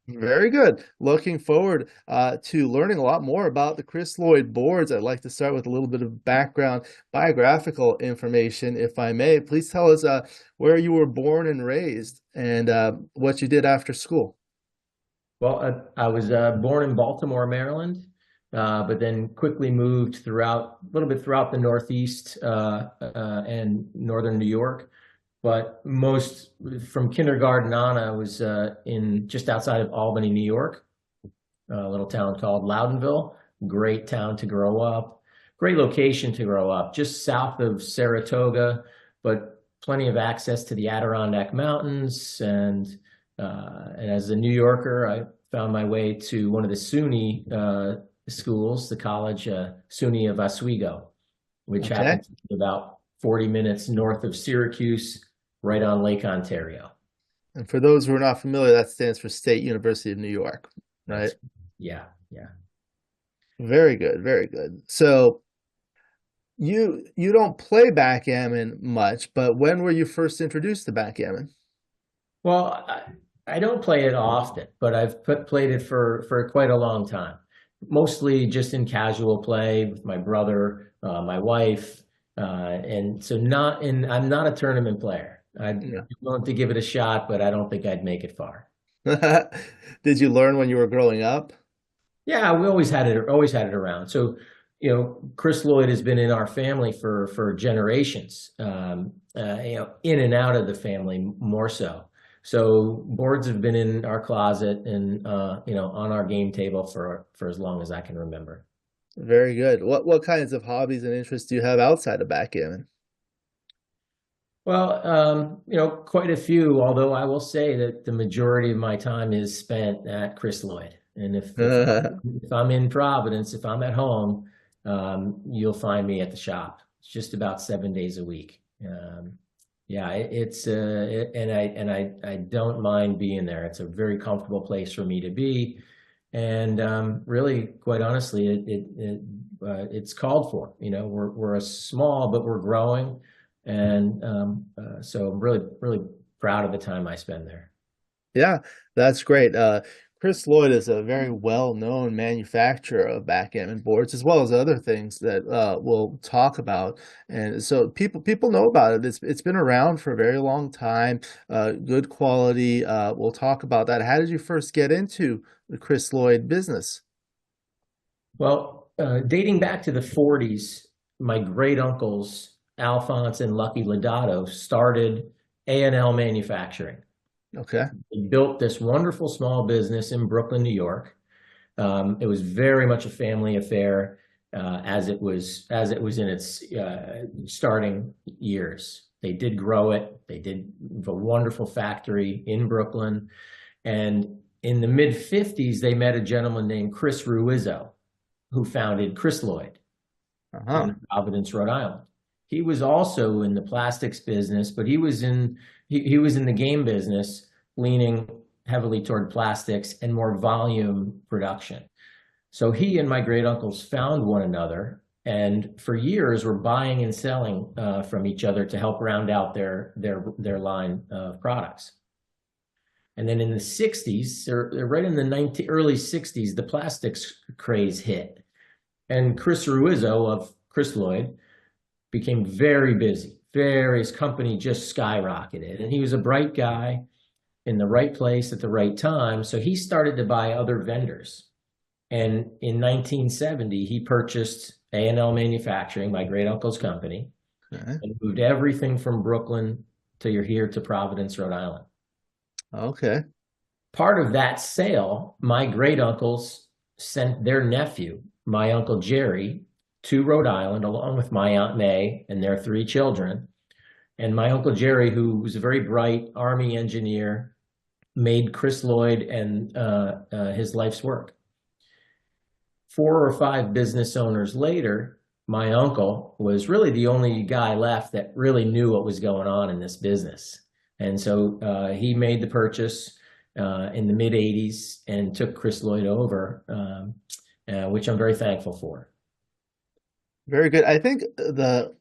Very good. Looking forward to learning a lot more about the Chris Lloyd boards. I'd like to start with a little bit of background biographical information, if I may. Please tell us where you were born and raised and what you did after school. Well, I was born in Baltimore, Maryland, but then quickly moved throughout a little bit throughout the Northeast and northern New York. But most from kindergarten on, I was in just outside of Albany, New York, a little town called Loudonville. Great town to grow up, great location to grow up, just south of Saratoga, but plenty of access to the Adirondack Mountains. And as a New Yorker, I found my way to one of the SUNY schools, the college SUNY of Oswego, which Okay. happens to be about 40 minutes north of Syracuse, right on Lake Ontario. And for those who are not familiar, that stands for State University of New York, right? That's, yeah, yeah. Very good, very good. So you don't play backgammon much, but when were you first introduced to backgammon? Well, I don't play it often, but played it for quite a long time. Mostly just in casual play with my brother, my wife, and so not in. I'm not a tournament player. I'd No. be willing to give it a shot, but I don't think I'd make it far. Did you learn when you were growing up? Yeah, we always had it around. So, Chris Lloyd has been in our family for generations. In and out of the family more so. So boards have been in our closet and on our game table for as long as I can remember. Very good. What kinds of hobbies and interests do you have outside of backgammon? Well, quite a few. Although I will say that the majority of my time is spent at Chris Lloyd. And if I'm in Providence, if I'm at home, you'll find me at the shop. It's just about 7 days a week. Yeah, and I don't mind being there. It's a very comfortable place for me to be, and really, quite honestly, it's called for. We're a small, but we're growing, and so I'm really proud of the time I spend there. Yeah, that's great. Chris Lloyd is a very well-known manufacturer of backgammon boards, as well as other things that we'll talk about. And so people know about it. It's been around for a very long time. Good quality. We'll talk about that. How did you first get into the Chris Lloyd business? Well, dating back to the 40s, my great uncles Alphonse and Lucky Lodato started A&L Manufacturing. Okay. He built this wonderful small business in Brooklyn, New York. It was very much a family affair as it was in its starting years. They did grow it. They did a wonderful factory in Brooklyn, and in the mid '50s, they met a gentleman named Chris Ruizzo, who founded Chris Lloyd Uh-huh. in Providence, Rhode Island. He was also in the plastics business, but he was in the game business, leaning heavily toward plastics and more volume production. So he and my great uncles found one another, and for years were buying and selling from each other to help round out their line of products. And then in the '60s, or right in the early '60s, the plastics craze hit, and Chris Ruizzo of Chris Lloyd became very busy. His company just skyrocketed, and he was a bright guy in the right place at the right time. So he started to buy other vendors. And in 1970, he purchased A&L Manufacturing, my great uncle's company, Okay. and moved everything from Brooklyn to Providence, Rhode Island. Okay. Part of that sale, my great uncles sent their nephew, my uncle Jerry, to Rhode Island along with my Aunt May and their three children. And my uncle Jerry, who was a very bright Army engineer, made Chris Lloyd and his life's work. 4 or 5 business owners later, my uncle was really the only guy left that really knew what was going on in this business. And so he made the purchase in the mid '80s and took Chris Lloyd over, which I'm very thankful for. Very good. I think the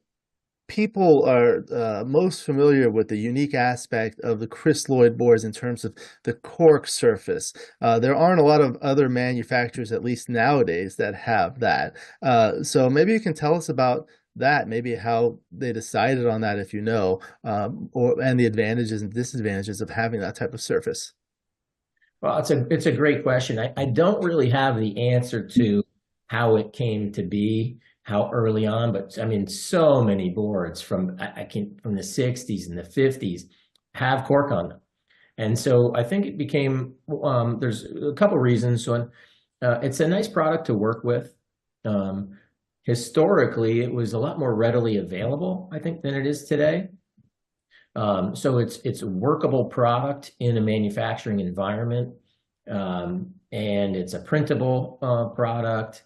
people are most familiar with the unique aspect of the Chris Lloyd boards in terms of the cork surface. There aren't a lot of other manufacturers, at least nowadays, that have that. So maybe you can tell us about that, maybe how they decided on that, if you know, or and the advantages and disadvantages of having that type of surface. Well, it's a great question. I don't really have the answer to how it came to be, how early on, but I mean, so many boards from I can from the 60s and the 50s have cork on them. And so I think it became there's a couple reasons. So it's a nice product to work with. Historically, it was a lot more readily available, I think, than it is today. So it's a workable product in a manufacturing environment, and it's a printable product.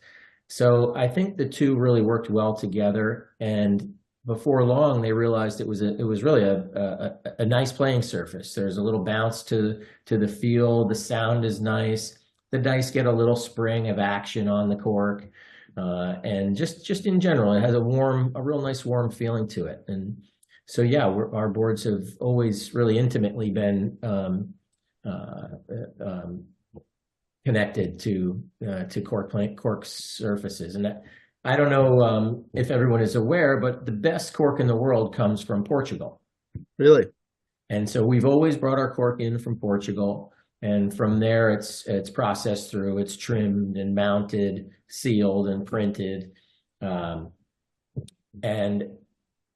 So I think the two really worked well together. And before long, they realized it was really a nice playing surface. There's a little bounce to the feel. The sound is nice. The dice get a little spring of action on the cork. And just in general, it has a real nice warm feeling to it. And so, yeah, our boards have always really intimately been connected to cork surfaces. And I don't know if everyone is aware, but the best cork in the world comes from Portugal. Really? And so we've always brought our cork in from Portugal. And from there, it's processed through, it's trimmed and mounted, sealed and printed. And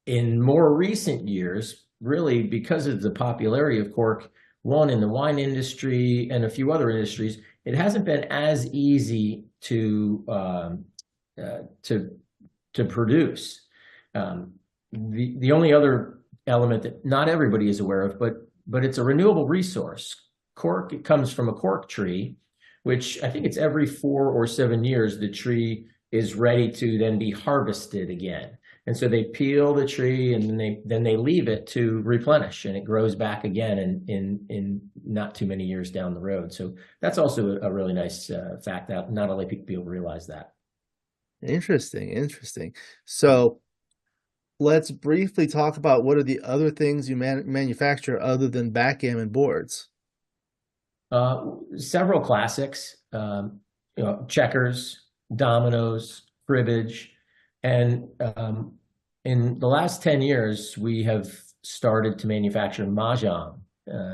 in more recent years, really because of the popularity of cork, one in the wine industry and a few other industries, it hasn't been as easy to produce. The only other element that not everybody is aware of, but it's a renewable resource. Cork, it comes from a cork tree, which I think it's every 4 or 7 years the tree is ready to then be harvested again. And so they peel the tree and then they leave it to replenish, and it grows back again in not too many years down the road. So that's also a really nice fact that not only people realize that. Interesting, interesting. So let's briefly talk about what are the other things you manufacture other than backgammon boards. Several classics, checkers, dominoes, cribbage. And in the last 10 years, we have started to manufacture mahjong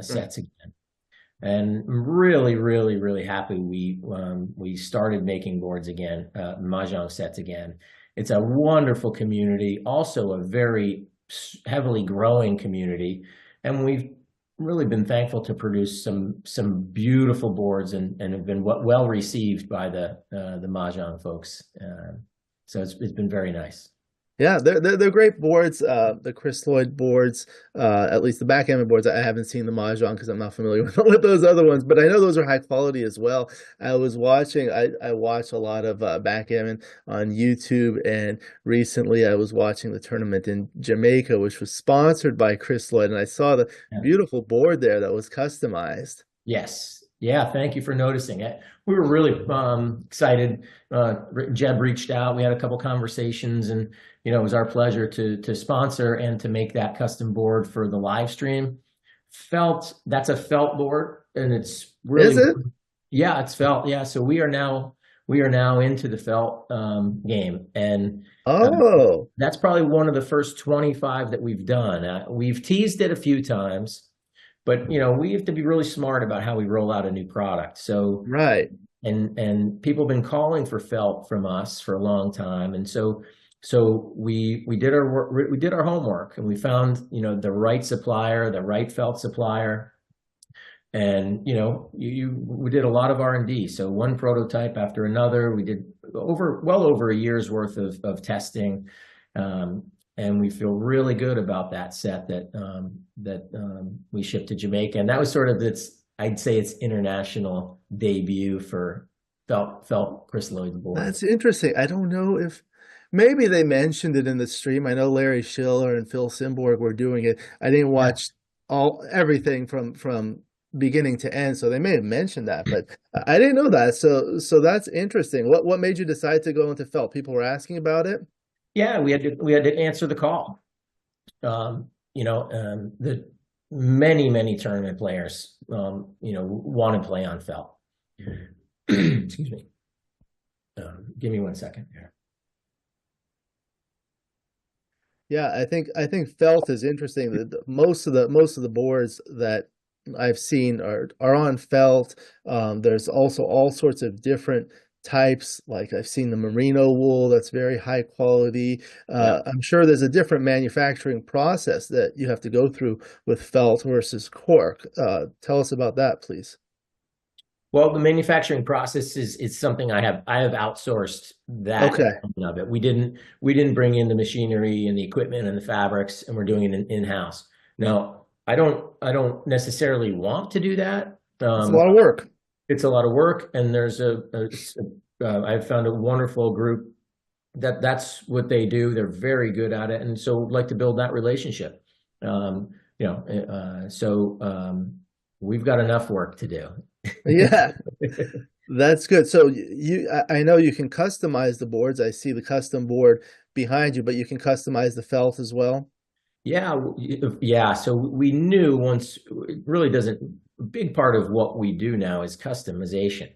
sets again. And I'm really, really, really happy we started making boards again, mahjong sets again. It's a wonderful community, also a very heavily growing community. And we've really been thankful to produce some beautiful boards and have been well received by the mahjong folks. So it's been very nice. Yeah, they're great boards. The Chris Lloyd boards, at least the backgammon boards. I haven't seen the mahjong because I'm not familiar with those other ones, but I know those are high quality as well. I watch a lot of backgammon on YouTube, and recently I was watching the tournament in Jamaica, which was sponsored by Chris Lloyd, and I saw the beautiful board there that was customized. Yes. Yeah, thank you for noticing it. We were really excited. Jeb reached out. We had a couple conversations, and it was our pleasure to sponsor and to make that custom board for the live stream. That's a felt board, and it's really Is it? Yeah, it's felt. Yeah, so we are now into the felt game, and Oh, that's probably one of the first 25 that we've done. We've teased it a few times. But we have to be really smart about how we roll out a new product. So right. and people have been calling for felt from us for a long time, and so we did our homework, and we found the right supplier, the right felt supplier, and we did a lot of R&D. So one prototype after another, we did well over a year's worth of testing. And we feel really good about that set that we shipped to Jamaica, and that was sort of I'd say its international debut for felt Chris Lloyd's board. That's interesting. I don't know if maybe they mentioned it in the stream. I know Larry Schiller and Phil Simborg were doing it. I didn't watch everything from beginning to end, so they may have mentioned that, but I didn't know that. So that's interesting. What made you decide to go into felt? People were asking about it. Yeah, we had to answer the call. the many tournament players, want to play on felt. Excuse me. Give me 1 second here. Yeah, I think felt is interesting. Most of the boards that I've seen are on felt. There's also all sorts of different types. Like I've seen the merino wool that's very high quality. Yeah. I'm sure there's a different manufacturing process that you have to go through with felt versus cork. Tell us about that, please. Well, the manufacturing process is something I have outsourced that Okay, element of it. We didn't bring in the machinery and the equipment and the fabrics, and we're doing it in-house. Now, I don't necessarily want to do that. it's a lot of work. It's a lot of work, and there's I've found a wonderful group that's what they do. They're very good at it, and so I'd like to build that relationship. Um, we've got enough work to do. Yeah. That's good. So I know you can customize the boards. I see the custom board behind you, but you can customize the felt as well. Yeah, yeah. So we knew once it really doesn't. A big part of what we do now is customization.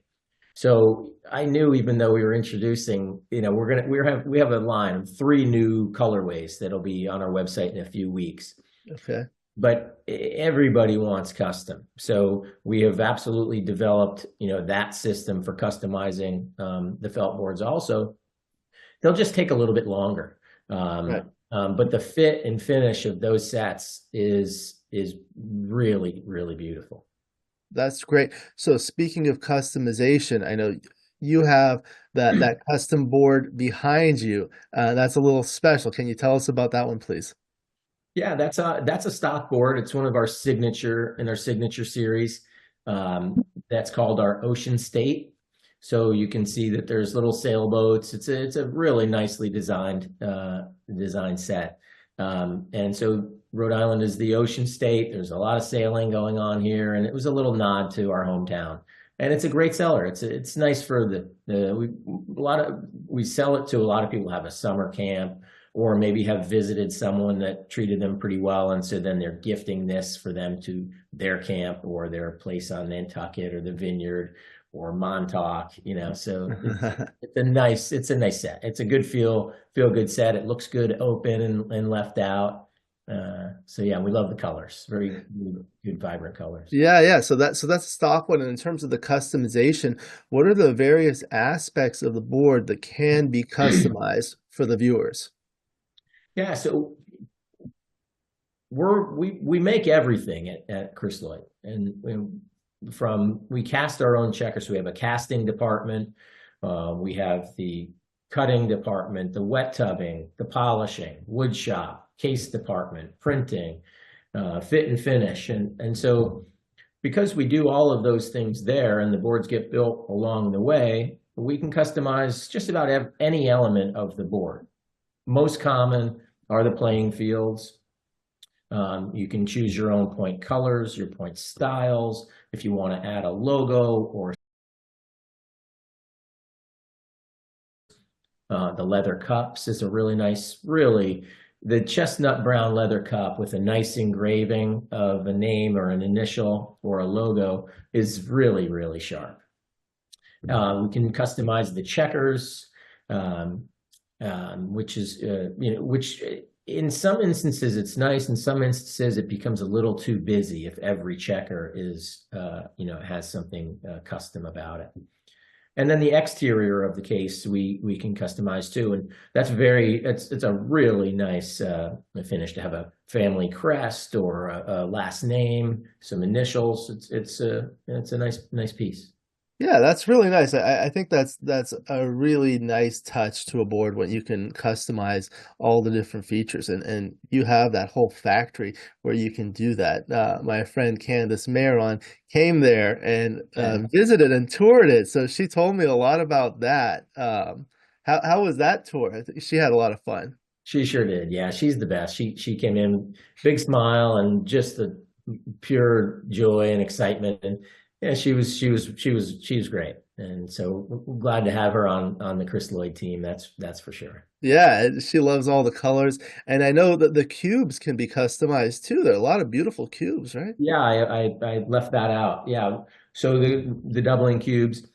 So I knew even though we were introducing, we have a line of 3 new colorways that'll be on our website in a few weeks. Okay. But everybody wants custom. So we have absolutely developed, that system for customizing the felt boards also. They'll just take a little bit longer. Right. But the fit and finish of those sets is really, really beautiful. That's great. So speaking of customization, I know you have that custom board behind you. That's a little special. Can you tell us about that one, please? Yeah, that's a stock board. It's one of our signature series. That's called our Ocean State. So you can see that there's little sailboats. It's a really nicely designed set. And so Rhode Island is the Ocean State. There's a lot of sailing going on here, and it was a little nod to our hometown. And it's a great seller. It's nice for we sell it to a lot of people who have a summer camp, or maybe have visited someone that treated them pretty well, and so then they're gifting this for them to their camp or their place on Nantucket or the Vineyard or Montauk. So it's a nice set. It's a good feel good set. It looks good open and left out. So yeah, we love the colors. Very good, vibrant colors. Yeah. So that's a stock one. And in terms of the customization, what are the various aspects of the board that can be customized for the viewers? Yeah, so we make everything at Chris Lloyd, and we cast our own checkers. So we have a casting department, we have the cutting department, the wet tubbing, the polishing, wood shop, case department, printing, fit and finish, and so because we do all of those things there, and the boards get built along the way, we can customize just about any element of the board. Most common are the playing fields. You can choose your own point colors, your point styles. If you want to add a logo or the leather cups is a really nice, the chestnut brown leather cup with a nice engraving of a name or an initial or a logo is really, really sharp. We can customize the checkers. Which in some instances it's nice. In some instances it becomes a little too busy if every checker is, has something custom about it. And then the exterior of the case we can customize too, and it's a really nice finish to have a family crest or a last name, some initials. It's a nice piece. Yeah, that's really nice. I think that's a really nice touch to a board when you can customize all the different features, and you have that whole factory where you can do that. My friend Candace Maron came there and visited and toured it, so she told me a lot about that. How was that tour? I think she had a lot of fun. She sure did. Yeah, she's the best. She came in, big smile and just the pure joy and excitement, and yeah, she was great. And so we're glad to have her on the Chris Lloyd team. That's for sure. Yeah, she loves all the colors, and I know that the cubes can be customized too. There are a lot of beautiful cubes, right? Yeah, I left that out. Yeah. So the doubling cubes,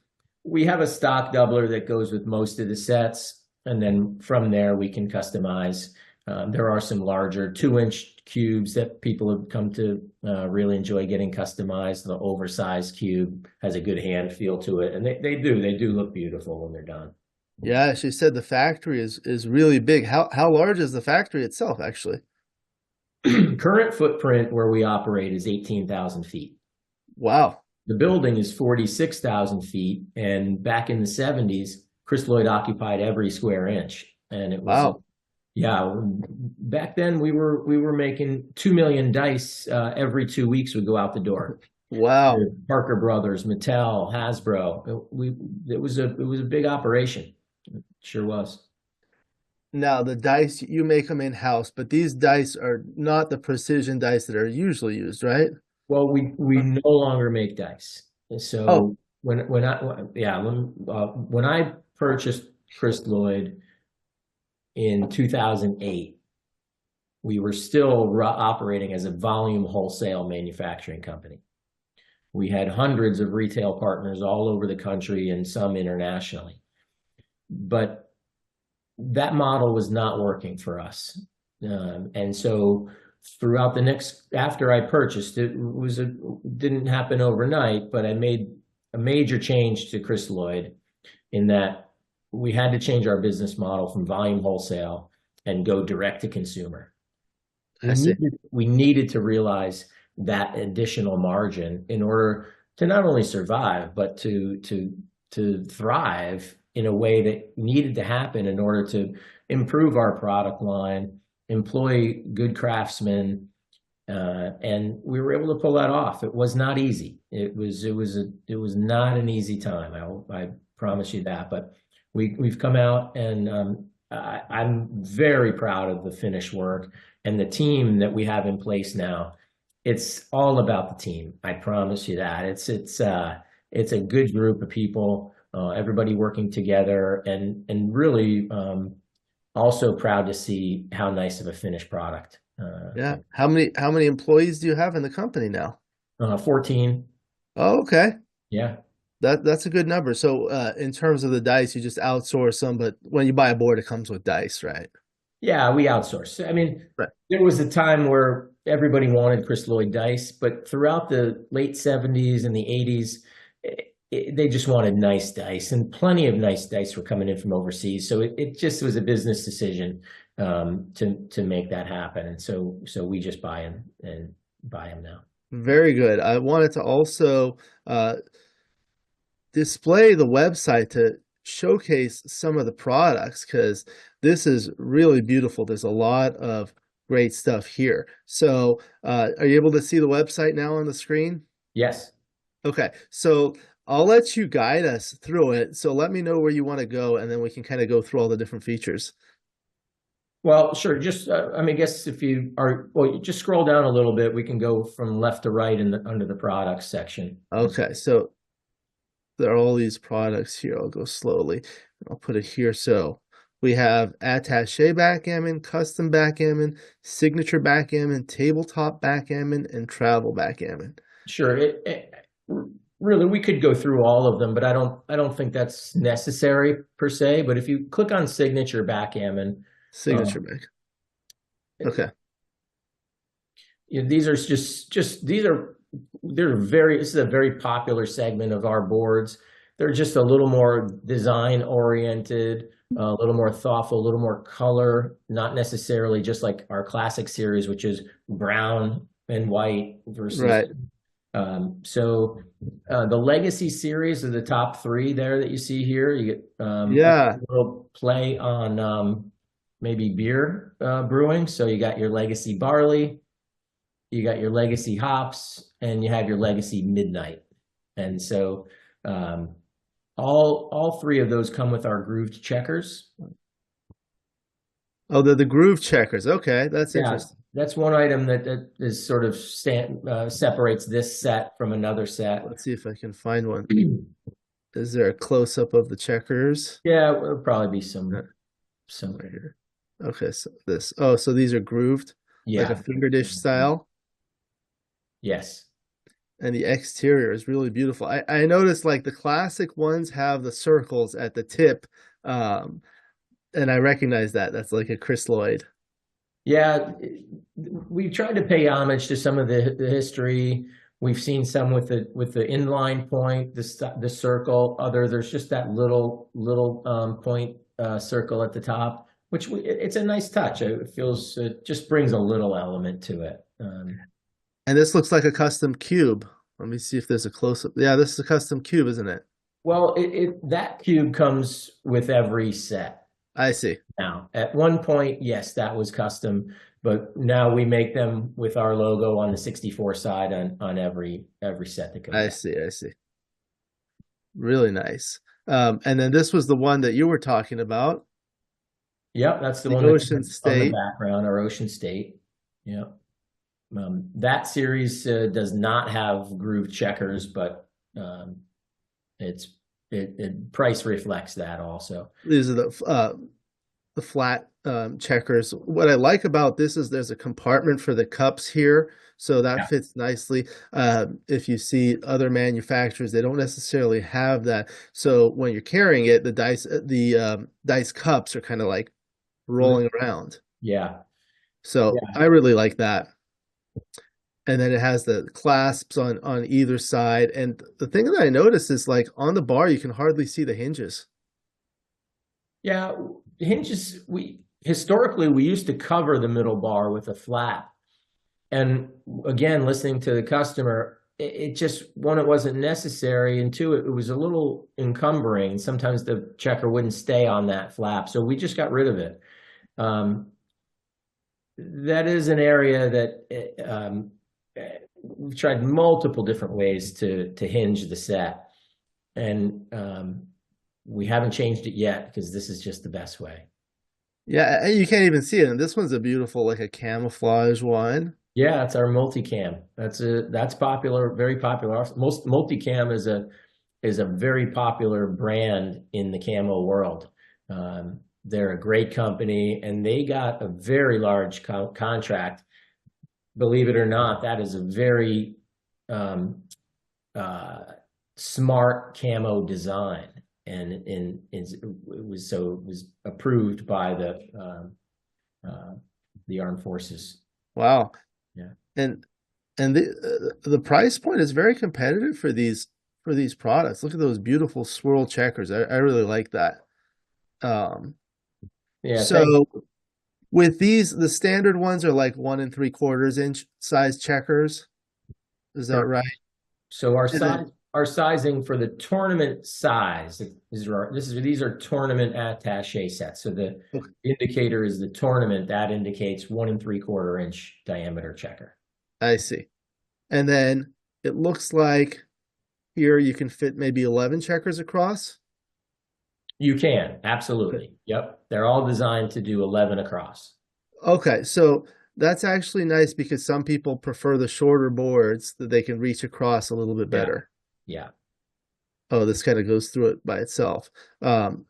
we have a stock doubler that goes with most of the sets, and then from there we can customize. There are some larger 2-inch cubes that people have come to really enjoy getting customized. The oversized cube has a good hand feel to it, and they do look beautiful when they're done. Yeah, she said the factory is really big. How large is the factory itself, actually? Current footprint where we operate is 18,000 feet. Wow. The building is 46,000 feet, and back in the 70s, Chris Lloyd occupied every square inch, and it was Wow. yeah. Back then, we were making 2 million dice every 2 weeks. Would go out the door. Wow. Parker Brothers, Mattel, Hasbro. It was a big operation. It sure was. Now, the dice, you make them in-house, but these dice are not the precision dice that are usually used, right? Well, we no longer make dice. Oh, So when I purchased Chris Lloyd in 2008, we were still operating as a volume wholesale manufacturing company. We had hundreds of retail partners all over the country and some internationally. But that model was not working for us. And so throughout after I purchased it, didn't happen overnight, but I made a major change to Chris Lloyd in that we had to change our business model from volume wholesale and go direct to consumer. I see. We needed to realize that additional margin in order to not only survive, but to thrive in a way that needed to happen in order to improve our product line, employ good craftsmen, and we were able to pull that off. It was not easy. It was not an easy time. I promise you that. But we've come out, and I'm very proud of the finished work and the team that we have in place now. It's all about the team. I promise you that. It's a good group of people, everybody working together, and really also proud to see how nice of a finished product. Yeah. How many employees do you have in the company now? 14. Oh, okay. Yeah. That's a good number. So, in terms of the dice, you just outsource them, but when you buy a board, it comes with dice, right? Yeah, we outsource. I mean, Right. there was a time where everybody wanted Chris Lloyd dice, but throughout the late 70s and the 80s, they just wanted nice dice, and plenty of nice dice were coming in from overseas. So it just was a business decision to make that happen. And so we just buy them now. Very good. I wanted to also display the website to showcase some of the products because this is really beautiful. There's a lot of great stuff here. So, are you able to see the website now on the screen? Yes. Okay, so I'll let you guide us through it. So let me know where you want to go, and then we can kind of go through all the different features. Well, sure. Just, I mean, I guess if you are, well, you just scroll down a little bit. We can go from left to right under the products section. Okay, so there are all these products here. I'll go slowly. I'll put it here. So we have attaché backgammon, custom backgammon, signature backgammon, tabletop backgammon, and travel backgammon. Sure. Really, we could go through all of them, but I don't think that's necessary per se. But if you click on signature backgammon, Signature back. Okay. these are just this is a very popular segment of our boards. They're just a little more design oriented, a little more thoughtful, a little more color, not necessarily just like our classic series, which is brown and white versus Right. The legacy series are the top three there that you see here. You get Yeah. a little play on maybe beer brewing. So you got your legacy barley, you got your legacy hops, and you have your legacy midnight. And so all three of those come with our grooved checkers. Oh, they're the groove checkers. Okay, that's Yeah, interesting. that's one item that is sort of separates this set from another set. Let's see if I can find one. Is there a close-up of the checkers? Yeah, it'll probably be some. So Right here. Okay, so this. Oh, so these are grooved like a yeah, finger dish style, yes. and the exterior is really beautiful. I noticed like the classic ones have the circles at the tip, um, and I recognize that. That's like a Chris Lloyd. Yeah, we tried to pay homage to some of the history. We've seen some with the inline point, the circle. There's just that little point circle at the top, which it's a nice touch. It feels it just brings a little element to it. And this looks like a custom cube. Let me see if there's a close up. Yeah, this is a custom cube, isn't it? Well, that cube comes with every set. I see. Now, at one point, yes, that was custom, but now we make them with our logo on the 64 side on every set that goes I out. see. I see. Really nice. And then this was the one that you were talking about, Yep, that's the the one that's Ocean on the State. background, our Ocean State. Yep. That series does not have groove checkers, but it's price reflects that also. These are the flat checkers. What I like about this is there's a compartment for the cups here, so that Yeah. fits nicely. If you see other manufacturers, they don't necessarily have that. So when you're carrying it, the dice cups are kind of like rolling around. Yeah. So Yeah. I really like that. And then it has the clasps on either side. And the thing that I noticed is like on the bar, you can hardly see the hinges. Yeah. Hinges, we historically we used to cover the middle bar with a flap. And again, listening to the customer, it just, one, it wasn't necessary, and two, it was a little encumbering. Sometimes the checker wouldn't stay on that flap, so we just got rid of it. Um, that is an area that we've tried multiple different ways to hinge the set, and we haven't changed it yet because this is just the best way. Yeah, and you can't even see it. And this one's a beautiful, like a camouflage one. Yeah, it's our multicam. That's popular, very popular. Most multicam is a very popular brand in the camo world. They're a great company, and they got a very large contract. Believe it or not, that is a very um, uh, smart camo design, and it was approved by the armed forces. Wow. Yeah. And the price point is very competitive for these products. Look at those beautiful swirl checkers. I really like that. Um, Yeah, so thank with these, the standard ones are like 1 3/4 inch size checkers. Is that you. right? So And then, our sizing for the tournament size these are tournament attaché sets. So the okay, indicator is the tournament that indicates 1 3/4 inch diameter checker. I see. And then it looks like here you can fit maybe 11 checkers across. You can Okay. absolutely. Yep, they're all designed to do 11 across. Okay, so that's actually nice because some people prefer the shorter boards that they can reach across a little bit Yeah, better. yeah, Oh, this kind of goes through it by itself.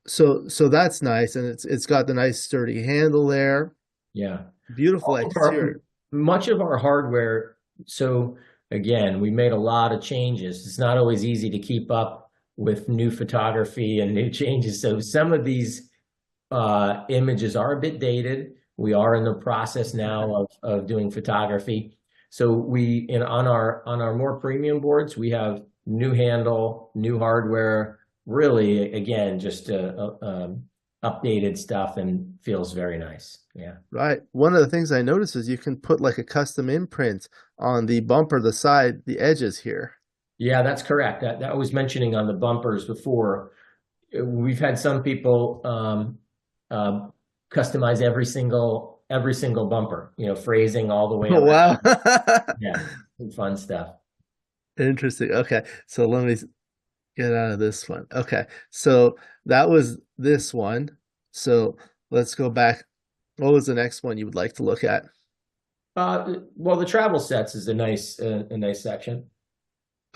So that's nice, and it's got the nice sturdy handle there. yeah. Beautiful All of our, exterior. much of our hardware. So again, we made a lot of changes. It's not always easy to keep up with new photography and new changes. So some of these images are a bit dated. We are in the process now of doing photography. So on our more premium boards, we have new handle, new hardware, really, again, just updated stuff, and feels very nice. Yeah. Right. One of the things I noticed is you can put like a custom imprint on the bumper, the side, the edges here. Yeah, that's correct. That I was mentioning on the bumpers before. We've had some people uh, customize every single bumper, phrasing all the way Oh, around. wow. Yeah, fun stuff. Interesting. Okay. So let me get out of this one. Okay. So that was this one. So let's go back. What was the next one you would like to look at? Well, the travel sets is a nice section.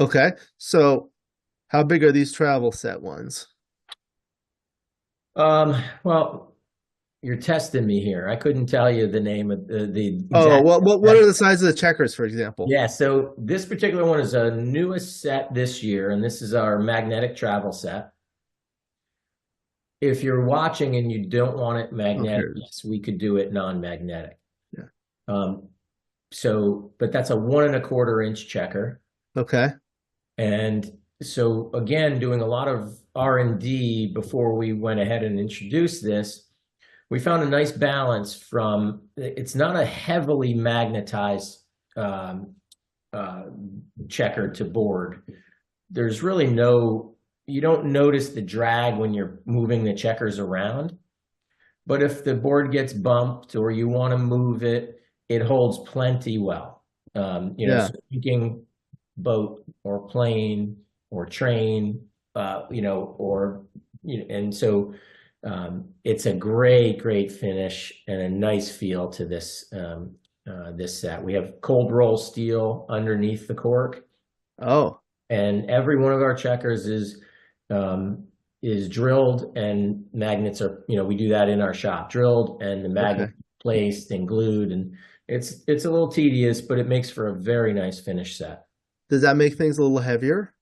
Okay. So how big are these travel set ones? Well, You're testing me here. I couldn't tell you the name of the Oh, exact. what are the sizes of the checkers, for example? Yeah, so this particular one is a newest set this year, and this is our magnetic travel set. If you're watching and you don't want it Oh, magnetic, here it is. yes, we could do it non-magnetic. Yeah. Um, but that's a 1.25 inch checker. Okay. And so again, doing a lot of R&D before we went ahead and introduced this, we found a nice balance from, it's not a heavily magnetized checker to board. There's really you don't notice the drag when you're moving the checkers around. But if the board gets bumped or you want to move it, it holds plenty well. Yeah. So thinking boat or plane or train, and so it's a great finish and a nice feel to this this set. We have cold roll steel underneath the cork, Oh, and every one of our checkers is drilled, and magnets are, we do that in our shop, drilled and the magnet okay. placed and glued, and it's a little tedious, but it makes for a very nice finish set. Does that make things a little heavier?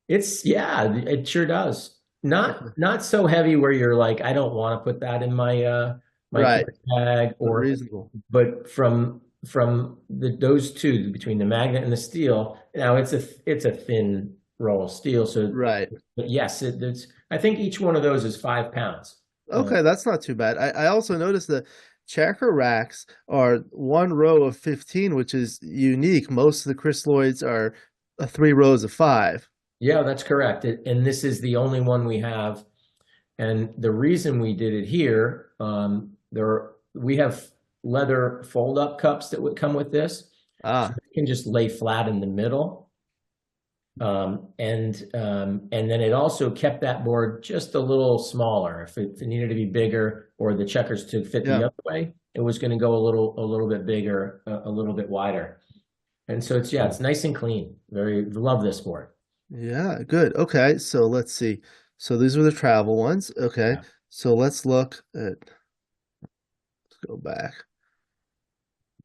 Yeah, it sure does. Okay. Not so heavy where you're like, I don't want to put that in my Right. carry bag, But or reasonable. but from those two, between the magnet and the steel, now it's a thin roll of steel. So, Right. but yes, it's, I think each one of those is 5 pounds. Okay, that's not too bad. I also noticed the checker racks are one row of 15, which is unique. Most of the Chrysaloids are 3 rows of 5. Yeah, that's correct. And this is the only one we have. And the reason we did it here, we have leather fold-up cups that would come with this. So Ah, you can just lay flat in the middle. And then it also kept that board just a little smaller. If it needed to be bigger, or the checkers to fit the yeah. other way, it was going to go a little bit bigger, a little bit wider. And so it's nice and clean. Love this board. Yeah, good. Okay, so let's see. So these are the travel ones. Okay, Yeah. so let's look at, let's go back.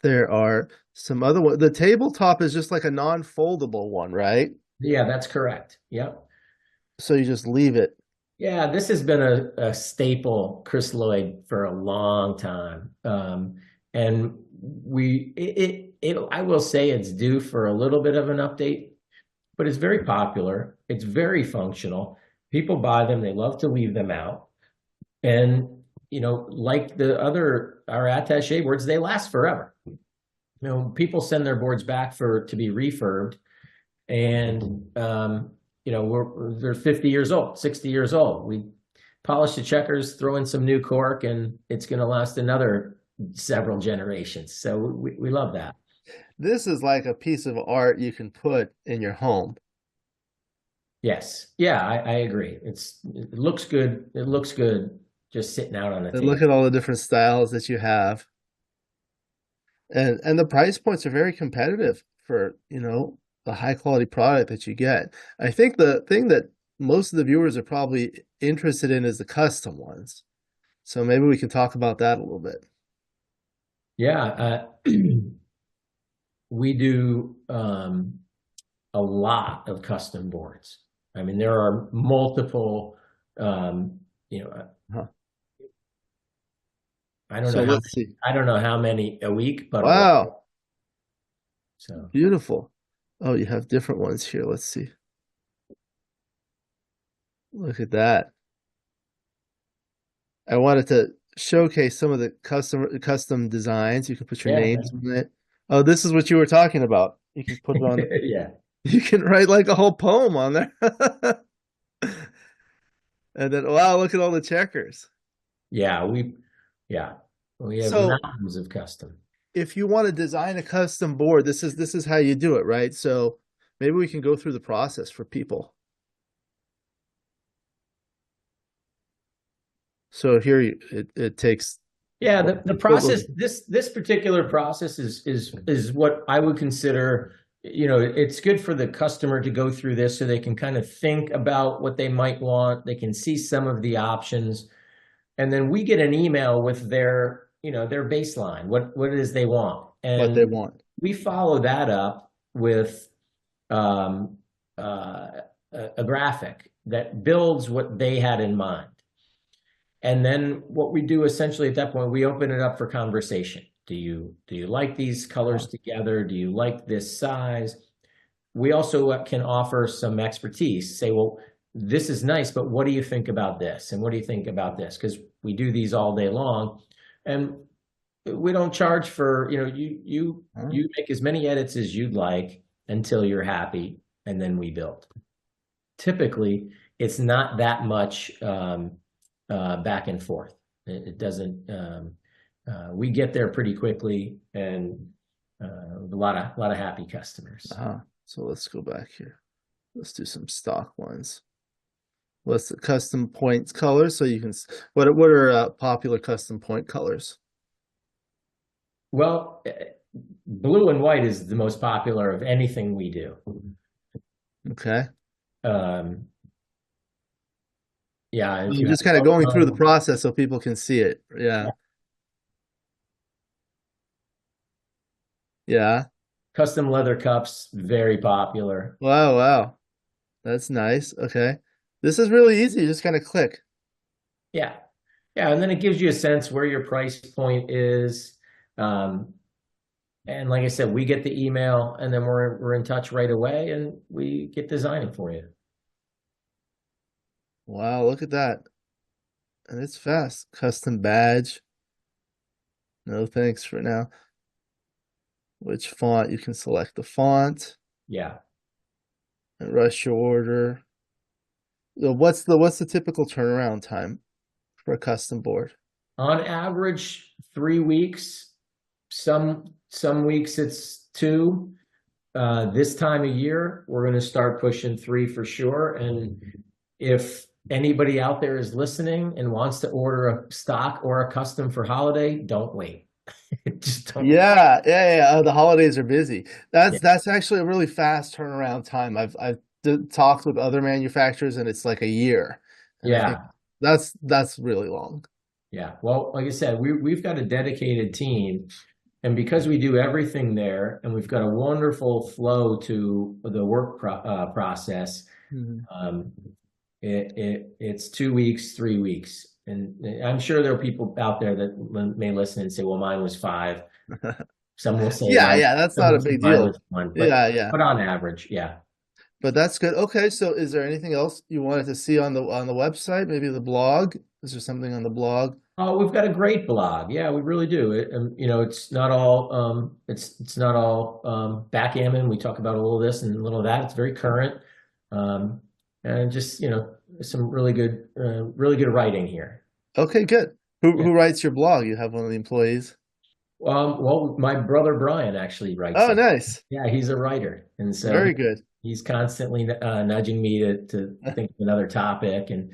There are some other one. The tabletop is just like a non-foldable one, right? Yeah, that's correct. Yep. So you just leave it. Yeah, this has been a staple Chris Lloyd for a long time. And I will say it's due for a little bit of an update, but it's very popular. It's very functional. People buy them. They love to leave them out. And, like our attaché boards, they last forever. People send their boards back to be refurbed, and they're 50 years old, 60 years old. We polish the checkers, throw in some new cork, and it's going to last another several generations. So we love that. This is like a piece of art you can put in your home. Yes. Yeah, I agree. It looks good. It looks good just sitting out on a And look table. at all the different styles that you have. And the price points are very competitive for, the high quality product that you get. I think the thing that most of the viewers are probably interested in is the custom ones. So maybe we can talk about that a little bit. Yeah, we do a lot of custom boards. I mean, there are multiple, Huh. I don't So know let's see. I don't know how many a week, but a lot. Wow, So beautiful. Oh, you have different ones here. Let's see. Look at that. I wanted to showcase some of the custom designs. You can put your yeah, names on it. Oh, this is what you were talking about. You can put it on. yeah, You can write like a whole poem on there. And then, wow, look at all the checkers. yeah. Yeah, we have So mountains of custom. if you want to design a custom board, this is how you do it, right? So maybe we can go through the process for people. So here it takes. Yeah, the process, this particular process is what I would consider, it's good for the customer to go through this so they can kind of think about what they might want. They can see some of the options. and then we get an email with their, their baseline, what it is they want. What they And want. we follow that up with um, uh, a graphic that builds what they had in mind. And then what we do essentially at that point, we open it up for conversation. Do you like these colors together? Do you like this size? We also can offer some expertise. Say, well, this is nice, but what do you think about this? And what do you think about this? Because we do these all day long, and we don't charge for, you make as many edits as you'd like until you're happy, and then we build. Typically, it's not that much back and forth. It doesn't. We get there pretty quickly, and a lot of happy customers. So let's go back here. Let's do some stock ones. What's the custom points colors? So you can, what are popular custom point colors? Well, blue and white is the most popular of anything we do. Okay. Yeah. You're just kind of going through the process so people can see it. Yeah. Yeah. Custom leather cups, very popular. Wow, wow. That's nice. Okay. This is really easy. You just kind of click. Yeah. Yeah. And then it gives you a sense where your price point is. And like I said, we get the email and then we're in touch right away and we get designing for you. Wow, look at that. And it's fast. Custom badge. No thanks for now. Which font? You can select the font. Yeah. And rush your order. So what's the typical turnaround time for a custom board? On average, 3 weeks. Some weeks it's 2. This time of year, we're going to start pushing 3 for sure. And if anybody out there is listening and wants to order a stock or a custom for holiday, don't wait. Just don't. Yeah. Oh, the holidays are busy. Yeah. That's actually a really fast turnaround time. I've talked with other manufacturers and it's like a year. And I think that's really long. Yeah. Well, like I said, we've got a dedicated team, and because we do everything there, and we've got a wonderful flow to the work process. It's 2 weeks, 3 weeks. And I'm sure there are people out there that may listen and say, well, mine was 5. Some will say, yeah, that's not a big deal. But on average, yeah. But that's good. Okay, so is there anything else you wanted to see on the website? Maybe the blog? Is there something on the blog? Oh, we've got a great blog. Yeah, we really do. It's not all it's not all backgammon. We talk about a little of this and a little of that. It's very current. And just, some really good writing here. Okay, good. Who writes your blog? You have one of the employees? Well, my brother Brian actually writes Oh, it. nice. Yeah, he's a writer, and so very good. He's constantly nudging me to think of another topic, and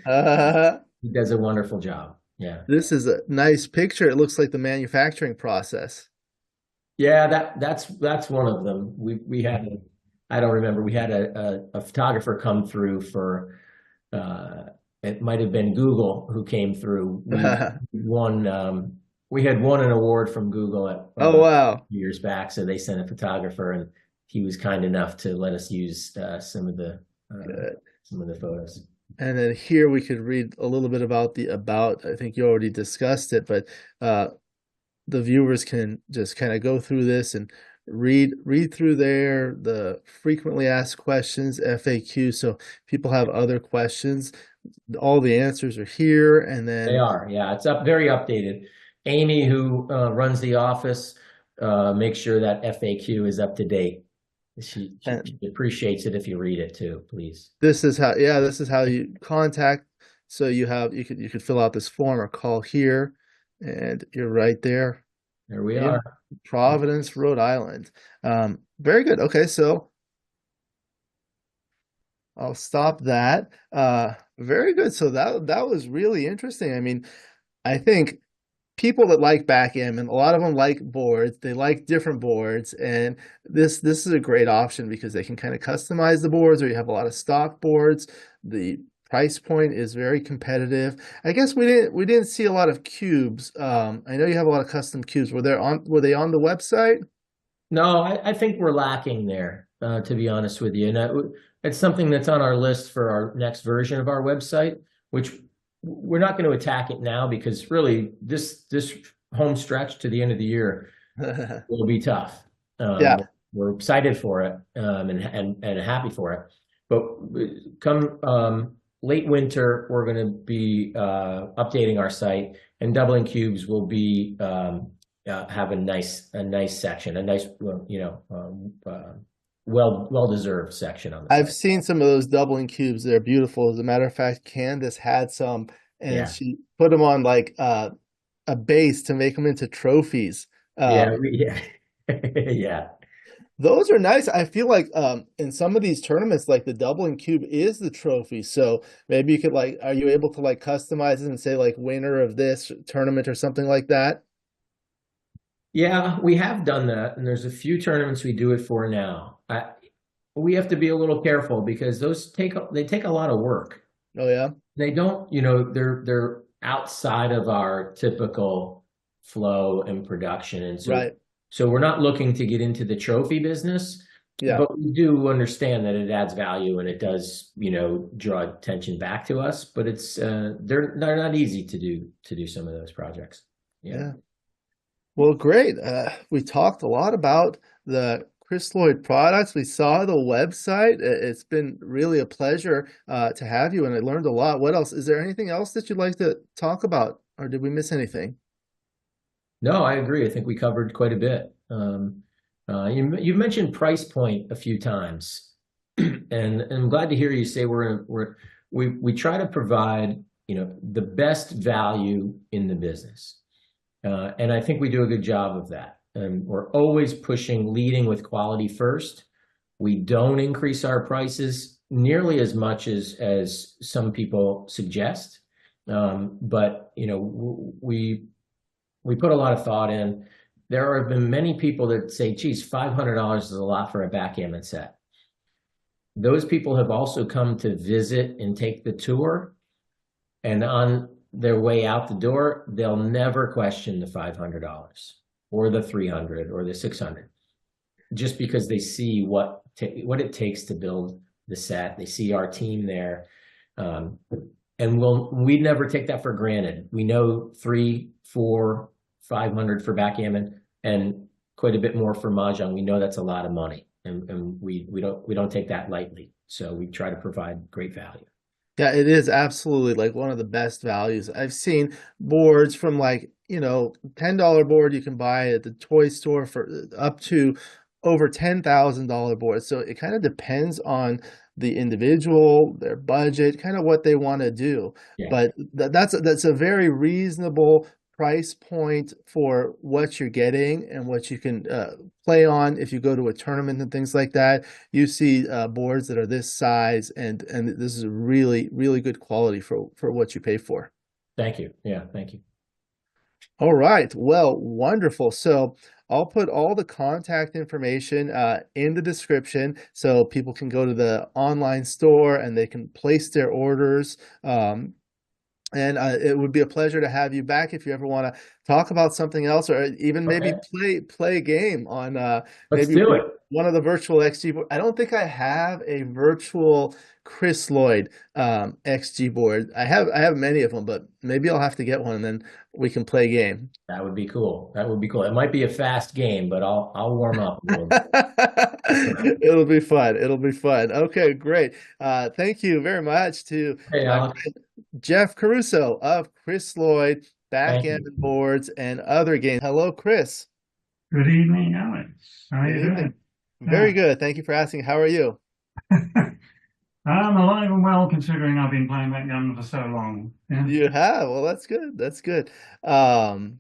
he does a wonderful job. Yeah. This is a nice picture. It looks like the manufacturing process. Yeah, that's one of them. We had I don't remember. We had a photographer come through for it might have been Google who came through. We had won an award from Google oh, wow. a few years back, so they sent a photographer, and he was kind enough to let us use some of the photos. And then here we could read a little bit about I think you already discussed it, but the viewers can just kind of go through this and read through there, the frequently asked questions, FAQ. So people have other questions. All the answers are here, and then they are. Yeah, it's very updated. Amy, who runs the office, makes sure that FAQ is up to date. She appreciates it if you read it too, please. This is how you contact. So you could fill out this form or call here, and you're right there. There we are. Providence, Rhode Island. Very good. Okay, so I'll stop that. Very good. So that was really interesting. I mean, I think people that like backgammon, a lot of them like boards. They like different boards, and this is a great option because they can kind of customize the boards, or you have a lot of stock boards. The price point is very competitive. I guess we didn't see a lot of cubes. I know you have a lot of custom cubes. Were they on the website? No, I think we're lacking there, to be honest with you. And it's something that's on our list for our next version of our website, which we're not going to attack it now because really this home stretch to the end of the year will be tough. Yeah, We're excited for it, and happy for it. But come late winter, we're going to be updating our site, and doubling cubes will be have a nice section, a nice well deserved section on the I've site. seen some of those doubling cubes. They're beautiful. As a matter of fact, Candace had some, and Yeah, she put them on like a base to make them into trophies. yeah, Um, yeah, yeah. those are nice. I feel like in some of these tournaments, like the doubling cube is the trophy. So maybe you could like, are you able to like customize it and say like winner of this tournament or something like that? Yeah, we have done that, and there's a few tournaments we do it for now. We have to be a little careful because they take a lot of work. Oh yeah, They don't, they're outside of our typical flow and production, and right. so we're not looking to get into the trophy business, Yeah, but we do understand that it adds value and it does, draw attention back to us. But it's they're not easy to do some of those projects. Yeah. yeah. Well, great. We talked a lot about the Chris Lloyd products. We saw the website. It's been really a pleasure to have you, and I learned a lot. What else? Is there anything else that you'd like to talk about, or did we miss anything? No, I agree. I think we covered quite a bit. You've mentioned price point a few times, and I'm glad to hear you say we try to provide the best value in the business, and I think we do a good job of that. And we're always leading with quality first. We don't increase our prices nearly as much as some people suggest, but we put a lot of thought in. There have been many people that say, geez, $500 is a lot for a backgammon set. Those people have also come to visit and take the tour. And on their way out the door, they'll never question the $500 or the 300 or the 600, just because they see what it takes to build the set. They see our team there. And we never take that for granted. We know 3, 4, 500 for backgammon and quite a bit more for mahjong. We know that's a lot of money, and we don't take that lightly. So we try to provide great value. Yeah, it is absolutely like one of the best values. I've seen boards from like, $10 board you can buy at the toy store for up to over $10,000 boards. So it kind of depends on the individual, their budget, kind of what they want to do. Yeah, But that's a very reasonable price point for what you're getting and what you can play on if you go to a tournament and things like that. You see boards that are this size, and this is really, really good quality for what you pay for. thank you. Yeah, thank you. All right. Well, wonderful. So I'll put all the contact information in the description so people can go to the online store and they can place their orders. And it would be a pleasure to have you back if you ever want to talk about something else, or even maybe Okay, play a game on let's maybe do it. one of the virtual XG board. I don't think I have a virtual Chris Lloyd XG board. I have many of them, but maybe I'll have to get one and then we can play a game. That would be cool. That would be cool. It might be a fast game, but I'll warm up a little bit. It'll be fun. It'll be fun. Okay, great. Thank you very much to Hey, my Alex. Jeff Caruso of Chris Lloyd, Thank you. Backgammon Boards, and other games. Hello, Chris. Good evening, Alex. How are Good you evening. doing? Very good. Thank you for asking. How are you? I'm alive and well considering I've been playing backgammon for so long. Yeah. You have. Well, that's good. That's good. Um,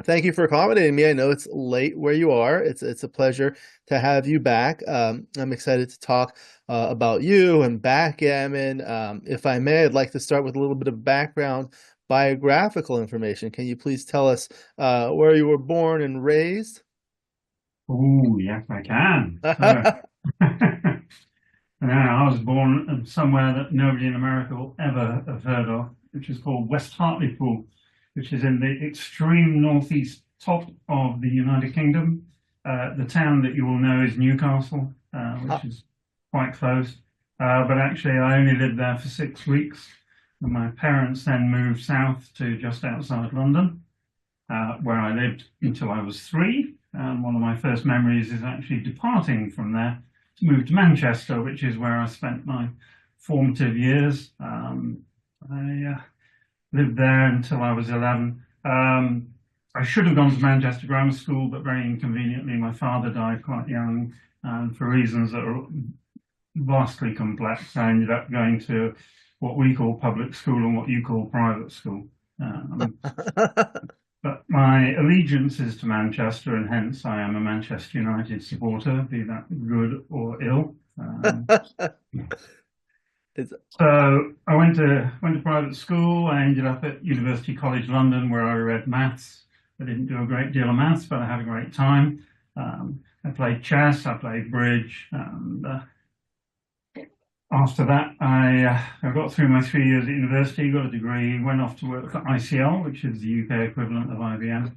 Thank you for accommodating me. I know it's late where you are. It's a pleasure to have you back. I'm excited to talk about you and backgammon. If I may, I'd like to start with a little bit of background biographical information. Can you please tell us where you were born and raised? Oh, yes, I can. So, And I was born somewhere that nobody in America will ever have heard of, which is called West Hartlepool, which is in the extreme northeast top of the United Kingdom. The town that you will know is Newcastle, which is quite close. But actually, I only lived there for 6 weeks. And my parents then moved south to just outside London, where I lived until I was 3. And one of my first memories is actually departing from there to move to Manchester, which is where I spent my formative years. I lived there until I was 11. I should have gone to Manchester Grammar School, but very inconveniently, my father died quite young, and for reasons that are vastly complex, I ended up going to what we call public school and what you call private school. But my allegiance is to Manchester, and hence I am a Manchester United supporter, be that good or ill. So I went to private school. I ended up at University College London, where I read maths. I didn't do a great deal of maths, but I had a great time. I played chess, I played bridge, and after that, I got through my 3 years at university, got a degree, went off to work at ICL, which is the UK equivalent of IBM,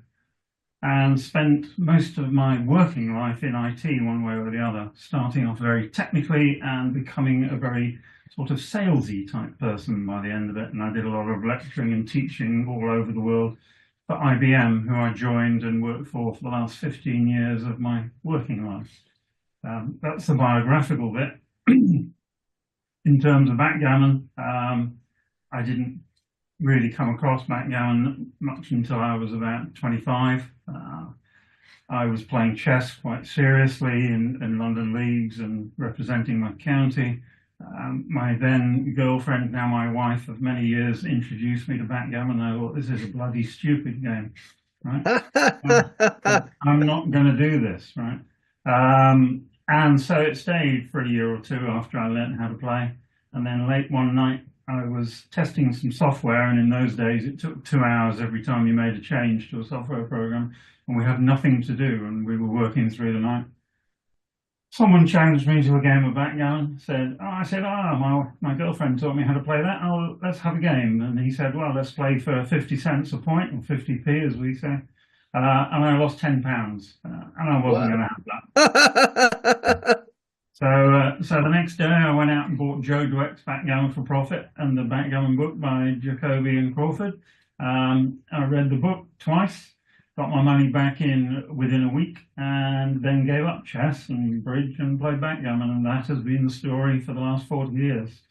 and spent most of my working life in IT one way or the other, starting off very technically and becoming a very sort of salesy type person by the end of it. And I did a lot of lecturing and teaching all over the world for IBM, who I joined and worked for the last 15 years of my working life. That's the biographical bit. In terms of backgammon, I didn't really come across backgammon much until I was about 25. I was playing chess quite seriously in London leagues and representing my county. My then girlfriend, now my wife of many years, introduced me to backgammon. I thought, this is a bloody stupid game, right? I'm not going to do this, right? And so it stayed for a year or two after I learned how to play. And then late one night, I was testing some software. And in those days, it took 2 hours every time you made a change to a software program. And we had nothing to do. And we were working through the night. Someone challenged me to a game of backgammon. I said, my girlfriend taught me how to play that. Oh, let's have a game. And he said, well, let's play for 50 cents a point, or 50p, as we say. And I lost £10, and I wasn't going to have that. So the next day I went out and bought Joe Dweck's Backgammon for Profit and the Backgammon book by Jacoby and Crawford. I read the book twice, got my money back in within a week, and then gave up chess and bridge and played backgammon, and that has been the story for the last 40 years.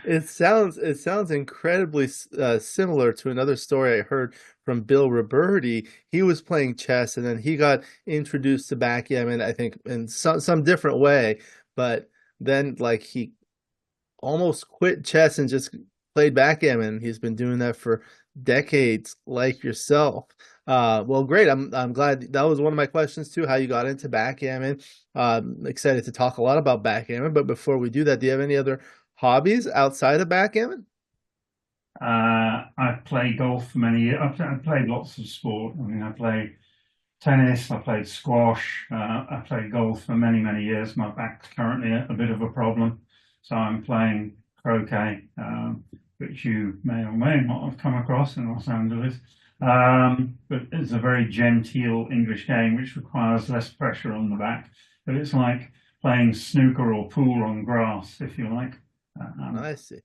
It sounds incredibly similar to another story I heard from Bill Roberti. He was playing chess and then he got introduced to backgammon, I think in some different way, but then like he almost quit chess and just played backgammon. He's been doing that for decades, like yourself. Well, great. I'm glad that was one of my questions too, how you got into backgammon. Excited to talk a lot about backgammon, but before we do that, do you have any other hobbies outside of backgammon? I played golf for many years. I played lots of sport. I mean, I played tennis, I played squash, I played golf for many, many years. My back's currently a bit of a problem, so I'm playing croquet, which you may or may not have come across in Los Angeles. But it's a very genteel English game which requires less pressure on the back. But it's like playing snooker or pool on grass, if you like. I see.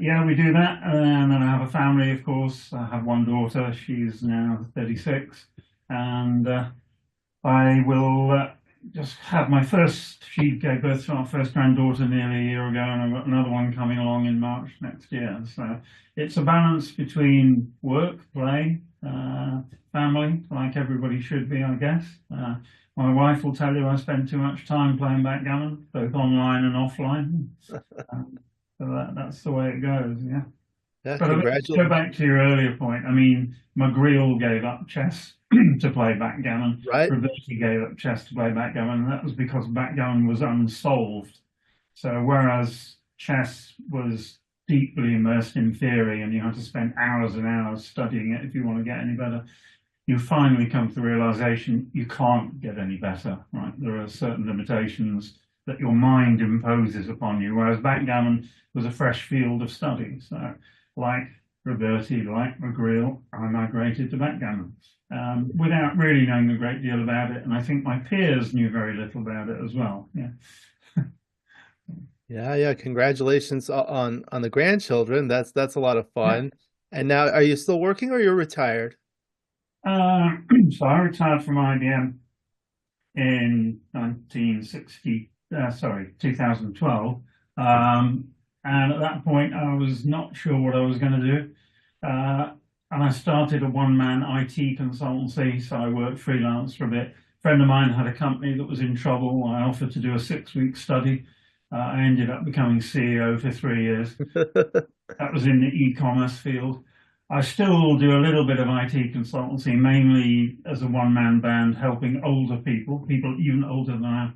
Yeah, we do that. And then I have a family, of course. I have one daughter. She's now 36. And I will just have my first, she gave birth to our first granddaughter nearly a year ago, and I've got another one coming along in March next year. So it's a balance between work, play, family, like everybody should be, I guess. My wife will tell you I spend too much time playing backgammon, both online and offline. So that's the way it goes, yeah. Yeah, but congratulations. Go back to your earlier point. I mean, McGreal gave up chess to play backgammon. Right. Roberto gave up chess to play backgammon, and that was because backgammon was unsolved. So whereas chess was deeply immersed in theory and you had to spend hours and hours studying it if you want to get any better, you finally come to the realization you can't get any better, right? There are certain limitations that your mind imposes upon you, whereas backgammon was a fresh field of study. So, like Roberto, like McGreal, I migrated to backgammon without really knowing a great deal about it, and I think my peers knew very little about it as well. Yeah. Yeah. Congratulations on the grandchildren. That's a lot of Yeah. fun. And now, are you still working or you're retired? So I retired from IBM in 2012. And at that point, I was not sure what I was going to do. And I started a one-man IT consultancy, so I worked freelance for a bit. A friend of mine had a company that was in trouble. I offered to do a 6-week study. I ended up becoming CEO for 3 years. That was in the e-commerce field. I still do a little bit of IT consultancy, mainly as a one-man band, helping older people even older than I am,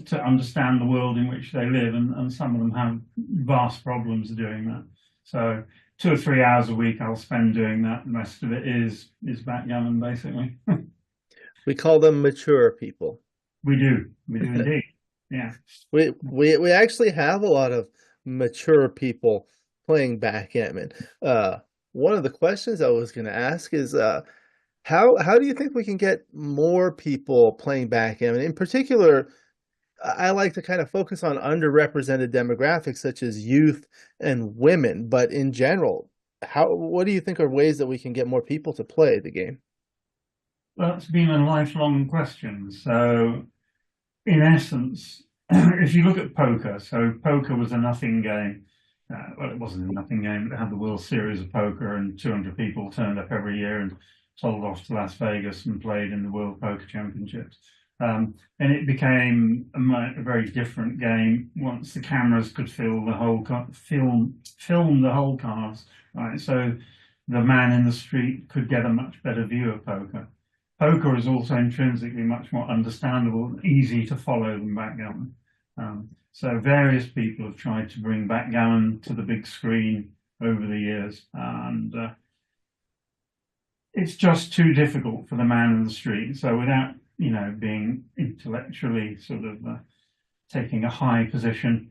to understand the world in which they live, and some of them have vast problems doing that. So 2 or 3 hours a week I'll spend doing that. The rest of it is backgammon, basically. We call them mature people. We do indeed. Yeah. We actually have a lot of mature people playing backgammon. One of the questions I was going to ask is how do you think we can get more people playing backgammon? In particular, I like to kind of focus on underrepresented demographics such as youth and women, but in general, what do you think are ways that we can get more people to play the game? Well, it's been a lifelong question. So, in essence, if you look at poker, so poker was a nothing game. Well, it wasn't a nothing game, but it had the World Series of Poker, and 200 people turned up every year and told off to Las Vegas and played in the World Poker Championships. And it became a very different game once the cameras could film the whole cards, right? So the man in the street could get a much better view of poker. Poker is also intrinsically much more understandable and easy to follow than backgammon. So various people have tried to bring backgammon to the big screen over the years, and it's just too difficult for the man in the street. So without, being intellectually sort of taking a high position,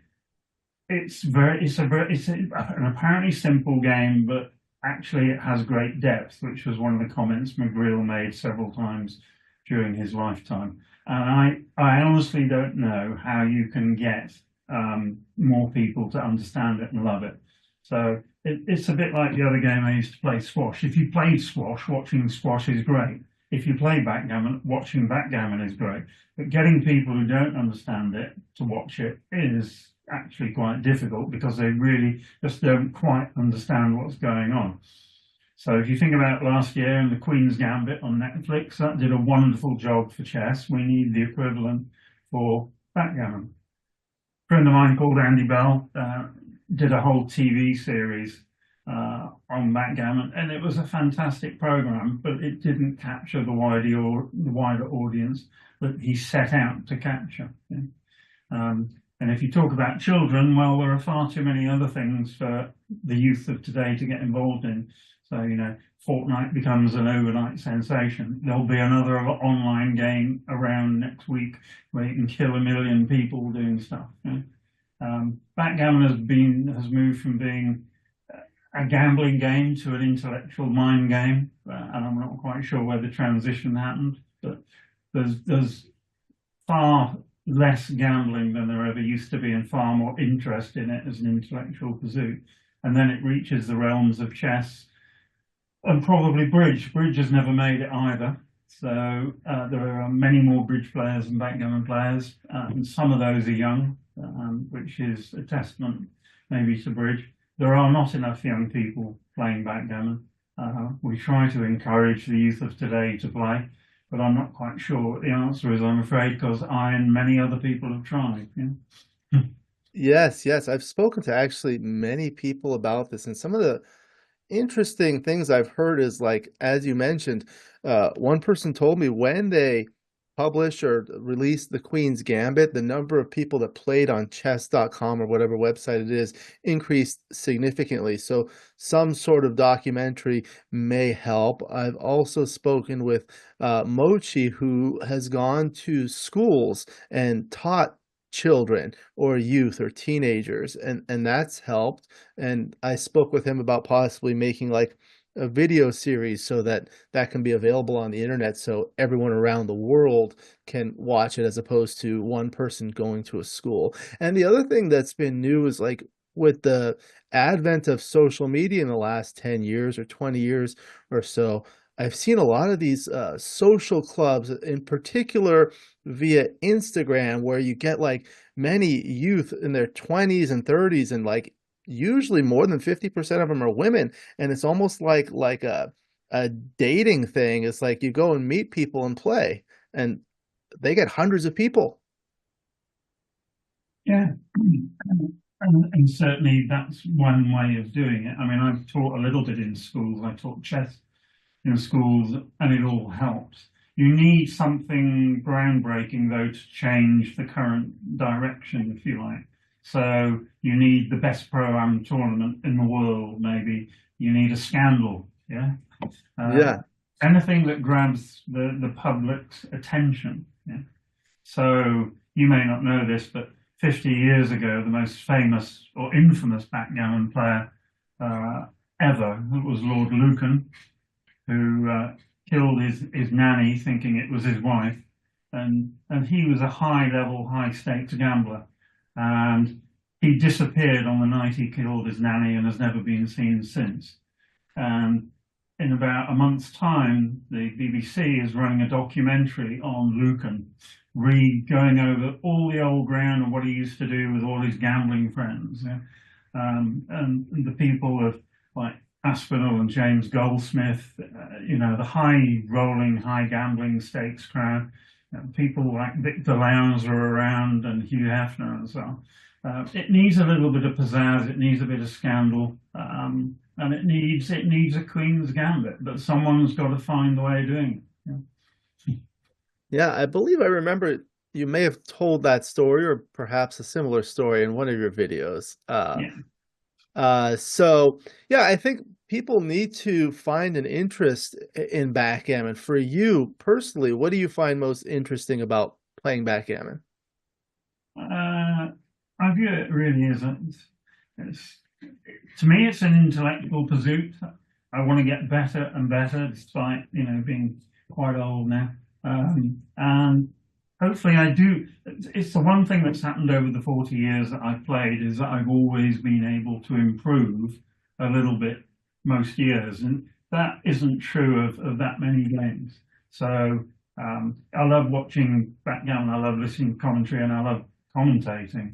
it's an apparently simple game, but actually it has great depth, which was one of the comments McGreal made several times during his lifetime. And I honestly don't know how you can get more people to understand it and love it. So it's a bit like the other game I used to play, squash. If you played squash, watching squash is great. If you play backgammon, watching backgammon is great. But getting people who don't understand it to watch it is actually quite difficult, because they really just don't quite understand what's going on. So if you think about last year and the Queen's Gambit on Netflix, that did a wonderful job for chess. We need the equivalent for backgammon. A friend of mine called Andy Bell did a whole TV series on backgammon, and it was a fantastic program, but it didn't capture the wider audience that he set out to capture. And if you talk about children, well, there are far too many other things for the youth of today to get involved in. So, Fortnite becomes an overnight sensation. There'll be another online game around next week where you can kill 1 million people doing stuff. Backgammon has moved from being a gambling game to an intellectual mind game, and I'm not quite sure where the transition happened, but there's far less gambling than there ever used to be, and far more interest in it as an intellectual pursuit. And then it reaches the realms of chess and probably bridge. Bridge has never made it either. So there are many more bridge players than backgammon players, and some of those are young, which is a testament maybe to bridge. There are not enough young people playing backgammon. We try to encourage the youth of today to play, but I'm not quite sure what the answer is, I'm afraid, because I and many other people have tried. Yes, I've spoken to actually many people about this, and some of the interesting things I've heard is, like, as you mentioned, one person told me when they published or released the Queen's Gambit, the number of people that played on chess.com or whatever website it is increased significantly. So some sort of documentary may help. I've also spoken with Mochi, who has gone to schools and taught children or youth or teenagers, and that's helped. And I spoke with him about possibly making like a video series so that that can be available on the internet so everyone around the world can watch it as opposed to one person going to a school. And the other thing that's been new is like with the advent of social media in the last 10 years or 20 years or so, I've seen a lot of these social clubs, in particular via Instagram, where you get like many youth in their 20s and 30s, and like usually more than 50% of them are women, and it's almost like a dating thing. It's like you go and meet people and play, and they get hundreds of people. Yeah. And certainly that's one way of doing it. I mean, I've taught a little bit in schools. I taught chess in schools, and it all helps. You need something groundbreaking, though, to change the current direction, if you like. So you need the best pro-am tournament in the world, maybe. You need a scandal, yeah? Yeah. Anything that grabs the public's attention, yeah? So you may not know this, but 50 years ago, the most famous or infamous backgammon player ever was Lord Lucan, who killed his nanny thinking it was his wife. And he was a high-level, high-stakes gambler. And he disappeared on the night he killed his nanny and has never been seen since. And in about a month's time, the BBC is running a documentary on Lucan, going over all the old ground and what he used to do with all his gambling friends. Yeah? And the people of like Aspinall and James Goldsmith, you know, the high-rolling, high-gambling stakes crowd, people like Victor Lowndes are around and Hugh Hefner and so on. It needs a little bit of pizzazz, it needs a bit of scandal, and it needs a Queen's Gambit, but someone's got to find the way of doing it. Yeah. Yeah, I believe I remember you may have told that story or perhaps a similar story in one of your videos. So yeah, I think people need to find an interest in backgammon. For you personally, what do you find most interesting about playing backgammon? I view it really as to me, it's an intellectual pursuit. I want to get better and better, despite, you know, being quite old now. And hopefully I do. It's the one thing that's happened over the 40 years that I've played, is that I've always been able to improve a little bit most years. And that isn't true of that many games. So I love watching backgammon, I love listening to commentary, and I love commentating.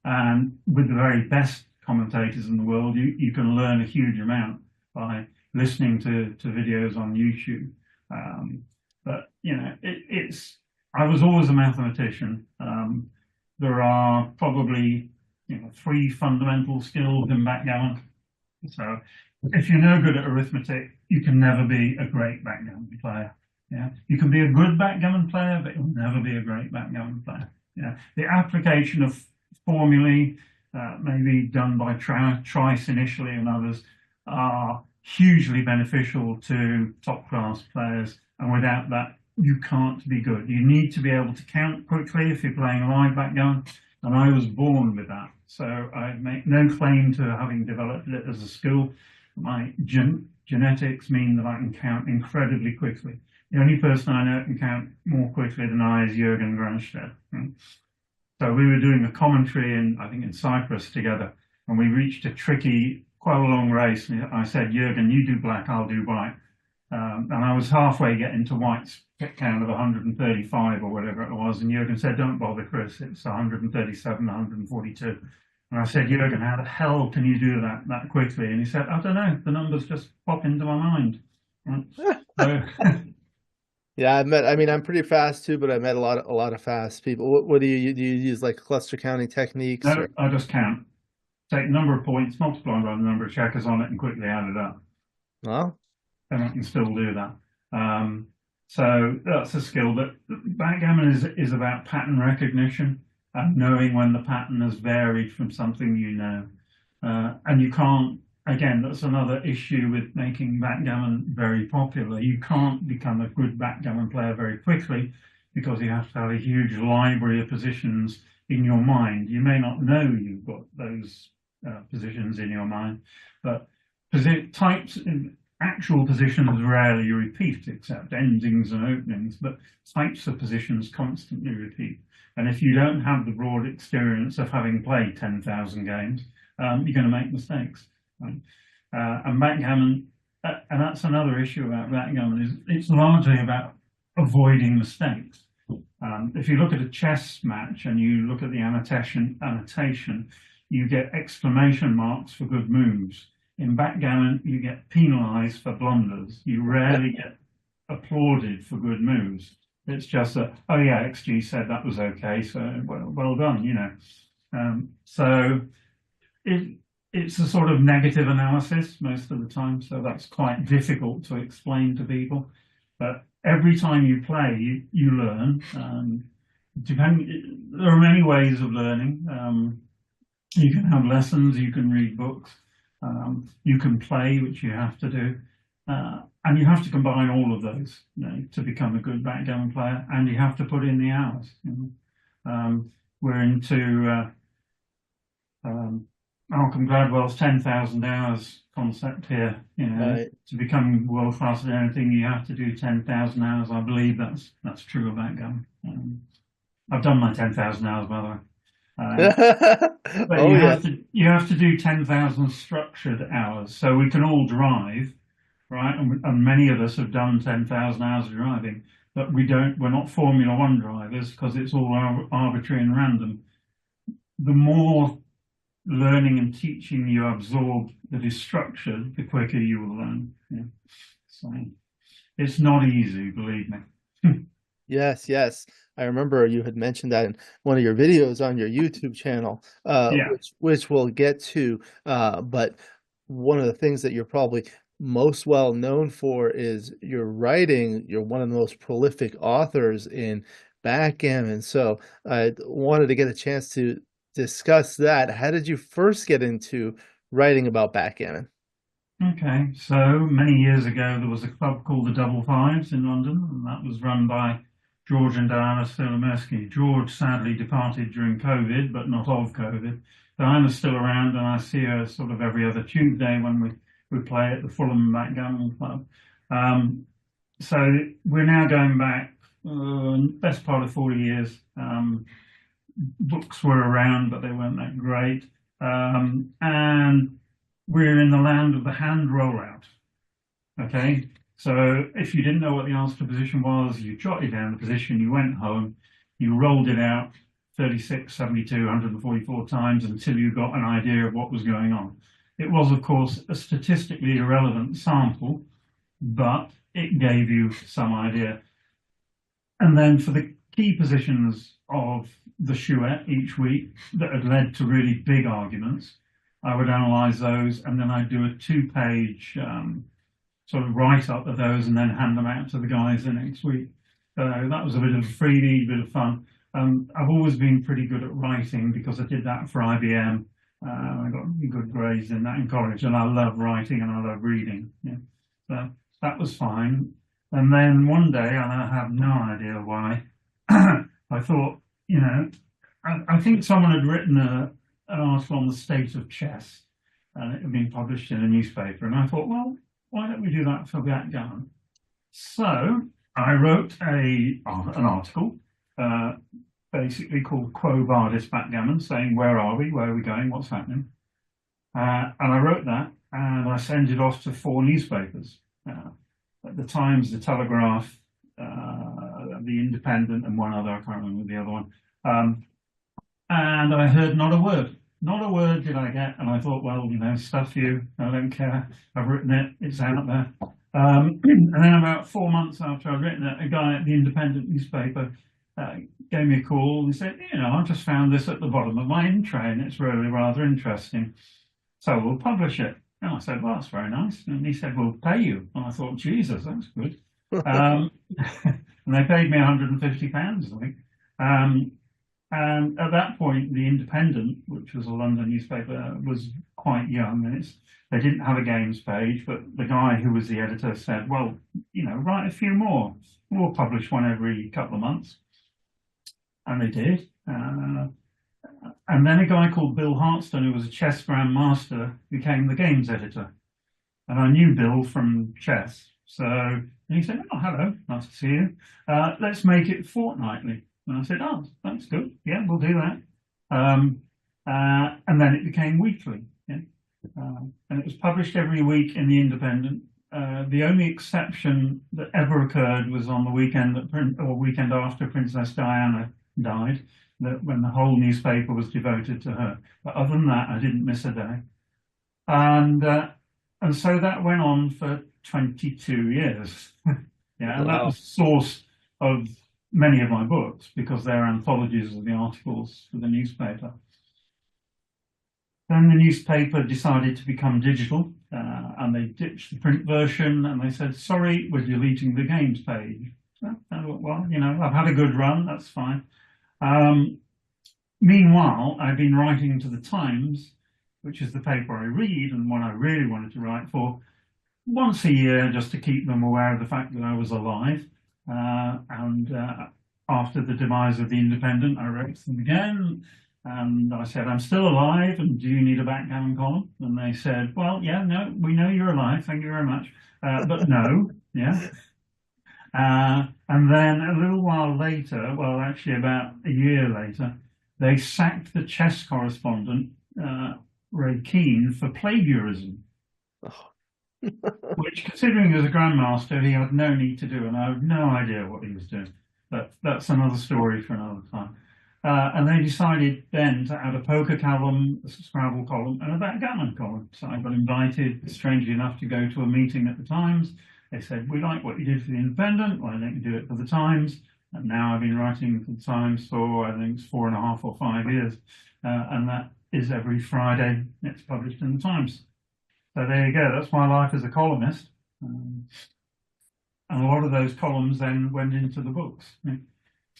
And with the very best commentators in the world, you can learn a huge amount by listening to videos on YouTube. But, you know, I was always a mathematician. There are probably, you know, 3 fundamental skills in backgammon. So if you're no good at arithmetic, you can never be a great backgammon player. Yeah, you can be a good backgammon player, but you'll never be a great backgammon player. Yeah, the application of formulae, maybe done by Trice initially and others, are hugely beneficial to top class players. And without that, you can't be good. You need to be able to count quickly if you're playing live backgammon. And I was born with that. So I make no claim to having developed it as a skill. My genetics mean that I can count incredibly quickly. The only person I know that can count more quickly than I is Jürgen Granstedt. So we were doing a commentary I think in Cyprus together, and we reached a tricky, quite a long race. And I said, Jürgen, you do black, I'll do white. And I was halfway getting to white's count of 135 or whatever it was. And Jürgen said, don't bother, Chris, it's 137, 142. And I said, Jürgen, how the hell can you do that quickly? And he said, I don't know, the numbers just pop into my mind. So, yeah, I'm pretty fast too, but I met a lot of fast people. What do you use, like cluster counting techniques? No, I just count. Take the number of points, multiply by the number of checkers on it, and quickly add it up. Well, and I can still do that. So that's a skill. But backgammon is about pattern recognition and knowing when the pattern has varied from something you know. And you can't. Again, that's another issue with making backgammon very popular. You can't become a good backgammon player very quickly. because you have to have a huge library of positions in your mind. You may not know you've got those positions in your mind, but types in actual positions rarely repeat, except endings and openings, but types of positions constantly repeat. And if you don't have the broad experience of having played 10,000 games, you're going to make mistakes. Right? And backgammon, and that's another issue about backgammon, is it's largely about avoiding mistakes. If you look at a chess match and you look at the annotation, you get exclamation marks for good moves. In backgammon, you get penalized for blunders. You rarely get applauded for good moves. It's just that, oh yeah, XG said that was okay, so well done, you know. So it's a sort of negative analysis most of the time, so that's quite difficult to explain to people. But every time you play, you learn. There are many ways of learning. You can have lessons, you can read books, you can play, which you have to do. And you have to combine all of those, you know, to become a good backgammon player, and you have to put in the hours. You know? We're into Malcolm Gladwell's 10,000 hours concept here. You know, Right. to become world class at anything, you have to do 10,000 hours. I believe that's true of backgammon. I've done my 10,000 hours, by the way. But Oh yeah. You have to do 10,000 structured hours. So we can all drive, right? And many of us have done 10,000 hours of driving, but we're not Formula One drivers because it's all arbitrary and random. The more learning and teaching you absorb that is structured, the quicker you will learn. Yeah. So it's not easy, believe me. Yes, yes. I remember you had mentioned that in one of your videos on your YouTube channel, Yeah. which we'll get to. But one of the things that you're probably most well known for is your writing. You're one of the most prolific authors in backgammon. So I wanted to get a chance to discuss that. How did you first get into writing about backgammon? Okay, so many years ago there was a club called the Double Fives in London, and that was run by George and Diana Stilemersky. George sadly departed during COVID, but not of COVID. Diana's still around, and I see her sort of every other Tuesday when we play at the Fulham Backgammon Club. So we're now going back best part of 40 years. Books were around, but they weren't that great. And we're in the land of the hand rollout. Okay, so if you didn't know what the answer to position was, you jotted down the position, you went home, you rolled it out 36, 72, 144 times until you got an idea of what was going on. It was, of course, a statistically irrelevant sample, but it gave you some idea. And then for the key positions of the chouette each week that had led to really big arguments, I would analyze those, and then I'd do a 2-page sort of write-up of those and then hand them out to the guys the next week. So that was a bit of a freebie, a bit of fun. I've always been pretty good at writing because I did that for IBM. I got good grades in that in college, and I love writing and I love reading. Yeah. So that was fine. And then one day, and I have no idea why, I thought, you know, I think someone had written an article on the state of chess, and it had been published in a newspaper. And I thought, well, why don't we do that for backgammon? So I wrote an article, basically called Quo Vadis Backgammon, saying where are we we going, what's happening? And I wrote that, and I sent it off to 4 newspapers. At the Times, the Telegraph, the Independent, and one other, I can't remember the other one. And I heard not a word did I get, and I thought, well, you know, stuff you, I don't care, I've written it, it's out there. And then about 4 months after I'd written it, a guy at the Independent newspaper gave me a call and said, you know, I just found this at the bottom of my in tray, and it's really rather interesting, so we'll publish it. And I said, well, that's very nice. And he said, we'll pay you. And I thought, Jesus, that's good. And they paid me £150, I think. And at that point, the Independent, which was a London newspaper, was quite young, and they didn't have a games page, but the guy who was the editor said, well, you know, write a few more. We'll publish one every couple of months. and they did. And then a guy called Bill Hartston, who was a chess grandmaster, became the games editor. And I knew Bill from chess. So he said, "Oh, hello, nice to see you. Let's make it fortnightly." And I said, "Oh, that's good. Yeah, we'll do that." And then it became weekly. Yeah? And it was published every week in the Independent. The only exception that ever occurred was on the weekend weekend after Princess Diana died, when the whole newspaper was devoted to her. But other than that, I didn't miss a day. And so that went on for 22 years. Yeah, and that was the source of many of my books, because they're anthologies of the articles for the newspaper. Then the newspaper decided to become digital, and they ditched the print version, and they said, "Sorry, we're deleting the games page." Well, you know, I've had a good run, that's fine. Meanwhile, I've been writing to the Times, which is the paper I read and one I really wanted to write for, once a year, just to keep them aware of the fact that I was alive. After the demise of the Independent, I wrote to them again, and I said, "I'm still alive, and do you need a backgammon column?" And they said, "Well, yeah, no, we know you're alive, thank you very much, but no." Yeah. And then a little while later, well, actually about a year later, they sacked the chess correspondent, Ray Keane, for plagiarism. Oh. Which, considering he was a grandmaster, he had no need to do, and I have no idea what he was doing. But that's another story for another time. And they decided then to add a poker column, a Scrabble column, and a backgammon column. So I got invited, strangely enough, to go to a meeting at the Times. They said, "We like what you did for the Independent, why don't you do it for the Times?" And now I've been writing for the Times for, I think it's 4.5 or 5 years. And that is every Friday it's published in the Times. So there you go, that's my life as a columnist. And a lot of those columns then went into the books. Yeah.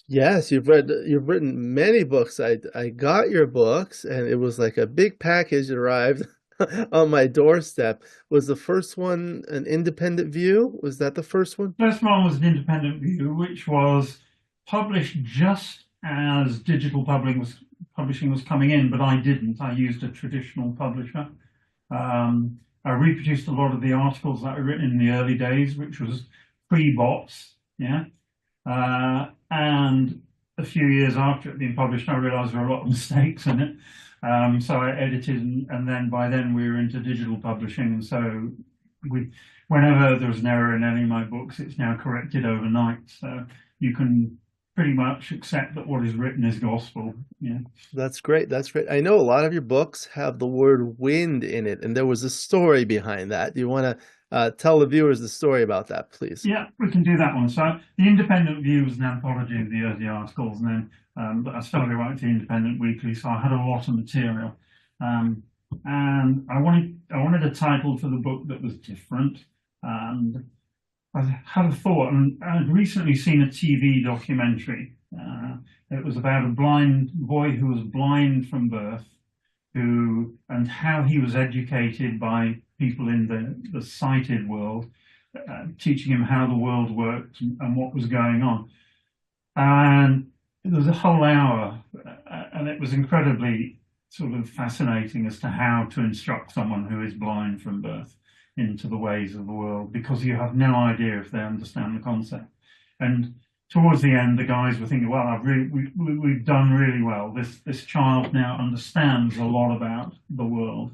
Yes, you've written many books. I got your books, and it was like a big package that arrived on my doorstep. Was the first one an independent view? Was that the first one? First one was an independent view, which was published just as digital publishing was coming in, but I didn't. I used a traditional publisher. I reproduced a lot of the articles that were written in the early days, which was pre-bots, yeah. And a few years after it being published, I realised there were a lot of mistakes in it. So I edited, and then by then we were into digital publishing, and so whenever there was an error in any of my books, it's now corrected overnight. So you can pretty much accept that what is written is gospel. Yeah. That's great. That's great. I know a lot of your books have the word wind in it, and there was a story behind that. Do you want to tell the viewers the story about that, please? Yeah, we can do that one. So the Independent View was an anthology of the early articles, and then I started writing the Independent Weekly, so I had a lot of material. And I wanted a title for the book that was different. And I had a thought, and I'd recently seen a TV documentary. It was about a blind boy who was blind from birth, and how he was educated by people in the sighted world, teaching him how the world worked and what was going on. And it was a whole hour, and it was incredibly sort of fascinating as to how to instruct someone who is blind from birth into the ways of the world, because you have no idea if they understand the concept. And towards the end, the guys were thinking, "Well, we've done really well. This child now understands a lot about the world."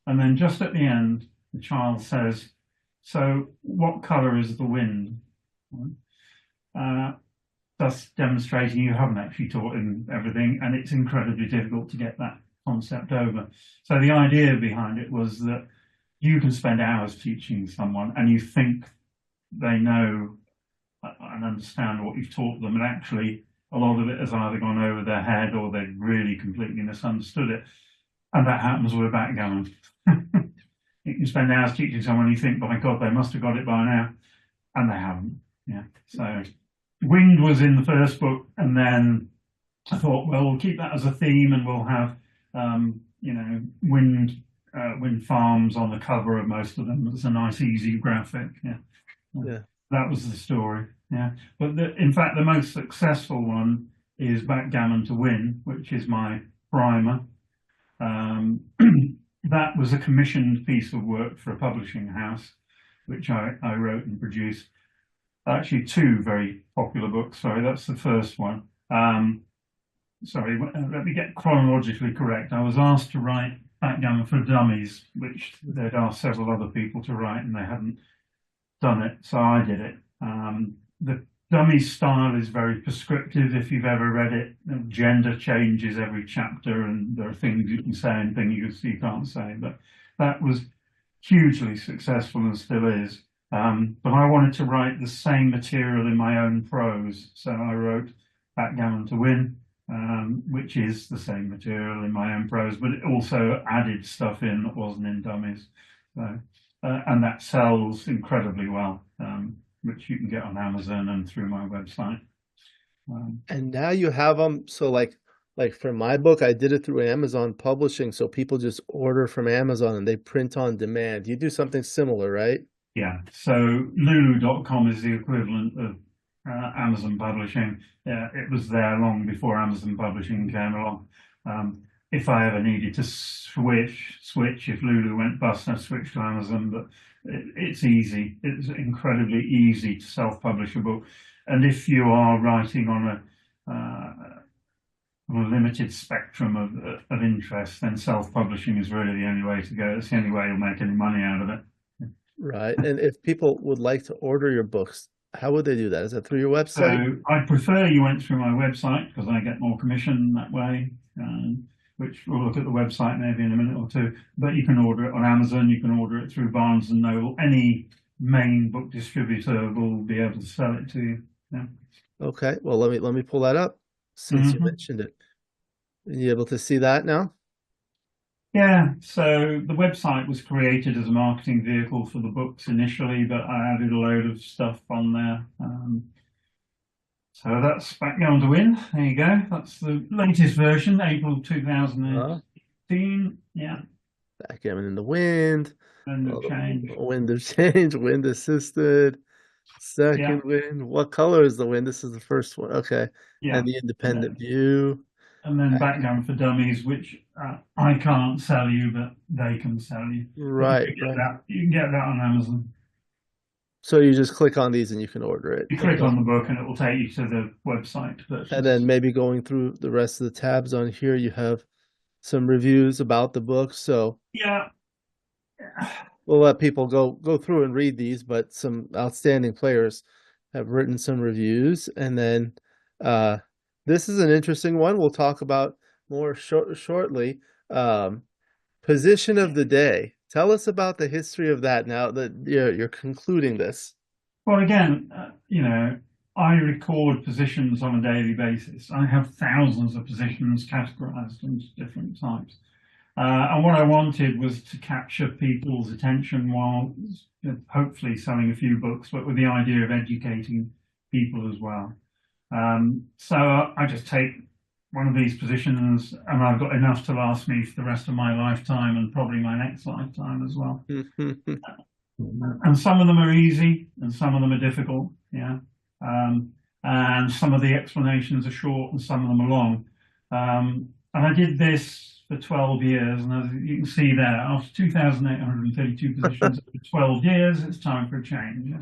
And then just at the end, the child says, "So what colour is the wind?" Thus demonstrating you haven't actually taught him everything, and it's incredibly difficult to get that concept over. So the idea behind it was that you can spend hours teaching someone, and you think they know and understand what you've taught them, and actually a lot of it has either gone over their head or they've really completely misunderstood it. And that happens with backgammon. You can spend hours teaching someone, you think, "My God, they must have got it by now," and they haven't. Yeah. So wind was in the first book, and then I thought, well, we'll keep that as a theme, and we'll have wind farms on the cover of most of them. It's a nice, easy graphic. Yeah. That was the story. Yeah. But in fact, the most successful one is Backgammon to Win, which is my primer. That was a commissioned piece of work for a publishing house, which I wrote and produced. Actually, two very popular books. Sorry, that's the first one. Sorry, let me get chronologically correct. I was asked to write Backgammon for Dummies, which they'd asked several other people to write, and they hadn't done it, so I did it. The Dummies style is very prescriptive. If you've ever read it, gender changes every chapter, and there are things you can say and things you can't say. But that was hugely successful and still is. But I wanted to write the same material in my own prose, so I wrote Backgammon to Win, which is the same material in my own prose, but it also added stuff in that wasn't in Dummies. So, and that sells incredibly well, which you can get on Amazon and through my website. And now you have them. So like for my book, I did it through Amazon Publishing. So people just order from Amazon and they print on demand. You do something similar, right? Yeah. So Lulu.com is the equivalent of Amazon Publishing. It was there long before Amazon Publishing came along. If I ever needed to switch, if Lulu went bust, I'd switch to Amazon, but it's easy. It's incredibly easy to self-publish a book. And if you are writing on a limited spectrum of interest, then self-publishing is really the only way to go. It's the only way you'll make any money out of it. Right. And if people would like to order your books, how would they do that? Is that through your website? So I prefer you went through my website because I get more commission that way, which we'll look at the website maybe in a minute or two. But you can order it on Amazon. You can order it through Barnes and Noble. Any main book distributor will be able to sell it to you. Yeah. Okay. Well, let me pull that up since you mentioned it. Are you able to see that now? Yeah, so the website was created as a marketing vehicle for the books initially, but I added a load of stuff on there. So that's Backgammon to Win. There you go. That's the latest version, April 2018. Yeah. Backgammon in the Wind. Wind of Change. Wind of Change. Wind Assisted. Second Wind. What color is the wind? This is the first one. Okay. Yeah. And the Independent View. And then Backgammon for Dummies, which I can't sell you, but they can sell you. Right. You can get that on Amazon. So you just click on these and you can order it. You click on the book and it will take you to the website. And then maybe going through the rest of the tabs on here, you have some reviews about the book. So yeah, we'll let people go through and read these, but some outstanding players have written some reviews. And then this is an interesting one we'll talk about more shortly. Position of the day. Tell us about the history of that now that you're concluding this. Well, again, I record positions on a daily basis. I have thousands of positions categorized into different types. And what I wanted was to capture people's attention while hopefully selling a few books, but with the idea of educating people as well. So I just take one of these positions and I've got enough to last me for the rest of my lifetime and probably my next lifetime as well. And some of them are easy and some of them are difficult. Yeah. And some of the explanations are short and some of them are long. And I did this for 12 years. And as you can see there, after 2,832 positions for 12 years, it's time for a change.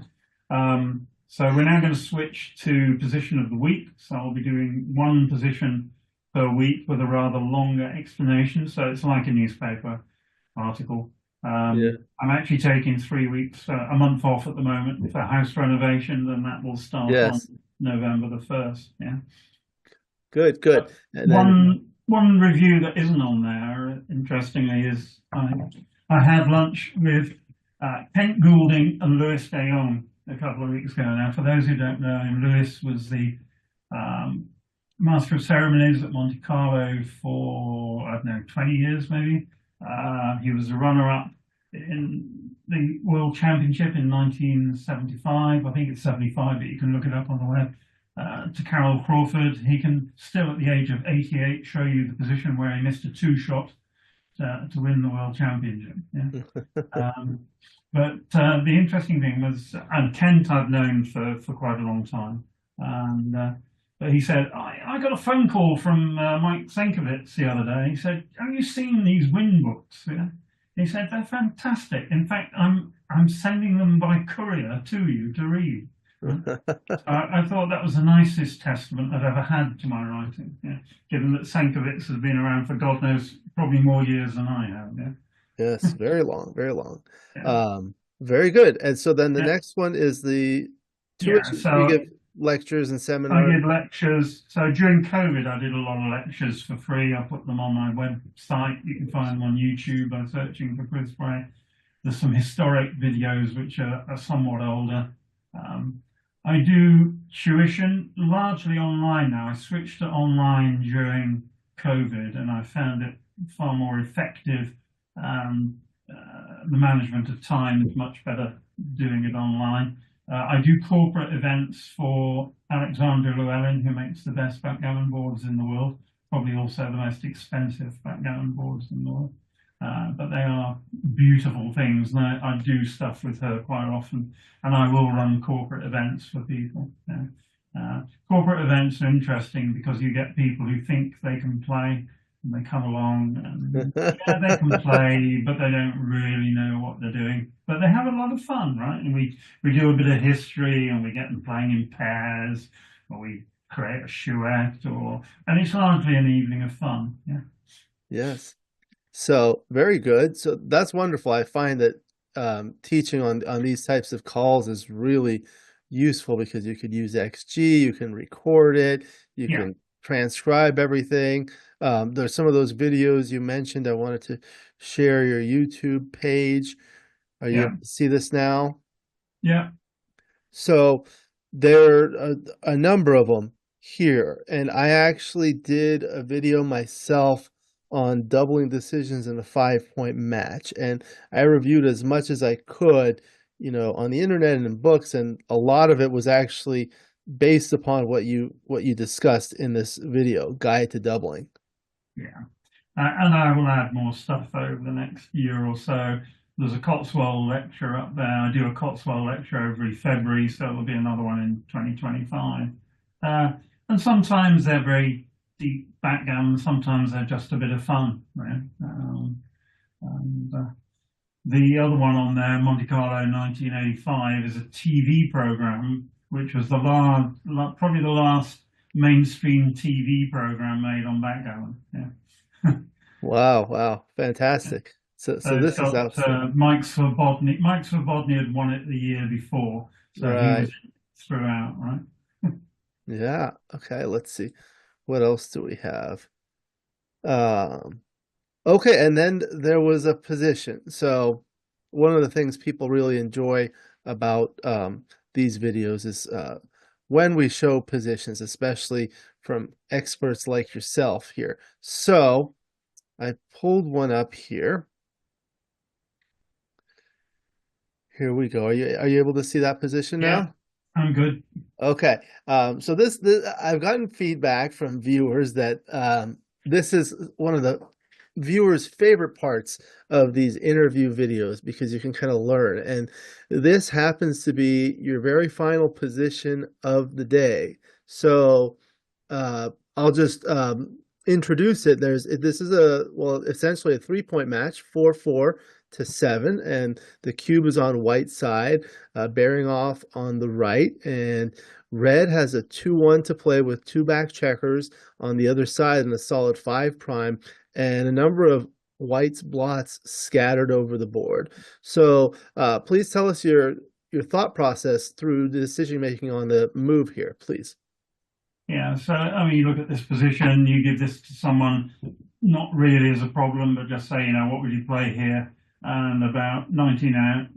So we're now going to switch to position of the week. So I'll be doing one position per week with a rather longer explanation. So it's like a newspaper article. I'm actually taking 3 weeks, a month off at the moment for house renovation, and that will start on November the 1st. Yeah. Good. And one review that isn't on there, interestingly, is I had lunch with Kent Goulding and Louis de Jong a couple of weeks ago. Now, for those who don't know him, Louis was the Master of Ceremonies at Monte Carlo for, I don't know, 20 years maybe. He was a runner-up in the World Championship in 1975. I think it's 75, but you can look it up on the web. To Carol Crawford. He can still, at the age of 88, show you the position where he missed a two-shot to win the World Championship. Yeah. But the interesting thing was, and Kent I've known for quite a long time, and But he said, I got a phone call from Mike Senkovitz the other day. He said, have you seen these win books? Yeah. He said, they're fantastic. In fact, I'm sending them by courier to you to read. I thought that was the nicest testament I've ever had to my writing, yeah, given that Senkovitz has been around for God knows probably more years than I have. Yeah. Yes, very long, very long. Yeah. Very good. And so then the Yeah. next one is the Yeah. tuition. You So give lectures and I seminars. did lectures. So during COVID, I did a lot of lectures for free. I put them on my website. You can find them on YouTube by searching for Chris Bray. There's some historic videos which are somewhat older. I do tuition largely online now. I switched to online during COVID, and I found it far more effective. The management of time is much better doing it online. I do corporate events for Alexander Llewellyn, who makes the best backgammon boards in the world, probably also the most expensive backgammon boards in the world. But they are beautiful things, and I do stuff with her quite often, and I will run corporate events for people. Corporate events are interesting because you get people who think they can play, and they come along, and yeah, they can play, but they don't really know what they're doing. But they have a lot of fun, right? And we do a bit of history, and we get them playing in pairs, or we create a chouette, and it's largely an evening of fun. Yeah. Yes. So very good. So that's wonderful. I find that teaching on these types of calls is really useful because you could use XG, you can record it, you Yeah. can transcribe everything. There's some of those videos you mentioned. I wanted to share your YouTube page. Are you Yeah. able to see this now? Yeah. So there are a number of them here, and I actually did a video myself on doubling decisions in a 5-point match, and I reviewed as much as I could, you know, on the internet and in books, and a lot of it was actually based upon what you discussed in this video, Guide to Doubling. Yeah. And I will add more stuff over the next year or so. There's a Cotswold lecture up there. I do a Cotswold lecture every February, so there'll be another one in 2025. And sometimes they're very deep backgammon, sometimes they're just a bit of fun. Right? The other one on there, Monte Carlo 1985, is a TV program, which was probably the last mainstream TV program made on backgammon. Yeah. Wow, fantastic. So It's this is got outstanding. Mike Swobodny. Mike Swobodny had won it the year before, so he Right. was throughout, right? Yeah. Okay, let's see. What else do we have? Okay, and then there was a position. So one of the things people really enjoy about these videos is when we show positions, especially from experts like yourself here. So I pulled one up here. Here we go. Are you able to see that position Yeah, now? I'm good. Okay. So this I've gotten feedback from viewers that this is one of the viewers' favorite parts of these interview videos because you can kind of learn. And this happens to be your very final position of the day. So I'll just introduce it. This is essentially a 3-point match, 4-4 to 7, and the cube is on white side, bearing off on the right, and red has a 2-1 to play with 2 back checkers on the other side and a solid 5 prime, and a number of white's blots scattered over the board. So please tell us your thought process through the decision making on the move here, please. Yeah, so I mean, you look at this position, you give this to someone not really as a problem, but just say, you know, what would you play here? And about 99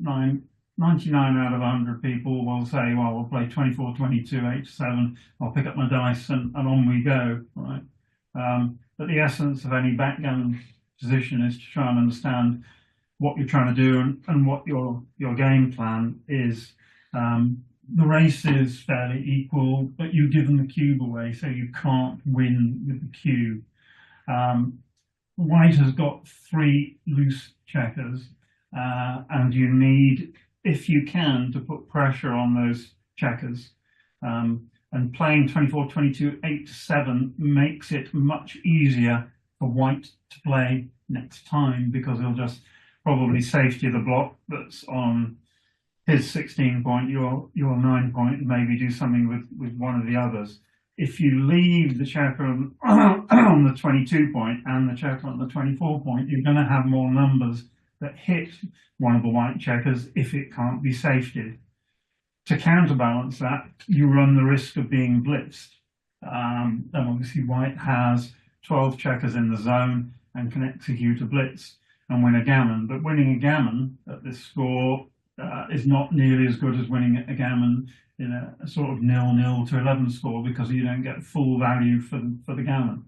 out of 100 people will say, well, we'll play 24, 22, 8-7. I'll pick up my dice and on we go, right? But the essence of any backgammon position is to try and understand what you're trying to do and what your game plan is. The race is fairly equal, but you've given the cube away, so you can't win with the cube. White has got 3 loose checkers, and you need, if you can, to put pressure on those checkers. And playing 24-22, 8-7 makes it much easier for white to play next time, because he'll just probably safety the block that's on his 16 point, your 9 point, and maybe do something with one of the others. If you leave the checker on the 22 point and the checker on the 24 point, you're going to have more numbers that hit one of the white checkers if it can't be safetied. To counterbalance that, you run the risk of being blitzed. And obviously white has 12 checkers in the zone and can execute a blitz and win a gammon. But winning a gammon at this score is not nearly as good as winning a gammon in a sort of 0-0 to 11 score, because you don't get full value for the gammon.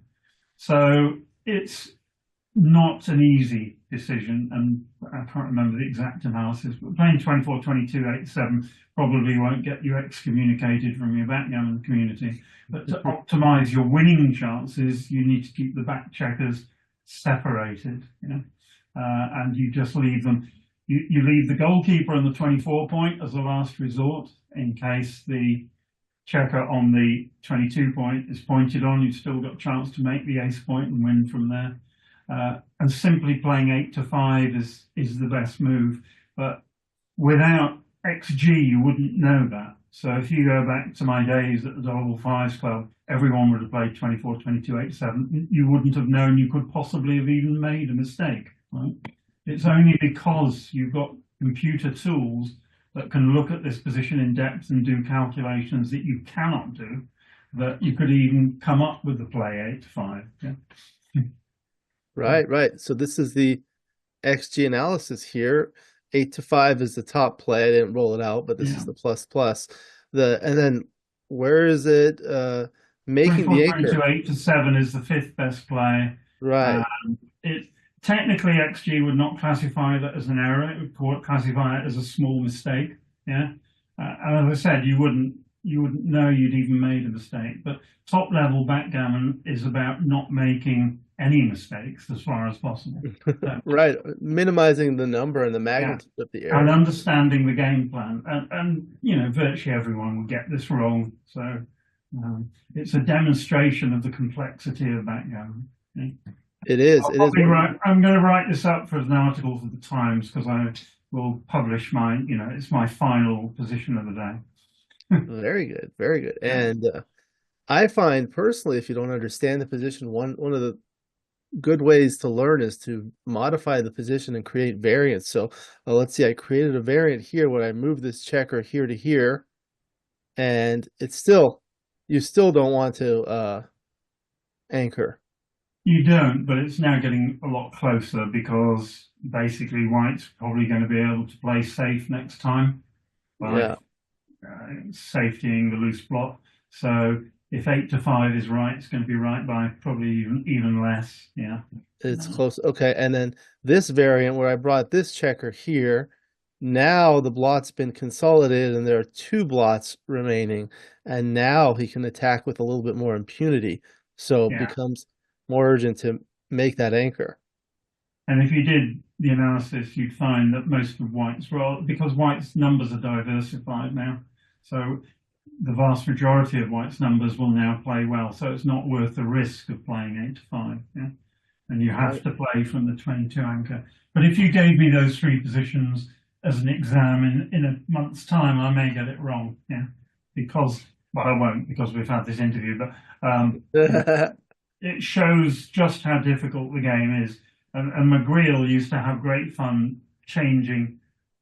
So it's not an easy decision, and I can't remember the exact analysis, but playing 24-22, 8-7 probably won't get you excommunicated from your backgammon community. But to optimize your winning chances, you need to keep the back checkers separated, and you just leave them. You leave the goalkeeper on the 24 point as a last resort in case the checker on the 22 point is pointed on. You've still got a chance to make the ace point and win from there. And simply playing 8-5 is the best move. But without XG, you wouldn't know that. So if you go back to my days at the Double Fives Club, everyone would have played 24-22, 8-7. You wouldn't have known you could possibly have even made a mistake, right? It's only because you've got computer tools that can look at this position in depth and do calculations that you cannot do, that you could even come up with the play 8-5. Yeah. Right. So this is the XG analysis here. 8-5 is the top play. I didn't roll it out, but this is the plus. And then where is it making the anchor? 8-7 is the fifth best play. Right. Technically, XG would not classify that as an error. It would classify it as a small mistake. Yeah. And as I said, you wouldn't know you'd even made a mistake. But top level backgammon is about not making any mistakes as far as possible. Right. Minimizing the number and the magnitude of the error. And understanding the game plan. And virtually everyone will get this wrong. So it's a demonstration of the complexity of backgammon. Yeah. It is. I'm going to write this up for an article for the Times, because I will publish it's my final position of the day. Very good. And I find personally, if you don't understand the position, one of the good ways to learn is to modify the position and create variants. So let's see, I created a variant here where I move this checker here to here, and you still don't want to anchor. You don't, but it's now getting a lot closer, because basically white's probably going to be able to play safe next time by safetying the loose block. So if 8-5 is right, it's going to be right by probably even less. Yeah, it's close. Okay, and then this variant where I brought this checker here, now the blot's been consolidated and there are 2 blots remaining, and now he can attack with a little bit more impunity. So it becomes more urgent to make that anchor. And if you did the analysis, you'd find that most of white's, because white's numbers are diversified now, so the vast majority of white's numbers will now play well. So it's not worth the risk of playing 8-5. Yeah, and you have to play from the 22 anchor. But if you gave me those 3 positions as an exam in a month's time, I may get it wrong. Yeah, because I won't, because we've had this interview. But it shows just how difficult the game is. And McGreal used to have great fun changing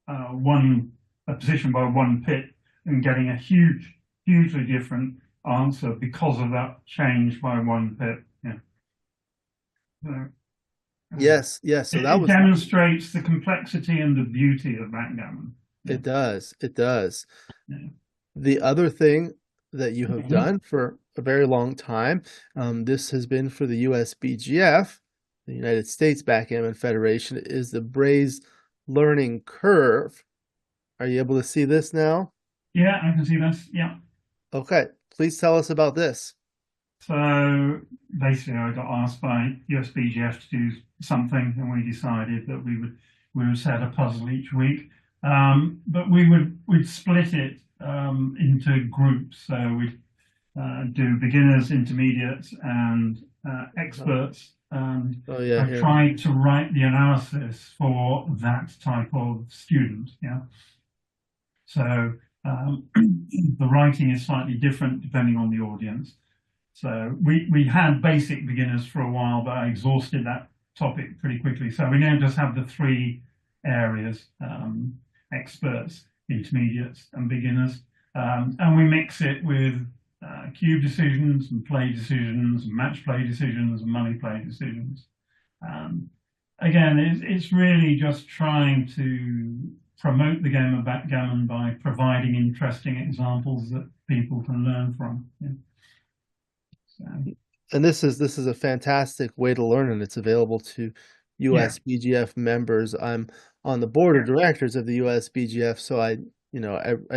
a position by 1 pip and getting a hugely different answer because of that change by 1 pip. Yeah. So, yes. So that demonstrates the complexity and the beauty of backgammon. It does. Yeah. The other thing that you have done for a very long time, this has been for the USBGF, the United States Backgammon Federation, is the Braze learning curve. Are you able to see this now? Yeah, I can see this. Yeah. Okay, please tell us about this. So basically, I got asked by USBGF to do something, and we decided that we would set a puzzle each week, but we'd split it into groups. So do beginners, intermediates, and experts. And Oh yeah, I here. tried to write the analysis for that type of student. Yeah. So the writing is slightly different depending on the audience. So we had basic beginners for a while, but I exhausted that topic pretty quickly. So we now just have the three areas, experts, intermediates, and beginners. And we mix it with cube decisions and play decisions and match play decisions and money play decisions. Again, it's really just trying to promote the game of backgammon by providing interesting examples that people can learn from. Yeah. So. And this is a fantastic way to learn, and it's available to USBGF members. I'm on the board of directors of the USBGF, so I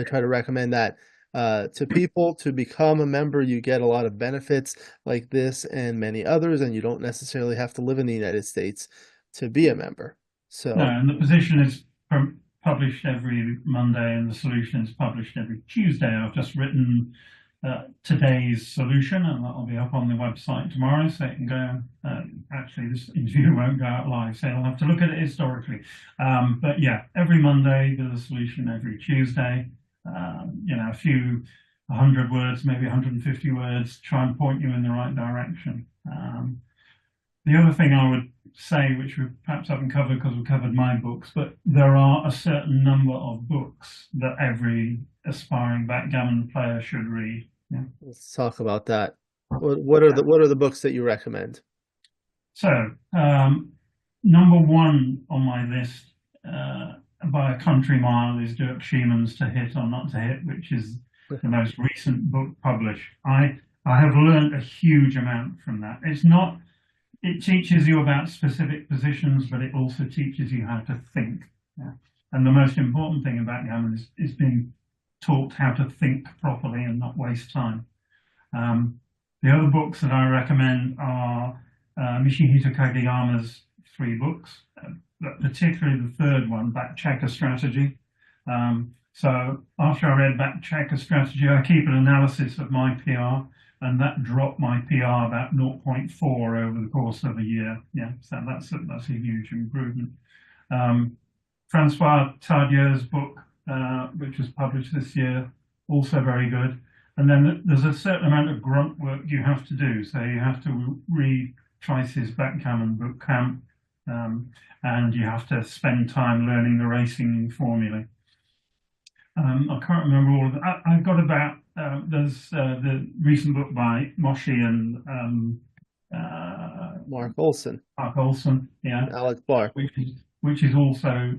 try to recommend that to people. To become a member, you get a lot of benefits like this and many others, and you don't necessarily have to live in the United States to be a member. So no, and the position is published every Monday, and the solution is published every Tuesday. I've just written today's solution, and that'll be up on the website tomorrow, so it can go. Actually, this interview won't go out live, so you'll have to look at it historically. But yeah, every Monday there's a solution. Every Tuesday, a few 100 words, maybe 150 words, try and point you in the right direction. The other thing I would say, which we perhaps haven't covered because we've covered my books, but there are a certain number of books that every aspiring backgammon player should read. Yeah. let's talk about that. What are the books that you recommend? So, number one on my list, by a country mile, is Dirk Schieman's To Hit or Not to Hit, which is the most recent book published. I have learned a huge amount from that. It teaches you about specific positions, but it also teaches you how to think. Yeah. And the most important thing about backgammon is being taught how to think properly and not waste time. The other books that I recommend are Michihito Kageyama's 3 books, particularly the third one, Backchecker Strategy. So after I read Backchecker Strategy, I keep an analysis of my PR, and that dropped my PR about 0.4 over the course of a year. Yeah, so that's a huge improvement. Francois Tardier's book, which was published this year, also very good. And then there's a certain amount of grunt work you have to do. So you have to read Trice's Backgammon Book Camp, and you have to spend time learning the racing formulae. I can't remember all of them. I've got about, there's the recent book by Moshi and Mark Olson. Yeah. Alex Barr. Which is also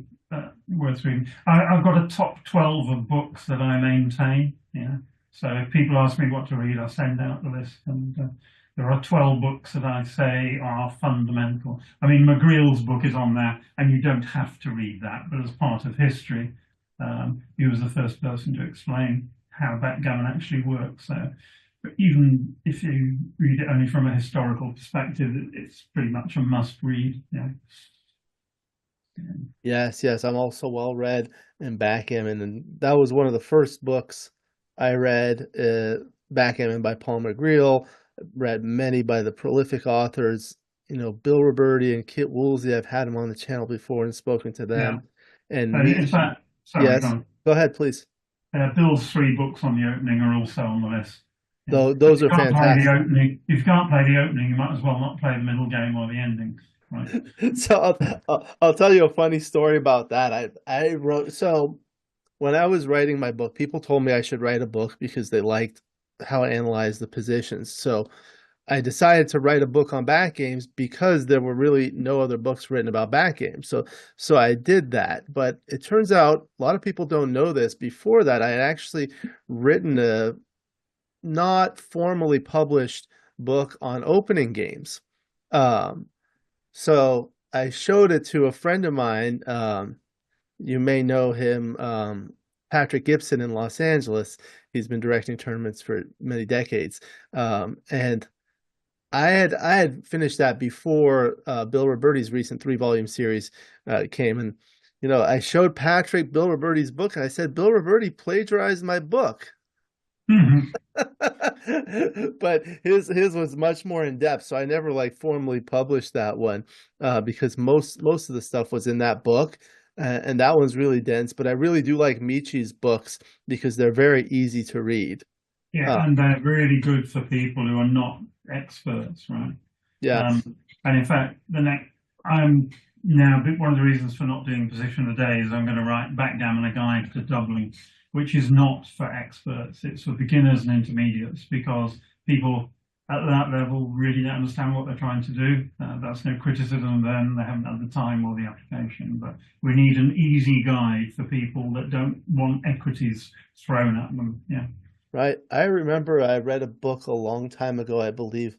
worth reading. I've got a top 12 of books that I maintain. Yeah. So if people ask me what to read, I send out the list, and there are 12 books that I say are fundamental. I mean, McGreal's book is on there, and you don't have to read that, but as part of history, he was the first person to explain how backgammon actually works. So even if you read it only from a historical perspective, it's pretty much a must read. Yeah. Yes, I'm also well read in backgammon, and that was one of the first books I read. Backgammon by Paul McGreal. Read many by the prolific authors, Bill Roberti and Kit Woolsey. I've had them on the channel before and spoken to them. Yeah. And in fact, sorry, yes, go ahead, please. Bill's 3 books on the opening are also on the list. Though those are fantastic. If you can't play the opening, you might as well not play the middle game or the ending. Right. So I'll tell you a funny story about that. I wrote, so when I was writing my book, people told me I should write a book because they liked how I analyzed the positions. So I decided to write a book on back games because there were really no other books written about back games. So I did that. But it turns out a lot of people don't know this. Before that, I had actually written a not formally published book on opening games. So I showed it to a friend of mine. You may know him, Patrick Gibson in Los Angeles. He's been directing tournaments for many decades. And I had finished that before Bill Roberti's recent 3-volume series came. And, I showed Patrick Bill Roberti's book, and I said, Bill Roberti plagiarized my book. Mhm. But his was much more in depth, so I never like formally published that one because most of the stuff was in that book, and that one's really dense. But I really do like Michi's books because they're very easy to read. Yeah, Uh, and they're really good for people who are not experts, right? yeah, Um, and in fact, I'm now one of the reasons for not doing position of the day is I'm going to write Backgammon, a guide to doubling, which is not for experts. It's for beginners and intermediates because people at that level really don't understand what they're trying to do. That's no criticism of them. They haven't had the time or the application, but we need an easy guide for people that don't want equities thrown at them. Yeah. right. I remember I read a book a long time ago, I believe,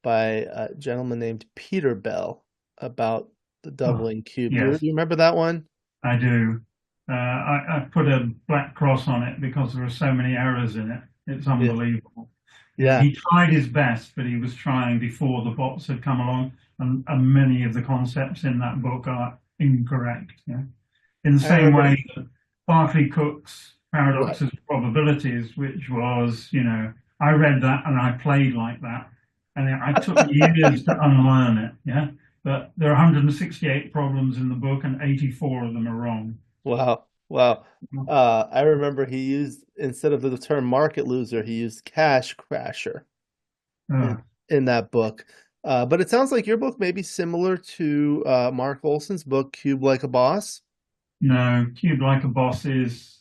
by a gentleman named Peter Bell about the Oh, doubling cube. yes. You remember that one? I do. I put a black cross on it because there are so many errors in it. It's Yeah. unbelievable. Yeah. He tried his best, but he was trying before the bots had come along, and many of the concepts in that book are incorrect. Yeah. In the I same remember. way that Berkeley Cook's Right. Paradoxes of Probabilities, which was, I read that and I played like that, and I took years to unlearn it. Yeah. But there are 168 problems in the book, and 84 of them are wrong. Wow. Wow. I remember he used, instead of the term market loser, he used cash crasher in Uh, in that book. But it sounds like your book may be similar to Mark Olson's book, Cube Like a Boss. no, Cube Like a Boss is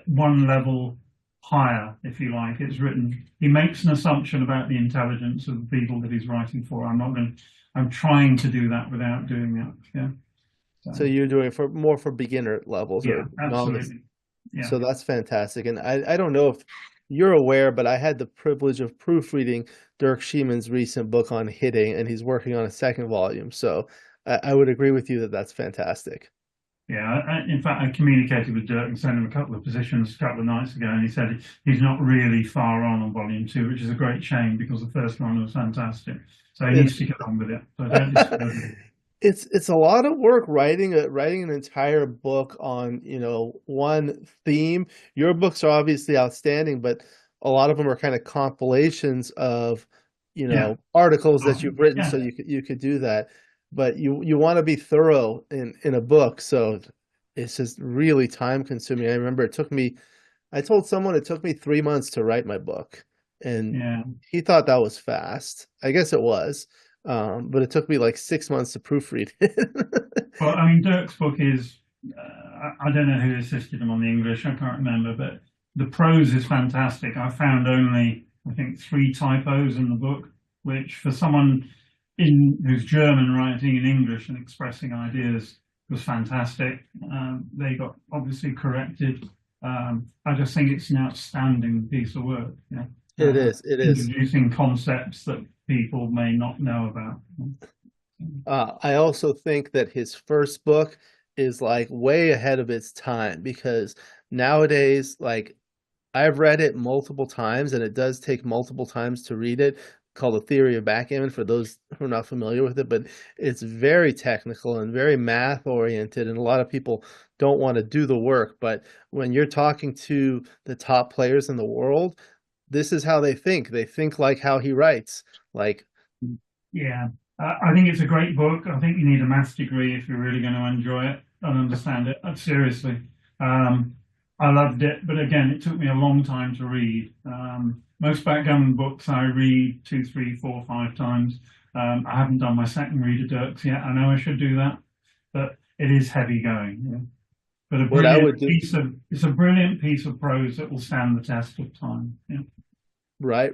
one level higher, if you like. It's written, he makes an assumption about the intelligence of the people that he's writing for. I'm trying to do that without doing that. Yeah. So So, you're doing it for more for beginner levels yeah, or novice. absolutely. Yeah. So that's fantastic. And I don't know if you're aware, but I had the privilege of proofreading Dirk Schieman's recent book on hitting, and he's working on a second volume. So I would agree with you that that's fantastic. Yeah, in fact, I communicated with Dirk and sent him a couple of positions a couple of nights ago, and he said he's not really far on volume two, which is a great shame because the first one was fantastic. So he It's needs to get on with it. So don't disturb him. it's a lot of work writing an entire book on, one theme. Your books are obviously outstanding, but a lot of them are kind of compilations of, Yeah. articles that Oh, you've written, so yeah. you could do that. But you want to be thorough in a book, so it's just really time consuming. I remember I told someone it took me 3 months to write my book, and Yeah. he thought that was fast. I guess it was. But it took me like 6 months to proofread it. Well, I mean, Dirk's book is, I don't know who assisted him on the English, I can't remember, but the prose is fantastic. I found only, I think, 3 typos in the book, which for someone who's German writing in English and expressing ideas was fantastic. They got obviously corrected. I just think it's an outstanding piece of work. Yeah. It is. It is. Introducing concepts that people may not know about. I also think that his first book is like way ahead of its time because nowadays, like I've read it multiple times and it does take multiple times to read it, called The Theory of Backgammon for those who are not familiar with it, but it's very technical and very math oriented, and a lot of people don't want to do the work. But when you're talking to the top players in the world, this is how they think. They think like how he writes. Like, Yeah, I think it's a great book. I think you need a maths degree if you're really going to enjoy it and understand it. Seriously, um, I loved it, but again, it took me a long time to read. Most backgammon books I read 2, 3, 4, 5 times. I haven't done my second read of Dirk's yet. I know I should do that, but it is heavy going. Yeah. But what I would do, it's a brilliant piece of prose that will stand the test of time. Yeah. right?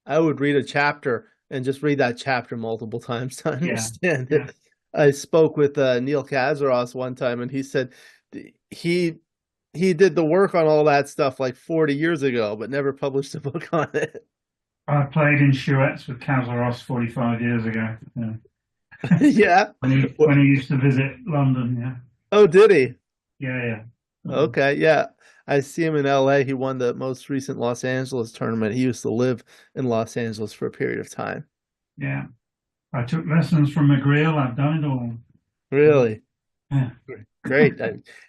I would read a chapter and just read that chapter multiple times to Yeah. understand Yeah. it. I spoke with Neil Kazaross one time, and he said he he did the work on all that stuff like 40 years ago, but never published a book on it. I played in Chouettes with Kazaross 45 years ago. Yeah. Yeah. When he used to visit London. Yeah. Oh, did he? Yeah. Yeah. Okay, yeah. I see him in LA. He won the most recent Los Angeles tournament. He used to live in Los Angeles for a period of time. Yeah. I took lessons from McGreal. I've done it all. Really? Yeah. Great.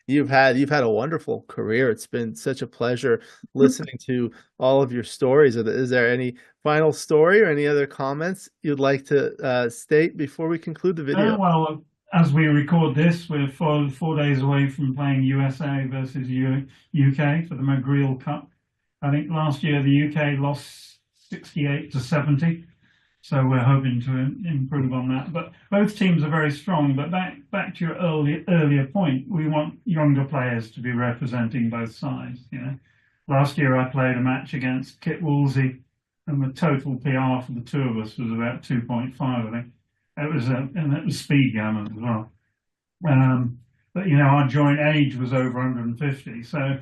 You've had a wonderful career. It's been such a pleasure listening to all of your stories. Is there any final story or any other comments you'd like to state before we conclude the video? Well, as we record this, we're 4 days away from playing USA versus UK for the McGreal Cup. I think last year the UK lost 68-70, so we're hoping to improve on that. But both teams are very strong. But back to your earlier point, we want younger players to be representing both sides. Last year I played a match against Kit Woolsey, and the total PR for the two of us was about 2.5, I think. And it was speed gammon as well. But our joint age was over 150, so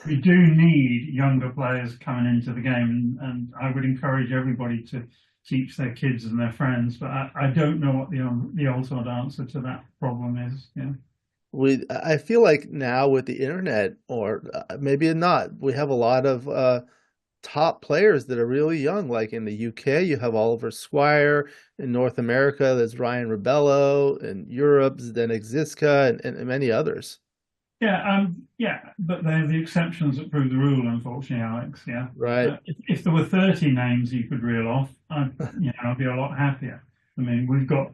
we do need younger players coming into the game, and I would encourage everybody to teach their kids and their friends. But I don't know what the ultimate answer to that problem is. I feel like now with the internet, or maybe not, we have a lot of top players that are really young. Like in the UK, you have Oliver Squire. In North America, there's Ryan Rebelo. In Europe, Zdenek Ziska, and many others. Yeah, but they're the exceptions that prove the rule, unfortunately, Alex. Yeah, right. If there were 30 names you could reel off, I'd be a lot happier. I mean, we've got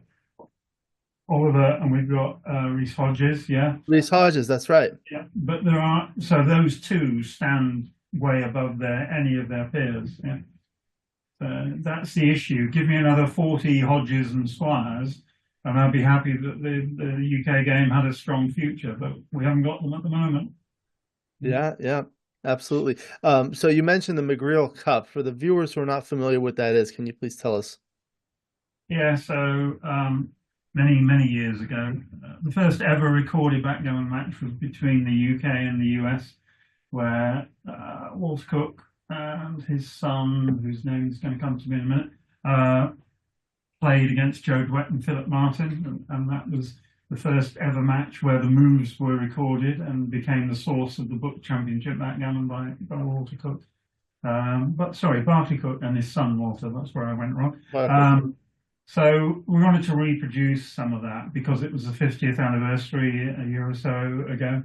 Oliver and we've got Reece Hodges. Yeah, Reece Hodges, that's right. Yeah, but those two stand way above any of their peers. Yeah, that's the issue. Give me another 40 Hodges and Squires, and I'll be happy that the UK game had a strong future. But we haven't got them at the moment. Yeah, absolutely. So you mentioned the McGreal Cup. For the viewers who are not familiar with that is, can you please tell us? Yeah, so many years ago, the first ever recorded backgammon match was between the UK and the US, where Walter Cook and his son, whose name is going to come to me in a minute, played against Joe Dwett and Philip Martin, and that was the first ever match where the moves were recorded and became the source of the book Championship Backgammon by Walter Cook. Barty Cook and his son Walter, that's where I went wrong. So we wanted to reproduce some of that because it was the 50th anniversary a year or so ago.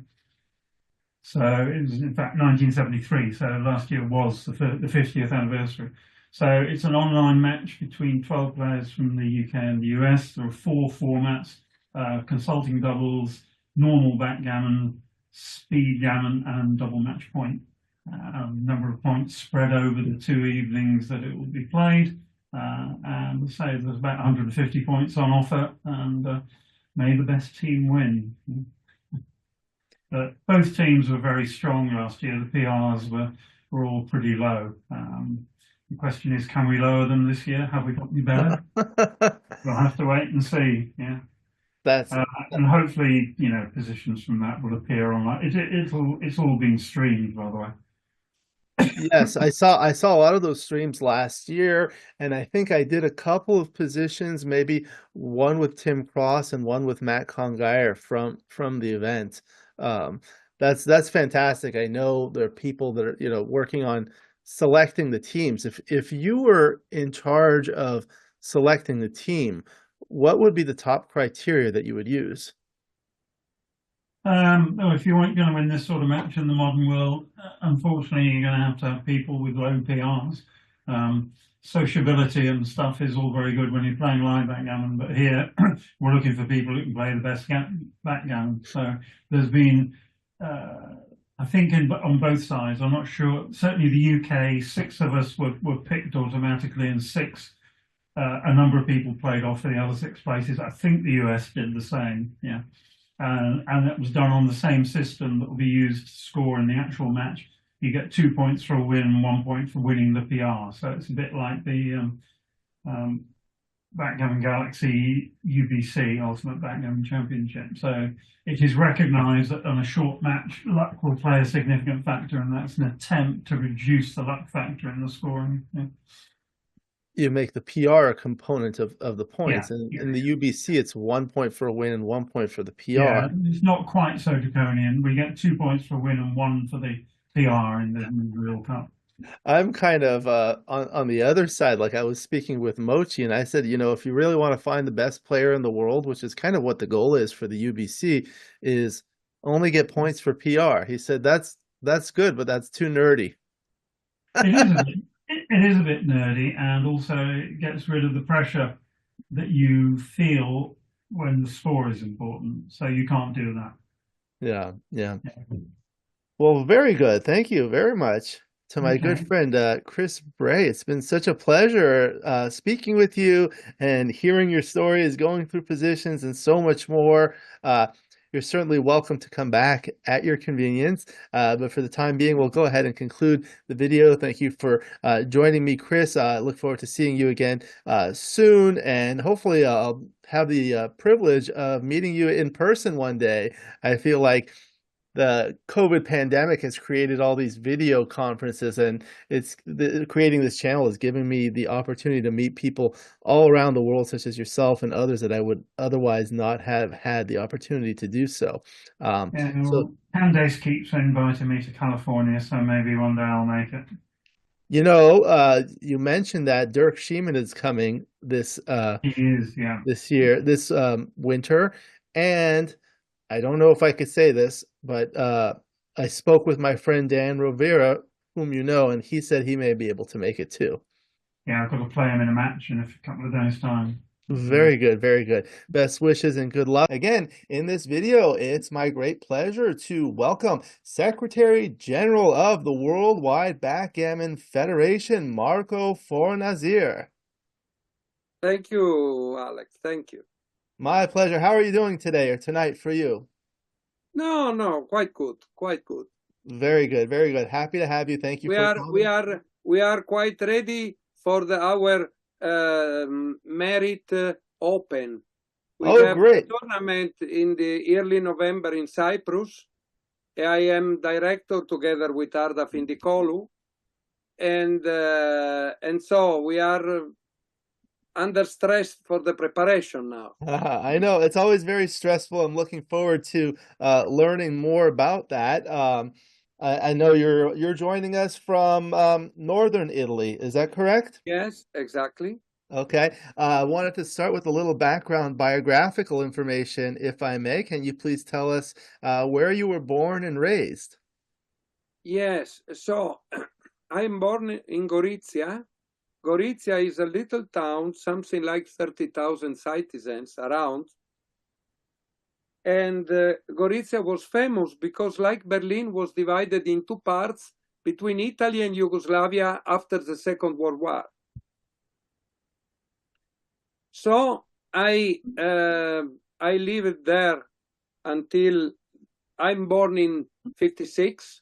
So it was in fact 1973. So last year was the 50th anniversary. So it's an online match between 12 players from the UK and the US. There are 4 formats: consulting doubles, normal backgammon, speed gammon, and double match point. Number of points spread over the 2 evenings that it will be played. And say there's about 150 points on offer, and may the best team win. Both teams were very strong last year. The PRs were all pretty low. The question is, can we lower them this year? Have we got any better? We'll have to wait and see. Yeah, and hopefully, positions from that will appear online. It's all being streamed, by the way. Yes, I saw a lot of those streams last year, and I think I did a couple of positions, maybe one with Tim Cross and one with Matt Congeyer from the event. That's fantastic. I know there are people that are working on selecting the teams. If you were in charge of selecting the team, what would be the top criteria that you would use? If you weren't going to win this sort of match in the modern world, unfortunately, you're going to have people with low PRs. Sociability and stuff is all very good when you're playing live backgammon, but here we're looking for people who can play the best backgammon. So there's been, I think, on both sides, I'm not sure, certainly the UK, 6 of us were picked automatically, and 6, a number of people played off for the other 6 places. I think the US did the same, yeah. And it was done on the same system that will be used to score in the actual match. You get 2 points for a win and 1 point for winning the PR. So it's a bit like the Backgammon Galaxy UBC Ultimate Backgammon Championship. So it is recognised that on a short match, luck will play a significant factor, and that's an attempt to reduce the luck factor in the scoring. Yeah. You make the PR a component of the points. And in the UBC, it's 1 point for a win and 1 point for the PR. Yeah, it's not quite so draconian. We get 2 points for a win and 1 for the PR in the Real Cup. I'm kind of on the other side. Like I was speaking with Mochi, and I said, you know, if you really want to find the best player in the world, which is kind of what the goal is for the UBC, is only get points for PR. He said that's good, but that's too nerdy. It is a bit, it is a bit nerdy, and also it gets rid of the pressure that you feel when the score is important. So you can't do that. Yeah, yeah. Well, very good. Thank you very much to my good Okay. friend Chris Bray. It's been such a pleasure speaking with you and hearing your stories, going through positions, and so much more. You're certainly welcome to come back at your convenience. But for the time being, we'll go ahead and conclude the video. Thank you for joining me, Chris. I look forward to seeing you again soon, and hopefully I'll have the privilege of meeting you in person one day. I feel like the COVID pandemic has created all these video conferences, and creating this channel is giving me the opportunity to meet people all around the world, such as yourself and others that I would otherwise not have had the opportunity to do so. Yeah, So, well, Candace keeps inviting me to California, so maybe one day I'll make it. you know, you mentioned that Dirk Sheeman is coming He is, yeah. this year, this winter, and I don't know if I could say this, but I spoke with my friend Dan Rovera, whom you know, and he said he may be able to make it too. Yeah, I've got to play him in a match in a couple of days' time. Very good, very good. Best wishes and good luck. Again, in this video, it's my great pleasure to welcome Secretary General of the Worldwide Backgammon Federation, Marco Fornazir. Thank you, Alex. Thank you. My pleasure. How are you doing today or tonight for you? No, quite good, quite good. Very good, very good. Happy to have you. Thank you We for are we coming. are we are quite ready for our Merit Open. We Oh, have great. a tournament in the early November in Cyprus. I am director together with Arda Findikolu, and so we are under stress for the preparation now. I know it's always very stressful. I'm looking forward to learning more about that. I know you're joining us from northern Italy. Is that correct? Yes, exactly. Okay. I wanted to start with a little background biographical information, if I may. Can you please tell us where you were born and raised? Yes, so I'm born in Gorizia. Gorizia is a little town, something like 30,000 citizens around. And Gorizia was famous because, like Berlin, was divided in two parts between Italy and Yugoslavia after the Second World War. So I lived there until I'm born in 56.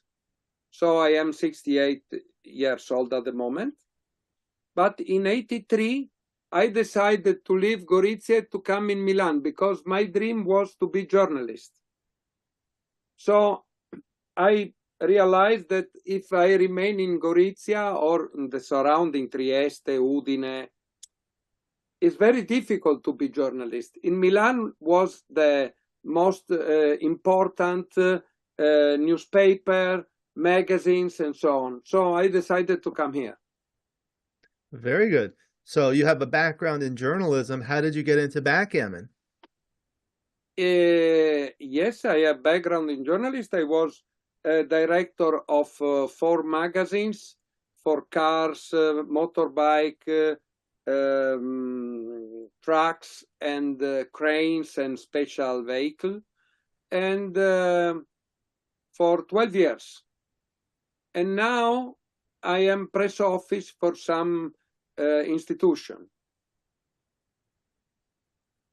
So I am 68 years old at the moment. But in 83, I decided to leave Gorizia to come in Milan because my dream was to be journalist. So I realized that if I remain in Gorizia or in the surrounding Trieste, Udine, it's very difficult to be journalist. In Milan was the most important newspaper, magazines, and so on. So I decided to come here. Very good. So you have a background in journalism. How did you get into backgammon? Yes, I have background in journalist. I was director of 4 magazines for cars, motorbike, trucks, and cranes and special vehicle, and for 12 years. And now I am press office for some institution.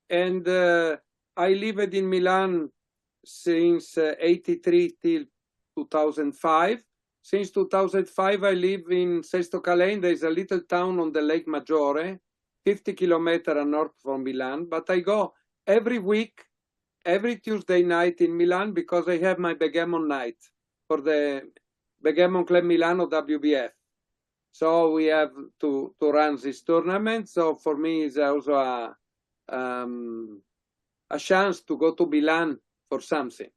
And I lived in Milan since 83 till 2005. Since 2005, I live in Sesto Calais. There is a little town on the Lake Maggiore, 50 kilometers north from Milan. But I go every week, every Tuesday night in Milan because I have my Backgammon night for the Backgammon Club Milano WBF. So we have to run this tournament. So for me, it's also a chance to go to Milan for something.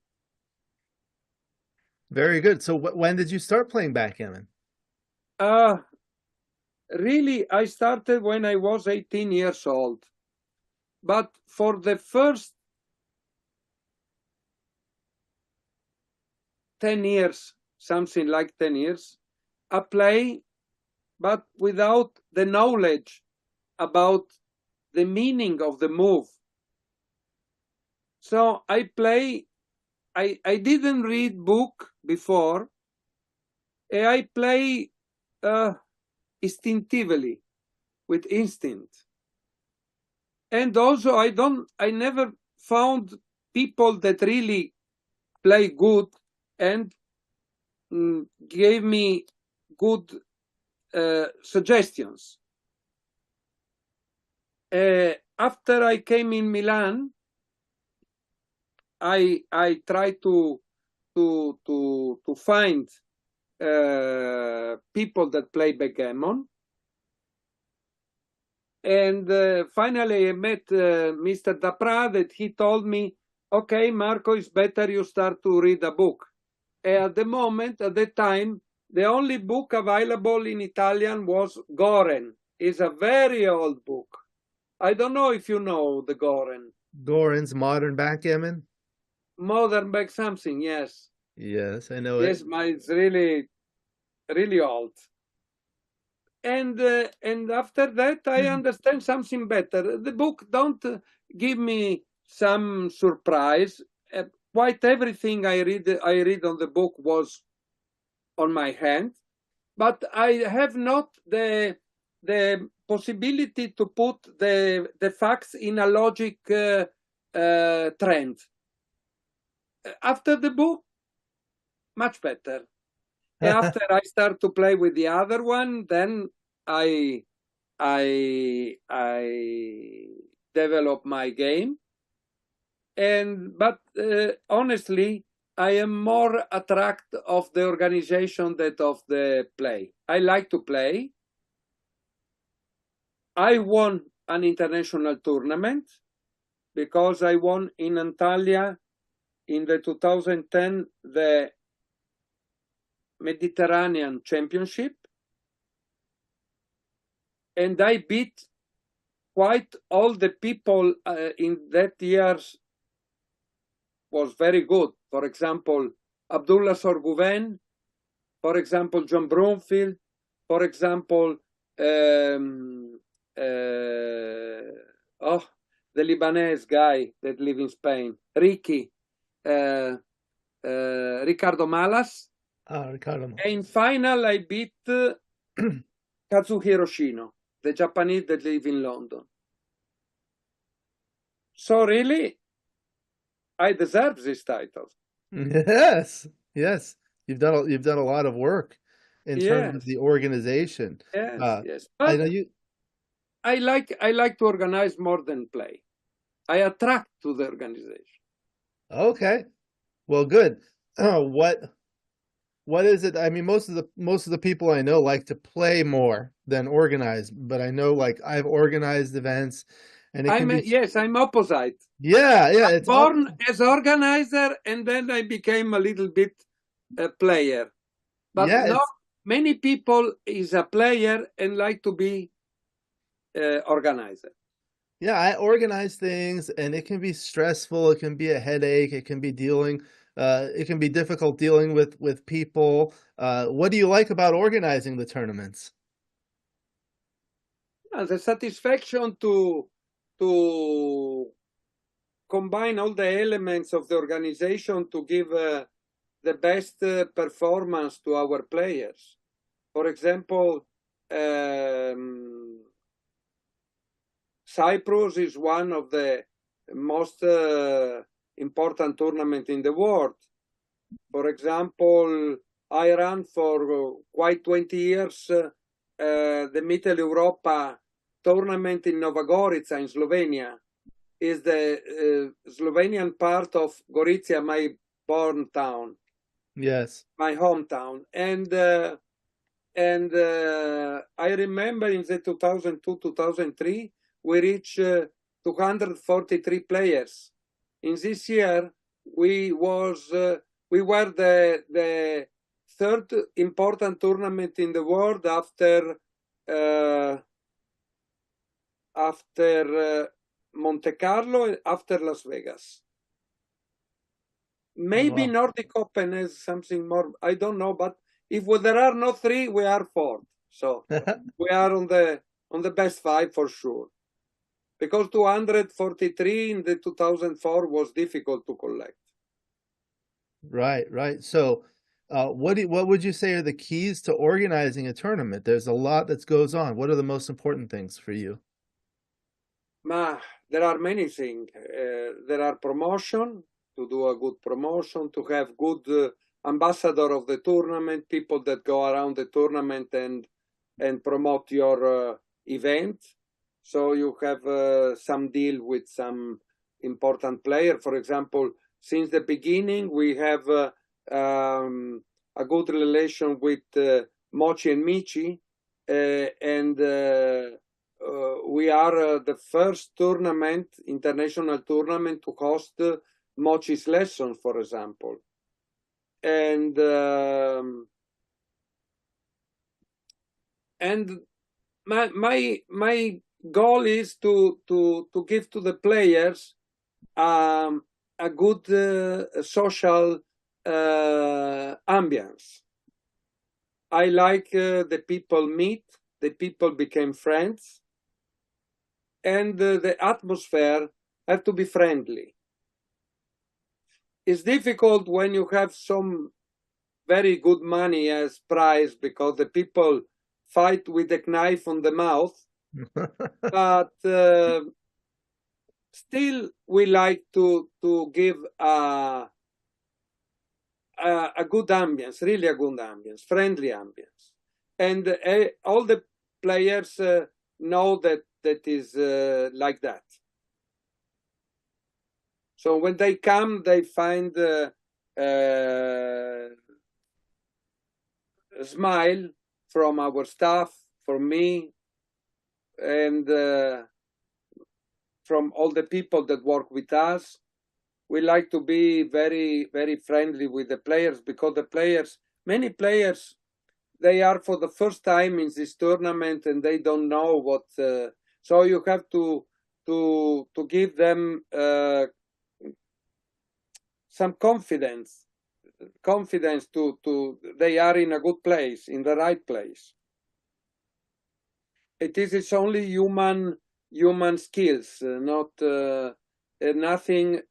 Very good. So when did you start playing backgammon? Really, I started when I was 18 years old. But for the first 10 years, something like 10 years, I play, but without the knowledge about the meaning of the move. So I play, I didn't read book before. I play instinctively, with instinct. And also I never found people that really play good and gave me good suggestions. After I came in Milan, I tried to find people that play backgammon. And finally I met Mr. Dapra, that he told me, okay, Marco, it's better you start to read a book. At the time, the only book available in Italian was Goren. It's a very old book. I don't know if you know the Goren. Goran's Modern Backgammon? Modern back something, yes. Yes, I know Yes, it. it's really, really old. And after that, I understand something better. The book don't give me some surprise. Quite everything I read on the book was on my hand, but I have not the possibility to put the facts in a logic trend. After the book, much better. After I start to play with the other one, then I develop my game. But honestly, I am more attracted of the organization than of the play. I like to play. I won an international tournament because I won in Antalya in the 2010 the Mediterranean Championship, and I beat quite all the people in that years. Was very good. For example, Abdullah Sorgouven, for example, John Broomfield, for example, the Lebanese guy that lives in Spain, Ricky, Ricardo Malas. Ricardo. And in final, I beat Kazuhiro Shino, the Japanese that live in London. So really, I deserve this title. Yes, yes. You've done a lot of work in terms of Yes. the organization. Yes, yes. I But know you. I like to organize more than play. I attract to the organization. Okay, well, good. What is it? I mean, most of the people I know like to play more than organize, but I know, like, I've organized events, and it can be. Yes, I'm opposite. Yeah, yeah. It's Born as organizer, and then I became a little bit a player. But yeah, not many people is a player and like to be organizer. yeah. I organize things, and it can be stressful. It can be a headache. It can be dealing. It can be difficult dealing with people. What do you like about organizing the tournaments? The satisfaction to combine all the elements of the organization to give the best performance to our players. For example, Cyprus is one of the most important tournaments in the world. For example, I ran for quite 20 years the Middle Europa tournament in Nova Gorica in Slovenia. Is the Slovenian part of Gorizia, my born town. Yes. My hometown. And I remember in the 2002-2003, we reached 243 players. In this year, we were the third important tournament in the world after Monte Carlo and after Las Vegas. Maybe Wow. Nordic Open has something more. I don't know, but if there are no three, we are fourth. So we are on the best five for sure. Because 243 in the 2004 was difficult to collect. Right, right. So, what would you say are the keys to organizing a tournament? There's a lot that goes on. What are the most important things for you? There are many things. There are promotion, to do a good promotion, to have good ambassador of the tournament, people that go around the tournament and promote your event. So you have some deal with some important player. For example, since the beginning, we have a good relation with Mochi and Michi, and we are the first tournament, international tournament, to host Mochi's lessons, for example. And my goal is to give to the players a good social ambience. I like the people meet, the people became friends, and the atmosphere have to be friendly. It's difficult when you have some very good money as prize because the people fight with a knife on the mouth, but still we like to give a good ambience, really a good ambience, friendly ambience. And all the players know that is like that. So when they come, they find a smile from our staff, from me, and from all the people that work with us. We like to be very, very friendly with the players because the players, many players, they are for the first time in this tournament and they don't know what. So you have to give them some confidence to they are in a good place, in the right place. It's only human skills, not nothing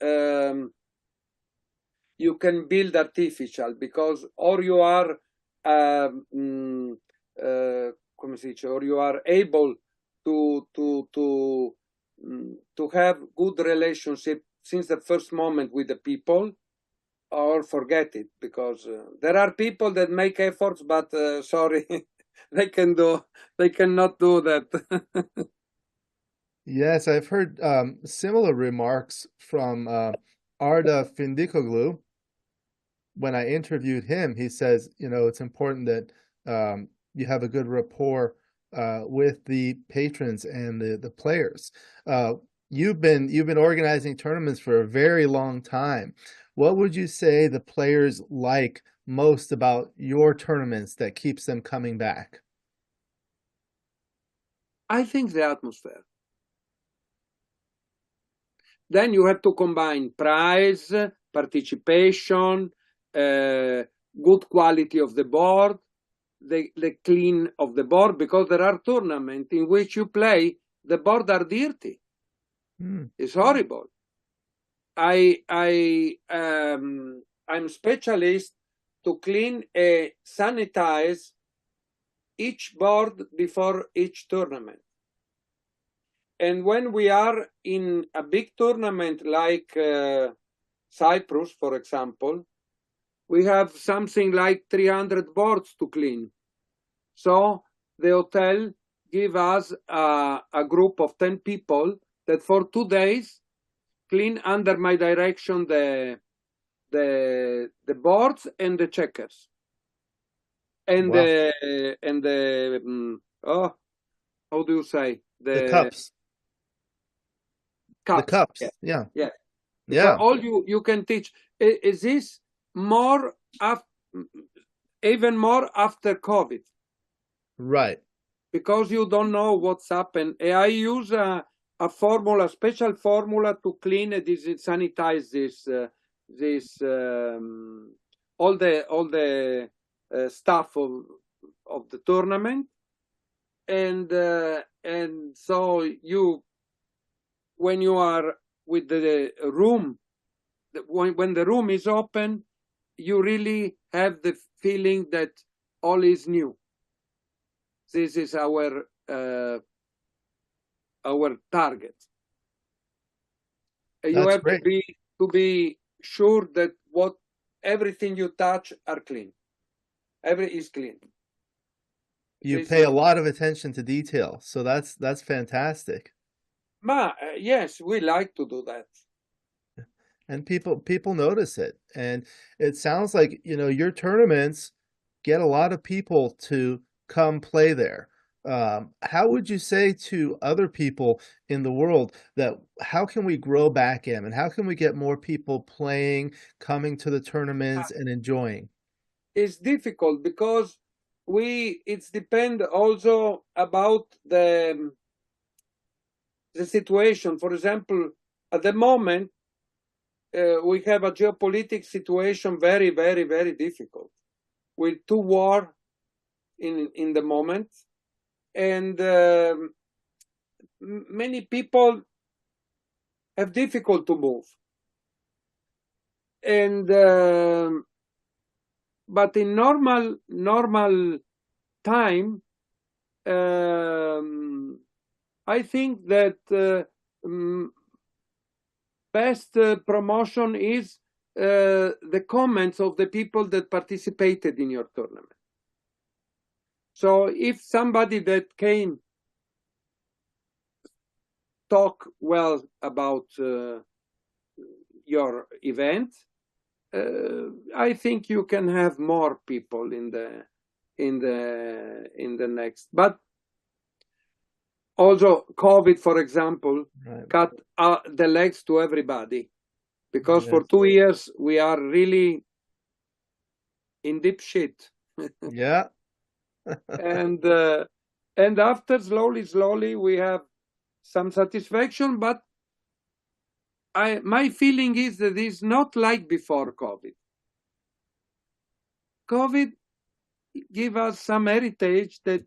you can build artificial, because or you are or you are able to have good relationship since the first moment with the people, or forget it, because there are people that make efforts, but sorry, they cannot do that. Yes, I've heard similar remarks from Arda Findikoglu. When I interviewed him, he says, it's important that you have a good rapport with the patrons and the players. You've been organizing tournaments for a very long time. What would you say the players like most about your tournaments that keeps them coming back? I think the atmosphere. Then you have to combine prize, participation, good quality of the board, the clean of the board, because there are tournaments in which you play, the board are dirty. It's horrible. I'm specialist to clean and sanitize each board before each tournament. And when we are in a big tournament like Cyprus, for example, we have something like 300 boards to clean. So the hotel give us a group of 10 people that for 2 days clean under my direction the boards and the checkers. And Wow. how do you say? The cups. Cups. The cups. Yeah. Yeah. So all you can teach is this more even more after COVID, Right. because you don't know what's happened. I use a formula, special formula to clean this, sanitize this all the stuff of the tournament, and so you, when you are with the room, when the room is open, you really have the feeling that all is new. This is our target. You That's have great. to be sure that everything you touch are clean. Is clean. You This pay is, a lot of attention to detail, so that's fantastic. yes, we like to do that. And people notice it. And it sounds like, your tournaments get a lot of people to come play there. How would you say to other people in the world that how can we grow backgammon? How can we get more people playing, coming to the tournaments and enjoying? It's difficult because it's depend also about the situation. For example, at the moment, we have a geopolitical situation very, very, very difficult, with two wars in the moment, and many people have difficult to move. And but in normal time, I think that best promotion is the comments of the people that participated in your tournament. So if somebody that came talk well about your event, I think you can have more people in the next. But also COVID, for example, Right. cut the legs to everybody, because for Yes. 2 years we are really in deep shit. Yeah. And after slowly we have some satisfaction, but my feeling is that it's not like before COVID. COVID give us some heritage that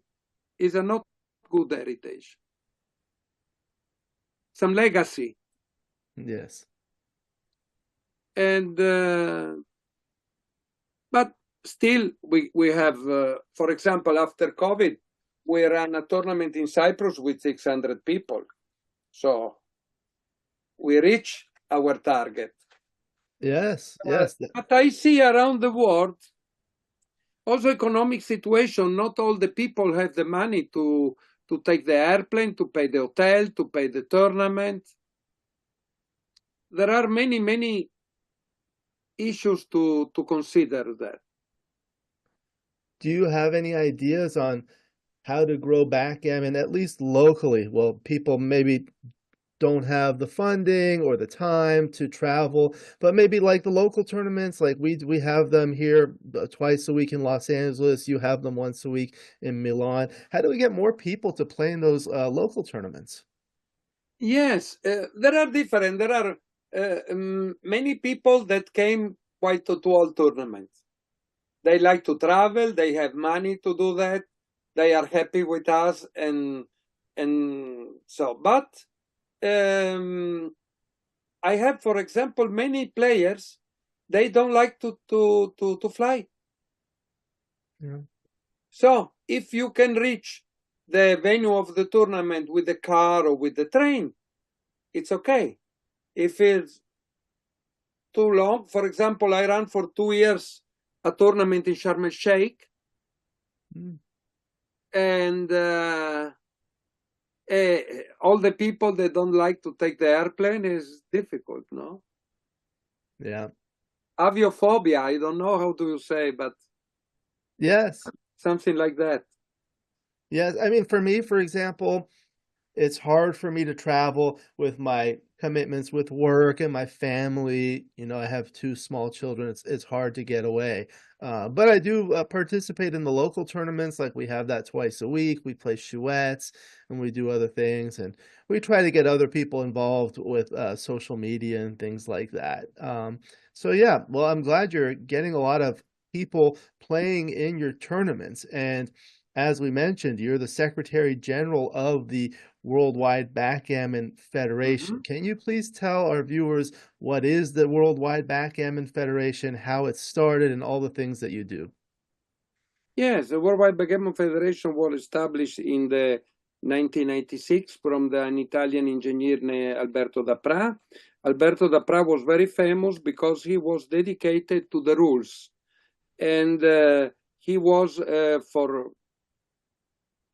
is a not good heritage, some legacy. Yes. And but still we have, for example, after COVID, we ran a tournament in Cyprus with 600 people. So we reach our target. Yes. Yes. But I see around the world also economic situation. Not all the people have the money to take the airplane, to pay the hotel, to pay the tournament. There are many issues to consider there. Do you have any ideas on how to grow backgammon, at least locally? Well, people maybe don't have the funding or the time to travel, but maybe like the local tournaments, like we have them here twice a week in Los Angeles. You have them once a week in Milan. How do we get more people to play in those local tournaments? Yes, there are different. There are many people that came quite to all tournaments. They like to travel. They have money to do that. They are happy with us, and so. But I have, for example, many players. They don't like to fly. Yeah. So if you can reach the venue of the tournament with the car or with the train, it's okay. If it's too long, for example, I ran for 2 years a tournament in Sharm el Sheikh, and all the people that don't like to take the airplane is difficult, no? Yeah. Aviophobia, I don't know how do you say, but Yes. something like that. Yes. I mean, for me, for example, it's hard for me to travel with my commitments with work and my family. You know, I have two small children. It's hard to get away. But I do participate in the local tournaments. Like we have that twice a week. We play chouettes and we do other things, and we try to get other people involved with social media and things like that. So yeah, well, I'm glad you're getting a lot of people playing in your tournaments. And as we mentioned, you're the Secretary General of the Worldwide Backgammon Federation. Can you please tell our viewers what is the Worldwide Backgammon Federation, how it started, and all the things that you do? Yes, the Worldwide Backgammon Federation was established in the 1996 from an Italian engineer named Alberto Dapra. Alberto Dapra was very famous because he was dedicated to the rules. And he was, for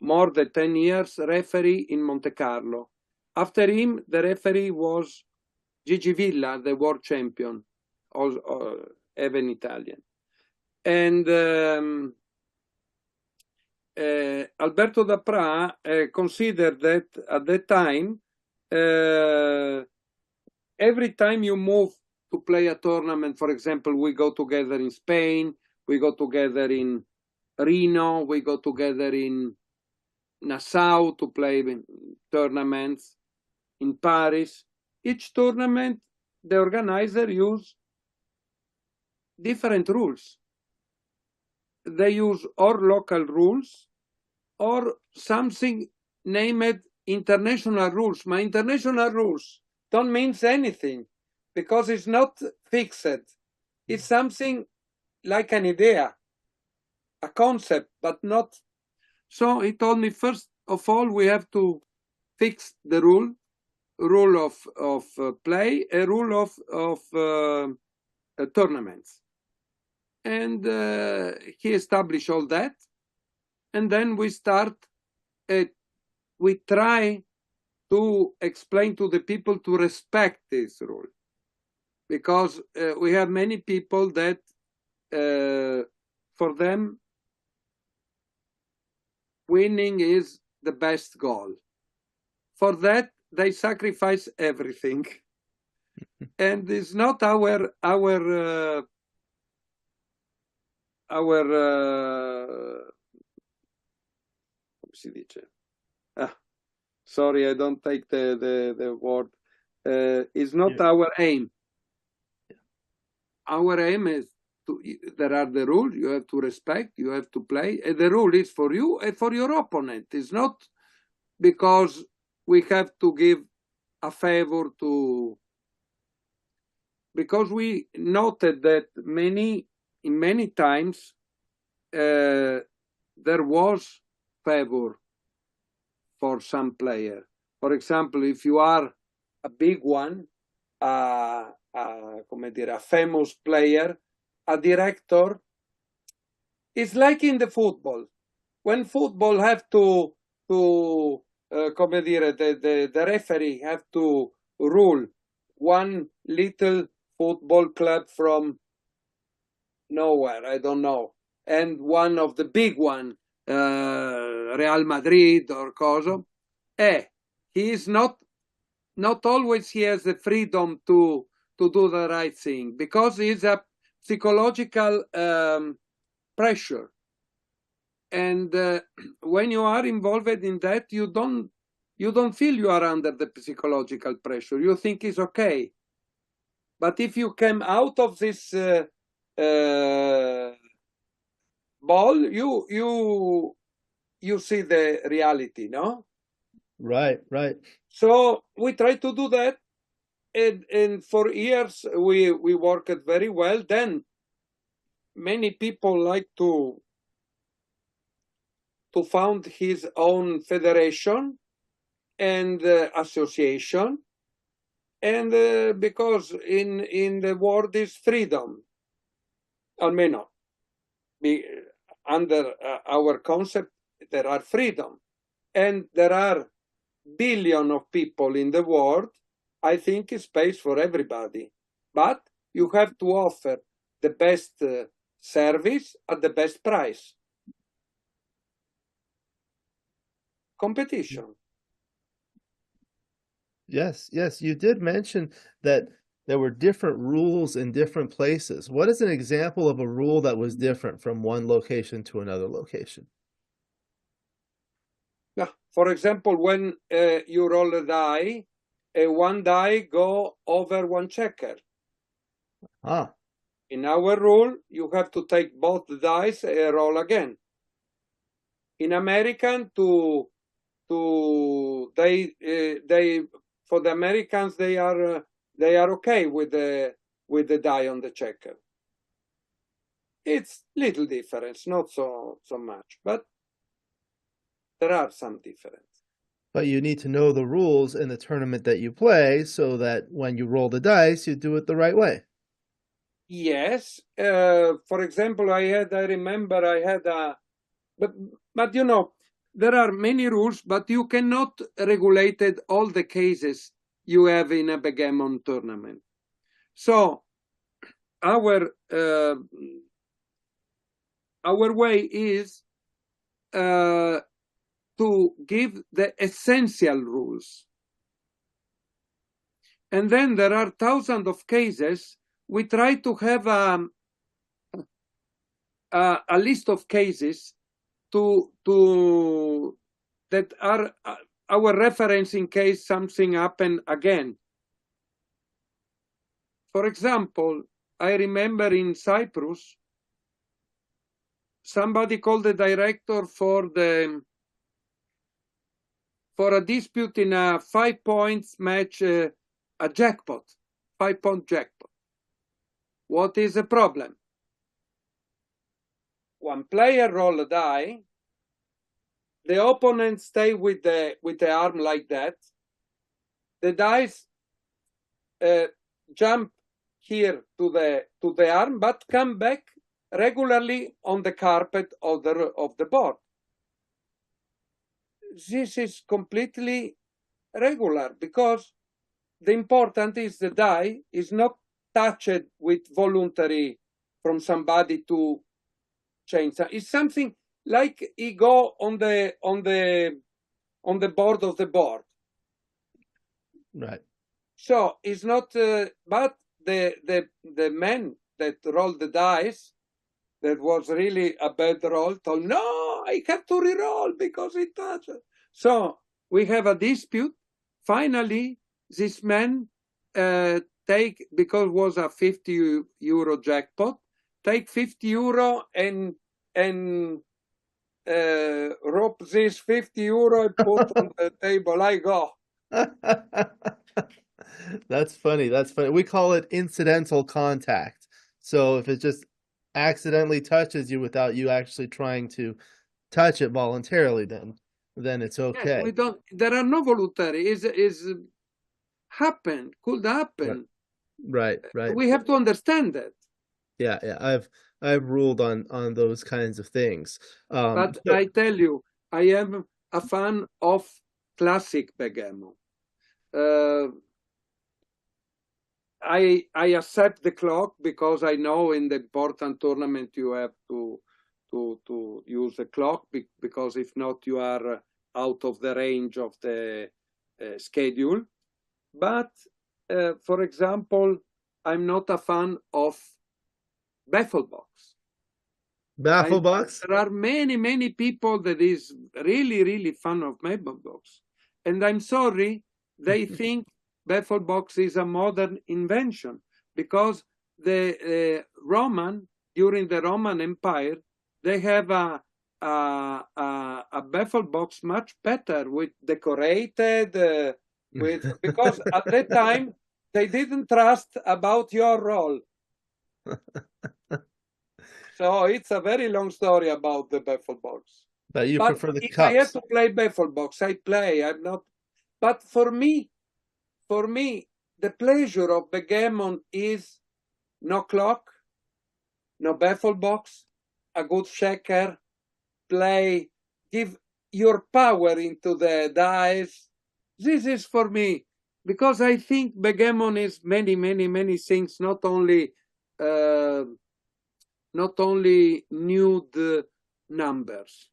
more than 10 years, referee in Monte Carlo. After him, the referee was Gigi Villa, the world champion, also, even Italian. And Alberto Dapra considered that at that time, every time you move to play a tournament, for example, we go together in Spain, we go together in Reno, we go together in Nassau to play tournaments, in Paris. Each tournament, the organizer use different rules. They use or local rules or something named international rules. My international rules don't mean anything because it's not fixed. It's something like an idea, a concept, but not. So he told me, first of all, we have to fix the rule of play, a rule of tournaments. And he established all that. And then we start, we try to explain to the people to respect this rule. Because we have many people that, for them, winning is the best goal. For that, they sacrifice everything. And it's not our come si dice? Sorry, I don't take the word. It's not our aim. Our aim is there are the rules you have to respect, you have to play, and the rule is for you and for your opponent. It's not because we have to give a favor to, because we noted that many times there was favor for some player. For example, if you are a big one, come dire, a famous player, a director, it's like in the football. When football have to come dire, the referee have to rule one little football club from nowhere, I don't know, and one of the big one, Real Madrid or Coso, he is not always he has the freedom to do the right thing because it's a psychological pressure. And when you are involved in that, you don't feel you are under the psychological pressure. You think it's okay. But if you come out of this ball, you see the reality, no? Right. So we try to do that, and for years we worked very well. Then many people like to found his own federation and association, and because in the world is freedom, almeno under our concept there are freedom, and there are billion of people in the world. I think is space for everybody, but you have to offer the best service at the best price. Competition. Yes, yes, you did mention that there were different rules in different places. What is an example of a rule that was different from one location to another location? Yeah. For example, when you roll a die, one die go over one checker. Ah, In our rule, you have to take both dice and roll again. In American, they for the Americans they are okay with the die on the checker. It's little difference, not so much, but there are some difference. but you need to know the rules in the tournament that you play so that when you roll the dice, you do it the right way. Yes. For example, I remember I had a, but you know, there are many rules, but you cannot regulate all the cases you have in a backgammon tournament. So our way is to give the essential rules. And then there are thousands of cases. We try to have a list of cases that are our reference in case something happen again. For example, I remember in Cyprus, somebody called the director for a dispute in a 5 points match, a jackpot, 5-point jackpot. What is the problem? One player roll a die, the opponent stay with the arm like that. The dice jump here to the arm, but come back regularly on the carpet of the board. This is completely regular because the important is the die is not touched with voluntary from somebody to change. It's something like he go on the board of the board. Right. So it's not, but the man that rolled the dice, that was really a bad roll, told, no, I have to re-roll because it touched. So we have a dispute. Finally, this man take, because it was a 50 euro jackpot, take 50 euro and rope this 50 euro and put on the table. I go. That's funny. That's funny. We call it incidental contact. So if it just accidentally touches you without you actually trying to touch it voluntarily, then it's Yes, okay. we don't. There are no voluntary. Is happen, could happen. Right, right. We have to understand that. Yeah, yeah. I've ruled on those kinds of things. But So, I tell you, I am a fan of classic backgammon. I accept the clock because I know in the important tournament you have to use the clock because if not you are out of the range of the schedule. But for example, I'm not a fan of baffle box. baffle box? There are many people that is really fan of baffle box, and I'm sorry, they think baffle box is a modern invention because the during the Roman Empire they have a baffle box much better with decorated with because at that time they didn't trust about your role. So it's a very long story about the baffle box. But you prefer the if I have cups. to play baffle box, I play. I'm not. But for me, the pleasure of backgammon is no clock, no baffle box, a good checker, play, give your power into the dice. This is for me because I think backgammon is many things, not only nude numbers.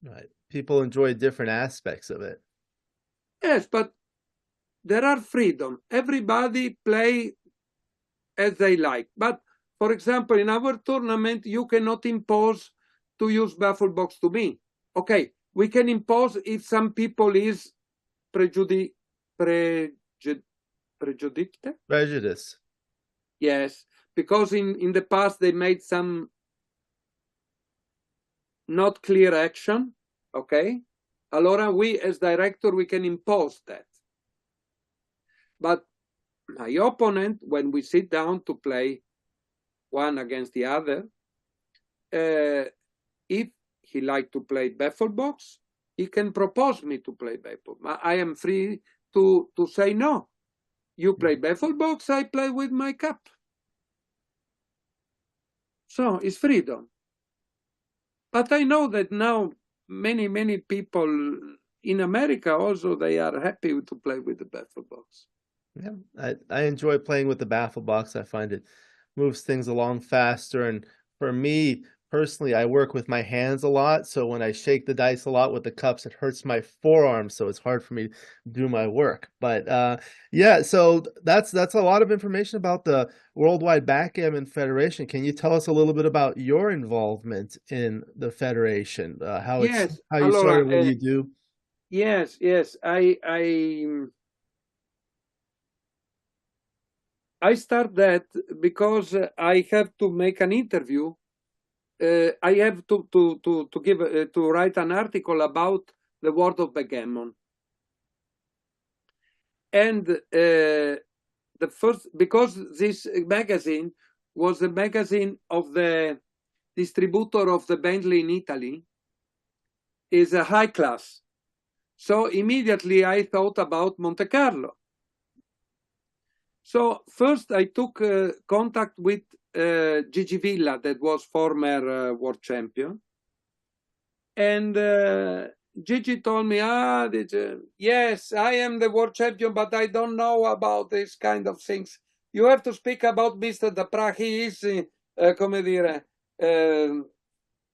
Right. People enjoy different aspects of it. Yes, but there are freedom. Everybody play as they like. But for example, in our tournament, you cannot impose to use baffle box to me. Okay, we can impose if some people is prejudiced. Prejudice. Yes, because in the past they made some not clear action. Okay, allora we as director we can impose that. But my opponent, when we sit down to play one against the other, if he like to play baffle box, he can propose me to play baffle. I am free to say no. You play baffle box, I play with my cup. So it's freedom. But I know that now many people in America also, they are happy to play with the baffle box. Yeah, I enjoy playing with the baffle box. I find it moves things along faster. And for me personally, I work with my hands a lot. So when I shake the dice a lot with the cups, it hurts my forearms. So it's hard for me to do my work. But yeah, so that's a lot of information about the Worldwide Backgammon Federation. Can you tell us a little bit about your involvement in the federation? How Yes, how you allora, started, what do you do? Yes, I start that because I have to make an interview. I have to give to write an article about the world of backgammon. And the first, because this magazine was the magazine of the distributor of the Bentley in Italy, is a high class. So immediately I thought about Monte Carlo. So first I took contact with Gigi Villa, that was former world champion. And Gigi told me, yes, I am the world champion, but I don't know about this kind of things. You have to speak about Mr. Dapra. He is, come dire,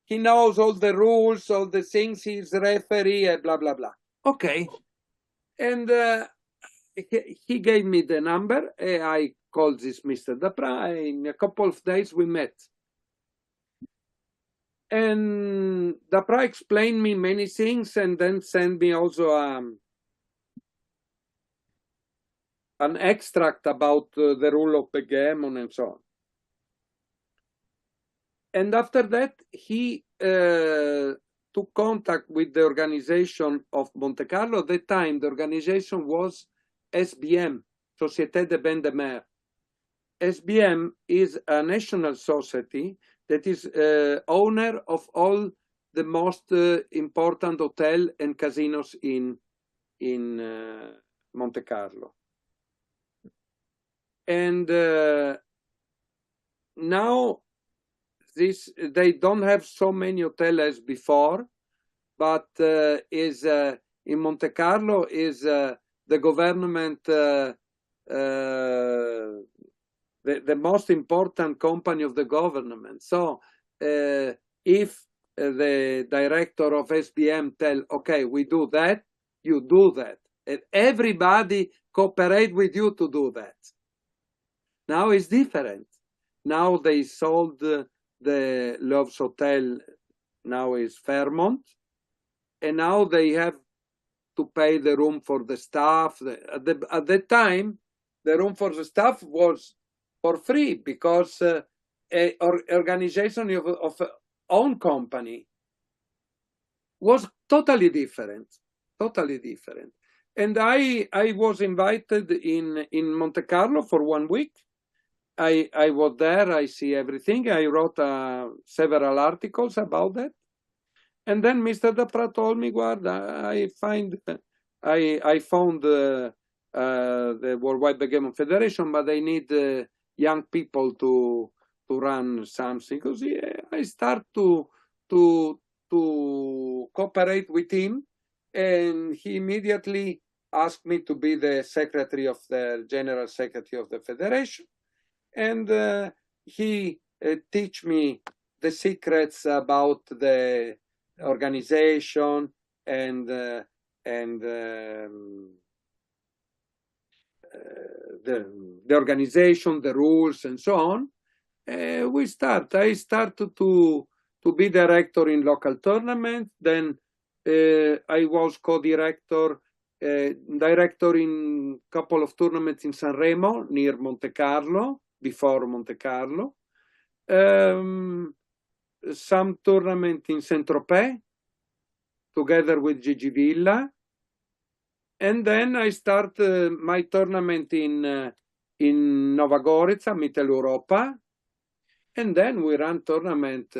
he knows all the rules, all the things, he's referee, blah, blah, blah. Okay. And he gave me the number. I called this Mr. Dapra. In a couple of days, we met. And Dapra explained me many things and then sent me also an extract about the rule of backgammon and so on. And after that, he took contact with the organization of Monte Carlo. At the time, the organization was SBM, Société de Bains de Mer. SBM is a national society that is owner of all the most important hotel and casinos in Monte Carlo. And now they don't have so many hotels as before, but is in Monte Carlo is the government the most important company of the government. So if the director of SBM tell, okay, we do that, you do that. And everybody cooperate with you to do that. Now it's different. Now they sold the Love's Hotel, now is Fairmont, and now they have to pay the room for the staff. At the time, the room for the staff was for free because an organization of own company was totally different, totally different. And I was invited in Monte Carlo for 1 week. I was there, I see everything. I wrote several articles about that. And then Mr. Dapra told me, guarda, I found the Worldwide Backgammon Federation, but I need young people to run something. Because I start to cooperate with him, and he immediately asked me to be the secretary of the general secretary of the federation, and he teach me the secrets about the organization and the organization, the rules, and so on. I started to be director in local tournaments. Then I was co-director, director in a couple of tournaments in Sanremo, near Monte Carlo, before Monte Carlo. Some tournament in Saint-Tropez, together with Gigi Villa. And then I start my tournament in Nova Gorica, Mitteleuropa. And then we run tournament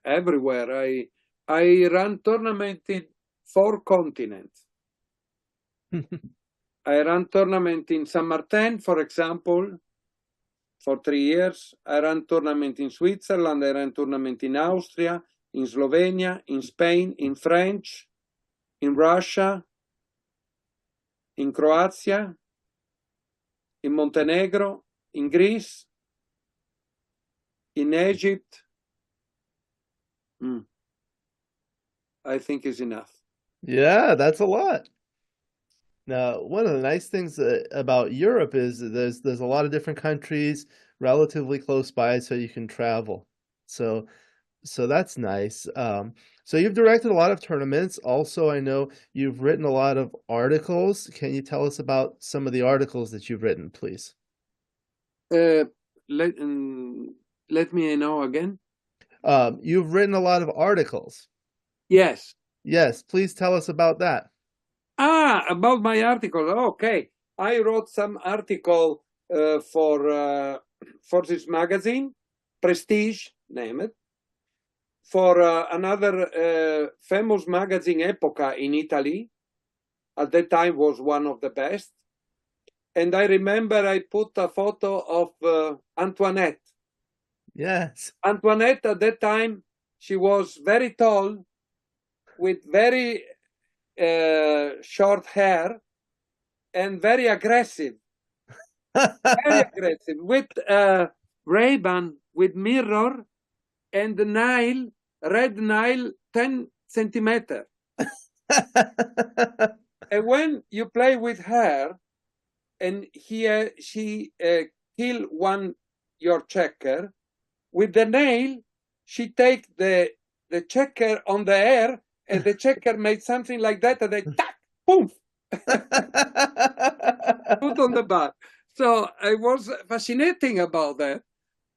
everywhere. I run tournament in 4 continents. I ran tournament in San Martin, for example, for 3 years. I ran tournament in Switzerland. I ran tournament in Austria, in Slovenia, in Spain, in French, in Russia, in Croatia, in Montenegro, in Greece, in Egypt. I think is enough. Yeah, that's a lot. Now, one of the nice things about Europe is there's a lot of different countries relatively close by, so you can travel. So that's nice. So you've directed a lot of tournaments. Also, I know you've written a lot of articles. Can you tell us about some of the articles that you've written, please? Let me know again. You've written a lot of articles. Yes. Yes, please tell us about that. About my article. Okay. I wrote some article for this magazine, Prestige, name it, for another famous magazine, Epoca, in Italy. At that time was one of the best. And I remember I put a photo of Antoinette. Yes. Antoinette, at that time, she was very tall, with very short hair, and very aggressive. Very aggressive, with Ray-Ban, with mirror, and the nail, red nail, 10 centimeters. And when you play with her, and she kill your checker, with the nail, she take the checker on the air, and the checker made something like that, and they tack, boom, put on the bar. So I was fascinating about that.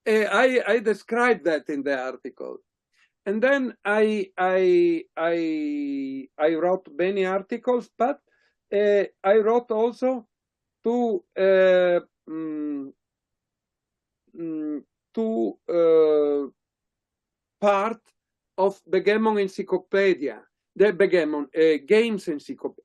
I described that in the article, and then I wrote many articles, but I wrote also two part of Backgammon Encyclopedia, the Backgammon Games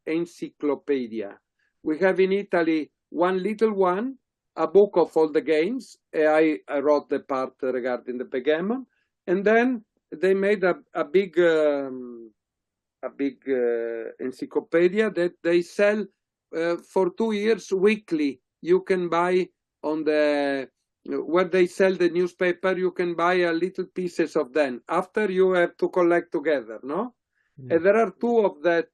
Encyclopedia. We have in Italy one little one, a book of all the games. I wrote the part regarding the Backgammon, and then they made a big encyclopedia that they sell for 2 years weekly. You can buy on the where they sell the newspaper, you can buy a little pieces of them. After you have to collect together, no? And there are 2 of that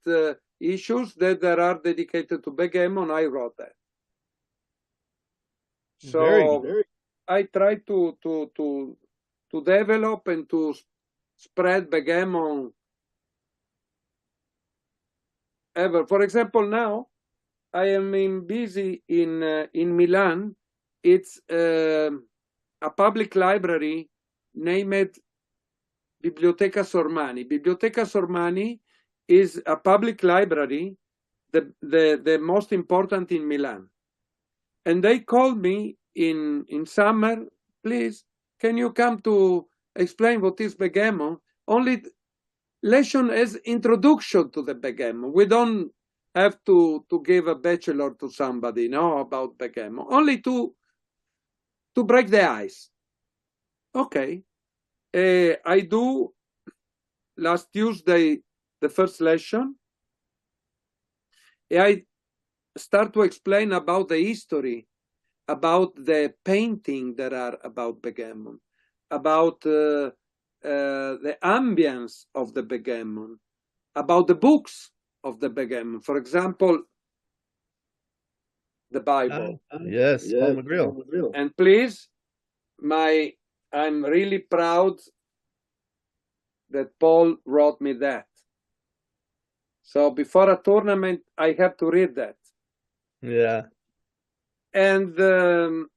issues that are dedicated to Backgammon. I wrote that. So I try to develop and to spread Backgammon ever. For example, now I am busy in Milan. It's a public library named Biblioteca Sormani. Biblioteca Sormani is a public library, the most important in Milan. And they called me in summer, please, can you come to explain what is Backgammon? Only lesson as introduction to the Backgammon. We don't have to give a bachelor to somebody, about Backgammon. Only to break the ice. Okay. I do last Tuesday the first lesson. I start to explain about the history, about the painting that are about Backgammon, about the ambience of the Backgammon, about the books of the backgammon. For example, the Bible. Yes, Paul McGreal. And please, I'm really proud that Paul wrote me that. So before a tournament, I have to read that. Yeah. And the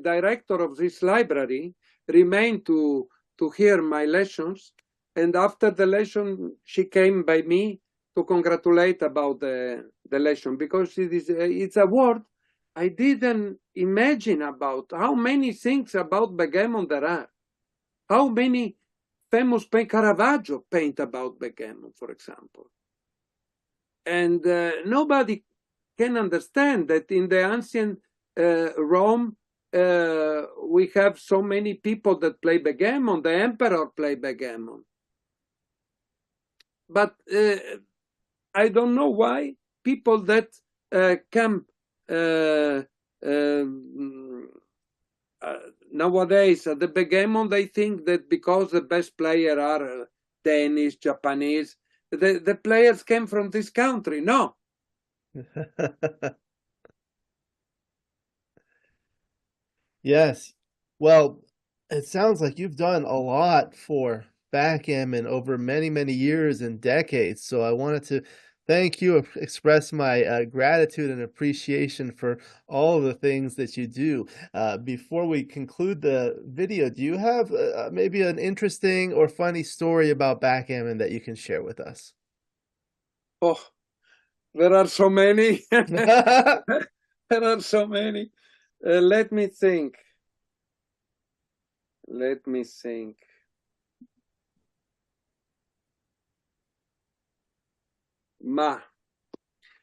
director of this library remained to hear my lessons. And after the lesson, she came by me to congratulate about the lesson, because it's a word I didn't imagine about how many things about backgammon there are. How many famous Caravaggio paint about backgammon, for example. And nobody can understand that in the ancient Rome, we have so many people that play backgammon. The emperor play backgammon. But I don't know why people that come nowadays at the backgammon, they think that because the best player are Danish, Japanese, the players came from this country. No. Yes. Well, it sounds like you've done a lot for backgammon over many, many years and decades. So I wanted to thank you, express my gratitude and appreciation for all of the things that you do. Before we conclude the video, do you have maybe an interesting or funny story about backgammon that you can share with us? Oh, there are so many. There are so many. Let me think. Let me think.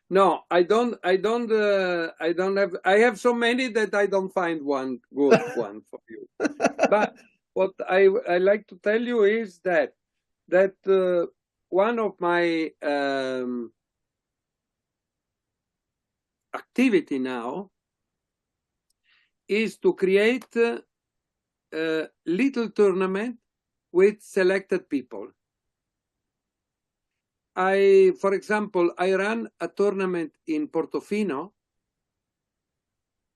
No, I don't have. I have so many that I don't find one good one for you. But what I like to tell you is that one of my activity now is to create a little tournament with selected people. For example, I ran a tournament in Portofino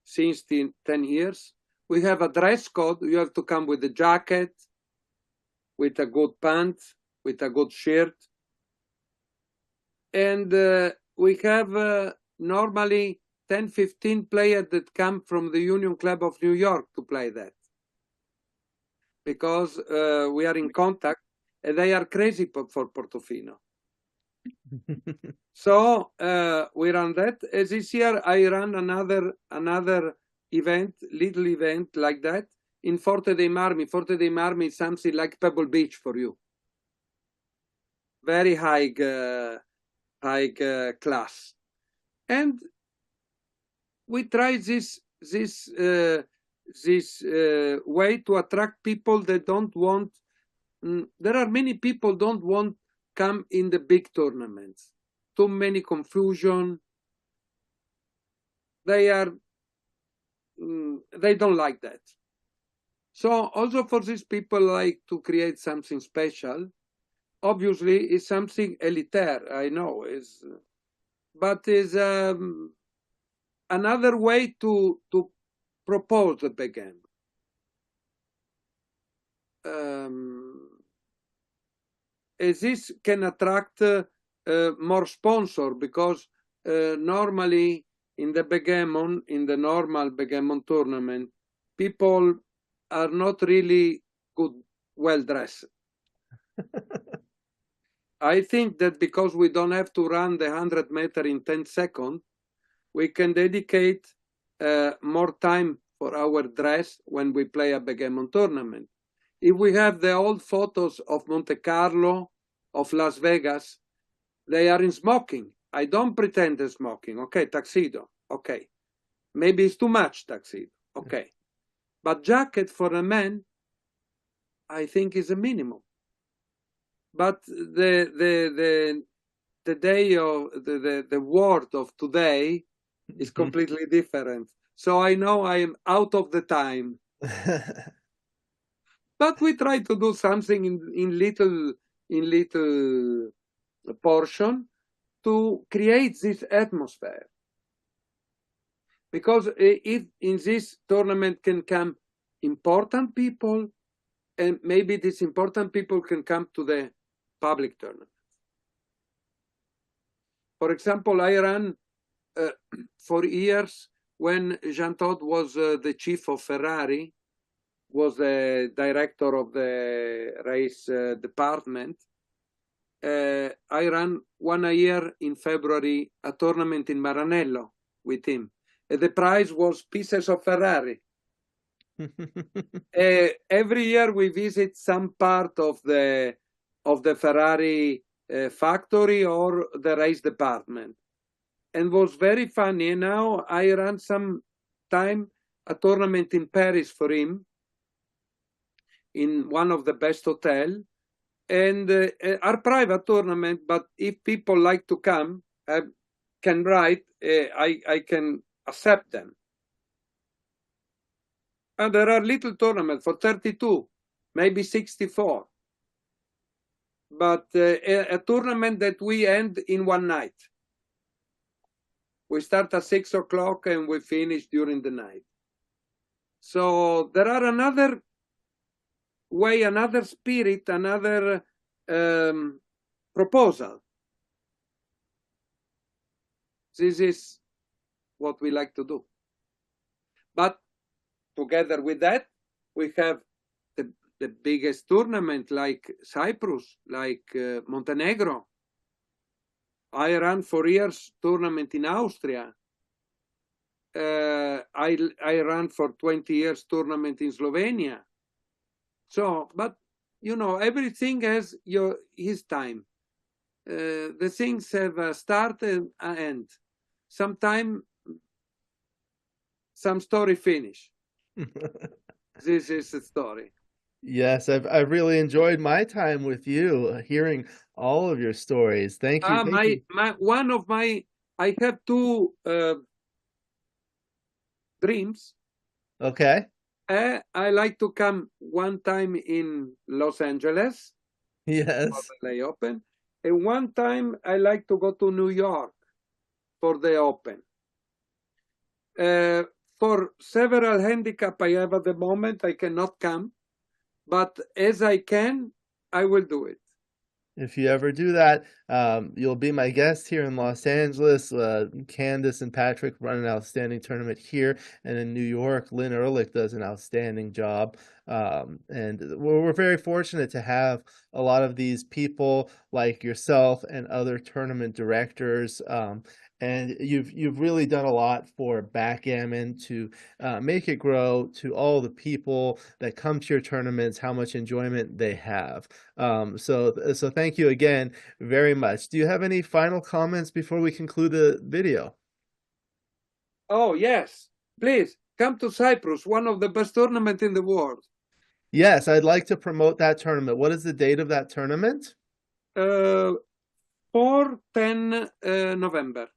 since 10 years. We have a dress code. You have to come with a jacket, with a good pants, with a good shirt. And we have normally 10, 15 players that come from the Union Club of New York to play that. Because we are in contact, and they are crazy for Portofino. So we run that. As this year, I ran another event, little event like that in Forte dei Marmi. Forte dei Marmi is something like Pebble Beach for you. Very high class, and we try this way to attract people that don't want. There are many people don't want come in the big tournaments. Too many confusion. They don't like that. So also for these people, like to create something special. Obviously, it's something elitaire. I know but is another way to propose the backgammon. This can attract more sponsor, because normally in the backgammon, in the normal backgammon tournament, people are not really well dressed. I think that because we don't have to run the 100 meter in 10 seconds, we can dedicate more time for our dress when we play a backgammon tournament. If we have the old photos of Monte Carlo, of Las Vegas, they are in smoking. I don't pretend they're smoking. Okay, tuxedo. Okay. Maybe it's too much tuxedo. Okay. But jacket for a man, I think is a minimum. But the day of the word of today is completely different. So I know I am out of the time. But we try to do something in in little portion to create this atmosphere. Because if in this tournament can come important people, and maybe these important people can come to the public tournament. For example, I ran for years when Jean-Todt was the chief of Ferrari, was the director of the race department. I ran 1 year in February a tournament in Maranello with him. The prize was pieces of Ferrari. Every year we visit some part of the Ferrari factory or the race department, and was very funny. And now I ran some time a tournament in Paris for him in one of the best hotel, and our private tournament. But if people like to come, can write, I can accept them. And there are little tournaments for 32, maybe 64. But a tournament that we end in one night. We start at 6 o'clock and we finish during the night. So there are another way, another spirit, another proposal. This is what we like to do. But together with that, we have the biggest tournament like Cyprus, like Montenegro. I ran for years tournament in Austria. I ran for 20 years tournament in Slovenia. So, but you know, everything has his time. The things have a start and an end. Sometime, some story finish. This is the story. Yes, I've really enjoyed my time with you, hearing all of your stories. Thank you. Thank you. I have two dreams. Okay. I like to come one time in Los Angeles. Yes. For the Open. And one time I like to go to New York for the Open. For several handicap I have at the moment, I cannot come. But as I can, I will do it. If you ever do that, you'll be my guest here in Los Angeles. Candace and Patrick run an outstanding tournament here, and in New York, Lynn Ehrlich does an outstanding job. And we're very fortunate to have a lot of these people like yourself and other tournament directors. And you've really done a lot for Backgammon to make it grow, to all the people that come to your tournaments, how much enjoyment they have. So thank you again very much. Do you have any final comments before we conclude the video? Oh, yes. Please come to Cyprus, one of the best tournaments in the world. Yes, I'd like to promote that tournament. What is the date of that tournament? 4-10 November.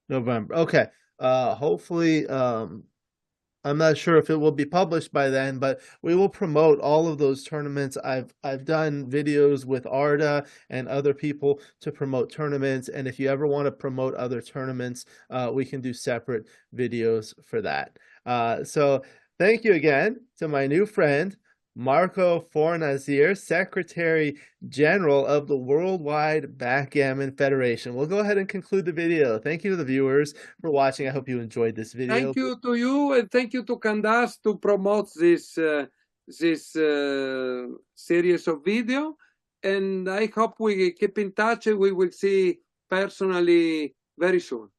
November. Okay. Hopefully, I'm not sure if it will be published by then, but we will promote all of those tournaments. I've done videos with Arda and other people to promote tournaments, and if you ever want to promote other tournaments, we can do separate videos for that. So thank you again to my new friend, Marco Fornazir, Secretary General of the Worldwide Backgammon Federation. We'll go ahead and conclude the video. Thank you to the viewers for watching. I hope you enjoyed this video. Thank you to you, and thank you to Candace to promote this series of video. And I hope we keep in touch and we will see personally very soon.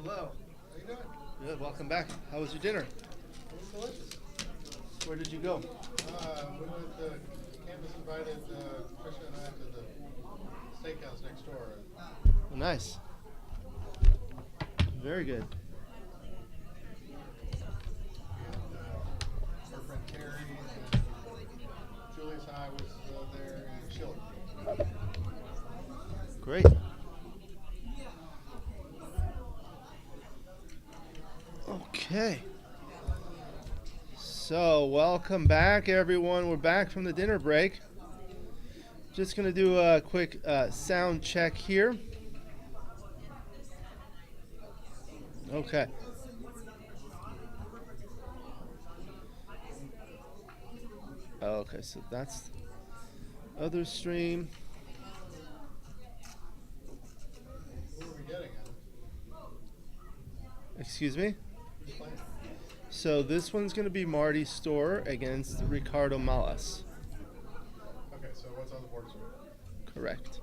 Hello. How you doing? Good. Welcome back. How was your dinner? It was delicious. Where did you go? We went to Campus invited Trisha and I to the steakhouse next door. Oh, nice. Very good. And our friend Terry and Julius High was there and Schiller. Great. Okay. So, welcome back, everyone. We're back from the dinner break. Just going to do a quick sound check here. Okay. Okay, so that's other stream. Who are we getting at? Excuse me? Who's playing? So this one's going to be Marty's store against Ricardo Malas. Okay, so what's on the board? Correct.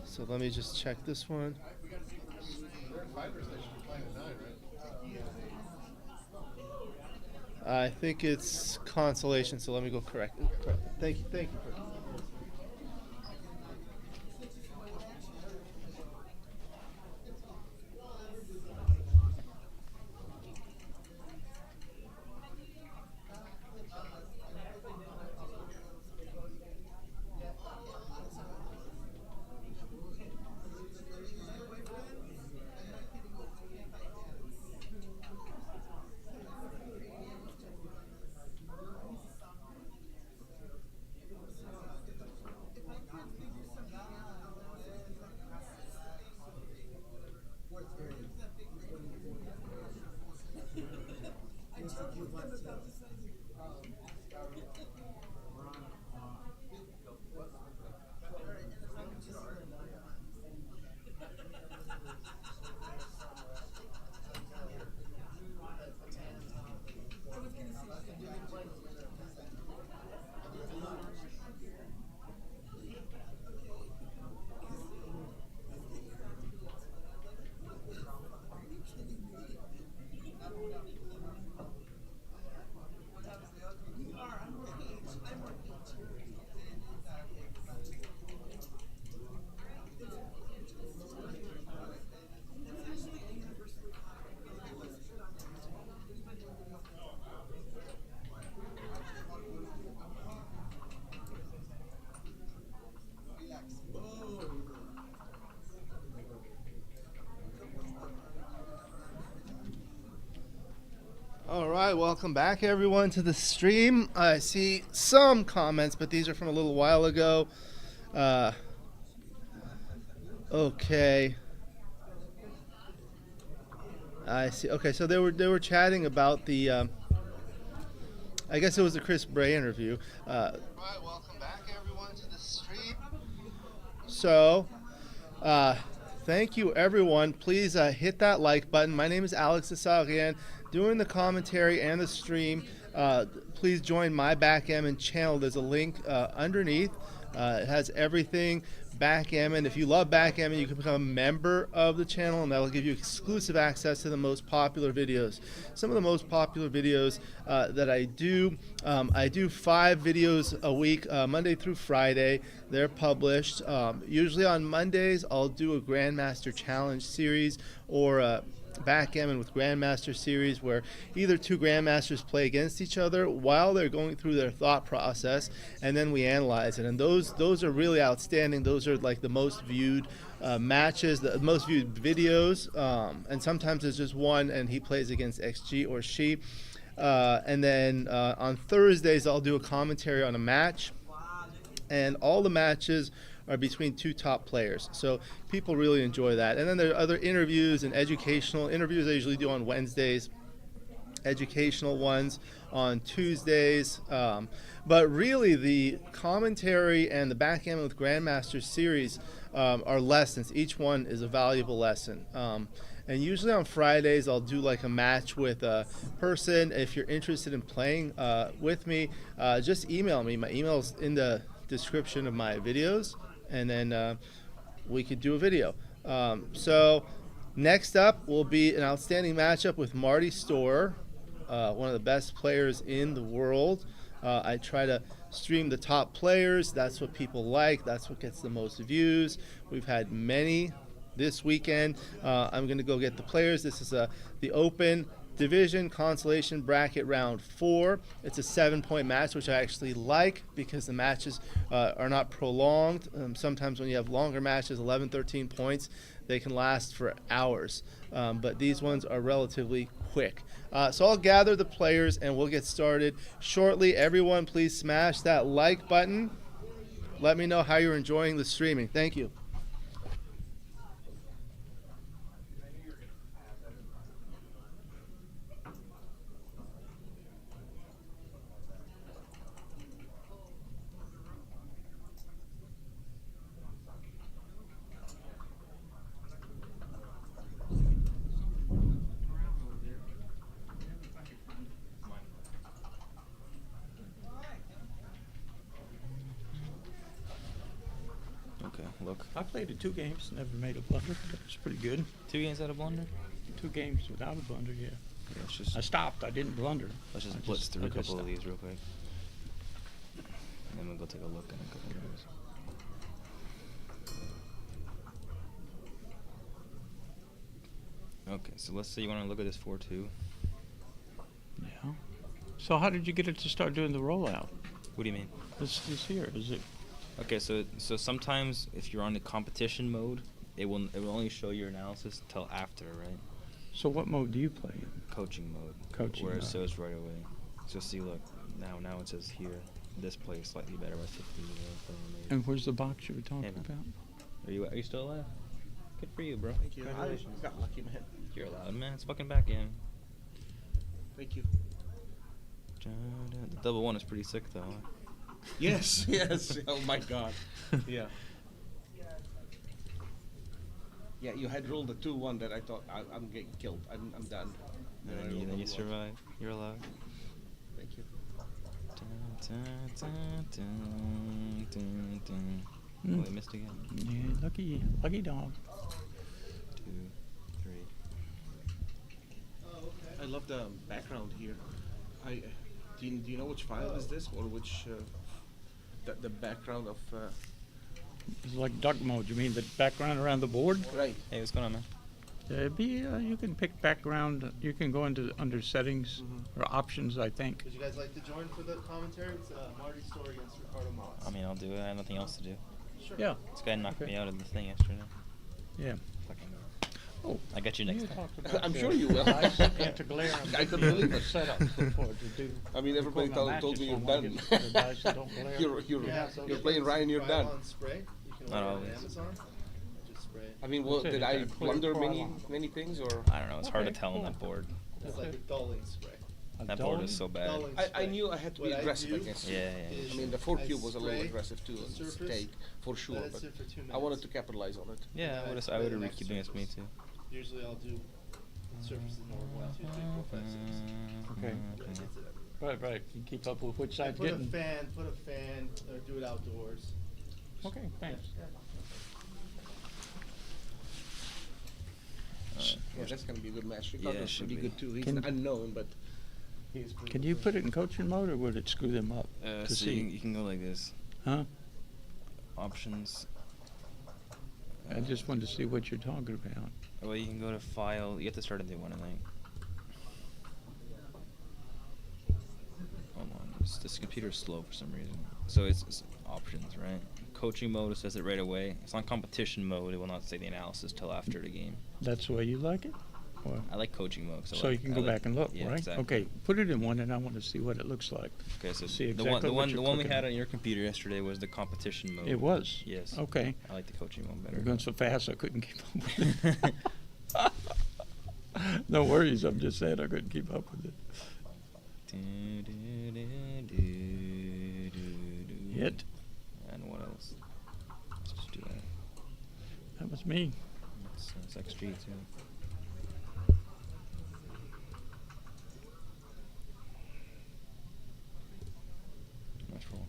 So let me just check this one. They're in fighters. They should be playing at 9, right? I think it's Consolation, so let me go correct. Thank you. Thank you. All right, welcome back, everyone, to the stream. I see some comments, but these are from a little while ago. Okay. I see. Okay, so they were chatting about the. I guess it was the Chris Bray interview. All right, welcome back, everyone, to the stream. So, thank you, everyone. Please hit that like button. My name is Alex Eshaghian, doing the commentary and the stream. Please join my Backgammon channel. There's a link underneath. It has everything Backgammon. If you love Backgammon, you can become a member of the channel, and that'll give you exclusive access to the most popular videos. Some of the most popular videos that I do 5 videos a week, Monday through Friday. They're published. Usually on Mondays, I'll do a Grandmaster Challenge series or a Backgammon with Grandmaster series, where either two Grandmasters play against each other while they're going through their thought process, and then we analyze it. And those are really outstanding. Those are like the most viewed matches, the most viewed videos, and sometimes there's just one and he plays against XG or she. And then on Thursdays, I'll do a commentary on a match, and all the matches are between two top players. So people really enjoy that. And then there are other interviews and educational interviews I usually do on Wednesdays, educational ones on Tuesdays. But really the commentary and the Backgammon with Grandmaster series are lessons. Each one is a valuable lesson. And usually on Fridays, I'll do like a match with a person. If you're interested in playing with me, just email me. My email's in the description of my videos, and then we could do a video. So Next up will be an outstanding matchup with Marty Storer, one of the best players in the world. I try to stream the top players. That's what people like. That's what gets the most views. We've had many this weekend. I'm going to go get the players. This is the Open Division Consolation Bracket Round 4. It's a 7-point match, which I actually like because the matches are not prolonged. Sometimes when you have longer matches, 11, 13 points, they can last for hours. But these ones are relatively quick. So I'll gather the players and we'll get started shortly. Everyone, please smash that like button. Let me know how you're enjoying the streaming. Thank you. Look. I played it 2 games, never made a blunder. That was pretty good. 2 games out of blunder? 2 games without a blunder, yeah. Yeah, I stopped. I didn't blunder. Let's just blitz through a couple of these real quick. And then we'll go take a look in a couple of minutes. Okay, so let's say you want to look at this 4-2. Yeah. So how did you get it to start doing the rollout? What do you mean? This here, is it? Okay, so sometimes if you're on the competition mode, it will only show your analysis until after, right? So what mode do you play in? Coaching mode. Coaching where mode. it shows right away. So see, look, now it says here, this plays slightly better by 50. And where's the box you were talking about? Are you still alive? Good for you, bro. Thank you. Congratulations. I got lucky, man. You're allowed, man. It's fucking backgammon. Thank you. The double one is pretty sick, though. Yes, yes. Oh my God. Yeah. Yeah, you had rolled a 2-1 that I thought I'm getting killed. I'm done. And then you survive. You're allowed. Thank you. Oh, I missed again. Yeah, lucky dog. 2, 3. I love the background here. Do you know which file is this, or which the background of? It's like dark mode. You mean the background around the board? Right. Hey, what's going on, man? You can pick background. You can go into under settings or options, I think. Would you guys like to join for the commentary? It's Marty Storer against Ricardo. I mean, I'll do it. I have nothing else to do. Sure. Yeah. This guy knocked me out of the thing yesterday. Yeah. Fucking. Oh, I got you next time. I'm sure you will. I couldn't believe it. Setup for to do. I mean, everybody told me you're done. You're playing Ryan. You're done. Spray. You can Not order it on always. Amazon. Just spray. I mean, That's it, did it's I a clear blunder crawl many things, or? I don't know. It's hard to Okay, tell on cool. that board. It's like a dulling spray. That board is so bad. Dulling I spray. knew I had to be What I aggressive, I do guess. Yeah. is I mean, the 4 cube was a little spray aggressive too, the on surface, stake for sure, let it but sit for 2 minutes. I wanted to capitalize on it. Yeah, I would Spray have the next keep doing this to me surface. too. Usually I'll do surfaces number 1, 2, 3, 4, 5, 6. Okay. That gets it every- Right. You keep up with which side's Put a getting. fan, or do it outdoors. Okay, thanks. Yeah, that's gonna be a good match. Yeah, Ricardo's it should pretty be. good too. He's Can- unknown, but he's pretty Can good. you put it in coaching mode, or would it screw them up to So see? you can go like this. Huh? Options. I just wanted to see what you're talking about. Well, you can go to file. You have to start a new one, I think. Hold on. This computer's slow for some reason. So it's options, right? Coaching mode, it says it right away. It's on competition mode. It will not say the analysis till after the game. That's the way you like it? Or, I like coaching mode. so you can go back and look, yeah, right? Exactly. Okay, put it in one, and I want to see what it looks like. Okay, so See the exactly what one you're we cooking. had on your computer yesterday was the competition mode. It was? Yes. Okay. I like the coaching mode We're better. going so fast I couldn't keep up with it. No worries, I'm just saying I couldn't keep up with it. Hit. And what else? Let's just do that. That was me. It's XG too. Nice roll.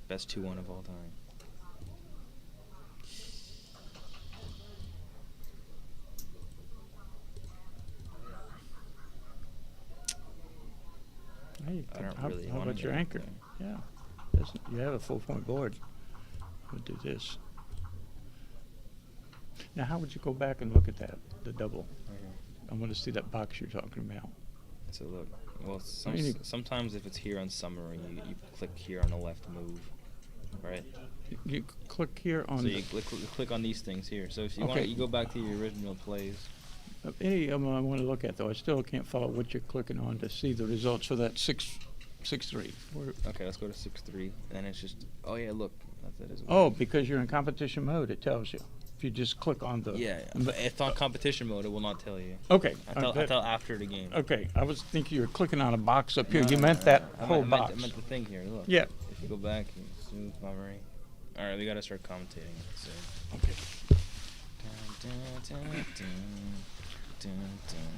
Best 2-1 of all time. I don't How, really how want about to your get anchor? there. Yeah. You have a 4-point board. We'll do this. Now, how would you go back and look at that, the double? I want to see that box you're talking about. So look, well, sometimes if it's here on summary, you click here on the left move, right? You click here on. So you click on these things here. So if you want, you go back to your original plays. Any of them I want to look at, though. I still can't follow what you're clicking on to see the results for that 6-3. Okay, let's go to 6-3, and it's just, oh yeah, look, that is. Oh, because you're in competition mode, it tells you. If you just click on the. Yeah, if it's on competition mode, it will not tell you. Okay. I tell after the game. Okay, I was thinking you were clicking on a box up here. You meant that whole box. I meant the thing here. Look. Yeah. If you go back, smooth memory. All right, we gotta start commentating. So. Okay.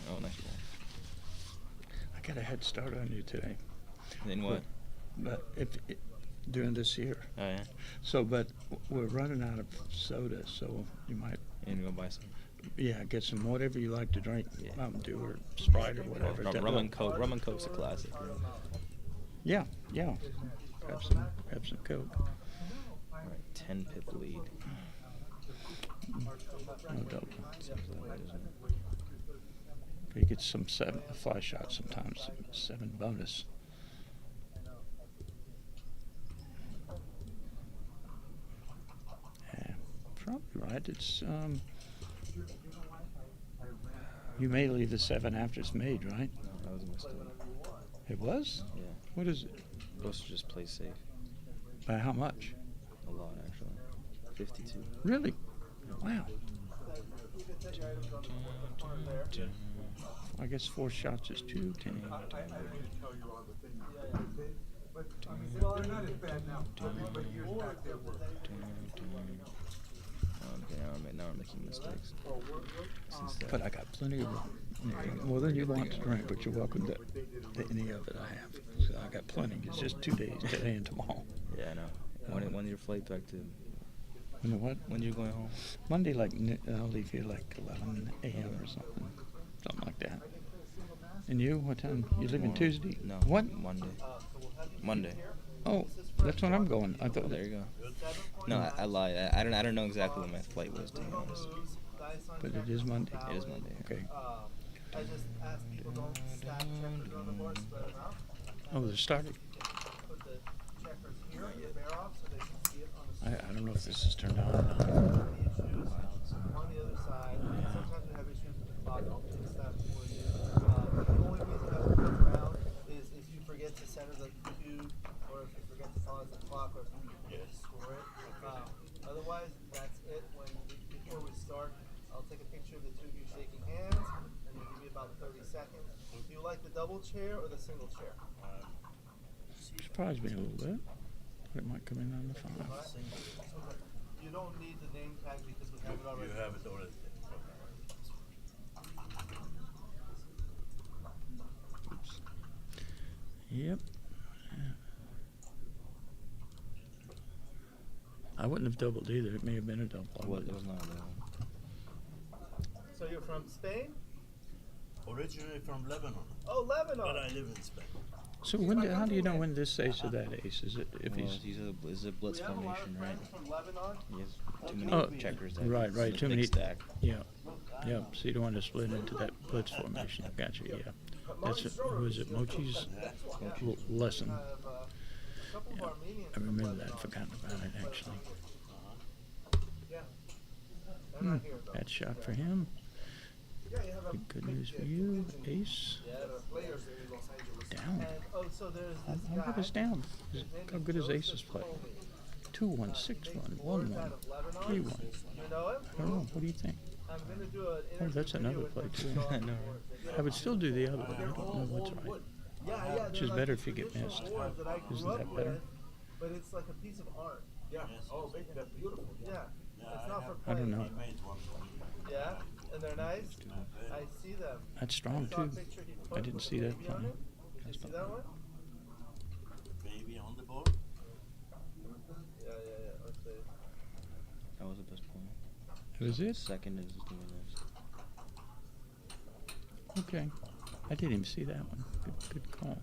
Oh, nice ball. I got a head start on you today. Then what? But during this year. Oh yeah. So, but we're running out of soda, so you might. You gonna go buy some? Yeah, get some whatever you like to drink. Yeah. Mountain Dew or Sprite or whatever. Rum and Coke. Rum and Coke's a classic. Right? Yeah, yeah. Have some Coke. All right, 10 pip lead. No double. You get some 7 fly shots sometimes. 7 bonus. Yeah, probably right. It's you may leave the 7 after it's made, right? No, that was a mistake. It was? Yeah. What is it? Supposed to just play safe. By how much? A lot, actually. 52. Really? Wow. I guess 4 shots is 2, 10. Okay, now I'm making mistakes. But I got plenty of more than you want to drink, but you're welcome to any of it I have. So I got plenty. It's just 2 days, today and tomorrow. Yeah, I know. When your flight back to? You know what? When you're going home? Monday, I'll leave here like 11 a.m. or something like that. And you? What time? You leaving Tuesday? No. What? Monday. Oh, that's when I'm going. I thought. There you go. No, I lied. I don't know exactly when my flight was, to be honest. But it is Monday. It is Monday. Okay. I just ask people don't stack checkers on the board, spread them out. Oh, they're starting. Put the checkers here, the bear off, so they can see it on the I don't know if this is turned on or not. on the other side. Sometimes we have issues with the clock. I'll fix that for you. The only reason that we come around is if you forget to center the cube, or if you forget to pause the clock, or if you forget to score it. Otherwise, that's it. Before we start, I'll take a picture of the two of you shaking hands, and you'll give me about 30 seconds. Do you like the double chair or the single chair? Surprised me a little bit. It might come in on the 5. You don't need the name tag because we have it already. You have it already. Oops. Yep. I wouldn't have doubled either. It may have been a double. What? It was not a double. So you're from Spain? Originally from Lebanon, Oh, Lebanon. but I live in Spain. So how do you know when this ace or that ace? Is it if Well, he's it's a blitz We have a lot of formation, right? friends from Lebanon. He has too many Oh, checkers. right, It's a too big many. stack. Yeah. So you don't want to split into that blitz formation. Gotcha. Yeah. That's who is it? Mochi's lesson. I have a couple of Armenians I from remember Lebanon. that. Forgotten about it actually. Yeah. They're not here, though. Bad shot for him. Yeah, you have a Good news for you. Ace Yeah, the players in Los Angeles. down. And so there's How this good guy. is down? His name How is good is Joseph aces play? Comey. 2-1, 6-1, 1-1, Out of Lebanon. 3-1. You know him? I don't know. What do you think? I'm gonna do an Oh, that's interview another with play him. too. I know. I would still do the other one. I don't know what's right. Yeah, Which is they're better like if you get traditional missed. boards that I grew Isn't up that better? with, but it's like a piece of art. Yeah. Oh, they're beautiful. Yeah. It's not for I don't playing. know. He made one for me. Yeah, and they're nice. I see them. That's strong I saw a too. picture he put I didn't with see the that baby on playing. it. Did you see that one? The baby on the board. Yeah. Let's see. That was the best point. Was it? Second is doing this. Okay. I didn't even see that one. Good call.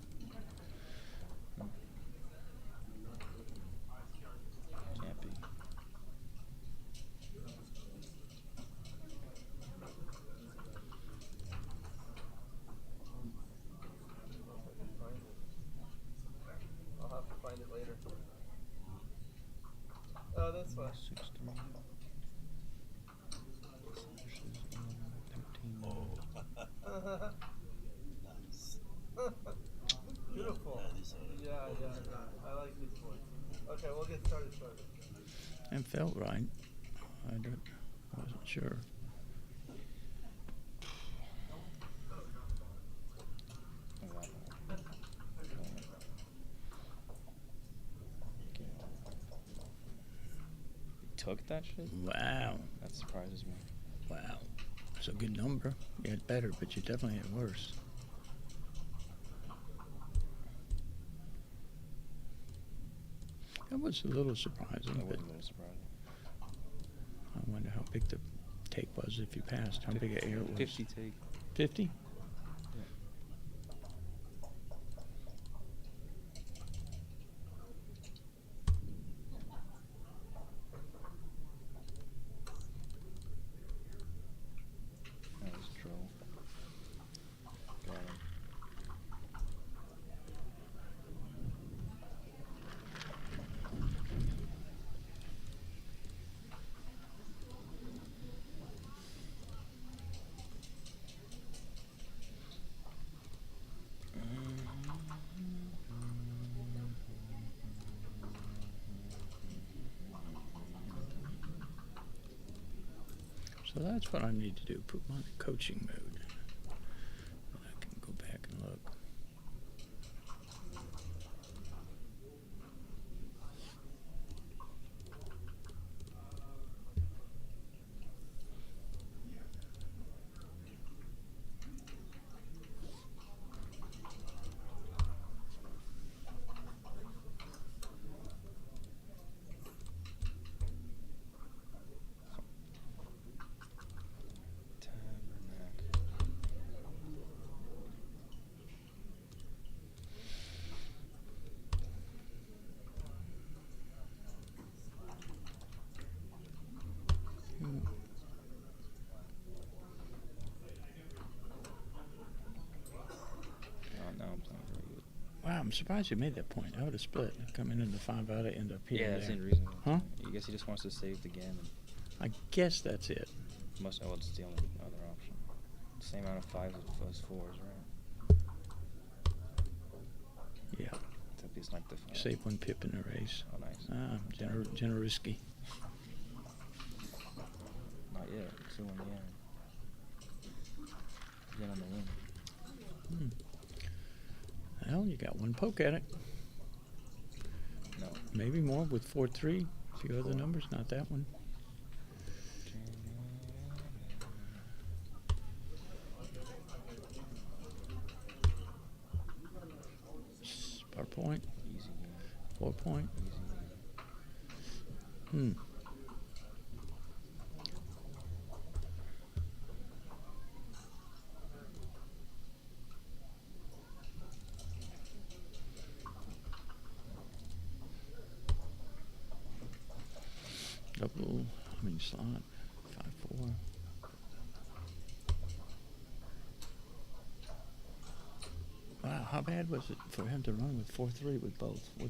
foot. 16. Slashes 11, 13. Nice. Beautiful. Yeah, these are Yeah. I like these boards. Okay, we'll get started shortly. And felt right. Wasn't sure. Took that shit? Wow. That surprises me. Wow. It's a good number. You had better, but you definitely had worse. That was a little surprising, That was but a little surprising. I wonder how big the take was if you passed. How big an air it was. 50 take. 50? That was a troll. Got him. So that's what I need to do, put my coaching mode. And I can go back and look. Now I'm playing very good. Wow, I'm surprised you made that point. I would have split. Coming into 5 out, I end up here. Yeah, and that's there. the reason. Huh? I guess he just wants to save the gammon. I guess that's it. Must. Oh, it's the only other option. Same amount of 5s as 4s, right? Yeah. Except he's like the 5. Save 1 pip in the race. Oh, nice. Generousky. Not yet. Still on the end. Get on the win. Well, you got 1 poke at it. No. Maybe more with 4-3. A few other numbers, not that one. Spar point. Easy game. 4 point. Easy game. Double, slot, 5-4. Wow, how bad was it for him to run with 4-3 with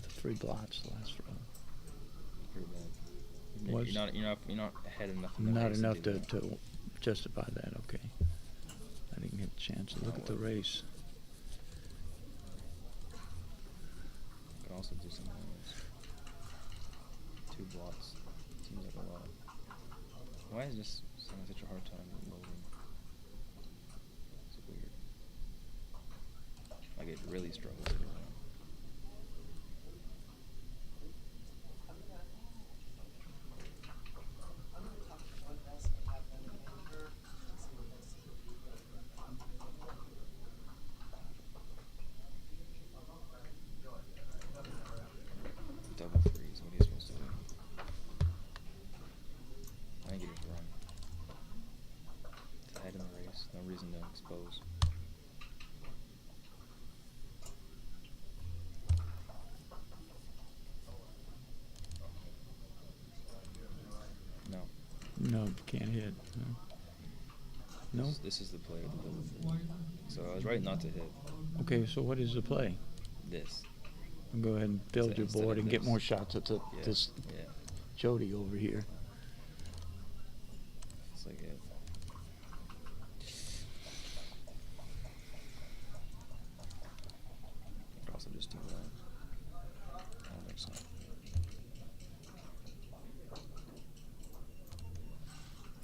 the 3 blots last row? Pretty bad. Was- You're not ahead enough. In the Not race enough do to, that. to justify that, okay. I didn't get a chance to look at the race. Could also do something else. 2 blots. Seems like a lot. Why is this having such a hard time loading? It's weird. Like it really struggles to do that. Double freeze, what are you supposed to do? I think you just run. It's ahead in the race, no reason to expose. No. No, can't hit. No? No? This is the play of the build. So I was right not to hit Okay, so what is the play? this. Go ahead and build your Instead board of and get this. more shots at Yeah. this. Yeah. Jody over here. It's like it. Could also just do that. I don't think so.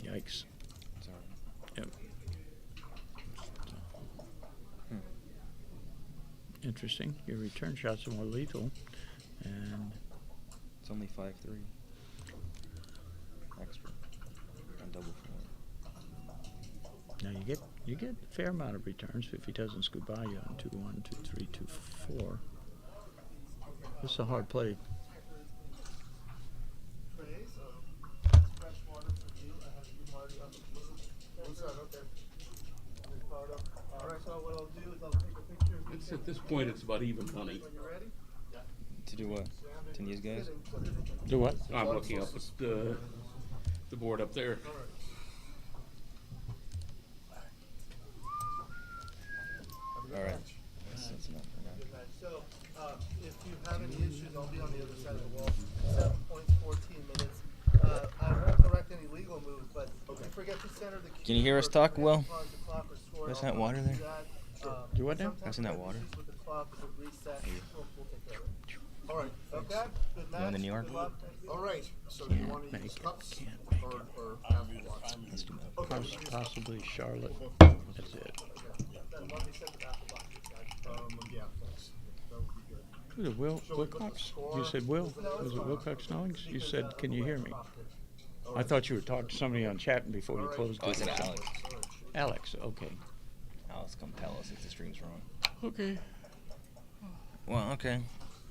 Yikes. Sorry. Yep. Interesting. Your return shots are more lethal, and It's only 5-3. Extra. On double 4. now you get a fair amount of returns if he doesn't scoot by you on 2-1, 2-3, 2-4. This is a hard play. Trays, fresh water for you. I have you, Marty, on the blue side. Okay. Ricardo. All right, so what I'll do is I'll take a picture of you. It's at this point, it's about even money. When you're ready. To do what? To these guys? Do what? I'm looking up at the board up there. Alright. That's enough for now. Good match. So, if you have any issues, I'll be on the other side of the wall. 7 points, 14 minutes. I won't correct any legal moves, but if you forget to center the cue. Can you hear us or talk, forget Will? to pause the clock or score, There's I'll that water there? do that. Do what now? Sometimes Isn't that we have water? issues with the clock, it would reset. We'll take care of it. All right. Okay. Good match. You want the New York? Good luck. All right, so do you want to Make use it. cups Can't make or, it. or apple box? Let's do that. Okay. Possibly Charlotte. That's it. Then let me set the apple box, guys. Yeah, thanks. That would be good. Who the Will Shall we put the Wilcox? score- You said Will? Was it Wilcox Snellings? You said, can you hear me? I thought you were talking to somebody on chatting before you closed Oh, I said it. Alex. Alex, okay. Alex, come tell us if the stream's wrong. Okay. Well, okay.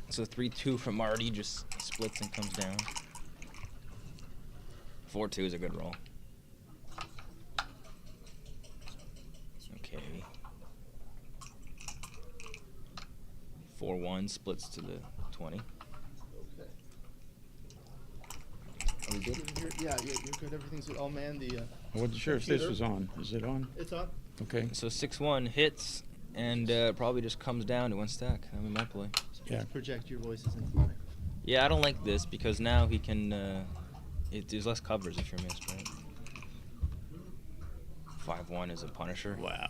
So 3-2 from Marty just splits and comes down. 4-2 is a good roll. Okay. 4-1 splits to the 20. Okay. Are we good? Yeah, you're good. Everything's good. Oh man, I wasn't sure if this computer. was on. Is it on? it's on. Okay. So 6-1 hits and probably just comes down to one stack. I mean, my play. Yeah. Project your voices into the mic. Yeah, I don't like this because now he can. There's less covers if you're missed, right? 5-1 is a punisher. Wow.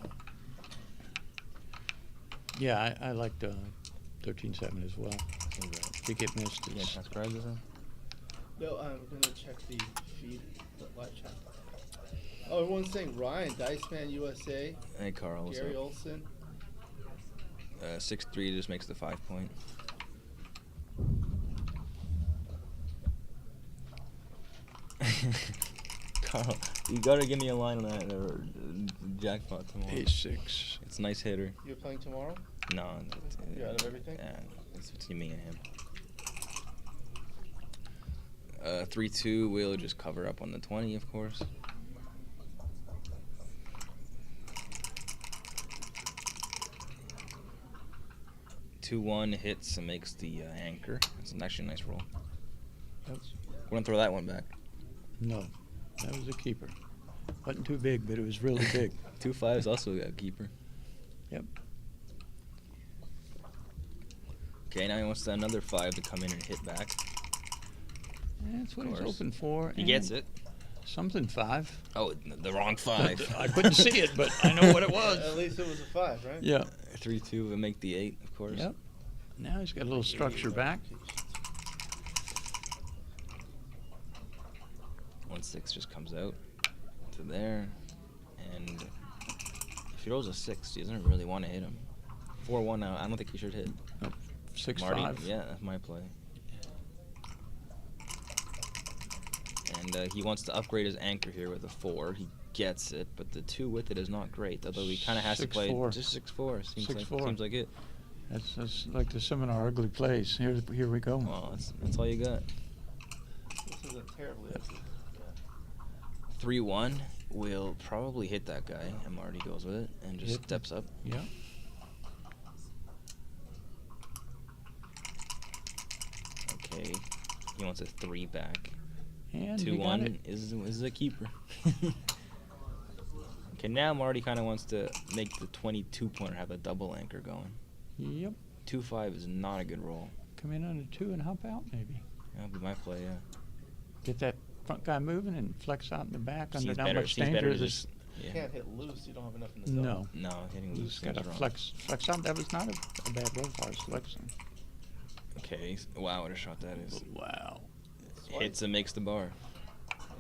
Yeah, I liked 13-7 as well. If you get missed, You gonna it's transcribe this then? No, I'm gonna check the feed, the live chat. Oh, everyone's saying Ryan, Dice Man USA, Hey, Carl. What's Gary up? Olson. 6-3 just makes the 5 point. Carl, you gotta give me a line on that jackpot tomorrow. A6. It's a nice hitter. You're playing tomorrow? No, You're out of everything? Yeah, it's between me and him. 3-2, we'll just cover up on the 20, of course. Two 2-1 hits and makes the anchor. It's actually a nice roll. That's, We're gonna throw that one back. no, that was a keeper. Wasn't too big, but it was really big. 2-5 is also a keeper. Yep. Okay, now he wants another 5 to come in and hit back. That's what he's course. hoping for. He and gets it. Something 5. Oh, the wrong 5. I couldn't see it, but I know what it At was. least it was a 5, right? Yeah. 3-2 and make the 8, of course. Yep. Now he's got a little structure back. 1-6 just comes out to there, and if he rolls a 6, he doesn't really want to hit him. 4-1 now. I don't think he should hit. 6-5. Marty, yeah, that's my play. And he wants to upgrade his anchor here with a 4. He gets it, but the 2 with it is not great. Although he kind of has to play 6-4. just 6-4. Seems like it. That's like the seminar ugly plays. Here we go. Well, that's all you got. This isn't terribly ugly. 3-1 will probably hit that guy, and Marty goes with it and just Hit. steps up. Yeah. Okay, he wants a 3 back. And he got 2-1 it. is a keeper. Okay, now Marty kind of wants to make the 22-pointer have a double anchor going. Yep. 2-5 is not a good roll. Come in on a 2 and hop out, maybe. That'll be my play, yeah. Get that front guy moving and flex out in the back under Seems not better. much Seems danger. better to This- just. You Yeah. can't hit loose. You don't have enough in the zone. No. No, hitting You loose just got to seems wrong. flex out. That was not a bad roll far as flexing. Okay. Wow, what a shot that is. Wow. Hits and makes the bar.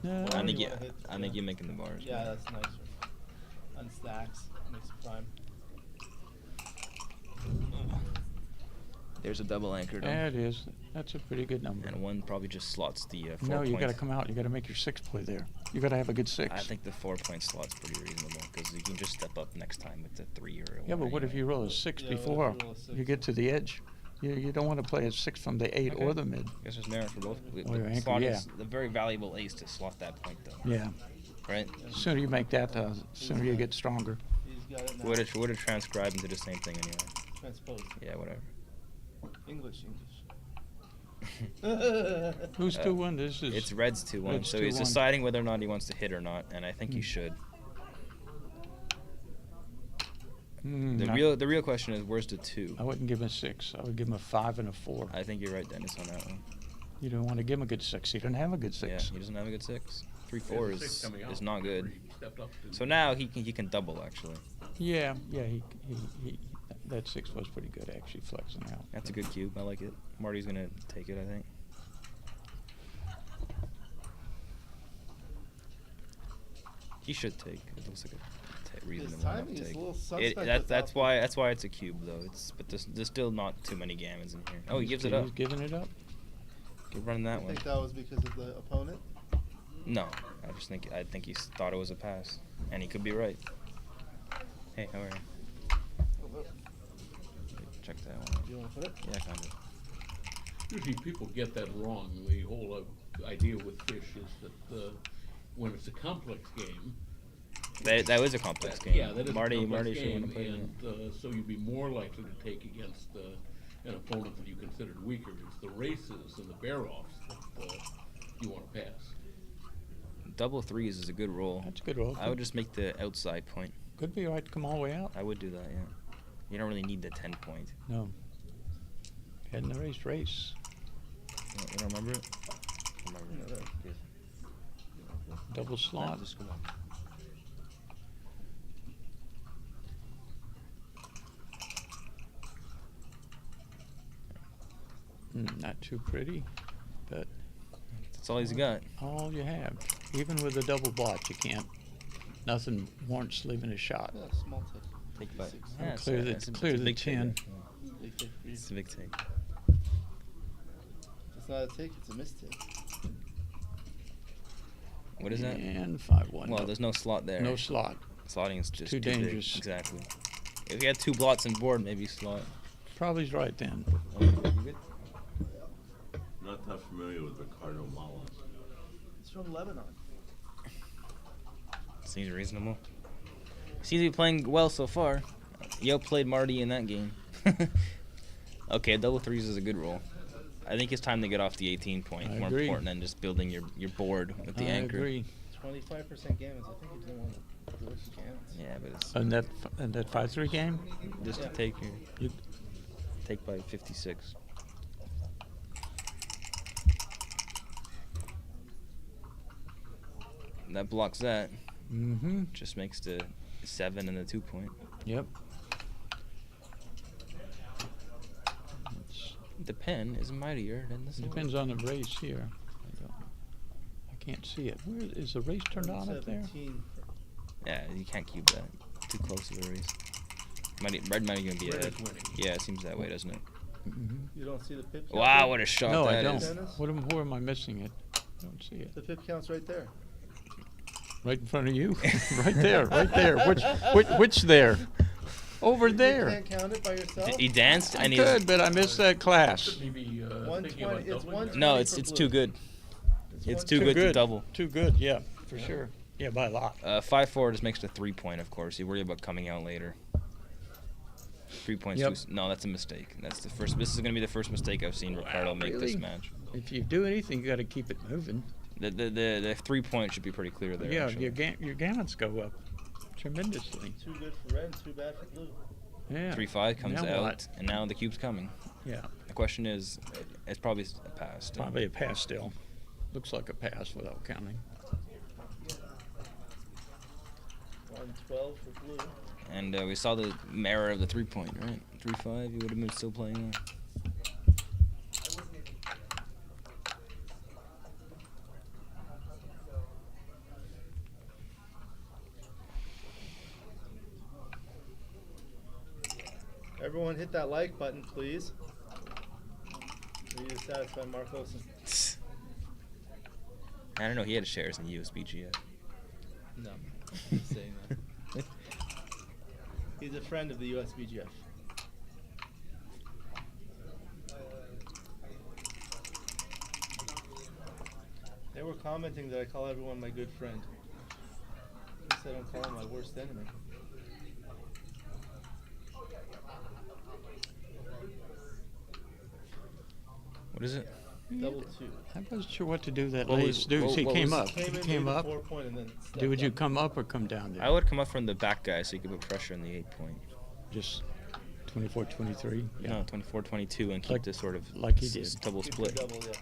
No. I think you you. wanna hit, I think you're making the bars. Yeah, that's nicer. Unstacks, makes it prime. There's a double anchor. Yeah, it is. That's a pretty good number. And one probably just slots the 4 No, point. you got to come out. You got to make your 6 play there. You got to have a good 6. I think the 4 point slot's pretty reasonable because you can just step up next time with the 3 or a 1. Yeah, but what if you roll a 6 Yeah, what if you before roll a 6? you get to the edge? You don't want to play a 6 from the 8 or the mid. I guess there's merit for both. Or your anchor, Slot yeah. is the very valuable ace to slot that point though. Yeah. Right? Sooner you make that, sooner you get stronger. He's got it now. Would have transcribed into the same thing anyway. Transpose. Yeah, whatever. English. Who's 2-1? This is. It's Red's 2-1, Red's so he's 2-1. deciding whether or not he wants to hit or not, and I think he should. The real question is where's the 2? I wouldn't give him a 6. I would give him a 5 and a 4. I think you're right, Dennis, on that one. You don't want to give him a good 6. He doesn't have a good 6. Yeah, he doesn't have a good 6. 3-4 Yeah, the 6 coming is out not good. where he stepped up to- So now he can double actually. Yeah. He that 6 was pretty good actually flexing out. That's a good cube. I like it. Marty's gonna take it, I think. He should take. It looks like a reasonable enough timing is a take. little suspect with That's that why it's a cube though. But there's still not too many gammons in here. Oh, he gives it up. He's giving it up. Keep running that I one. think that was because of the opponent. No, I think he thought it was a pass, and he could be right. Hey, how are you? Check that one. Do you want to put it? Yeah, kind of. Usually people get that wrong. The whole idea with fish is that when it's a complex game. That was a complex game. Yeah, that is Marty a complex should game, want to play and so you'd be more likely to take against an opponent that you considered weaker. It's the races and the bear-offs that you want to pass. Double 3s is a good roll. That's a good roll. I would just make the outside point. Could be right to come all the way out. I would do that, yeah. You don't really need the 10 point. No. Heading the race. You don't remember it? Remember it. Yeah. Double slot. Just go back. Not too pretty, but That's all he's got. all you have. Even with a double blot, you can't. Nothing warrants leaving a shot. Yeah, small take. Take by. Six. Yeah, Clear the- it's clear a the big take. 10. Big take for you. It's a big take. It's not a take, it's a mistake. What is that? And 5-1. Well, there's no slot there. no slot. Slotting is just Too big. dangerous. Exactly. If you had 2 blots on board, maybe slot. Probably's right then. Oh, you good? Not that familiar with Ricardo Mullins. It's from Lebanon. Seems reasonable. Seems to be playing well so far. Yo played Marty in that game. Okay, double 3s is a good roll. I think it's time to get off the 18 point. I More agree. important than just building your board with the I anchor. agree. 25% gammons. I think you didn't want to do it with gammons. Yeah, but it's And that 5-3 game? just Yeah. to take You take by 56. That blocks that. Mm-hmm. Just makes the 7 and the 2 point. Yep. The pen is mightier than the It sword. depends on the race here. I can't see it. Where is the race turned on up there? 17. Yeah, you can't cube that. Too close to the race. Red might even be Red ahead. is winning. Yeah, it seems that way, doesn't it? Mm-hmm. You don't see the pip count? Wow, there? what a shot No, I that don't. is. Dennis? Where am I missing it? I don't see it. The pip count's right there. Right in front of you? Right there, right there. Which there? Over You there. can't count it by yourself? He danced I and could, but I missed that class. Maybe thinking about 120, it's doubling 120. that. No, for it's blue. too good. It's too one- good to double. Too good, yeah, for sure. Yeah, by a lot. 5-4 just makes the 3 point, of course. You worry about coming out later. 3 points. Yep. No, that's a mistake. That's the first. This is going to be the first mistake I've seen Ricardo make this really? match. If you do anything, you got to keep it moving. The 3 point should be pretty clear there. Yeah, actually. your gammons go up tremendously. Too good for red and too bad for blue. Yeah. 3-5 comes Now out, what? and now the cube's coming. Yeah, The question is, it's probably a pass. Still. probably a pass still. Looks like a pass without counting. 112 for blue. And we saw the error of the 3-point, right? 3-5, you would have been still playing that. Everyone hit that like button, please. For you to satisfy Mark Olson. I don't know, he had shares in USBGF. No, I'm just saying that. He's a friend of the USBGF. They were commenting that I call everyone my good friend. He said I'm calling my worst enemy. What is it? Double two. I wasn't sure what to do that What late. was- Dude, what- he what came was- up. He He in, came made a up. 4-point, and then stepped Would you up. come up or come down there? I would come up from the back guy so you could put pressure on the 8-point. Just 24, 23? Yeah. No, 24-22 and keep Like- this sort of like he did. double Keep the split. double, yeah.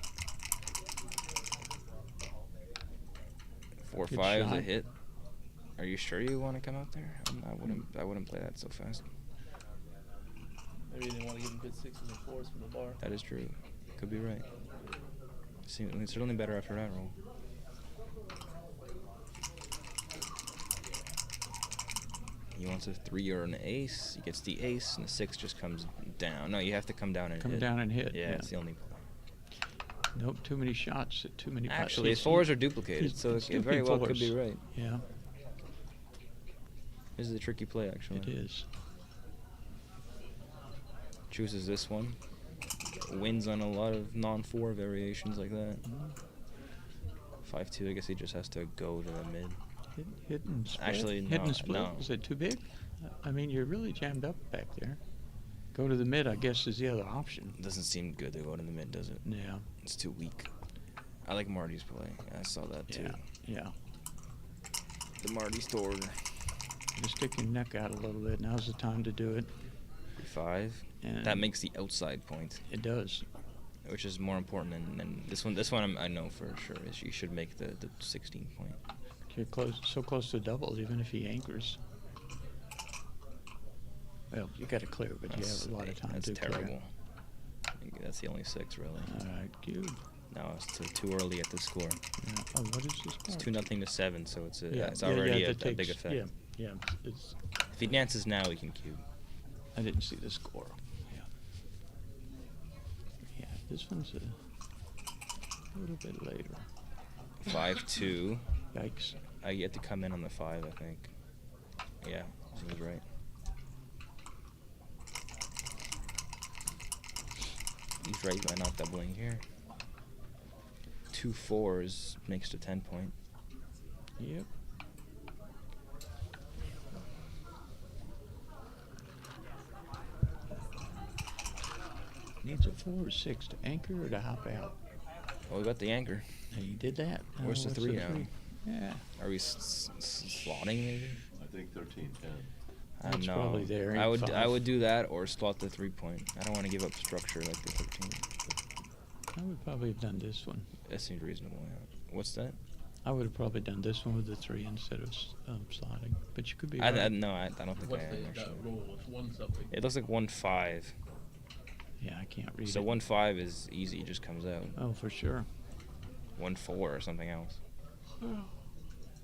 4-5 is a shot. hit. Are you sure you want to come out there? I wouldn't play that so fast. Maybe they want to give him good 6s and 4s for the bar. That is true. Could be right. It's certainly better after that roll. He wants a 3 or an ace. He gets the ace, and the 6 just comes down. No, you have to come down and Come hit. down and hit. Yeah, it's the only play. Nope, too many shots, too many. Actually, he's- 4s are duplicated, he's so it skipping very well could be 4s. right. Yeah, This is a tricky play, actually. it is. Chooses this one. Wins on a lot of non-4 variations like that. 5-2, I guess he just has to go to the mid. Hit and split. Actually, Hit no, and split. no. Is it too big? I mean, you're really jammed up back there. Go to the mid, I guess, is the other option. Doesn't seem good to go to the mid, does it? Yeah. It's too weak. I like Marty's play. I saw that too. Yeah. The Marty store. Just stick your neck out a little bit. Now's the time to do it. 5. And That makes the outside point, it does. which is more important than this one. This one I know for sure is you should make the 16 point. You're so close to double, even if he anchors. Well, you got to clear, but you have a lot of time That's to terrible. clear. I think that's the only 6 really. All right, good. Now it's too early at the score. Yeah. Oh, what is this? It's part? 2-0 to 7, so it's Yeah, already that a big takes- effect. Yeah. It's. If he dances now, he can cube. I didn't see the score. Yeah. Yeah, this one's a little bit later. 5-2. Yikes. I get to come in on the 5, I think. Yeah, seems right. He's right by not doubling here. 2 4s makes the 10 point. Yep. Needs a 4 or 6 to anchor or to hop out. Well, we got the anchor. And he did that. Where's the what's 3 now? Yeah. Are we slotting maybe? I think 13-10. I don't It's know. probably there, I would 8-5. do that or slot the 3 point. I don't want to give up structure like the 13. I would probably have done this one. That seems reasonable. Yeah. What's that? I would have probably done this one with the 3 instead of slotting. But you could be I right. no, I don't think What's I am that actually. roll? It's 1 something. It looks like 1-5. Yeah, I can't read So it. 1-5 is easy. It just comes out. Oh, for sure. 1-4 or something else.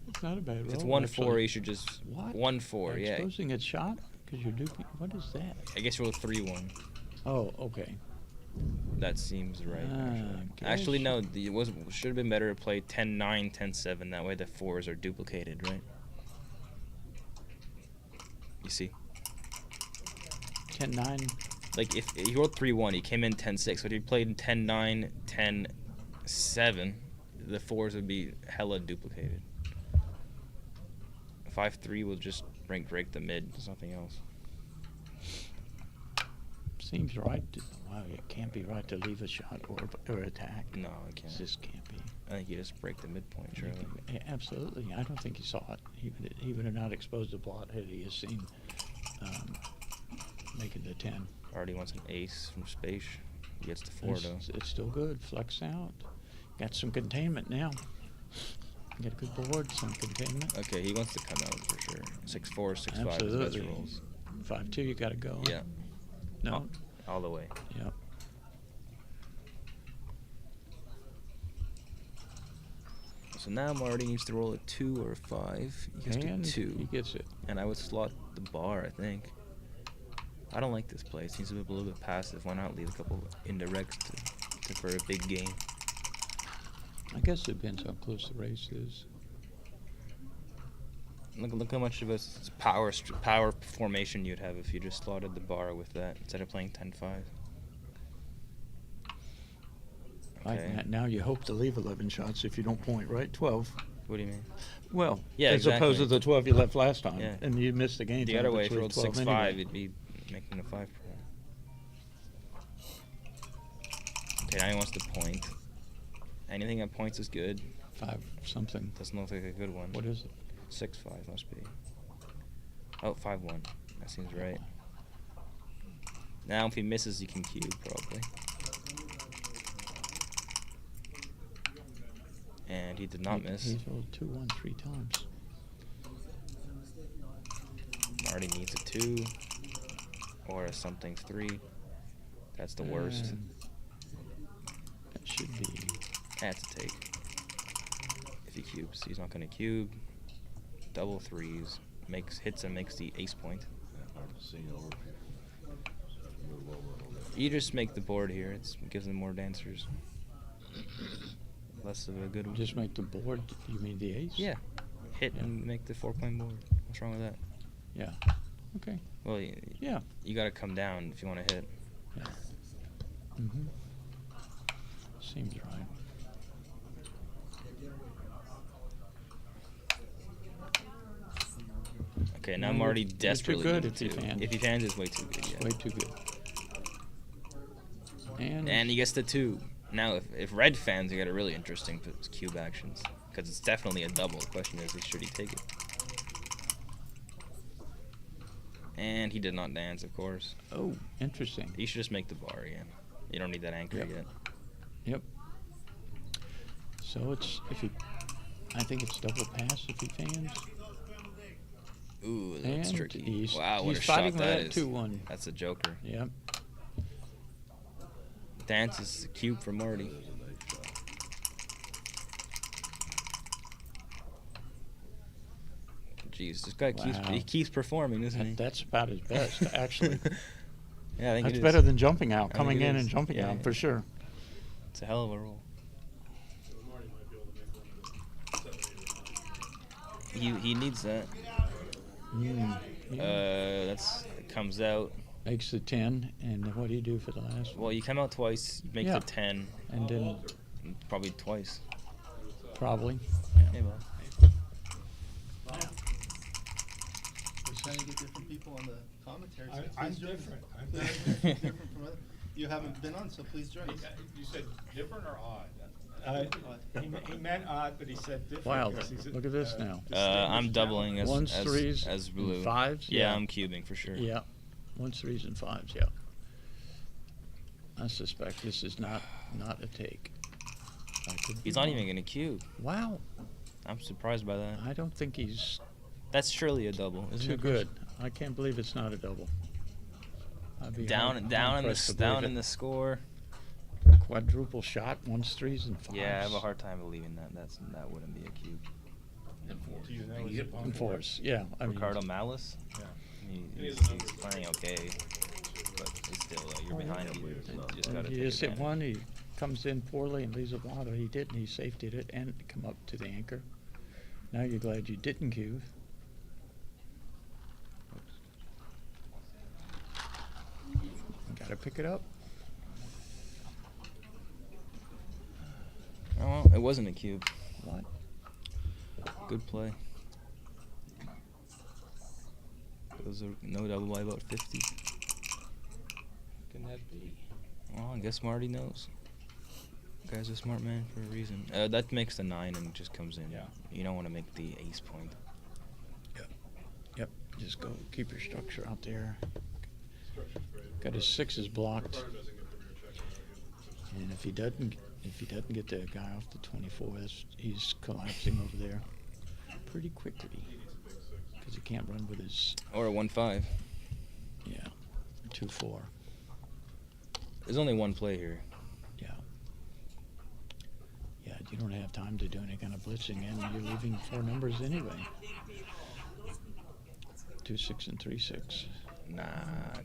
It's not a bad roll. If it's 1-4, actually. you should just What? 1-4. Yeah. Exposing its shot? Because you're duping. What is that? I guess roll 3-1. Oh, okay. That seems right. Ah, Actually, guess. no. It should have been better to play 10-9, 10-7. That way the 4s are duplicated, right? You see? 10-9. Like if he rolled 3-1, he came in 10-6. But if he played 10-9, 10-7, the 4s would be hella duplicated. 5-3 will just break the mid. There's nothing else. Seems right. Wow, it can't be right to leave a shot or attack. No, it can't. It just can't be. I think you just break the midpoint, surely. Yeah, absolutely. I don't think he saw it. Even if not exposed to blot head, he has seen making the 10. Already wants an ace from space. He gets the 4 though. It's still good. Flex out. Got some containment now. Get a good board, some containment. Okay, he wants to come out for sure. 6-4, 6-5 is best Absolutely. rolls. 5-2, you got to go. Yeah. No. All the way. Yep. So now Marty needs to roll a 2 or a 5. He gets And to 2. he gets it. And I would slot the bar, I think. I don't like this play. It seems to be a little bit passive. Why not leave a couple indirects for a big game? I guess it depends how close the race is. Look how much of a power formation you'd have if you just slotted the bar with that instead of playing 10-5. Okay. Now you hope to leave 11 shots if you don't point, right? 12. What do you mean? Well, yeah, as opposed to the 12 you left last time, yeah. and you missed the game. The other way, if you rolled 6-5, anyway. it'd be making a 5. Okay, now he wants to point. Anything that points is good. 5 something. Doesn't look like a good one. What is it? 6-5 must be. Oh, 5-1. That seems right. Now if he misses, he can cube probably. And he did not miss. He's rolled 2-1 3 times. Marty needs a 2 or a something 3. That's the worst. That should be. That's a take. If he cubes, he's not going to cube. Double 3s, hits and makes the ace point. You just make the board here. It gives them more dancers. Less of a good one. Just make the board. You mean the ace? Yeah. Hit and make the 4-point board. What's wrong with that? Yeah. Okay. Well, yeah. You got to come down if you want to hit. Yeah. Seems right. Okay, now Marty desperately good needs if he to. fans. If he fans, it's way too good. Yeah. Way too good. And he gets the 2. Now, if red fans, you got a really interesting cube actions because it's definitely a double. The question is, should he take it? And he did not dance, of course. Oh, interesting. You should just make the bar again. You don't need that anchor yet. Yep. So it's I think it's double pass if he fans. Ooh, that's and tricky. Wow, what he's a shot fighting that with is. 2-1. That's a joker. Yep. Dance is a cube for Marty. Jeez, this guy keeps performing, doesn't he? That's about his best, actually. Yeah, I think that's better than jumping out, coming in and jumping out for sure. It's a hell of a roll. He needs that. That's it comes out. Makes the 10, and what do you do for the last one? Well, you come out twice, you make the 10. And then... Probably twice. Probably. Yeah, well. We're trying to get different people on the commentary. So I'm please join us. different. Different from other. You haven't been on, so please join us. You said different or odd? He meant odd, but he said different. Wow, look at this now. I'm doubling as ones, threes, as blue. and 5s. Yeah, I'm cubing for sure. Yeah, 1s, 3s, and 5s. Yeah. I suspect this is not a take. He's not even gonna cube. Wow. I'm surprised by that. I don't think he's. That's surely a double. Isn't too it? good. I can't believe it's not a double. Down in the score. Quadruple shot, 1s, 3s, and 5s. Yeah, I have a hard time believing that. That wouldn't be a cube. And 4s. Yeah. Ricardo Malice. Yeah. He's playing okay, but he's still you're behind him. You just hit one. He comes in poorly and leaves a bother. He did, and he safetied it and come up to the anchor. Now you're glad you didn't cube. Got to pick it up. Oh, well, it wasn't a cube. What? Good play. Those are no double by about 50. Can that be? Well, I guess Marty knows. Guy's a smart man for a reason. That makes the 9 and just comes in. Yeah. You don't want to make the ace point. Yep. Just go keep your structure out there. Got his 6s blocked. And if he doesn't, If he doesn't get that guy off the 24, he's collapsing over there pretty quickly because he can't run with his. Or a 1-5. Yeah, 2-4. There's only one play here. Yeah. Yeah, you don't have time to do any kind of blitzing, and you're leaving 4 numbers anyway. 2-6 and 3-6. Nah,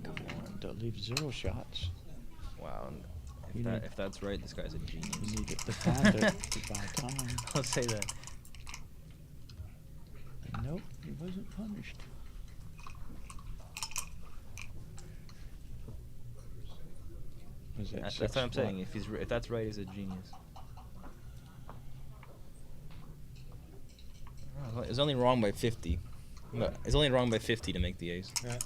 come on. They'll leave 0 shots. Wow. You need- If that's right, this guy's a genius. You need to find it to buy time. I'll say that. And nope, he wasn't punished. Was that That's 6 what I'm saying. what? If that's right, he's a genius. Oh, it's only wrong by 50. No, it's only wrong by 50 to make the ace. Yeah.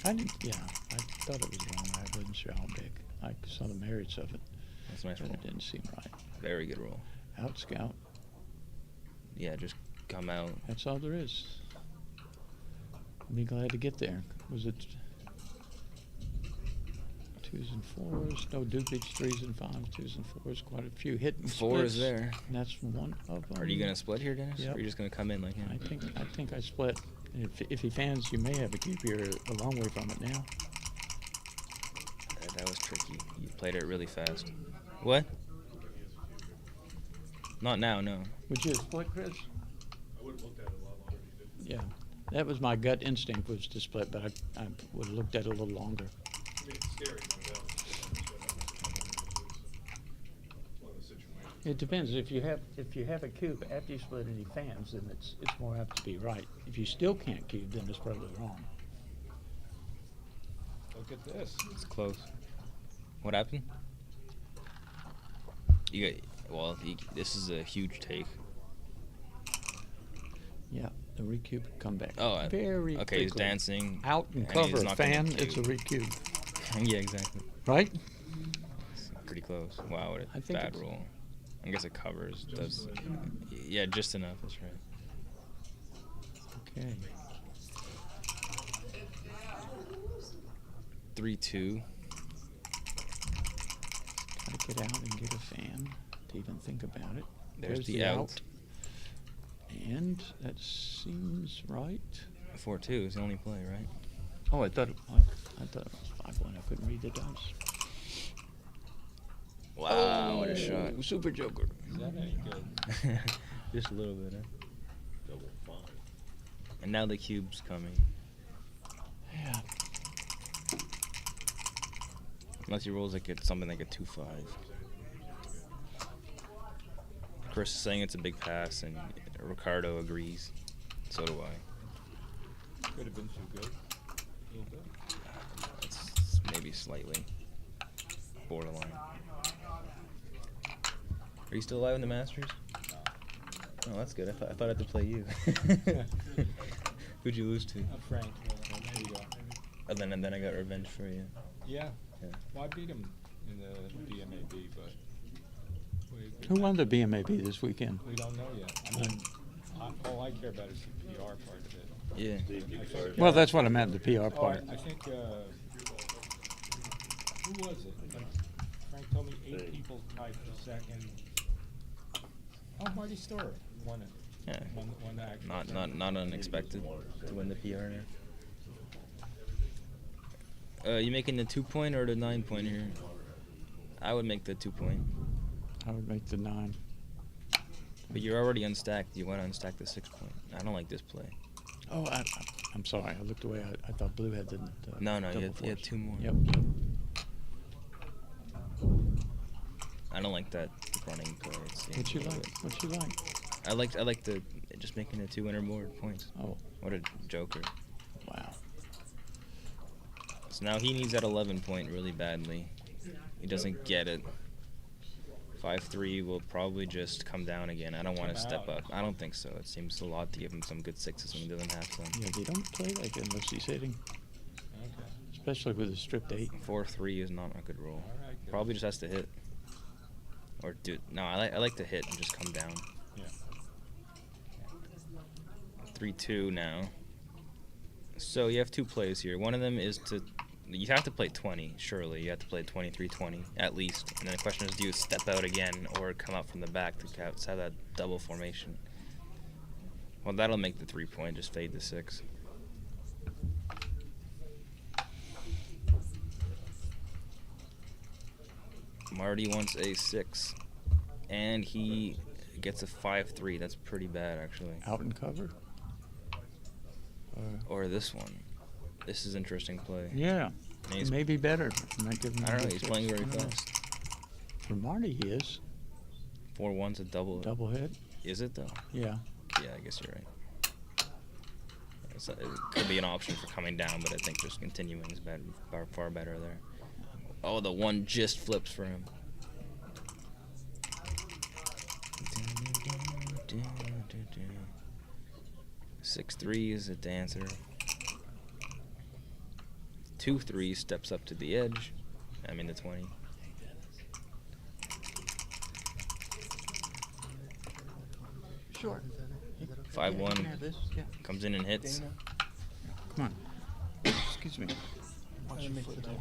I thought it was wrong. I wasn't sure how big. I saw the merits of it. That's a nice But roll. it didn't seem right. Very good roll. Out scout. Yeah, just come out. That's all there is. Be glad to get there. Was it 2s and 4s? No dupage, 3s and 5s, 2s and 4s. Quite a few hit and 4 is splits. there. And that's one of them. Are you gonna split here, Dennis? Yep. Or are you just gonna come in like him? I think I split. If he fans, you may have a cube here a long way from it now. That was tricky. You played it really fast. What? Not now, no. Would you have split, Chris? I would have looked at it a lot longer if you did. Yeah. That was my gut instinct, was to split, but I would have looked at it a little longer. I mean, it's scary, no doubt. One of the situations. It depends. If you have a cube after you split and he fans, then it's more apt to be right. If you still can't cube, then it's probably wrong. Look at this. It's close. What happened? You got, well, this is a huge take. Yeah, the recube comeback. Oh, very okay. quickly. He's dancing. Out and he's cover, not gonna fan, cube. it's a recube. Yeah, exactly. Right? It's pretty close. Wow, what I a think bad it's- roll. I guess it covers. Does. Yeah, just enough. That's right. Okay. 3-2. Gotta get out and get a fan to even think about it. There's the out. And that seems right. 4-2 is the only play, right? Oh, I thought it was 5-1. I couldn't read the dice. Wow, what a shot. Super Joker. Is that any good? Just a little bit, huh? Double 5. And now the cube's coming. Yeah. Unless he rolls like something like a 2-5. Chris is saying it's a big pass, and Ricardo agrees. So do I. Could have been too good. A little bit. It's maybe slightly borderline. Are you still alive in the Masters? Oh, that's good. I thought I had to play you. Who'd you lose to? Frank. There you go. And then I got revenge for you. Yeah. Yeah. Well, I beat him in the BMAB, but Who won the BMAB this weekend? we don't know yet. I mean, all I care about is the PR part of it. Yeah. I think, Well, that's what I meant, the PR oh, part. I think, who was it? Frank told me 8 people tied for second. Oh, Marty Storer won it. Yeah. Won the actual Not unexpected to win the PR there. You making the 2-point or the 9-point here? I would make the 2-point. I would make the 9. But you're already unstacked. You want to unstack the 6-point. I don't like this play. Oh, I'm sorry. I looked away. I thought Blue had the No, you double had force. 2 more. Yep. I don't like that running play. What you like? What you like? I like the just making the 2 interboard points. Oh. What a joker. Wow. So now he needs that 11-point really badly. He doesn't get it. 5-3 will probably just come down again. I don't want to step up. I don't think so. It seems a lot to give him some good 6s when he doesn't have some. Yeah, they don't play like it unless he's hitting. Okay. Especially with a stripped 8. 4-3 is not a good roll. All right, good. Probably just has to hit. Or do no, I like to hit and just come down. Yeah. 3-2 now. So you have 2 plays here. One of them is to You have to play 20, surely. You have to play 23-20 at least. And then the question is, do you step out again or come out from the back to have that double formation? Well, that'll make the 3-point just fade to 6. Marty wants a 6, and he gets a 5-3. That's pretty bad, actually. Out and cover? Or this one. This is interesting play. Yeah, it may be better. Might give him I don't know, a he's 6. playing very fast. For Marty, he is. 4-1's a double. Double hit. Is it, though? Yeah. Yeah, I guess you're right. It could be an option for coming down, but I think just continuing is better, far better there. Oh, the 1 just flips for him. 6-3 is a dancer. 2-3 steps up to the edge. I mean the 20. Sure. 5-1 comes in and hits. Come on. Excuse me. Watch your foot there.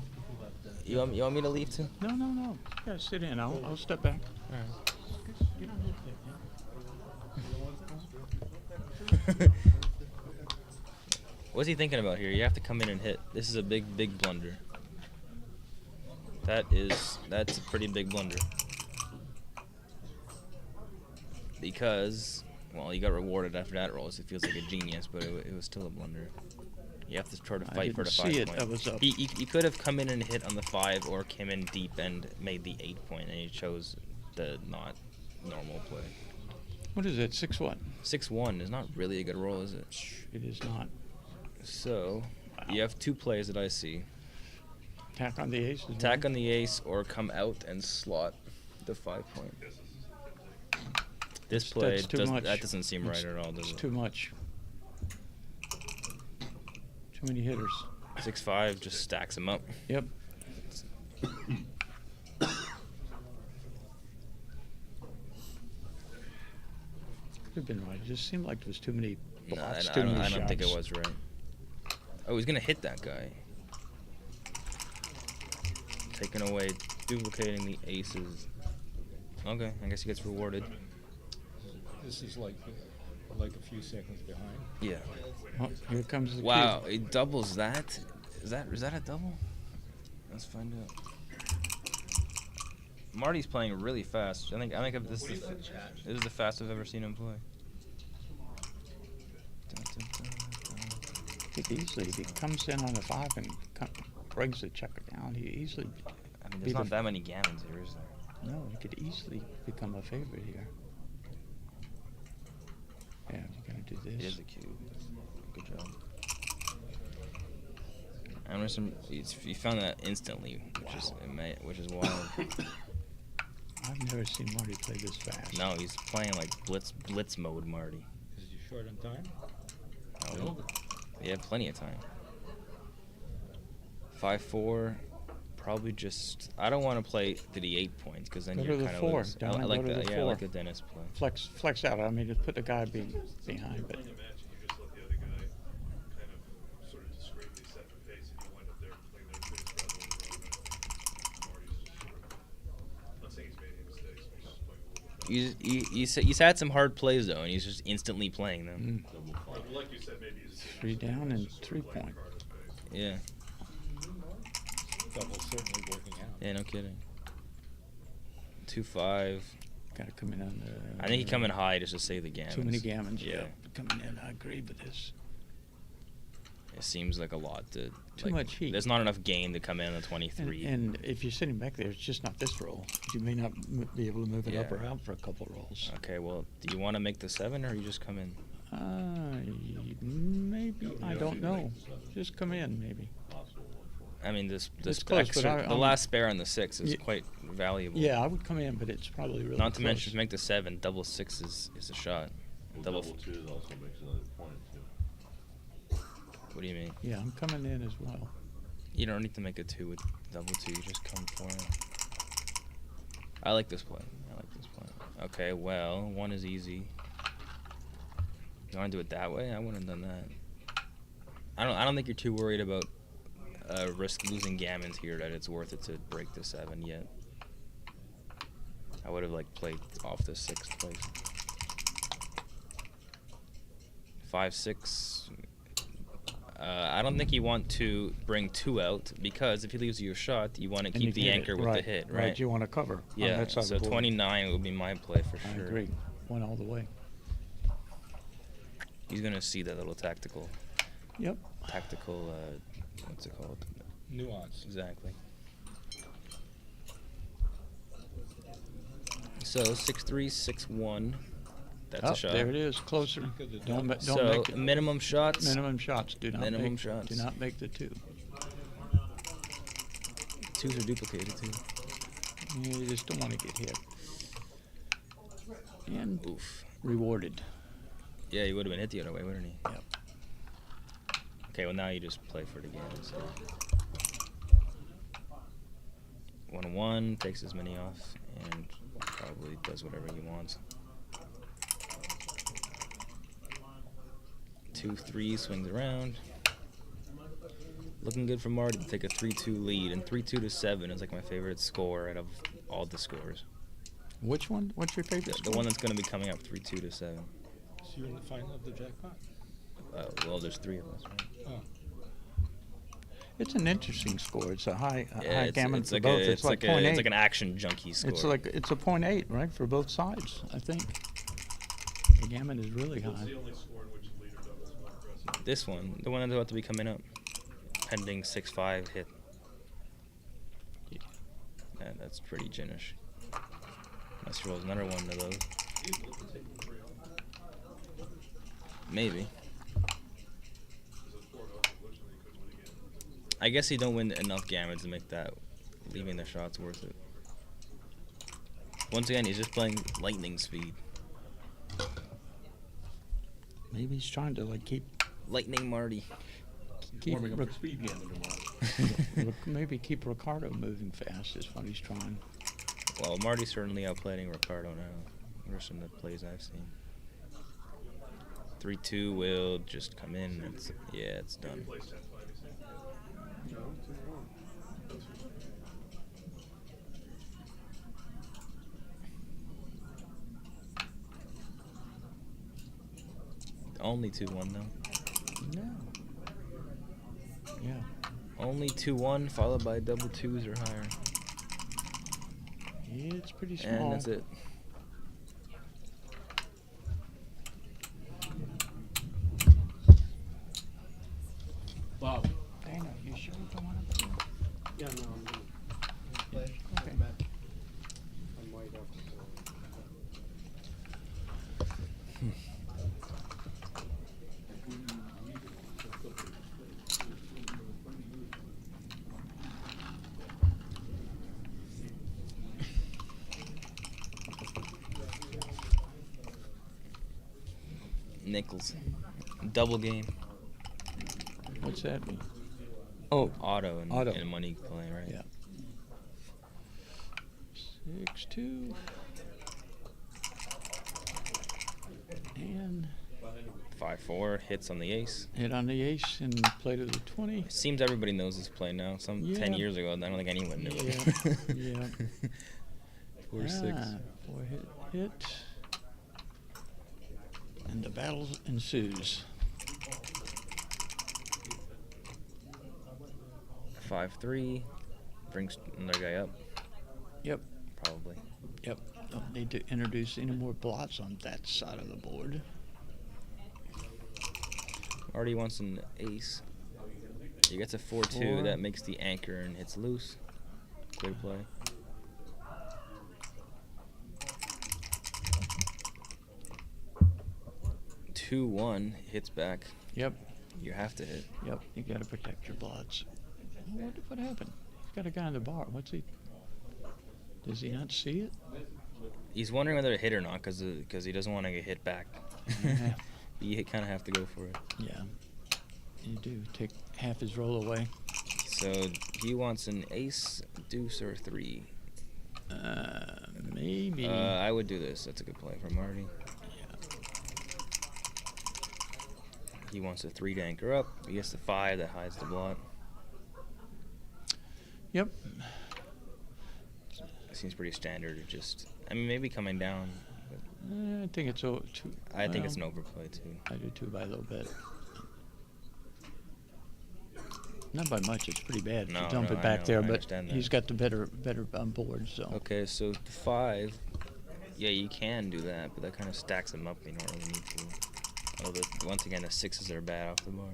You want me to leave too? No. Yeah, sit in. I'll step back. All right. You don't hit that, What's he thinking about here? You have to come in and hit. This is a big blunder. That's a pretty big blunder. Because, well, you got rewarded after that roll, so it feels like a genius, but it was still a blunder. You have to try to fight for the 5 point. That was up. He could have come in and hit on the 5 or came in deep and made the 8 point, and he chose the not normal play. What is it? 6-1? 6-1 is not really a good roll, is it? It is not. So, you have 2 plays that I see. Attack on the ace? Attack on the ace or come out and slot the 5 point. This play, that doesn't seem right at all, does it? It's too much. Too many hitters. 6-5 just stacks him up. Yep. Could have been right. It just seemed like there was too many blocks, I don't think it was right. Oh, he's going to hit that guy. Taking away, duplicating the aces. Okay, I guess he gets rewarded. This is like a few seconds behind. Yeah. Oh, here comes the Wow, cube. it doubles that? Is that a double? Let's find out. Marty's playing really fast. I think this is the fastest I've ever seen him play. I think easily, if he comes in on the 5 and brings the checker down, he easily... I mean, there's not that many gammons here, is there? No, he could easily become a favorite here. Yeah, we're going to do this. It is a cube. Good job. You found that instantly, which is wild. I've never seen Marty play this fast. No, he's playing like blitz mode, Marty. Is he short on time? No. You have plenty of time. 5-4, probably just. I don't want to play to the 8 points because then go you're to the kind of. 4. I like that. Yeah, I like the Dennis play. Flex out. I mean, just put the guy behind, but. You had some hard plays though, and he's just instantly playing them. Like you said, maybe 3 down and 3 point. Yeah. Double's certainly working out. Yeah, no kidding. 2-5. Got to come in on the. I think he come in high just to save the gammons. Too many gammons. Yeah. Coming in, I agree with this. It seems like a lot to. Too much heat. There's not enough game to come in on the 23. And if you're sitting back there, it's just not this roll. You may not be able to move it up or out for a couple rolls. Okay, well, do you want to make the 7 or you just come in? Maybe. I don't know. Just come in, maybe. I mean, this close, extra, the last spare on the 6 is quite valuable. Yeah, I would come in, but it's probably really Not to close. mention, just make the 7. Double 6 is a shot. Double 2 also makes another point too. What do you mean? Yeah, I'm coming in as well. You don't need to make a 2 with double 2. You just come for it. I like this play. Okay, well, 1 is easy. You want to do it that way? I wouldn't have done that. I don't think you're too worried about risk losing gammons here that it's worth it to break the 7 yet. I would have like played off the 6th place. 5-6. I don't think you want to bring 2 out because if he leaves you a shot, you want to keep the anchor with the hit, right? Right, you want to cover. Yeah, on that side so of the board. 29 would be my play for I sure. agree. Went all the way. He's gonna see that little tactical. Yep. Tactical. What's it called? Nuance. Exactly. So 6-3, 6-1. That's a shot. There it is, closer. Don't So make it. minimum shots. Minimum shots. Do not Minimum make, shots. Do not make the 2. 2s are duplicated too. Yeah, you just don't want to get hit. And Oof. rewarded. Yeah, he would have been hit the other way, wouldn't he? Yep. Okay, well now you just play for the game. So. 1-1 takes his mini off and probably does whatever he wants. 2-3 swings around. Looking good for Marty to take a 3-2 lead, and 3-2 to 7 is like my favorite score out of all the scores. Which one? What's your favorite The score? one that's going to be coming up, 3-2 to 7. So you're in the final of the jackpot? Well, there's 3 of us, right? Oh. It's an interesting score. It's a high Yeah, gammon it's for like both. it's like 0.8. it's like an action junkie score. It's a 0.8, right, for both sides, I think. The gammon is really high. This one, the one that's about to be coming up, pending 6-5 hit. Yeah, that's pretty ginish. Unless he rolls another one of those. Maybe. I guess he don't win enough gammons to make that leaving the shots worth it. Once again, he's just playing lightning speed. Maybe he's trying to like keep Lightning Marty. Warming up for speed gammon tomorrow. maybe keep Ricardo moving fast is what he's trying. Well, Marty's certainly outplaying Ricardo now. Versus some of the plays I've seen. 3-2 will just come in. It's done. Only 2-1 though. No. Yeah. Only 2-1 followed by double 2s or higher. Yeah, it's pretty small. And that's it. Bob. Dana, you sure you don't want to? Yeah, no, I'm gonna play. Okay. I'm white up. Nickels. Double game. What's that mean? Oh, auto and Auto. money play, right? Yeah. 6-2. And 5-4 hits on the ace. hit on the ace and play to the 20. Seems everybody knows this play now. 10 Yeah. years ago, I don't think anyone knew Yeah. it. Yeah. 4-6. 4 hit. And the battle ensues. 5-3 brings another guy up. Yep. Probably. Yep. Don't need to introduce any more blots on that side of the board. Marty wants an ace. He gets a 4-2. 4. That makes the anchor and hits loose. Clear play. Two 1 hits back. Yep. You have to hit. Yep. You got to protect your blots. What happened? He's got a guy on the bar. What's he? Does he not see it? He's wondering whether to hit or not because he doesn't want to get hit back. Yeah. You kind of have to go for it. Yeah. You do. Take half his roll away. So he wants an ace, deuce, or 3. Maybe. I would do this. That's a good play for Marty. Yeah. He wants a 3 to anchor up. He gets the 5 that hides the blot. Yep. Seems pretty standard. Just, I mean, maybe coming down. I think it's too. I think it's an overplay too. I do too, by a little bit. Not by much. It's pretty bad. No, to dump no, it back I know, there, I but understand he's that. got the better board. So. Okay, so the 5. Yeah, you can do that, but that kind of stacks them up. You don't really need to. Although once again, the 6s are bad off the bar.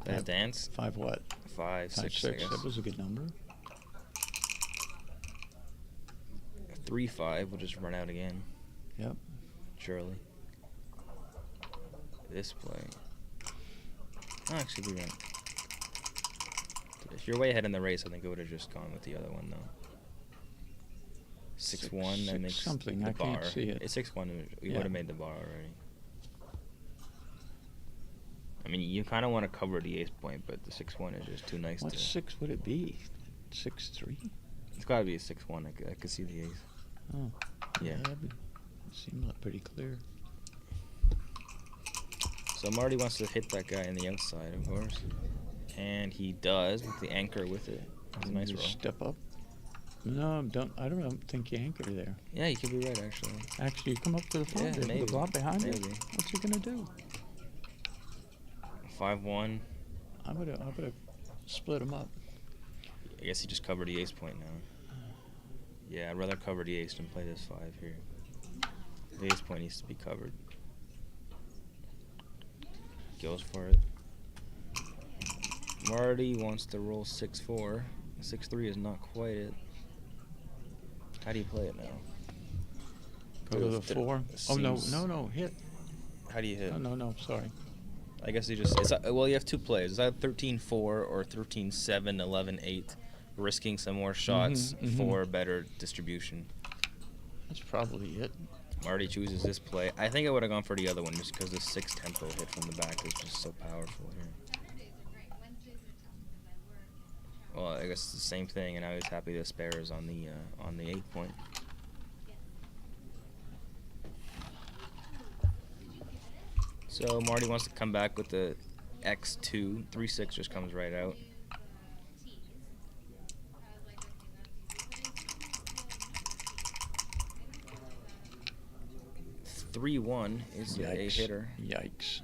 That dance. 5 what? 5, 6. 6. That was a good number. 3, 5 will just run out again. Yep. Surely. This play. Oh, actually, we went. If you're way ahead in the race, I think I would have just gone with the other one, though. 6-1, that makes something. the I bar. can't see it. It's 6-1. We would have made the bar already. I mean, you kind of want to cover the ace point, but the 6-1 is just too nice. What 6 would it be? 6-3? It's got to be a 6-1. I could see the ace. Oh. Yeah. That would seem like pretty clear. So Marty wants to hit that guy on the outside, of course. And he does with the anchor with it. That's a nice roll. Step up. No, I don't think you anchor there. Yeah, you could be right, actually. Actually, you come up to the front with the block behind you. What's he gonna do? 5-1. I would have split him up. I guess he just covered the ace point now. Yeah, I'd rather cover the ace than play this 5 here. The ace point needs to be covered. Goes for it. Marty wants to roll 6-4. 6-3 is not quite it. How do you play it now? Go to the 4. Oh, no, hit. How do you hit? No, sorry. I guess you just, well, you have 2 plays. It's either 13-4 or 13-7, 11-8, risking some more shots for better distribution. That's probably it. Marty chooses this play. I think I would have gone for the other one just because the 6 tempo hit from the back is just so powerful here. Well, I guess it's the same thing, and I was happy the spare is on the 8 point. So Marty wants to come back with the X2. 3-6 just comes right out. $3-1 is a hitter. Yikes.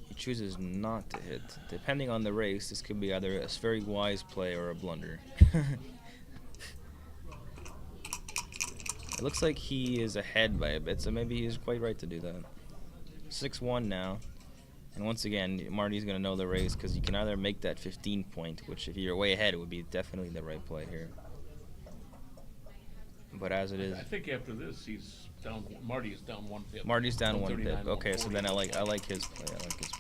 He chooses not to hit. Depending on the race, this could be either a very wise play or a blunder. It looks like he is ahead by a bit, so maybe he's quite right to do that. 6-1 now. And once again, Marty's going to know the race because you can either make that 15 point, which if you're way ahead, it would be definitely the right play here. But as it is, I think after this, he's down. Marty is down 1 pip. Marty's down 1 pip. Okay, so then I like his play. I like his play.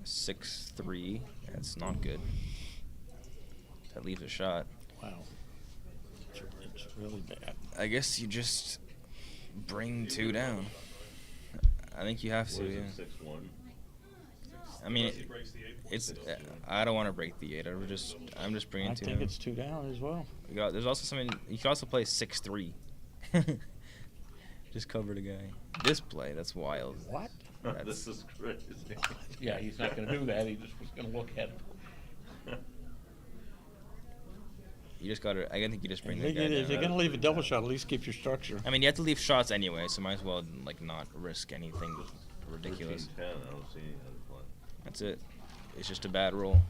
6-3. That's not good. That leaves a shot. Wow. It's really bad. I guess you just bring 2 down. I think you have to. Yeah. 6-1. I mean, it's. I don't want to break the 8. I'm just bringing 2 down. I think it's 2 down as well. There's also something. You can also play 6-3. Just cover the guy. This play, that's wild. What? This is crazy. Yeah, he's not going to do that. He just was going to look at it. You just gotta. I think you just bring the guy If down. you're going to leave a double shot, at least keep your structure. I mean, you have to leave shots anyway, so might as well like not risk anything ridiculous. 13-10, I don't see any other play. That's it. It's just a bad roll.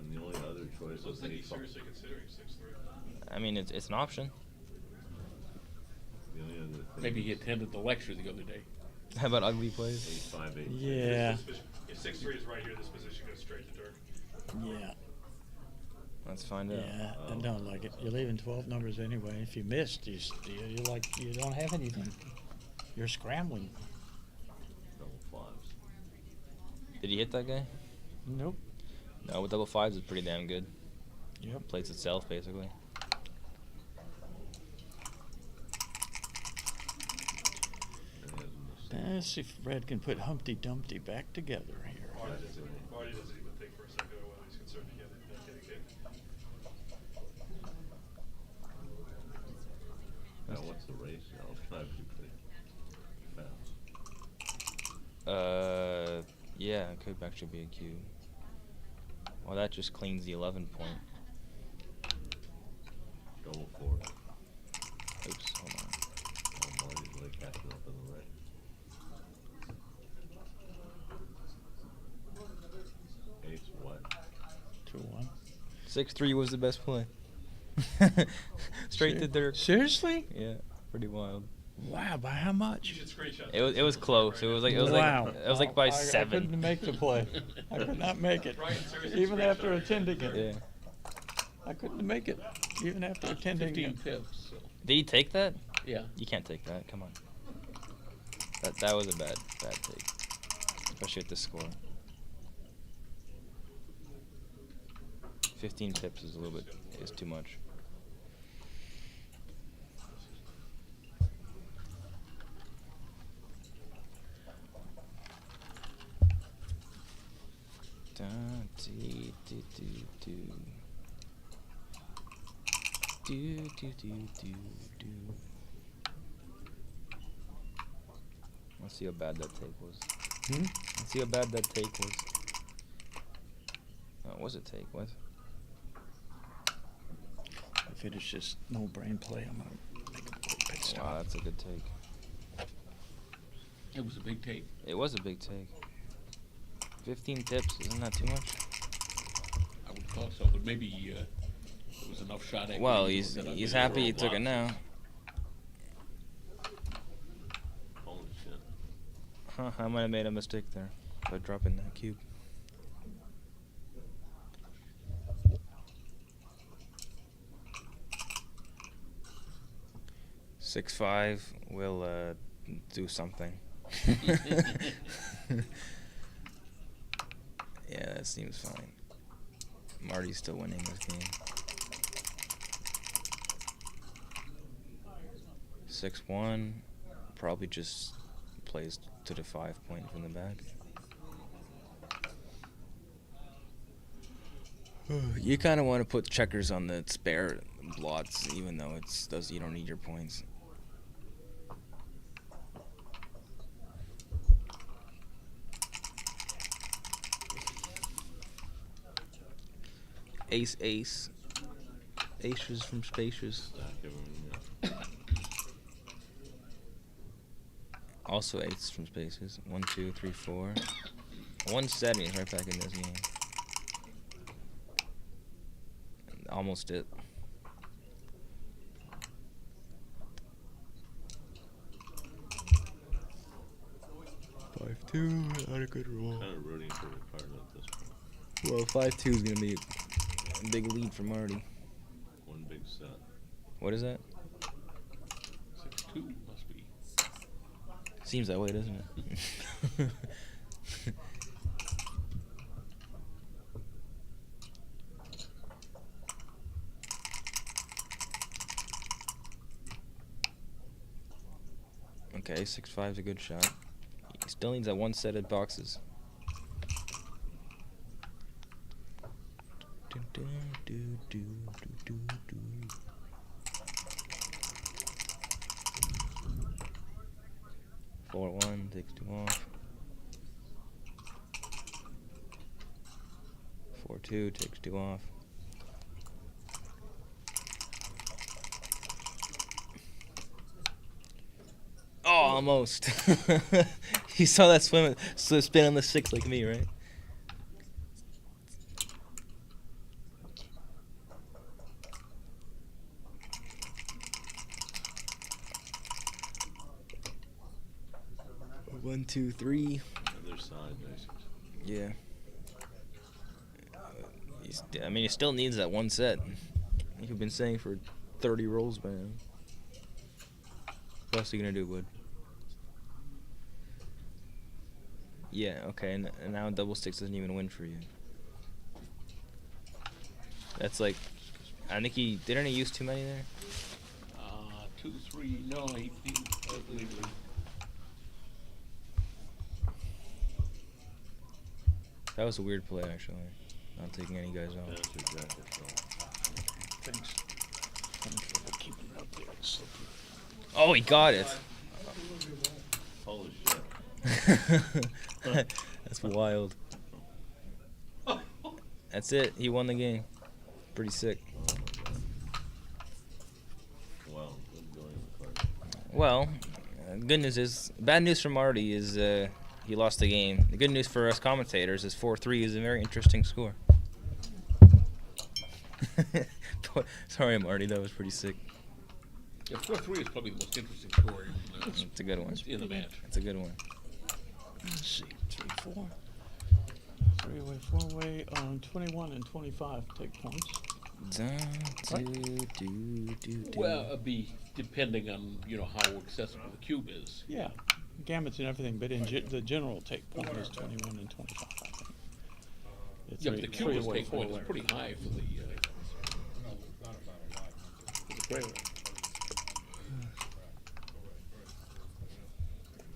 The only other choice was Looks like he's seriously considering 6-3. I mean, it's an option. The only other thing Maybe he attended the lecture the other day. How about ugly plays? 8-5, 8. Yeah. If 6-3 is right here, this position goes straight to dirt. Yeah. Let's find out. Yeah, I don't like it. You're leaving 12 numbers anyway. If you missed, you don't have anything. You're scrambling. Double 5s. Did he hit that guy? Nope. No, with double 5s is pretty damn good. Yep. Plays itself basically. Let's see if Red can put Humpty Dumpty back together here. Marty doesn't even think for a second of whether he's concerned again and not getting hit. Now, what's the race? I'll try to be pretty fast. Yeah, it could actually be a cube. Well, that just cleans the 11 point. Double 4. Oops, hold on. Oh, Marty's really catching up in the race. Ace what? 2-1. 6-3 was the best play. Straight to Dirk. Seriously? Yeah, pretty wild. Wow, by how much? You should screenshot It was close. It was like Wow. by I 7. couldn't make the play. I could not make it. Right, seriously, Even after screenshot. attending it. Yeah. I couldn't make it. Even after attending 15 it. pips. So. Did he take that? Yeah. You can't take that. Come on. That was a bad take, especially at this score. 15 pips is too much. Let's see how bad that take was. Let's see how bad that take was. Oh, it was a take. What? If it is just no brain play, I'm gonna make a quick pit stop. Wow, that's a good take. It was a big take. It was a big take. 15 tips, isn't that too much? I would have thought so, but maybe it was enough shot equity. Well, that I he's did happy he throw a took it block. now. Holy shit. Huh, I might have made a mistake there by dropping that cube. $6-5 will do something. Yeah, that seems fine. Marty's still winning this game. 6-1, probably just plays to the 5 point from the back. You kind of want to put checkers on the spare blots, even though you don't need your points. Ace. Aces from spacious. Also eights from spaces. 1, 2, 3, 4. 170 is right back in this game. Almost it. $5-2, not a good roll. Kind of rooting for Ricardo at this point. Well, 5-2 is gonna be a big lead for Marty. One big set. What is that? 6-2 must be. Seems that way, doesn't it? Okay, 6-5 is a good shot. He still needs that one set of boxes. 4-1 takes 2 off. 4-2 takes 2 off. Oh, almost. You saw that spin on the 6 like me, right? One, 2, 3. Other side, basically. Yeah. He still needs that one set. Like you've been saying for 30 rolls by now. What else are you gonna do, bud? Yeah, okay, and now double six doesn't even win for you. That's like, I think didn't he use too many there? 2, 3, no, he legally. That was a weird play, actually. Not taking any guys off. That's exactly so. Thanks. Thanks for keeping it up there. It's slippery. Oh, he got it. Holy shit. That's wild. That's it. He won the game. Pretty sick. Wow, good going, Ricardo. Well, good news is, bad news for Marty is he lost the game. The good news for us commentators is 4-3 is a very interesting score. Sorry, Marty, that was pretty sick. Yeah, 4-3 is probably the most interesting score It's a good one. in the match. It's a good one. Let's see, 3-4. Three-way, four-way, 21 and 25 take points. Well, it'd be depending on, you know, how accessible the cube is. Yeah, gamuts and everything, but in the general take point is 21 and 25, I think. It's Yeah, but the cubeless take point is pretty high for the trailer.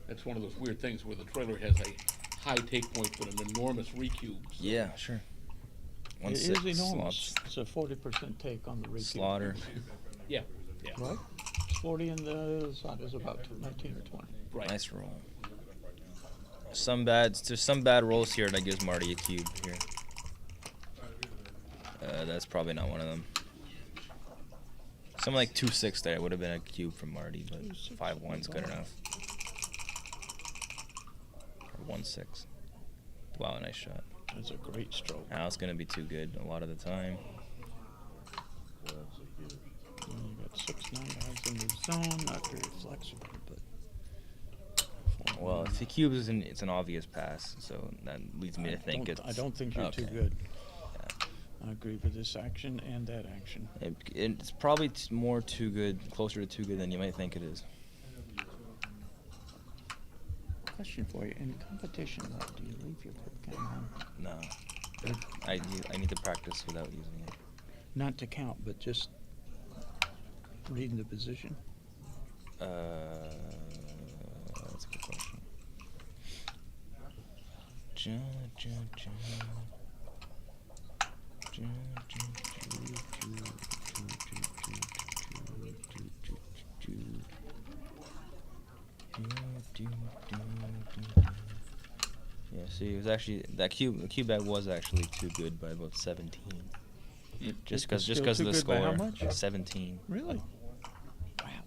That's one of those weird things where the trailer has a high take point but an enormous recube. So. Yeah, sure. It is enormous. It's a 40% take on the recube. Slaughter. Yeah, yeah. Right? 40 and the side is about 19 or 20. Right. Nice roll. There's some bad rolls here that gives Marty a cube here. That's probably not one of them. Something like 2-6 there would have been a cube from Marty, but 5-1's good enough. Or 1-6. Wow, nice shot. That's a great stroke. Now it's gonna be too good a lot of the time. You got 6-9 guys in the zone, not very flexible, but. Well, if he cubes, it's an obvious pass, so that leads me to think it's. I don't think you're too good. Yeah. I agree with this action and that action. It's probably more too good, closer to too good than you might think it is. Question for you: in competition, do you leave your webcam on? No, I need to practice without using it. Not to count, but just reading the position. That's a good question. Yeah, see, it was actually the cube bag was actually too good by about 17. Just because of the score. How much? 17. Really? Wow.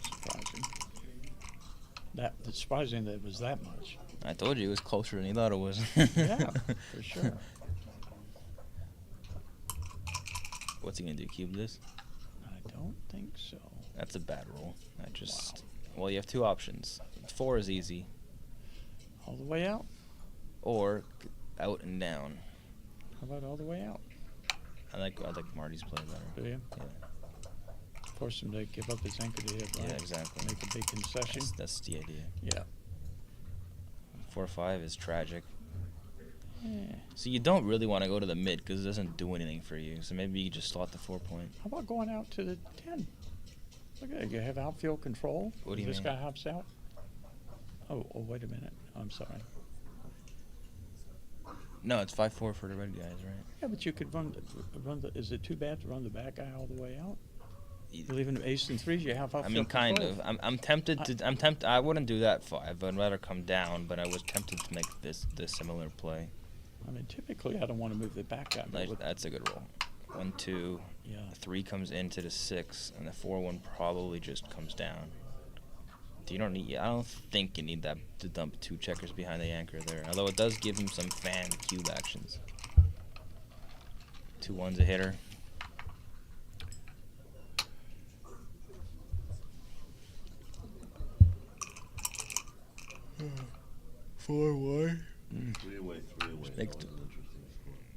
Surprising. That's surprising that it was that much. I told you it was closer than he thought it was. Yeah, for sure. What's he gonna do? Cube this? I don't think so. That's a bad roll. Well, you have two options. 4 is easy. All the way out? Or out and down. How about all the way out? I like Marty's play better. Do you? Yeah. Force him to give up his anchor to hit, right? Yeah, exactly. Make a big concession. That's the idea. Yeah. 4-5 is tragic. Yeah. So you don't really want to go to the mid because it doesn't do anything for you. So maybe you just slot the 4-point. How about going out to the 10? Look at that. You have outfield control. What do you this mean? Guy hops out. Oh, wait a minute. I'm sorry. No, it's 5-4 for the red guys, right? Yeah, but you could run the. Is it too bad to run the back guy all the way out? You're leaving ace and threes. You have outfield I mean, kind control. of. I'm tempted to. I'm tempted. I wouldn't do that 5. I'd rather come down. But I was tempted to make this similar play. I mean, typically I don't want to move the back guy. Like, that's a good roll. 1, 2. Yeah. The 3 comes into the 6, and the 4-1 probably just comes down. You don't need. I don't think you need that to dump 2 checkers behind the anchor there. Although it does give him some fan cube actions. 2-1's a hitter. Four-way. Three-way.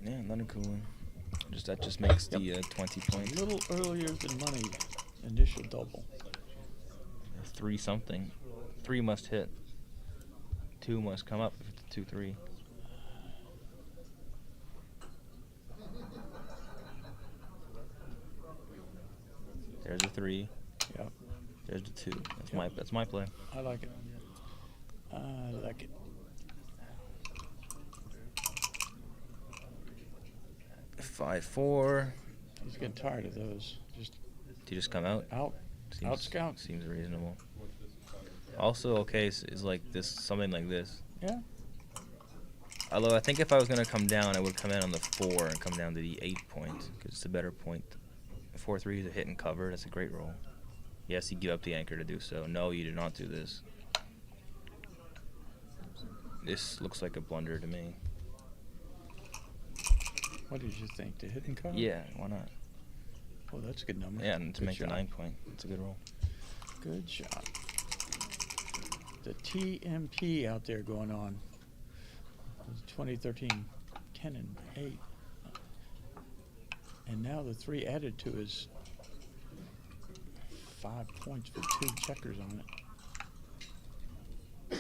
Yeah, another cool one. That just makes the 20 points. A little earlier than money. Initial double. 3 something. 3 must hit. 2 must come up if it's a 2-3. There's a 3. Yep. There's the 2. That's my play. I like it. I like it. 5-4. He's getting tired of those. Just Do you just come out? out scout. Seems reasonable. Also, okay, is like this, something like this. Yeah. Although I think if I was gonna come down, I would come in on the 4 and come down to the 8 point, because it's a better point. 4-3 is a hit and cover. That's a great roll. Yes, you give up the anchor to do so. No, you do not do this. This looks like a blunder to me. What did you think? The hit and cover? Yeah, why not? Oh, that's a good number. Yeah, and to Good make the shot. 9 point, it's a good roll. Good shot. The TMP out there going on. 2013, 10 and 8. And now the 3 added to is 5 points with 2 checkers on it.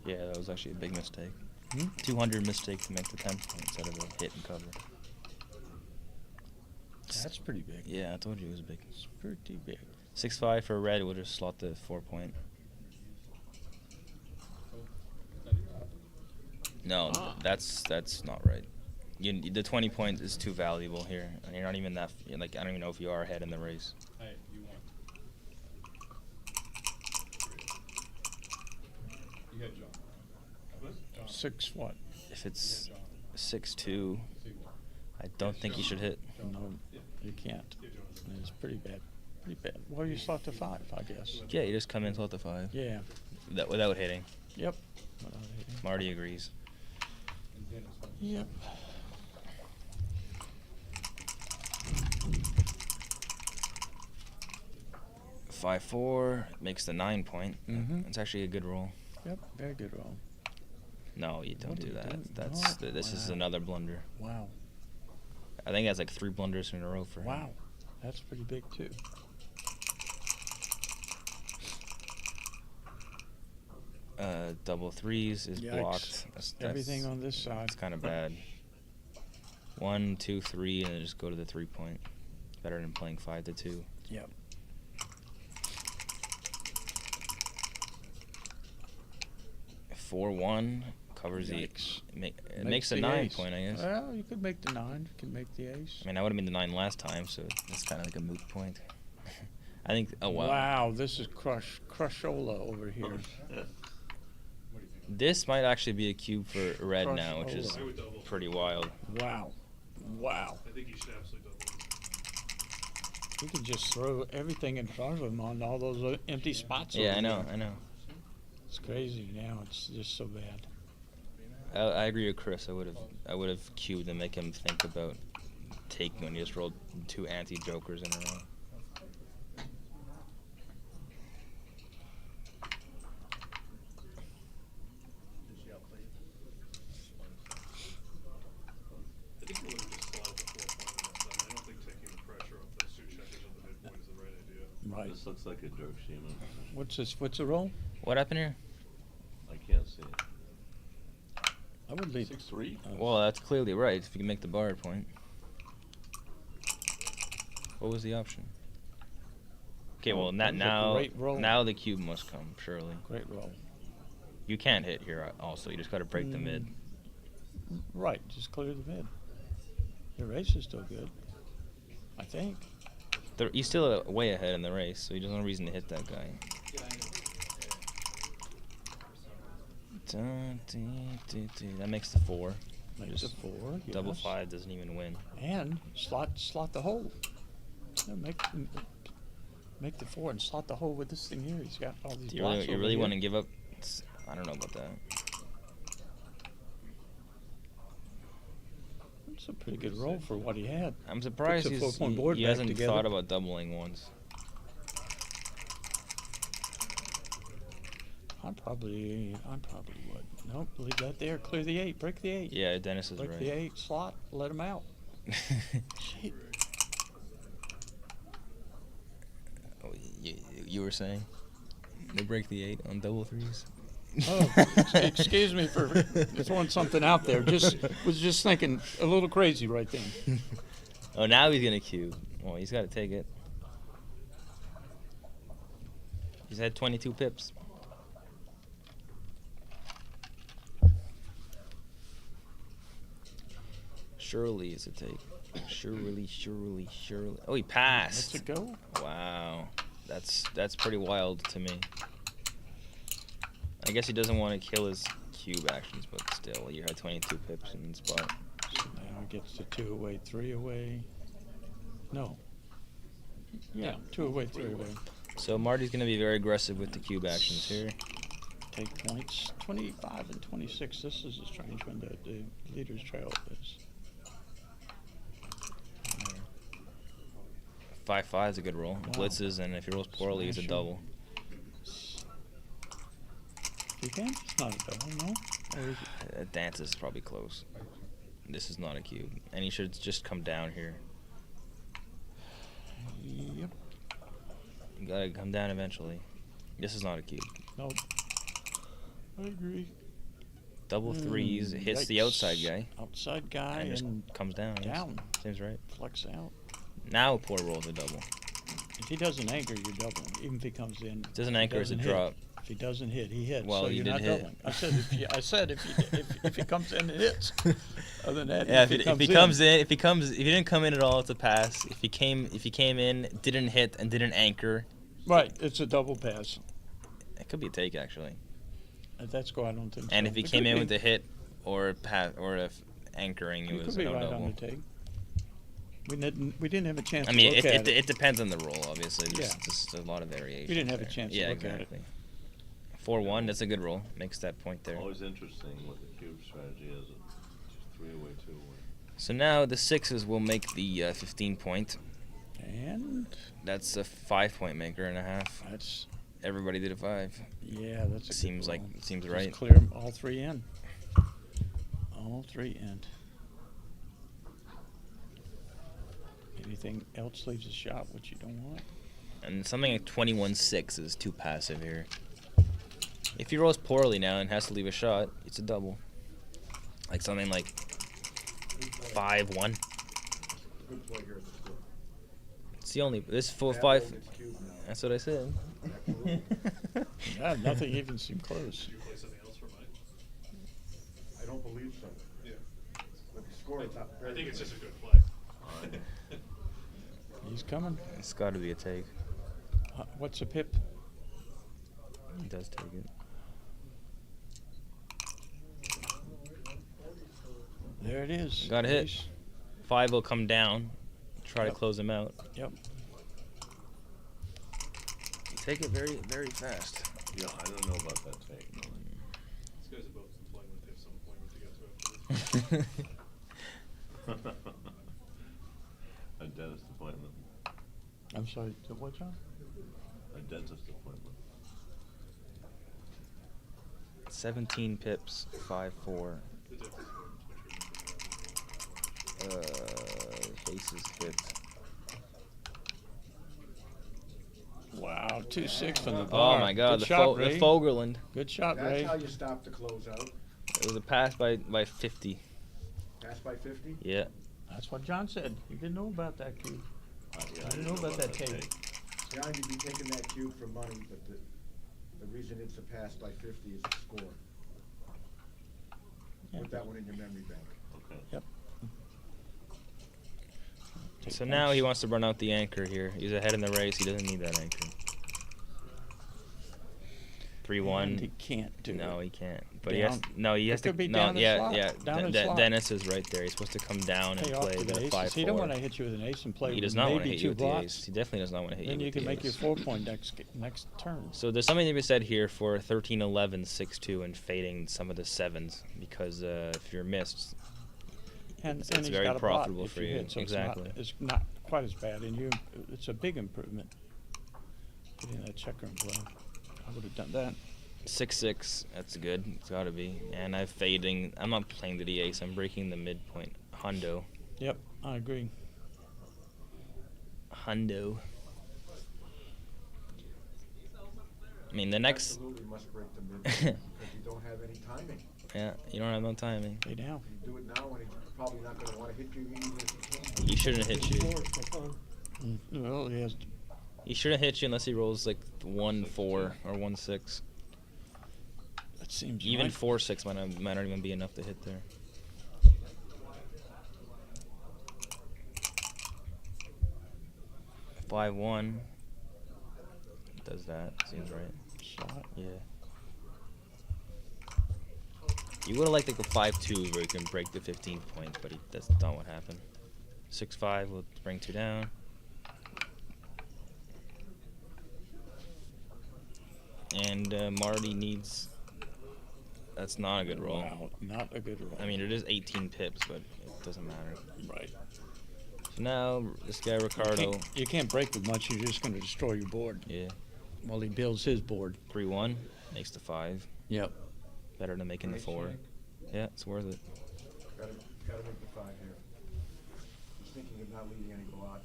Yeah, that was actually a big mistake. 200 mistake to make the 10 point instead of a hit and cover. That's pretty big. Yeah, I told you it was big. It's pretty big. 6-5 for red. We'll just slot the 4 point. No, that's not right. The 20 points is too valuable here, and you're not even that. Like I don't even know if you are ahead in the race. Hey, you won. You had John. John. 6 what? If it's 6-2, I don't think you should hit. No, you can't. It's pretty bad. Pretty bad. Well, you slot the 5, I guess. Yeah, you just come in slot the 5. Yeah. Without hitting. Yep. Without hitting. Marty agrees. Yep. Five 4 makes the 9 point. Mhm. It's actually a good roll. Yep. Very good roll. No, you don't What do are you that. doing? That's What? this is Wow. another blunder. Wow. I think that's like 3 blunders in a row for him. Wow. That's pretty big too. Double 3s is Yikes. blocked. Everything on this side. It's kind of bad. 1, 2, 3, and then just go to the 3 point. Better than playing 5-2. Yep. Four 1 covers Yikes. it makes a the 9 ace. point, I guess. Well, you could make the 9. You could make the ace. I mean, I would have made the 9 last time, so it's kind of like a moot point. I think. Oh wow. Wow, this is Crushola over here. This might actually be a cube for red Crush now, which is I would double. pretty wild. Wow. Wow. I think you should absolutely double. You could just throw everything in front of him on all those empty spots. Yeah, over I know. there. I know. It's crazy now. It's just so bad. I agree with Chris. I would have cubed and make him think about taking when he just rolled 2 anti-jokers in a row. I think you would have just slotted the 4 point on that side. I don't think taking the pressure off those 2 checkers on the midpoint is the right idea. Right. This looks like a Dirk Seaman. What's this? What's the roll? What happened here? I can't see it. I would leave. 6-3. Well, that's clearly right. If you can make the bar point. What was the option? Okay, well That was a now great roll. now the cube must come surely. Great roll. You can't hit here also. You just got to break the mid. Right. Just clear the mid. The race is still good. I think. He's still way ahead in the race, so there's no reason to hit that guy. That makes the 4. Makes Just a 4. Double yes. 5 doesn't even win. And slot the hole. Yeah, make the 4 and slot the hole with this thing here. He's got all these Do you blocks really, you over really here. want to give up? I don't know about that. It's a pretty good roll for what he had. I'm surprised Puts a 4-point he board back hasn't together. thought about doubling once. I probably would. Nope, leave that there. Clear the 8. Break the 8. Yeah, Dennis is Break right. the 8. Slot. Let him out. Shit. Oh, you were saying? They break the 8 on double 3s? Oh, excuse me for throwing something out there. Was just thinking a little crazy right then. Oh, now he's gonna cube. Well, he's got to take it. He's had 22 pips. surely is a take. Surely, surely, surely. Oh, he passed. Let's it go. Wow, that's pretty wild to me. I guess he doesn't want to kill his cube actions, but still, you had 22 pips in the spot. So now it gets to 2 away, 3 away. No. Yeah, 2 away, 3 away. So Marty's going to be very aggressive with the cube actions here. Take points. 25 and 26. This is a strange one. The leader's trail is. 5-5 is a good roll. Wow. Blitzes, and if he rolls poorly, it's a double. If you can, it's not a double, no? Or is it? Dance is probably close. This is not a cube, and he should just come down here. Yep. You gotta come down eventually. This is not a cube. Nope. I agree. Double threes, it hits the Yikes. outside guy. Outside guy And just and comes down. yes. down. Seems right. Flex out. Now poor rolls a double. If he doesn't anchor, you're doubling. Even if he comes in. Doesn't anchor, it's a doesn't hit. drop. If he doesn't hit, he hits. Well, so you you're didn't not hit. doubling. I said if he comes in and hits. Other than that, Yeah, if he if he didn't come in at all, it's a pass. If he came in, didn't hit and didn't anchor, right, it's a double pass. it could be a take actually. That's go. I don't think. And so. if he It came could in be. with a hit or a pass or if anchoring, You it was could be a right double. on the take. We didn't have a chance. I to mean, look at it depends on the roll, obviously. There's Yeah. just a lot of variation. We didn't have a chance to Yeah, look at it. exactly. 4-1, that's a good roll. Makes that point there. Always interesting what the cube strategy is. Just 3 away, 2 away. So now the sixes will make the 15 point. And That's a 5-point maker and a half. that's Everybody did a 5. yeah. That's a Seems good like roll. seems Just right. clear 'em all 3 in. All 3 in. Anything else leaves a shot, which you don't want. And something like 21-6 is too passive here. If he rolls poorly now and has to leave a shot, it's a double. Like something like 5-1. It's the only. This full 5. That's what I said. Yeah, nothing even seemed close. Do you play something else for mine? I don't believe so. Yeah. But the score is not I very think it's good. just a good play. He's coming. It's got to be a take. What's a pip? He does take it. There it is. Got a hit. Ace. 5 will come down. Try Yep. to close him out. Yep. Take it very, very fast. Yeah, I don't know about that take. No. These guys are both employment. They have some employment to get to after this. A dentist appointment. I'm sorry. What, John? A dentist appointment. 17 pips, 5-4. The difference between Faces hit. Wow, 2-6 from the bar. Oh my God, Good the shot, Ray. Fogerland. Good shot, That's Ray. how you stop the closeout. It was a pass by 50. Pass by 50. Yeah. That's what John said. He didn't know about that cube. Yeah, I didn't know about that tape. John, you'd be taking that cube for money, but the reason it's a pass by 50 is the score. Yeah. Put that one in your memory bank. Okay. Yep. Take So now points. he wants to run out the anchor here. He's ahead in the race. He doesn't need that anchor. 3-1. And he can't do No, it. he can't. But Down. he has. No, he It has to. could be No, down a yeah, slot. yeah. Down a slot. Dennis is right there. He's supposed to come down and Pay off play with the aces. 5-4. He don't want to hit you with an ace and play He with does not want to maybe hit you 2 with the blocks. ace. He definitely does not want to hit Then you you with can the make your ace. 4-point next turn. So there's something to be said here for 13-11, 6-2, and fading some of the 7s because if you're missed, And it's he's very got a pot profitable if for you you. hit, so Exactly. It's not quite as bad, and it's a big improvement. Getting that checker in play. I would have done that. 6-6, that's good. It's got to be. And I'm fading. I'm not playing the ace. I'm breaking the midpoint. Hundo. Yep, I agree. Hundo. I mean, the next. Absolutely must break the mid because you don't have any timing. Yeah, you don't have no timing. Lay down. If you do it now, and he's probably not going to want to hit you even if he can. He shouldn't hit you. Well, he has. He shouldn't hit you unless he rolls like 1-4 or 1-6. That seems Even right. 4-6 might not even be enough to hit there. 5-1. Does that? Seems right. Shot. Yeah. You would have liked like a 5-2 where you can break the 15th point, but that's not what happened. 6-5 will bring 2 down. And Marty needs. That's not a good roll. Wow, not a good roll. I mean, it is 18 pips, but it doesn't matter. Right. So now this guy Ricardo. You can't break with much. You're just going to destroy your board. Yeah. While he builds his board. 3-1 makes the 5. Yep. Better than making the 4. Yeah, it's worth it. Gotta make the 5 here. He's thinking of not leaving any blot.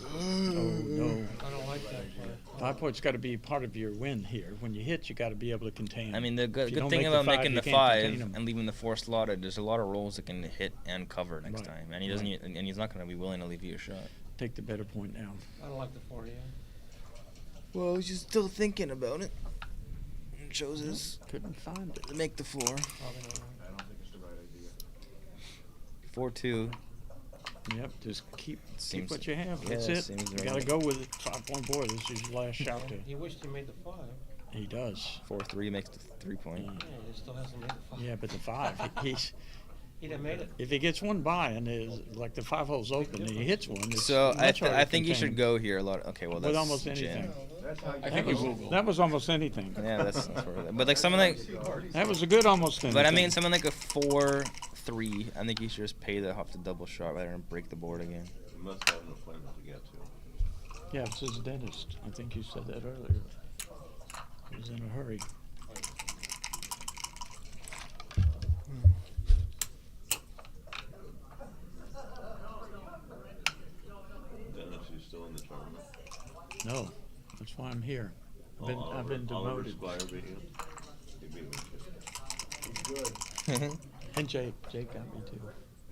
Oh, no. I don't like that play. 5 points got to be part of your win here. When you hit, you got to be able to contain. I mean, the If good you don't thing make about the 5, making the you can't 5 contain 'em. and leaving the 4 slotted, there's a lot of rolls that can hit and cover next Right. time, and he doesn't, and he's not going to be willing to leave you a shot. Take the better point now. I don't like the 40. Well, he's just still thinking about it. Chose his couldn't find it. to make the 4. I don't think it's the right idea. 4-2. Yep, just keep Seems- what you have. yeah, That's it. seems You right. got to go with it. 5-point boy. This is your last shot to. He wished he made the 5. He does. 4-3 makes the 3-point. Yeah, he still hasn't made the 5. Yeah, but the 5, he's. He'd have made it. If he gets one by and is like the 5 hole's open and he hits one, it's So much harder I to think you contain. should go here a lot. Okay, well that's with almost jam. anything. That's how you I think he will go. That was almost anything. Yeah, that's sort of that. But like someone like. That was a good almost anything. But I mean, someone like a 4-3. I think you should just pay the off the double shot rather than break the board again. You must have an appointment to get to. Yeah, it's his dentist. I think you said that earlier. He was in a hurry. Dennis, you still in the tournament? No, that's why I'm here. I've been Oliver demoted. Squire beat you? He beat me too. He's good. And Jake got me too.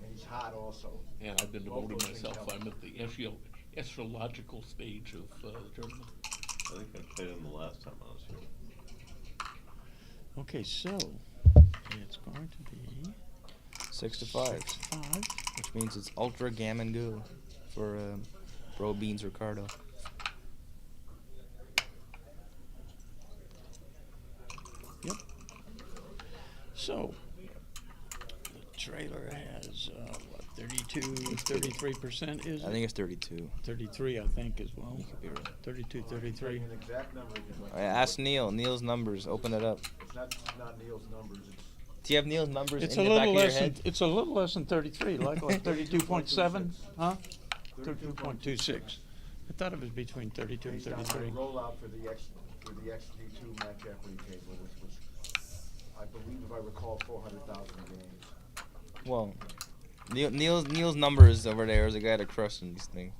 And he's hot also. And I've been Both devoted those things myself. help. I'm at the astrological stage of the tournament. I think I played him the last time I was here. Okay, so it's going to be 6-5. 6-5. Which means it's ultra gammon go for Bro Beans Ricardo. Yep. So the trailer has what, 32, 33% is it? I think it's 32. 33, I think, as well. You could be right. 32, 33. An exact number is like. All right, ask Neil. Neil's numbers. Open it up. It's not Neil's numbers. It's Do you have Neil's numbers It's in a the back little of your less than head? it's a little less than 33, like 32.7, huh? 32.26. I thought it was between 32 and based on my 33. rollout for the XD2 match equity table, which was, I believe, if I recall, 400,000 games. Well, Neil's numbers over there is a guy that crushed in these things.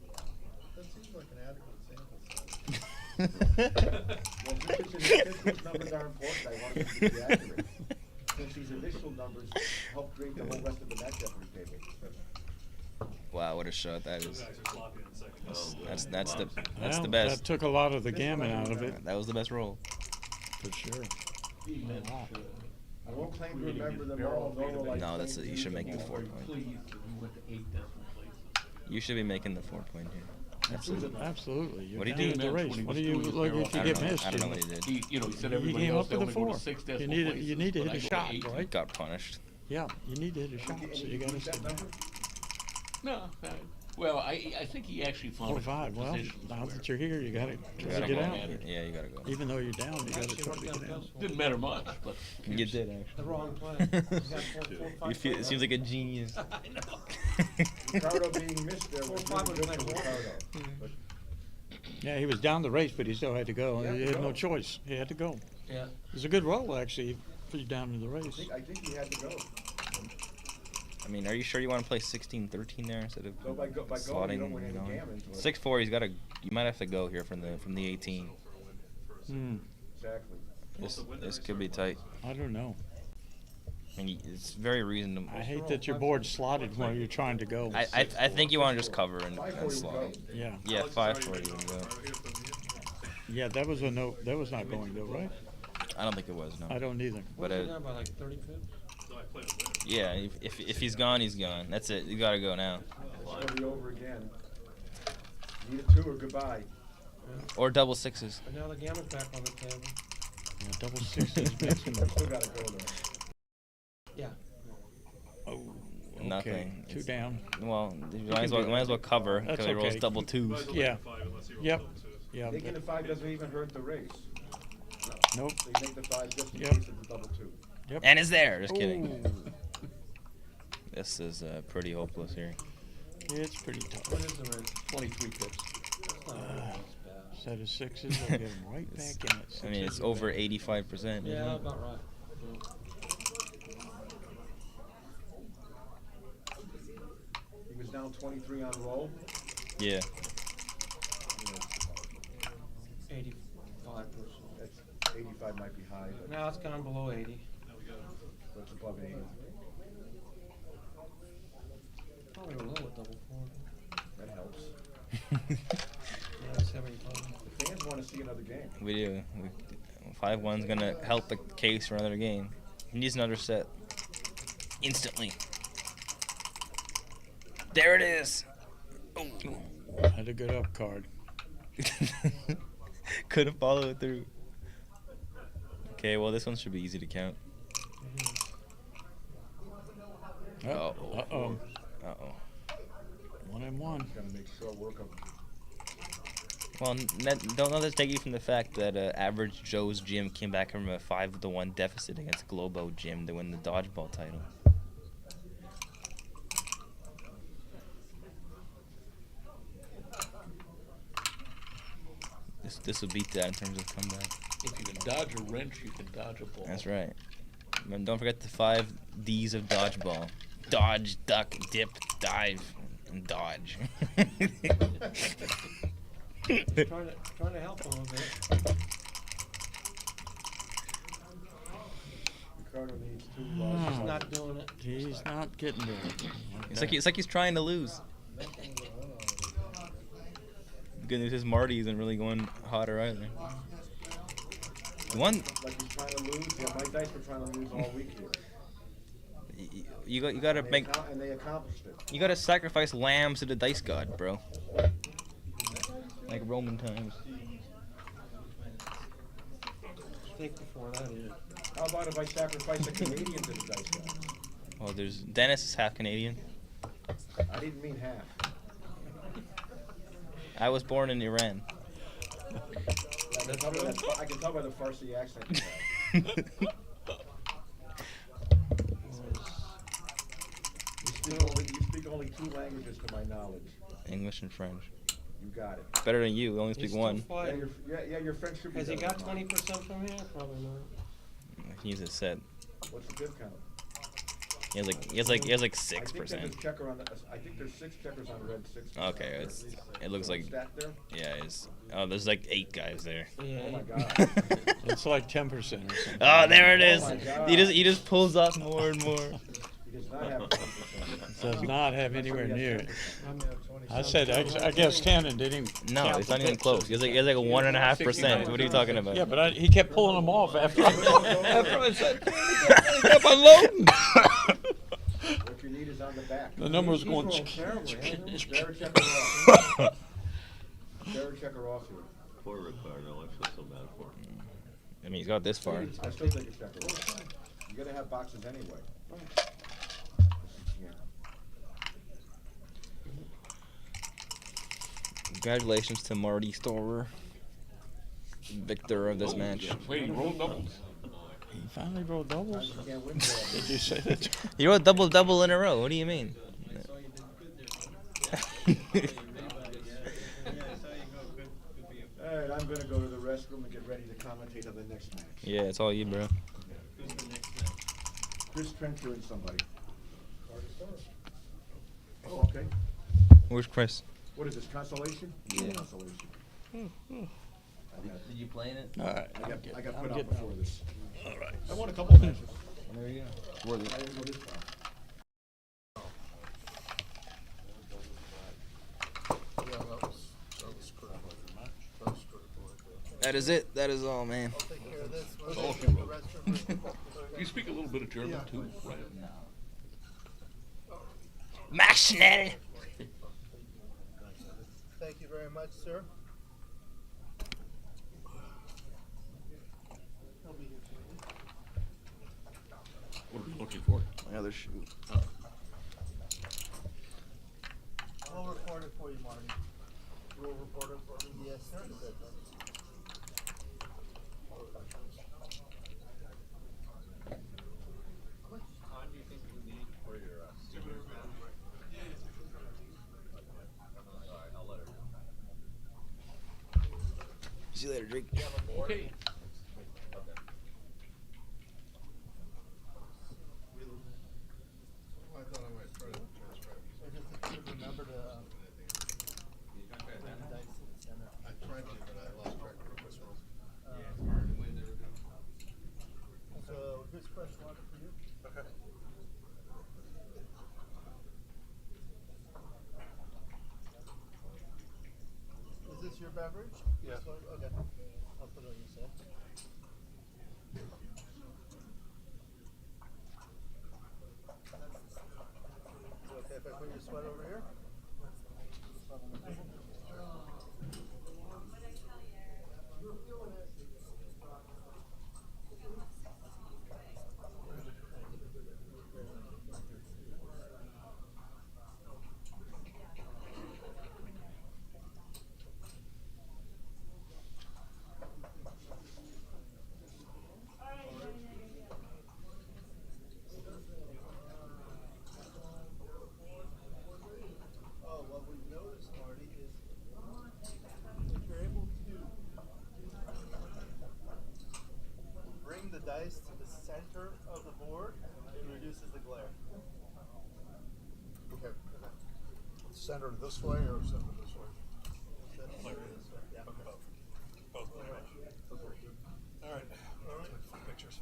That seems like an adequate sample size. Well, since his numbers are important, I want them to be accurate. Since these initial numbers help create the whole rest of the match equity table. Wow, what a shot that is. Guys are sloppy in second. That's the Well, best. That took a lot of the gammon out of it, That was the best roll. for sure. I won't claim to remember them all, nor will I No, that's claim it. You to should use make them it a all. 4-point. Pleased that we went to 8 decimal places. You should be making the 4-point here. Absolutely. Absolutely. You're What do you down do? in the race. When he What was do you doing his look barrel, if you I get don't know. missed? I don't know what he did. He said He everybody came else up they with only a go 4. to 6 You decimal need places. to hit but a I go to shot, 8. right? Got punished. Yeah, you need to hit a shot, so you got to Use stay that back. number? No, well, I think he actually found a 4-5. Well, position now where that you're here, you got to You gotta get go. out. Yeah, you gotta go. Even though you're down, you got to Actually try to worked out get out. best for didn't him. matter much, but You did The actually. wrong play. He's got 4, 5, It seems like a genius. I know. Ricardo being missed there was 4-5 really would good for play Ricardo. But Yeah, he was down the race, but he still had to go. He had He to had no go. choice. He had to go. Yeah. It was a good roll, actually, for you down in the race. I think he had to go. I mean, are you sure you want to play 16-13 there instead of So by going, you slotting? don't win any You know? gammons. but- 6-4. He's got to. You might have to go here from the 18. Hmm. Exactly. This could be tight. I don't know. I mean, it's very reasonable. I hate that your board's slotted while you're trying to go. I think you want to just cover and slot. Yeah. Yeah, 5-4 you can go. Yeah, that was a no. That was not going though, right? I don't think it was, no. I don't either. But What's he down by like 30 pips? yeah, if he's gone, he's gone. That's it. You gotta go now. It's going to be over again. Need a 2 or goodbye. Or double sixes. And now the gammon's back on the table. Yeah, double sixes mixing. Still gotta go there. Yeah. Oh, okay. Nothing. 2 down. Well, you might as well cover because he rolls double twos. Yeah. Yep. Yeah. Taking the 5 doesn't even hurt the race. Nope. So you make the 5 just in Yep. case of the double 2. Yep. And it's there. Just kidding. Ooh. This is pretty hopeless here. It's pretty tough. What is the race? 23 pips. Set of sixes, I'll get him right back in it. I mean, it's over 85%. Yeah, about right. He was down 23 on roll. Yeah. 85%. That's 85 might be high, but Now it's gone below 80. it's above 80. Probably a little double 4. That helps. Yeah, 75. The fans want to see another game. We do. 5-1's gonna help the case for another game. He needs another set. Instantly. There it is. Oh. Had a good up card. Couldn't follow it through. Okay, well this one should be easy to count. Uh-oh. Uh-oh. Uh-oh. 1 and 1. Gotta make short work of him. Well, don't let this take you from the fact that Average Joe's gym came back from a 5-1 deficit against Globo Gym to win the dodgeball title. This will beat that in terms of comeback. If you can dodge a wrench, you can dodge a ball. That's right. And don't forget the 5 D's of dodgeball: dodge, duck, dip, dive, and dodge. Trying to help him a little bit. Ricardo needs 2 He's not doing it. He's not getting there. It's like he's trying to lose. Good news is Marty isn't really going hotter either. One. Like he's trying to lose. Yeah, my dice were trying to lose all week here. You gotta make. And they accomplished it. You gotta sacrifice lambs to the dice god, bro. Like Roman times. Think before that is. How about if I sacrifice a Canadian to the dice god? Well, there's Dennis is half Canadian. I didn't mean half. I was born in Iran. I can tell by the Farsi accent you have. You speak only 2 languages to my knowledge. English and French. You got it. Better than you. We only speak He's one. Yeah, your French should be. Has he better got than mine. 20% from here? Probably not. He's a set. What's the bib count? He has like 6%. I think there's 6 checkers on red, 6. Okay, it looks like Stat there? yeah. There's like 8 guys there. Yeah. Oh my god. It's like 10% or something. Oh, there it is. Oh my God. He just pulls off more and more. He does not have 10%. Does not have anywhere near it. I said, said, I guess Cannon didn't even. No, count it's the not even pips. close. He has like 1.5%. What are you talking about? Yeah, but he kept pulling them off after I said, he kept unloading. What you need is on the back. The number was going. Jared checker off. Jared checker off here. Poor Ricardo, I feel so bad for him. I mean, he's got this far. I still take a checker off. You gotta have boxes anyway. Yeah. Congratulations to Marty Storer, victor of this match. Wait, he rolled doubles. He finally rolled doubles. You can't win that. Did you say that? He wrote double in a row. What do you mean? Alright, I'm gonna go to the restroom and get ready to commentate on the next match. Yeah, it's all you, bro. Chris Trencher and somebody. Oh, okay. Where's Chris? What is this, Consolation? Yeah. Consolation. Did you play in it? All right. I got put out before this. All right. I won a couple of matches. There you go. I didn't go this far. That is it. That is all, man. You speak a little bit of German too, right? Mach schnell! Thank you very much, sir. He'll be here shortly. What are you looking for? My other shoe. Oh. We'll report it for you, Marty. You will report it for me? Yes, sir. Good. How much time do you think you need for your seniors match? Alright, I'll let her know. See you later, Drake. Okay. I thought I might try to transcribe. Just remember to bring the dice to the center. I tried to, but I lost track of this one. So here's fresh water for you. Okay. Is this your beverage? Yeah. This one? Okay. I'll put it on your side. Okay, if I put your sweat over here? Oh, what we've noticed, Marty, is if you're able to bring the dice to the center of the board, it reduces the glare. Okay. Center this way or center this way? Center this way, yeah. Okay. Both. All right. Pictures.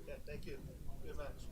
Yeah, thank you. Good match.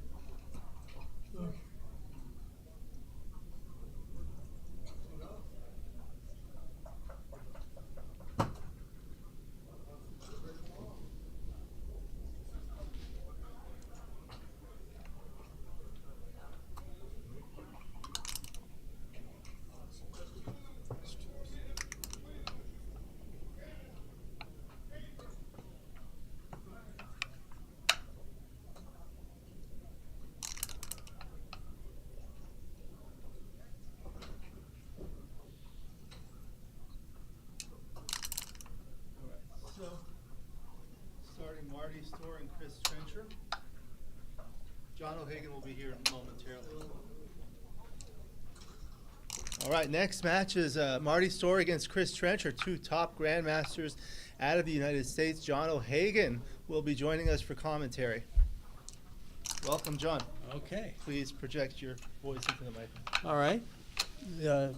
So, starting Marty Store and Chris Trencher. John O'Hagan will be here momentarily. All right, next match is Marty Store against Chris Trencher, two top grandmasters out of the United States. John O'Hagan will be joining us for commentary. Welcome, John. Okay. Please project your voice into the microphone. All right.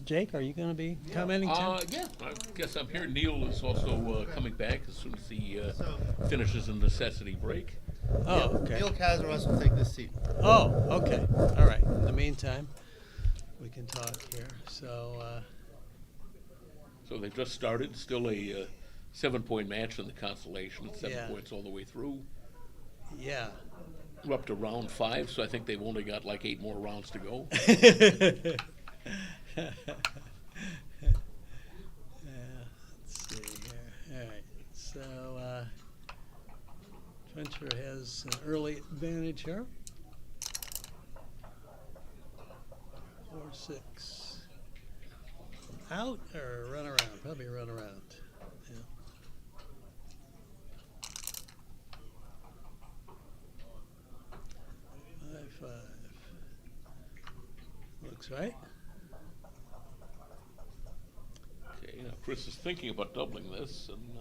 Jake, are you going to be commenting too? Yeah, I guess I'm here. Neil is also coming back as soon as he finishes a necessity break. Oh, okay. Neil Kazaross will take this seat. Oh, okay. All right. In the meantime, we can talk here. So they've just started. Still a 7-point match in the Consolation. It's 7 Yeah. points all the way through. yeah. We're up to round 5, so I think they've only got like 8 more rounds to go. Let's see here. All right. So Trencher has an early advantage here. 4-6. Out or run around? Probably run around. Yeah. Five. Looks right. Okay, now Chris is thinking about doubling this, and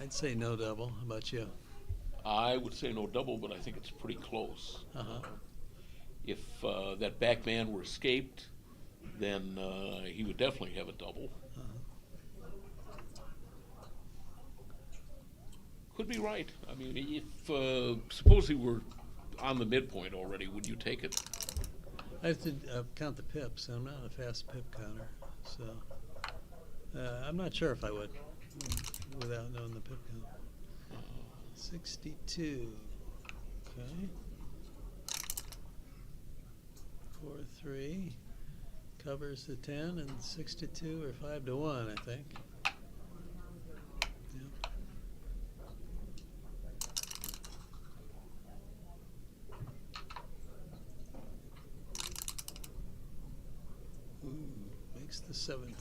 I'd say no double. How about you? I would say no double, but I think it's pretty close. Uh-huh. If that back man were escaped, then he would definitely have a double. Could be right. I mean, if suppose he were on the midpoint already, would you take it? I have to count the pips. I'm not a fast pip counter, so I'm not sure if I would without knowing the pip count. 62. Okay. 4-3. covers the 10 and 6-2 or 5-1, I think. Yep. Ooh, makes the 7 point.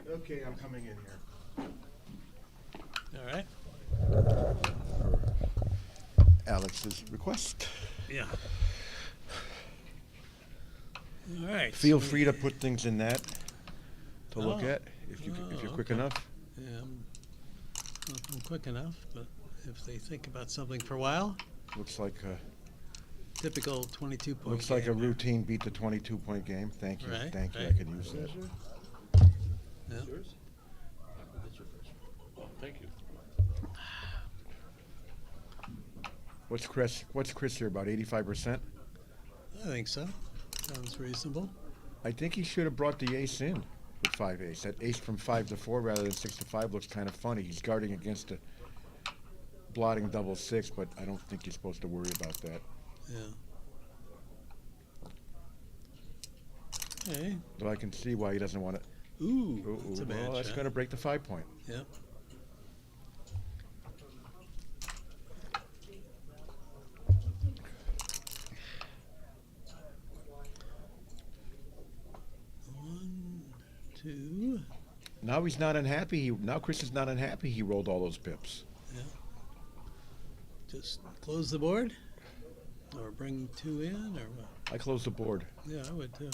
Okay, I'm coming in here. All right. Alex's request. Yeah. All right. Feel free to put things in that to look Oh. at if you're quick Okay. enough. Yeah, I'm quick enough, but if they think about something for a while, Looks like typical 22-point. looks like a game there. routine beat the 22-point game. Thank you. Right, Thank you. I right. could use that. Yeah. Yours? That's your first one. Oh, thank you. What's Chris here, about 85%? I think so. Sounds reasonable. I think he should have brought the ace in with 5 ace. That ace from 5 to 4 rather than 6 to 5 looks kind of funny. He's guarding against a blotting double 6, but I don't think you're supposed to worry about that. Yeah. Okay. Though I can see why he doesn't want to. Ooh, that's a bad well, that's shot. going to break the 5 point. Yep. One, two. Now he's not unhappy. Now Chris is not unhappy. He rolled all those pips. Yeah. Just close the board, or bring 2 in, or what? I closed the board. Yeah, I would too.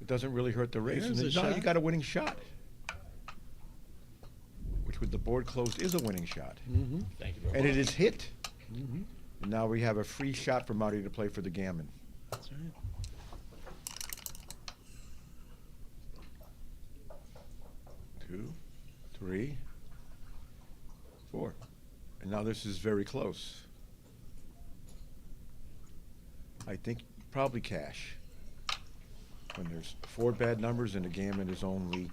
It doesn't really hurt the race. There's And a now you shot. got a winning shot, which with the board closed is a winning shot. Mm-hmm. Thank you very And much. it is hit. Mm-hmm. And now we have a free shot for Marty to play for the gammon. That's right. Two, three, four. And now this is very close. I think probably cash. When there's 4 bad numbers and the gammon is only,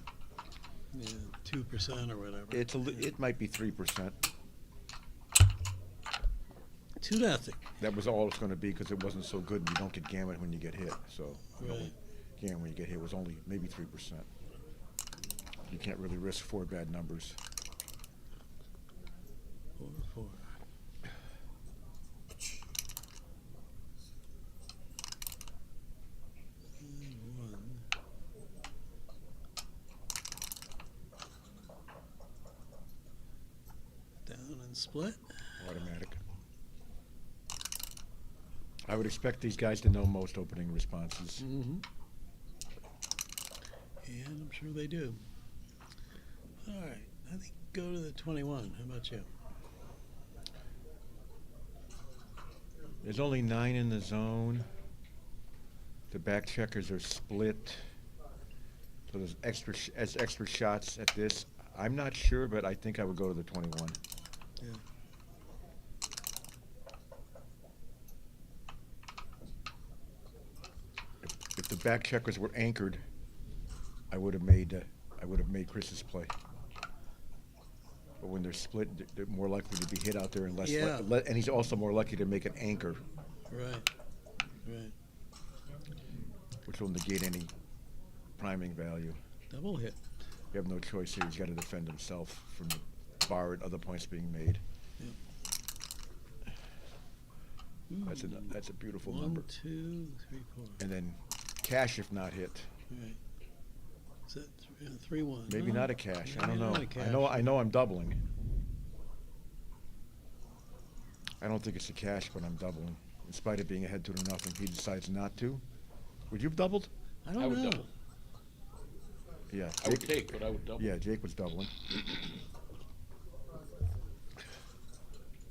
Yeah, 2% or whatever. it might be 3%. 2-0. That was all it's going to be because it wasn't so good. You don't get gammon when you get hit. So Right. gammon when you get hit was only maybe 3%. You can't really risk 4 bad numbers. 4-4. And 1. Down and split. Automatic. I would expect these guys to know most opening responses. Mm-hmm. And I'm sure they do. All right. I think go to the 21. How about you? There's only 9 in the zone. The back checkers are split. So there's extra shots at this. I'm not sure, but I think I would go to the 21. Yeah. If the back checkers were anchored, I would have made Chris's play. But when they're split, they're more likely to be hit out there and less. Yeah. And he's also more likely to make an anchor, Right. Right. which will negate any priming value. Double hit. You have no choice here. He's got to defend himself from the bar and other points being made. That's a beautiful 1, number. 2, 3, 4. And then cash if not hit. Right. Is that 3-1? Maybe No, not a cash. I maybe don't know. not a cash. I know I'm doubling. I don't think it's a cash, but I'm doubling. In spite of being ahead 2-0, he decides not to. Would you have doubled? I don't I would know. double. Yeah. I would take, but I would double. Yeah, Jake was doubling.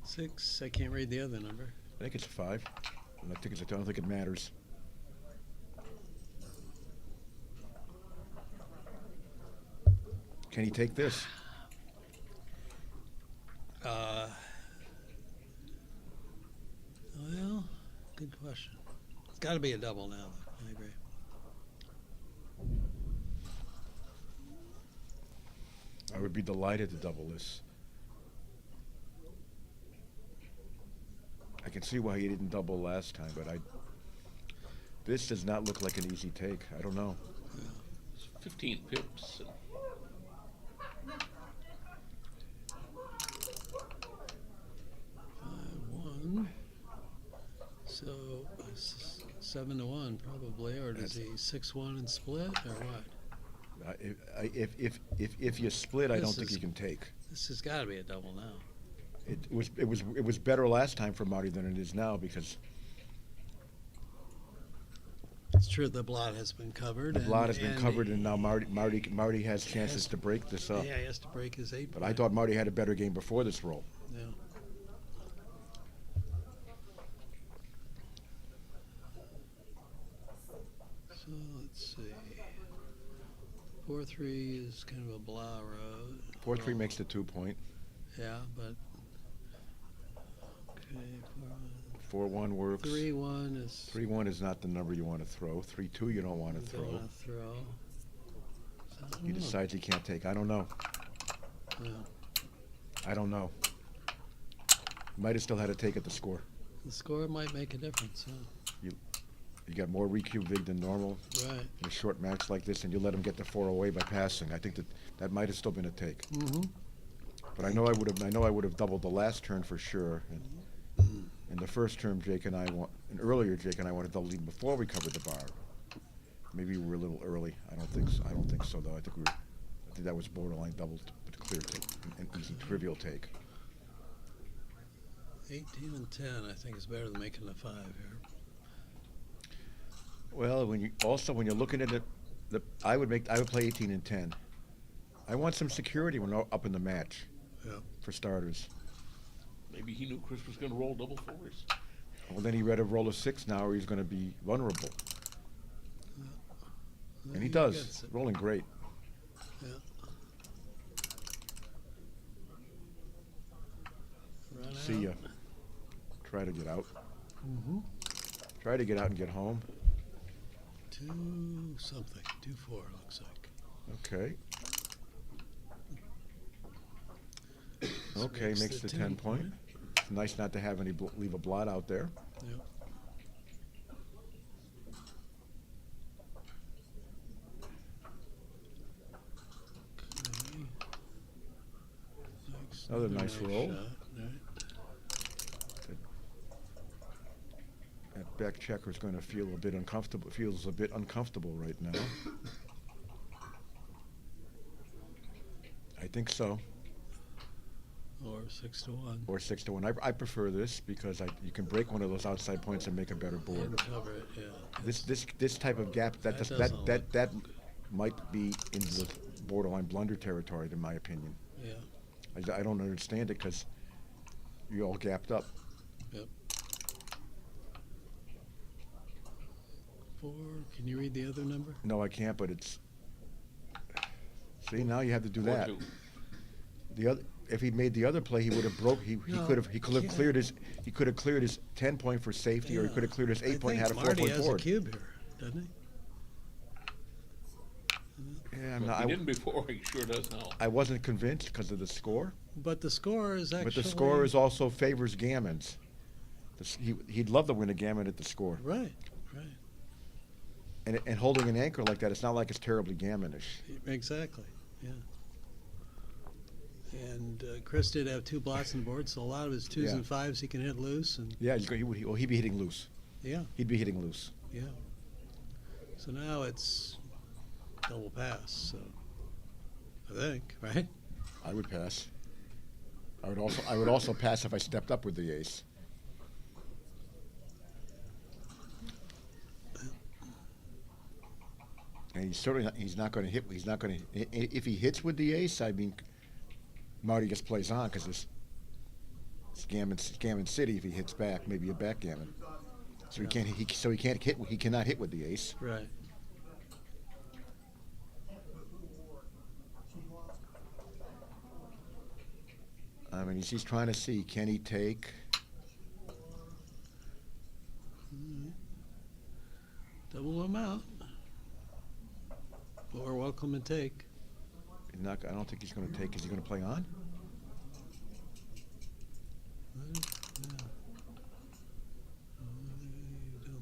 6. I can't read the other number. I think it's a 5. And I don't think it matters. Can he take this? Well, good question. It's got to be a double now, though. I agree. I would be delighted to double this. I can see why he didn't double last time, but this does not look like an easy take. I don't know. It's 15 pips. 5-1. So 7-1 probably, or does he 6-1 and split, or what? If you split, I don't think you can take. This has got to be a double now. It was better last time for Marty than it is now because it's true the blot has been covered. The blot has been covered, and now Marty has chances to break this up. Yeah, he has to break his 8. But I thought Marty had a better game before this roll. Yeah. So let's see. 4-3 is kind of a blah road. 4-3 makes the 2-point. Yeah, but okay. 4-1 works. 3-1 is. 3-1 is not the number you want to throw. 3-2 you don't want to throw. Don't want to throw. So He decides he can't take. I don't know. Yeah. I don't know. Might have still had to take at the score. The score might make a difference. Yeah. You got more recube vig than normal. Right. In a short match like this, and you let him get the 4 away by passing. I think that might have still been a take. Mm-hmm. But I know I would have doubled the last turn for sure. And in the first term, earlier Jake and I wanted to double even before we covered the bar. Maybe we were a little early. I don't think so though. I think that was borderline double, but a clear take, an easy trivial take. 18 and 10, I think, is better than making the 5 here. Well, when you're looking at it, I would play 18 and 10. I want some security when up in the match. Yeah. For starters. Maybe he knew Chris was going to roll double 4s. Well, then he read a roll of 6 now, or he's going to be vulnerable. And he does, rolling great. Yeah. Run See ya. Try to get out. Mm-hmm. Try to get out and get home. 2 something. 2-4 looks like. Okay. Okay, makes the 10 point. It's nice not to have leave a blot out there. Yep. Okay. Another nice roll. Shot, right. That back checker is going to feel a bit uncomfortable. Feels a bit uncomfortable right now. I think so. Or 6-1. Or 6-1. I prefer this because you can break one of those outside points and make a better board. And cover it, yeah. This type of gap that might be in the borderline blunder territory, in my opinion. Yeah. I don't understand it because you all gapped up. Yep. 4. Can you read the other number? No, I can't. But it's. See, now you have to do that. 4-2. If he'd made the other play, he would have broke. He could have cleared his 10 point for safety, or he could have cleared his 8 point and had a 4 point board. Marty has a cube here, doesn't he? Yeah, He didn't before. He sure does now. I wasn't convinced because of the score. But the score is actually. But the score is also favors gammons. He'd love to win a gammon at the score. Right. And holding an anchor like that, it's not like it's terribly gammonish. Exactly. Yeah. And Chris did have 2 blots on the board, so a lot of his 2s and 5s he can hit loose. And yeah, he'd be hitting loose. Yeah. He'd be hitting loose. Yeah. So now it's double pass. So I think, right? I would pass. I would also pass if I stepped up with the ace. And he's not going to hit. He's not going to. If he hits with the ace, I mean, Marty just plays on because it's Gammon City. If he hits back, maybe a backgammon. So he can't. He can't hit. He cannot hit with the ace. Right. I mean, he's trying to see, can he take? Double amount. Or welcome and take. I don't think he's going to take. Is he going to play on?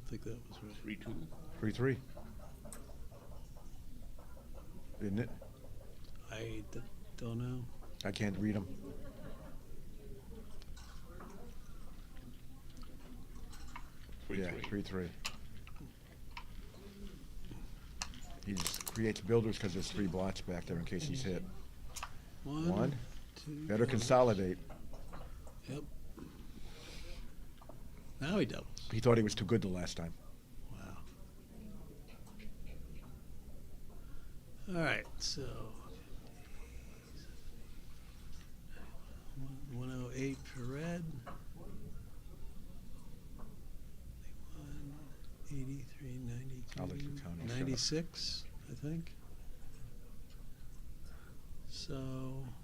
think that was right. 3-2. 3-3. Isn't it? I don't know. I can't read them. Yeah, 3-3. He just creates builders because there's 3 blots back there in case he's hit. One. 2. Better consolidate. Yep. Now he doubles. He thought he was too good the last time. Wow. All right, so 108 for red. 83, 92, 96, I think. So,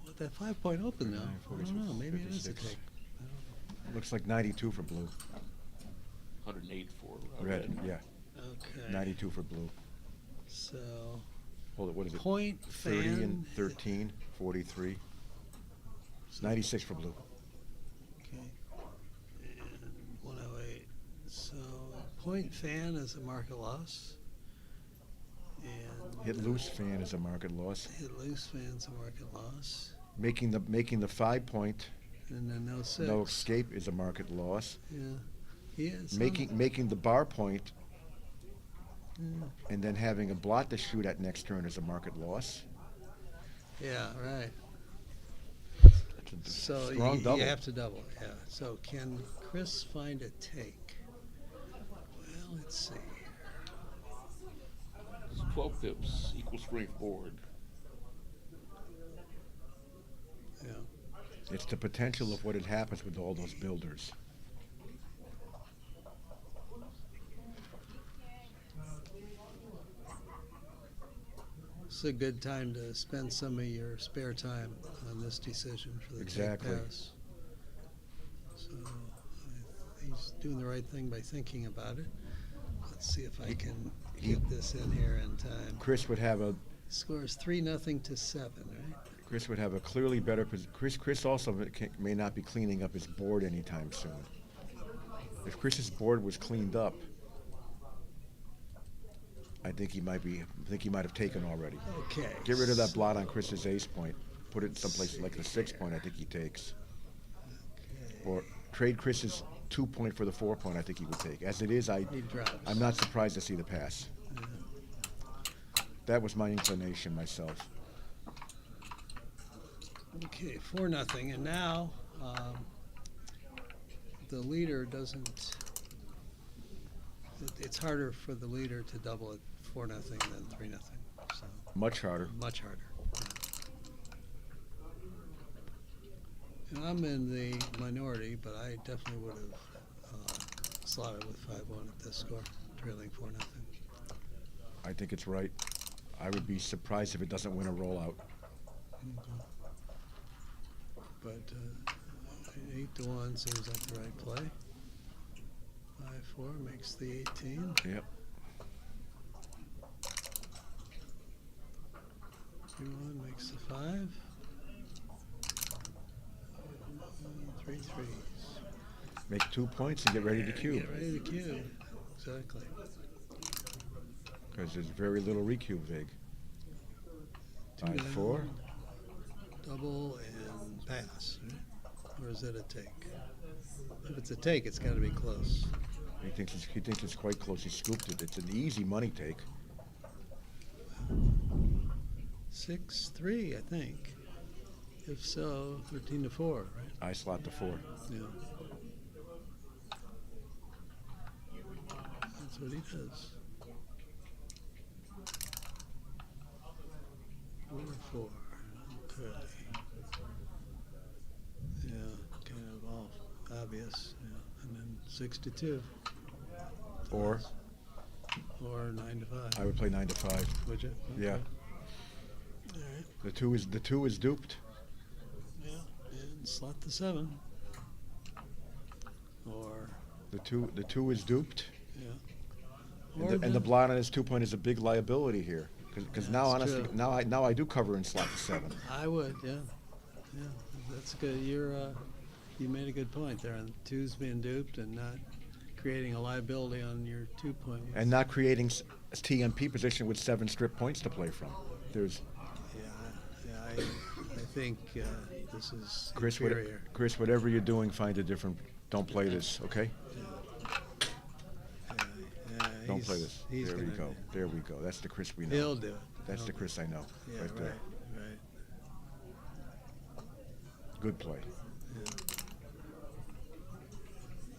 what that 5-point open now? I don't know. Maybe it is a take. Looks like 92 for blue. 108 for Red, yeah. Okay. 92 for blue. So, Hold it, what is it? Point 30 fan. and 13, 43. 96 for blue. Okay. And 108. So, point fan is a market loss. And Hit loose fan is a market loss. hit loose fan's a market loss. Making the 5-point And then no 6. no escape is a market loss. Yeah. He is. Making the bar point Yeah. and then having a blot to shoot at next turn is a market loss. Yeah, right. That's a So strong double. you have to double, yeah. So can Chris find a take? Well, let's see. It's 12 pips, equal strength board. Yeah. It's the potential of what it happens with all those builders. It's a good time to spend some of your spare time on this decision for the Exactly. take pass. So he's doing the right thing by thinking about it. Let's see if I can get this in here in time. Chris would have a Scores 3-0 to 7, right? Chris would have a clearly better position. Chris also may not be cleaning up his board anytime soon. If Chris's board was cleaned up, I think he might have taken already. Okay. Get rid of that blot on Chris's ace point. Put it someplace like the 6-point. I think he takes. Or trade Chris's 2-point for the 4-point. I think he would take. As it is, He drops. I'm not surprised to see the pass. That was my inclination myself. Okay, 4-0, and now the leader doesn't. It's harder for the leader to double at 4-0 than 3-0. So Much harder. much harder. And I'm in the minority, but I definitely would have slotted with 5-1 at this score, trailing 4-0. I think it's right. I would be surprised if it doesn't win a rollout. But 8-1 seems like the right play. 5-4 makes the 18. Yep. 3-1 makes the 5. 3 threes. Make 2 points and get ready to cube. Get ready to cube. Exactly. Because there's very little recube vig. 5-4. Double and pass, right? Or is it a take? If it's a take, it's got to be close. He thinks it's quite close. He scooped it. It's an easy money take. 6-3, I think. If so, 13-4, right? I slot the 4. Yeah. That's what he does. 4-4. Okay. Yeah, kind of all obvious. Yeah. And then 6-2. Or 9-5. I would play 9-5. Would you? Yeah. Okay. All right. The two is duped. Yeah, and slot the 7. Or The two is duped. yeah. And the blot on his 2-point is a big liability here. Because Yeah, now, that's honestly, true. now I do cover and slot the 7. I would, yeah. Yeah, that's good. You made a good point there on 2's being duped and not creating a liability on your 2 points. And not creating a TMP position with 7 strip points to play from. There's Yeah, I think this is Chris. inferior. Chris, whatever you're doing, find a different. Don't play this, okay? Don't play this. There we go. There we go. That's the Chris we know. He'll do it. That's the Chris I know. Yeah, right there. Right. Good play. Yeah.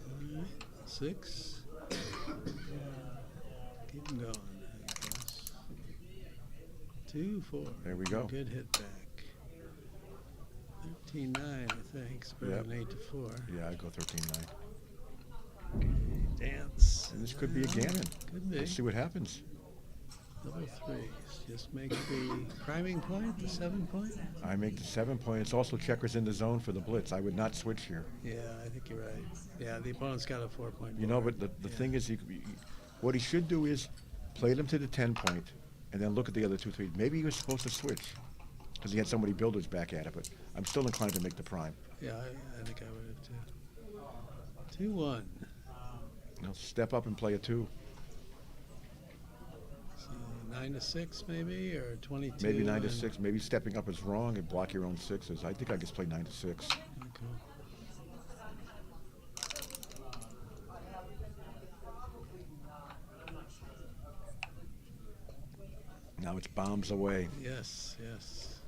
All right, 6. Keep him going, I guess. 2, 4. There we go. Good hit back. 13-9, I think. It's better than 8-4. Yeah, I'd go 13-9. Dance. And this could be a gammon. Could be. Let's see what happens. Double 3s. Just make the priming point, the 7 point. I make the 7 point. It's also checkers in the zone for the blitz. I would not switch here. Yeah, I think you're right. Yeah, the opponent's got a 4 point. You know, but the thing is, what he should do is play them to the 10 point and then look at the other 2, 3. Maybe he was supposed to switch because he had somebody builders back at it, but I'm still inclined to make the prime. Yeah, I think I would have too. 2-1. You know, step up and play a 2. So 9-6 maybe, or 22. Maybe 9-6. Maybe stepping up is wrong and block your own 6s. I think I just play 9-6. Okay. Now it's bombs away. Yes, yes.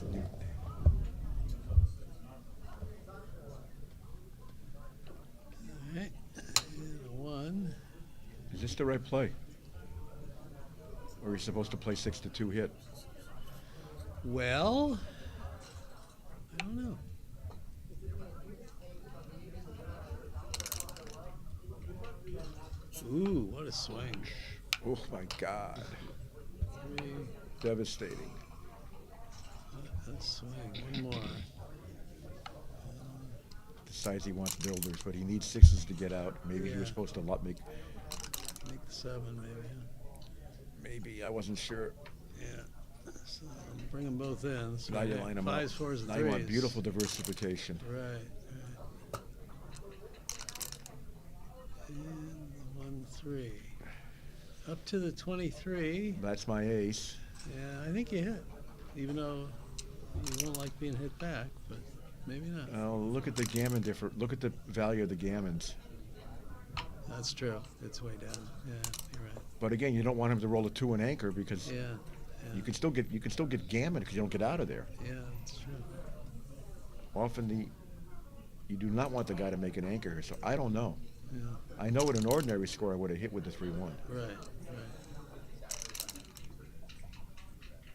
All right, and a 1. Is this the right play? Or are you supposed to play 6-2 hit? Well, I don't know. Ooh, what a swing. Oh my God. 3. Devastating. What a swing. One more. Decides he wants builders, but he needs 6s to get out. Maybe he was supposed to make the 7 maybe. Maybe, I wasn't sure. Yeah. So bring them both in. So Now you line them 5s, up. 4s, and Now 3s. you want beautiful diversification. Right. And 1, 3. Up to the 23. That's my ace. Yeah, I think you hit. Even though you won't like being hit back, but maybe not. Oh, look at the gammon Look at the value of the gammons. That's true. It's way down. Yeah, you're right. But again, you don't want him to roll a 2 and anchor because Yeah. you can still get gammon because you don't get out of there. Yeah, that's true. Often you do not want the guy to make an anchor here. So I don't know. Yeah. I know at an ordinary score I would have hit with the 3-1. Right.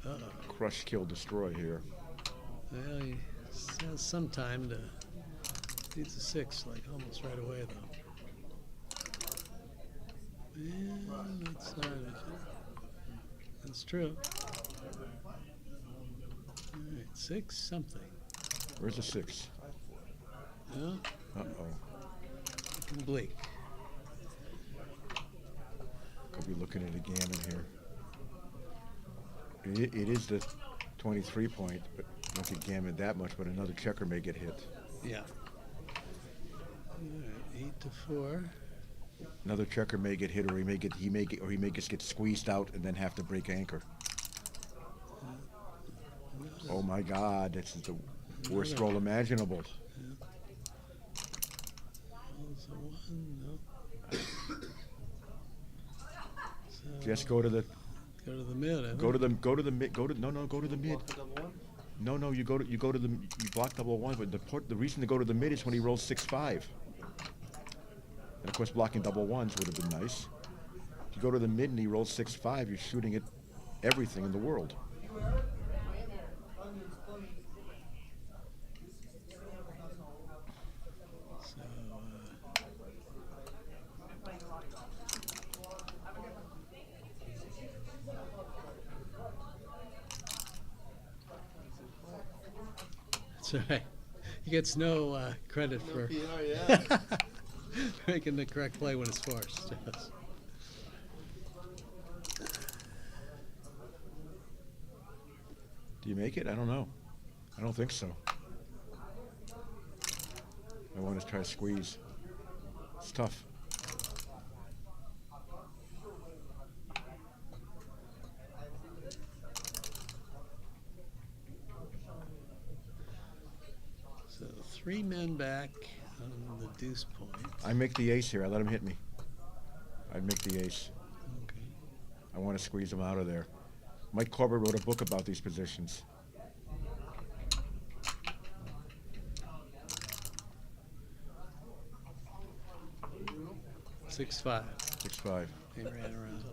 Uh-oh. Crush, kill, destroy here. Well, he has some time to. Needs a 6, like almost right away, though. Yeah, that's not it. That's true. All right, 6 something. Where's the 6? Yeah. Uh-oh. Looking bleak. Could be looking at a gammon here. It is the 23 point, but don't get gammon that much, but another checker may get hit. Yeah. All right, 8-4. Another checker may get hit, or he may just get squeezed out and then have to break anchor. Oh my God, this is the worst roll imaginable. That's a 1, no. So Just go to the mid. go to the mid. Go to the mid. No, you block double 1, but the reason to go to the mid is when he rolls 6-5. And of course, blocking double 1s would have been nice. If you go to the mid and he rolls 6-5, you're shooting at everything in the world. That's right. He gets no credit for making the correct play when it's forced. Yes. Do you make it? I don't know. I don't think so. I want to try to squeeze. It's tough. So 3 men back on the deuce point. I make the ace here. I let him hit me. I'd make the ace. Okay. I want to squeeze him out of there. Mike Corbett wrote a book about these positions. Six five. 6-5. He ran around.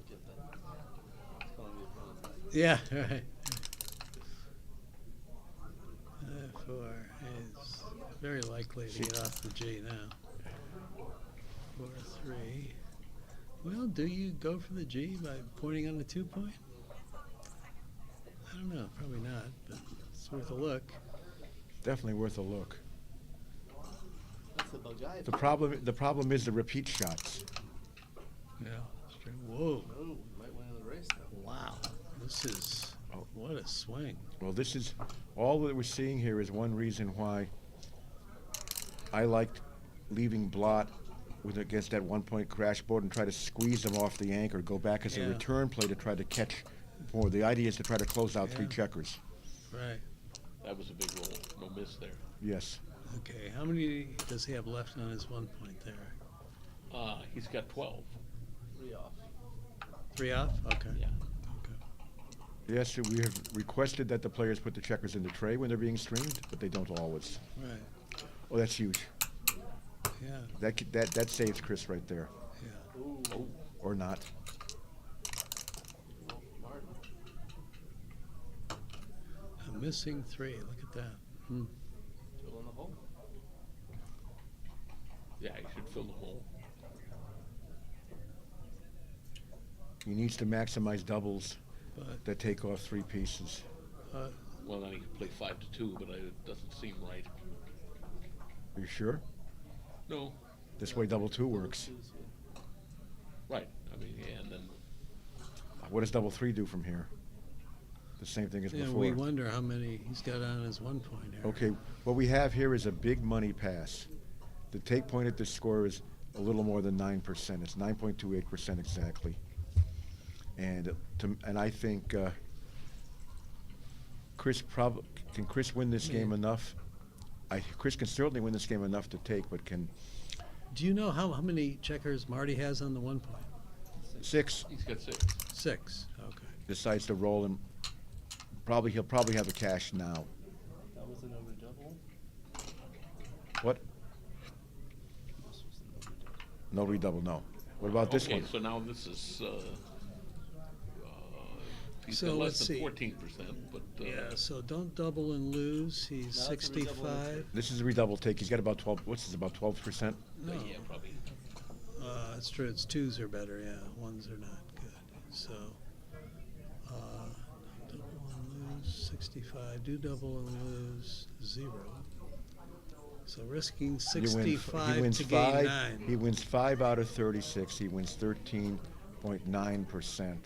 Yeah, right. 4 is very likely to get off the G now. 4-3. Well, do you go for the G by pointing on the 2 point? I don't know, probably not, but it's worth a look. Definitely worth a look. That's the Belgian. The problem is the repeat shots. Yeah, straight. Whoa. Oh, you might win in the race though. Wow. This is, what a swing. Well, this is, all that we're seeing here is one reason why I liked leaving Blot with against that 1 point crash board and try to squeeze them off the anchor, go back as a return play to try to catch more. The idea is to try to close out 3 checkers. Right. That was a big roll. No miss there. Yes. Okay, how many does he have left on his 1 point there? He's got 12. 3 off. 3 off? Okay. Yeah. Yes, we have requested that the players put the checkers in the tray when they're being streamed, but they don't always. Right. Oh, that's huge. Yeah. That saves Chris right there. Yeah. Oh, or not. A missing 3. Look at that. Fill in the hole. Yeah, he should fill the hole. He needs to maximize doubles But that take off 3 pieces. Well, then he could play 5-2, but it doesn't seem right. Are you sure? No. This way double 2 works. Right. I mean, yeah, and then What does double 3 do from here? The same thing as yeah, before. we wonder how many he's got on his 1 point here. Okay, what we have here is a big money pass. The take point at this score is a little more than 9%. It's 9.28% exactly. And I think can Chris win this game enough? Chris can certainly win this game enough to take, but can. Do you know how many checkers Marty has on the 1 point? 6. he's got 6. 6. Okay. Decides to roll and he'll probably have a cash now. That was an over double. What? No redouble, no. What about this one? Okay, so now this is he's So got let's less than see. 14%, but Yeah, so don't double and lose. He's Now it's a redouble 65. This is a redouble take. He's got about 12. What's this? About 12%. No, yeah, probably. it's true. It's 2s are better. Yeah, 1s are not good. So double and lose 65. Do double and lose 0. So risking 65 he wins to gain 5. 9. He wins 5 out of 36. He wins 13.9%.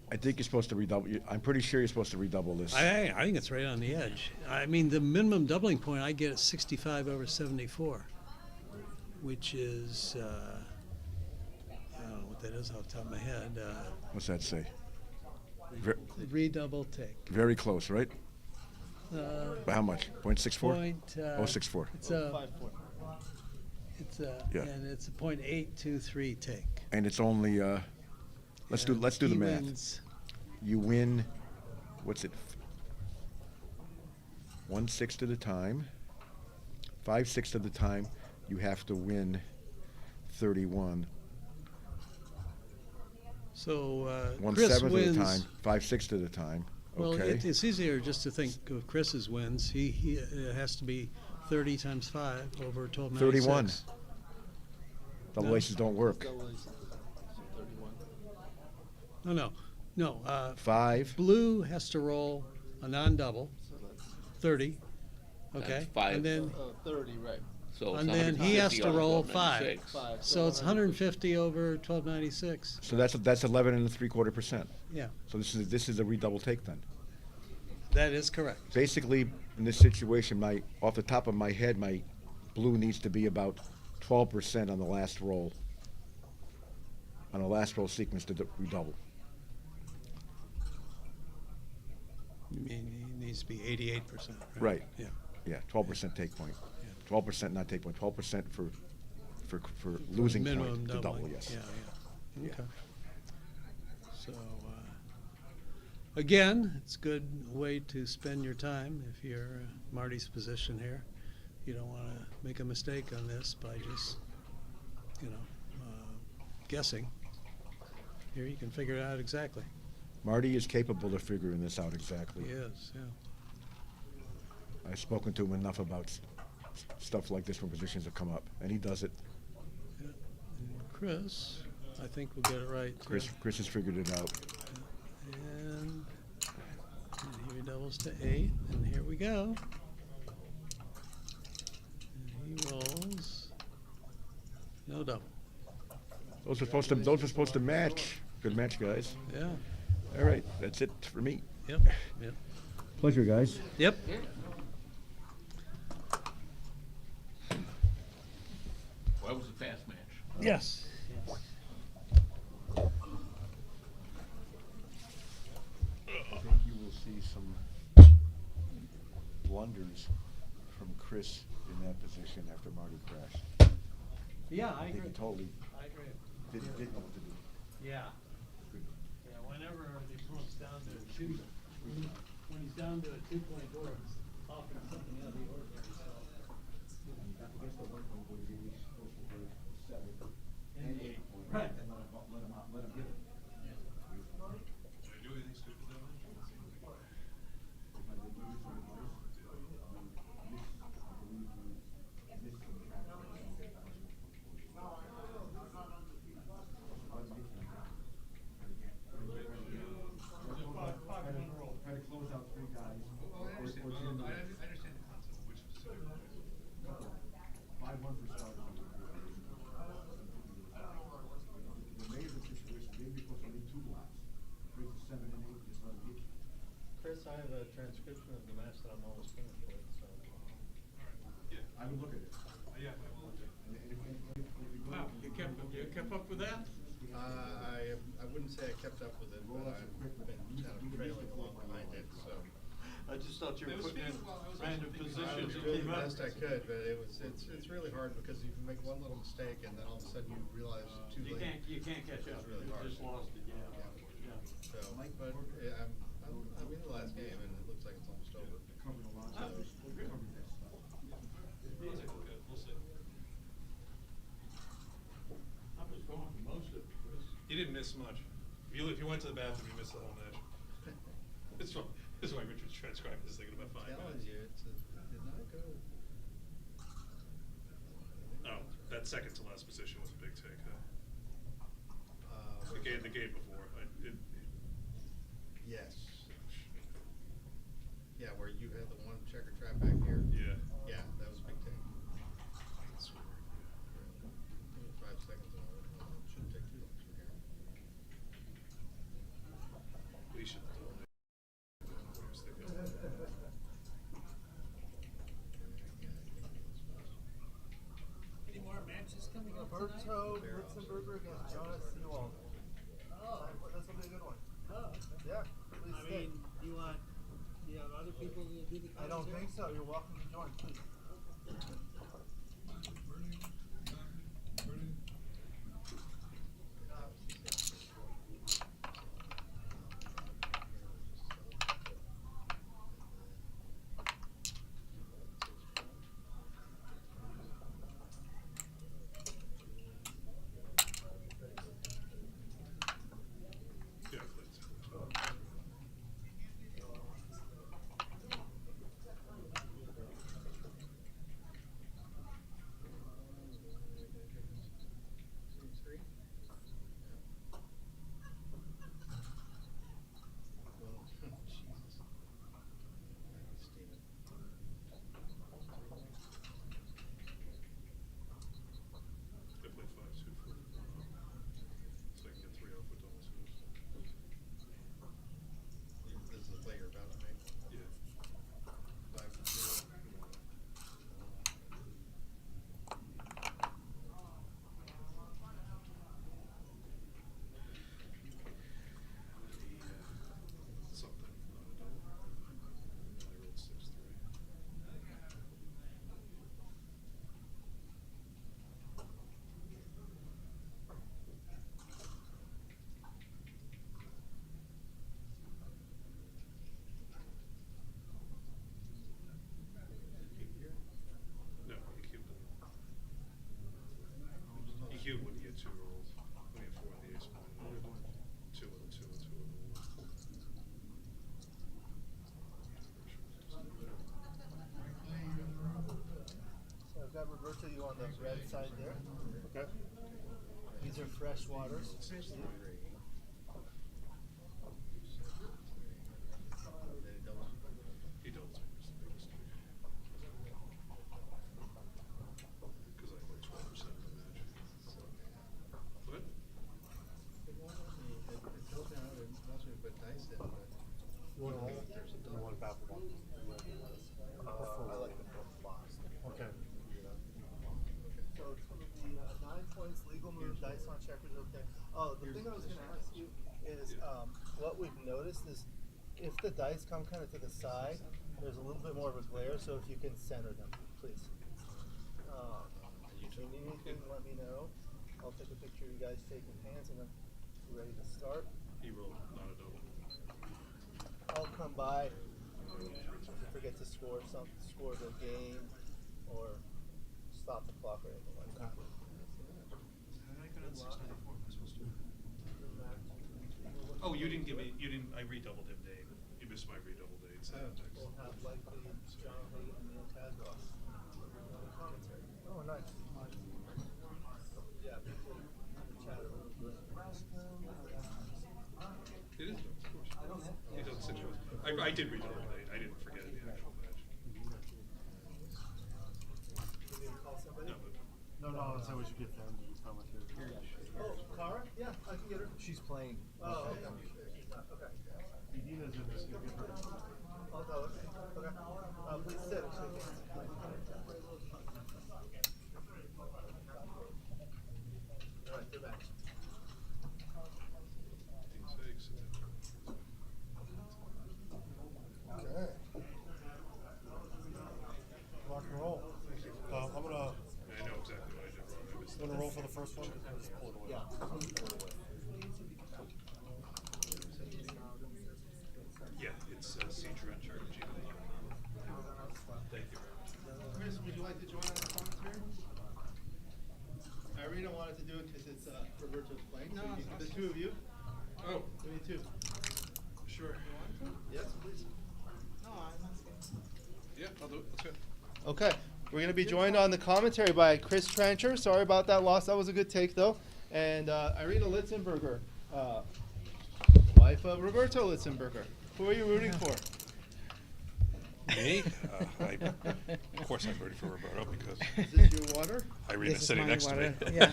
I think you're supposed to redouble. I'm pretty sure you're supposed to redouble this. I think it's right on the edge. I mean, the minimum doubling point I get is 65 over 74, which is, I don't know what that is off the top of my head. What's that say? Redouble take. Very close, right? By how much? 0.64? Point, 0.64. It's a, 5-4. Yeah. and it's a .823 take. And it's only let's do the He math. wins. You win. What's it? 1/6 of the time. 5/6 of the time. You have to win 31. So 1/7 Chris of wins. the time. 5/6 of the time. Well, Okay. it's easier just to think of Chris's wins. He it has to be 30 times 5 over 1296. 31. Double No. aces don't work. Double ace, so 31. No. 5. Blue has to roll a non-double, So that's 30. Okay. That's 5. And then 30, right. So it's and then he has 150 to on roll 1296. 5. so it's 150 over 1296. So that's 11.75%. Yeah. So this is a redouble take then. That is correct. Basically, in this situation, off the top of my head, my blue needs to be about 12% on the last roll. On the last roll sequence to redouble. You mean it needs to be 88%, right? Right. Yeah. Yeah, 12% take point. 12% not take point. 12% for losing minimum point to doubling. double. Yes. Yeah. Okay. So again, it's a good way to spend your time if you're Marty's position here. You don't want to make a mistake on this by just, guessing. Here you can figure it out exactly. Marty is capable of figuring this out exactly. He is, yeah. I've spoken to him enough about stuff like this when positions have come up, and he does it. Yeah. And Chris, I think we'll get it right. Chris has figured it out. And here he doubles to 8, and here we go. And he rolls. No double. Those were supposed to match. Good match, guys. Yeah. All right, that's it for me. Yep. Pleasure, guys. Yep. Well, that was a fast match. Yes. I think you will see some blunders from Chris in that position after Marty crashed. Yeah, I agree. He totally I agree. didn't know what to do. Yeah. Yeah, whenever the opponent's down to a 2, when he's down to a 2-point board, it's often something out of the ordinary, so. Against the 1 point board, he's usually supposed to hurt 7 and 8 points. Right. And let him hit it. Did I do anything stupid that much? Try to close out 3 guys. I understand the concept, which specific ways. 5-1 for starters. The major situation, maybe you're supposed to leave 2 blocks. Brings to 7 and 8, just let him hit you. Chris, I have a transcription of the match that I'm almost finished with, so. Yeah. I would look at it. Yeah, I will. Wow, you kept up with that? I wouldn't say I kept up with it, but I've been kind of trailing along behind it, so. I just thought you were putting in random I positions. was doing the best I could, but it's really hard because you can make one little mistake and then all of a sudden you realize too late. You can't catch up. It's really hard. You just lost it, yeah. So, but I'm in the last game and it looks like it's almost over. We'll see. I was going for most of it, Chris. You didn't miss much. If you went to the bathroom, you missed the whole match. This is why Richard's transcribing this thing in about 5 Telling minutes. you, did not go. Oh, that second to last position was a big take, huh? The game before. Yes. Yeah, where you had the one checker trap back here. Yeah. Yeah, that was a big take. That's weird. 5 seconds on it. It shouldn't take too long from here. We should have done it. Where's the goal? Any more matches coming up Roberto, tonight? Litzenberger against Jonah, Seewald. Oh. This will be a good one. Oh. Yeah, please I stay. mean, do you have other people to do the I don't commentary? think so. You're welcome to join, please. Yeah, please. These are fresh waters. He doubles. Because I have like 12% of the match. What? You want Backgammon? I like the box. Okay. So it's going to be 9 points, legal move, dice on checkers, okay. Oh, the thing I was going to ask you is what we've noticed is if the dice come kind of to the side, there's a little bit more of a glare, so if you can center them, please. If you need anything, let me know. I'll take a picture of you guys taking hands and then we're ready to start. He rolled, not a double. I'll come by if you forget to score the game or stop the clock or anything like that. Oh, you didn't give me. You didn't. I redoubled him, Dave. You missed my redouble dates. We'll have likely Jonah and Kazaross commentary. Oh, nice. Yeah, people chat a little bit. It is, of course. He does 6 shows. I did redouble date. I didn't forget the actual match. You need to call somebody? No, No, so we should get them to commentary. Oh, Cara? Yeah, I can get her. She's playing. Oh, okay. She's not. Okay. Edina's in this. Get her. I'll tell her. Okay. Please sit. All right, you're back. Okay. Rock and roll. I'm gonna. I know exactly what I did wrong. I missed I'm gonna roll for the first one. Just pull it away. Yeah. Yeah, it's C. Trencher. Thank you. Chris, would you like to join on the commentary? Irina wanted to do it because it's Roberto's playing. No, so the two of you. Oh, me too. Sure. You want to? Yes, please. No, I'm not scared. Yeah, I'll do it. Let's go. Okay, we're going to be joined on the commentary by Chris Trencher. Sorry about that loss. That was a good take, though. And Irina Litzenberger, wife of Roberto Litzenberger. Who are you rooting for? Me? Of course, I'm rooting for Roberto because. Is this your water? Irina's sitting next to me. Yeah,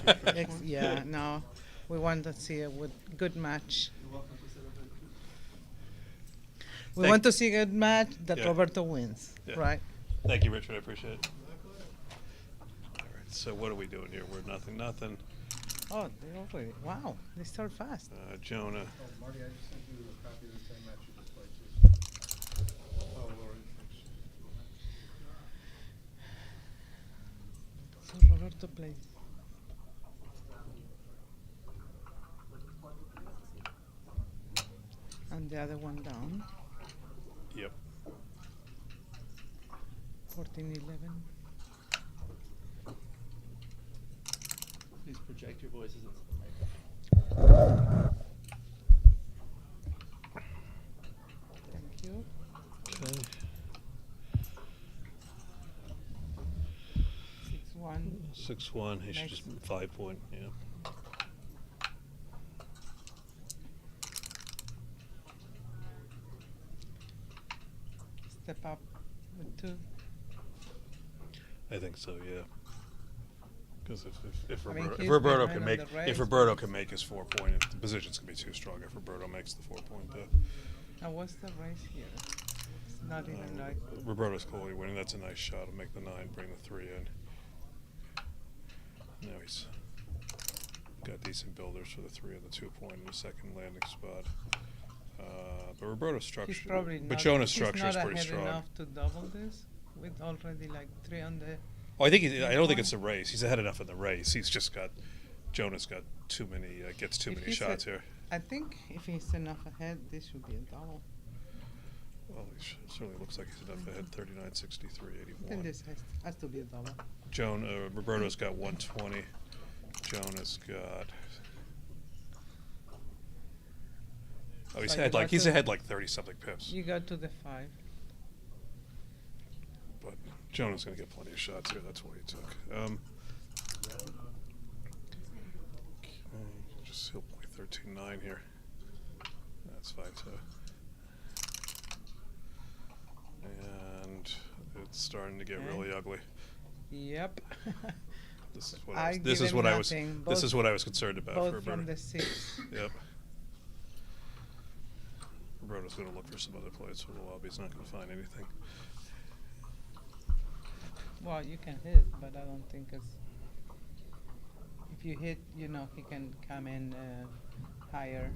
yeah. No, we want to see a good match. We want to see a good match that Yeah. Roberto wins, Yeah. right? Thank you, Richard. I appreciate it. All right. So what are we doing here? We're nothing. Oh, they already. Wow, they start fast. Jonah. Marty, I just sent you a copy of the same match you just played too. Oh, Lord. So Roberto plays. And the other one down. Yep. 14-11. Please project your voices. Thank you. Okay. 6-1. 6-1. He should just 5 point. Yeah. Step up with 2. I think so. Yeah. Because if I mean, Roberto, he's if Roberto behind can on make the race, if Roberto can make his 4 point, the position's gonna be too strong. If Roberto makes the 4 point, Now what's the race here? It's not even like. Roberto's clearly winning. That's a nice shot. I'll make the 9, bring the 3 in. Now he's got decent builders for the 3 and the 2 point in the second landing spot. But Roberto's structure, He's probably not. but Jonah's he's structure is not pretty ahead strong. enough to double this with already like 3 on the. Oh, I think I don't think it's a race. He's ahead enough in the race. He's just got Jonah's got too many gets too If many he's shots here. I think if he's enough ahead, this should be a double. Well, he certainly looks like he's enough ahead. 39, 63, I think 81. this has to be a double. Roberto's got 120. Jonah's got. Oh, he's So ahead you like got he's to- ahead like 30 something pips. You go to the 5. But Jonah's going to get plenty of shots here. That's what he took. 13-9 here. That's fine too. And it's starting to get really ugly. Yep. This is what I was concerned about both for Roberto. from the 6. Yep. Roberto's going to look for some other plays for the lobby. He's not going to find anything. Well, you can hit, but I don't think it's. If you hit, you know, he can come in higher.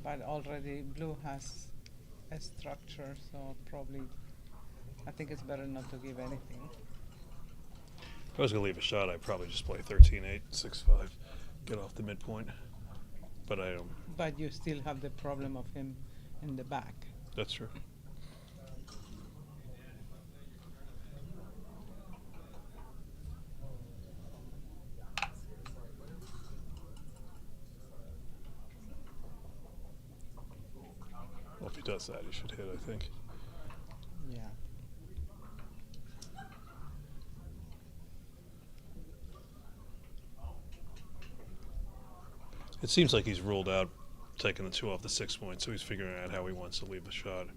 But already blue has a structure, so probably I think it's better not to give anything. If I was going to leave a shot, I'd probably just play 13-8, 6-5, get off the midpoint. But I don't. But you still have the problem of him in the back. That's true. Well, if he does that, he should hit, I think. Yeah. It seems like he's ruled out taking the 2 off the 6 point, so he's figuring out how he wants to leave the shot.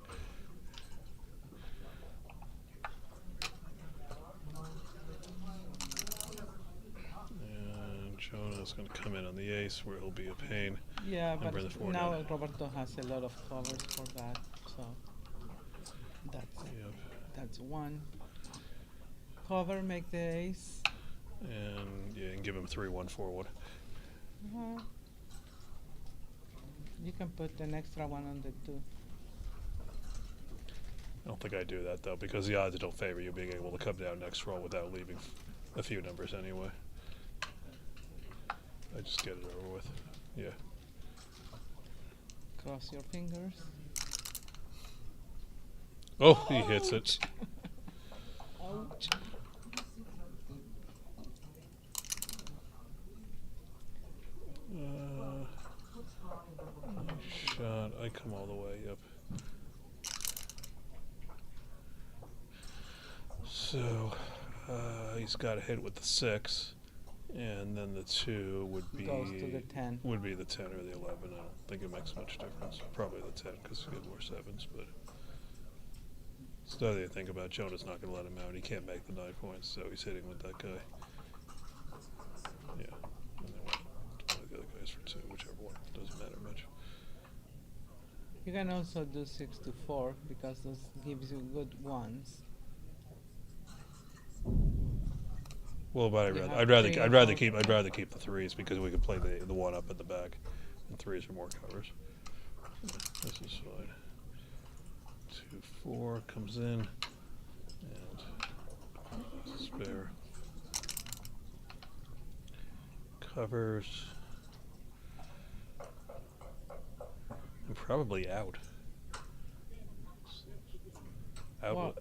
And Jonah's going to come in on the ace, where he'll be a pain. Yeah, and but bring the 4 now down. Roberto has a lot of covers for that, so that's one. Cover, make the ace. And yeah, and give him 3-1 forward. You can put an extra one on the 2. I don't think I do that though, because the odds don't favor you being able to come down next roll without leaving a few numbers anyway. I just get it over with. Yeah. Cross your fingers. Oh, he hits it. Ouch. Shot. I come all the way. Yep. So he's got to hit with the 6, and then the 2 would be goes to the 10. Would be the 10 or the 11. I don't think it makes much difference. Probably the 10 because you get more 7s. But it's the other thing to think about. Jonah's not going to let him out. He can't make the 9 points, so he's hitting with that guy. Yeah, and then one of the other guys for 2, whichever one. Doesn't matter much. You can also do 6 to 4 because those gives you good ones. Well, but I'd rather keep the 3s because we could play the 1 up in the back, and 3s are more covers. This is fine. 2-4 comes in, and spare covers, and probably out. Well,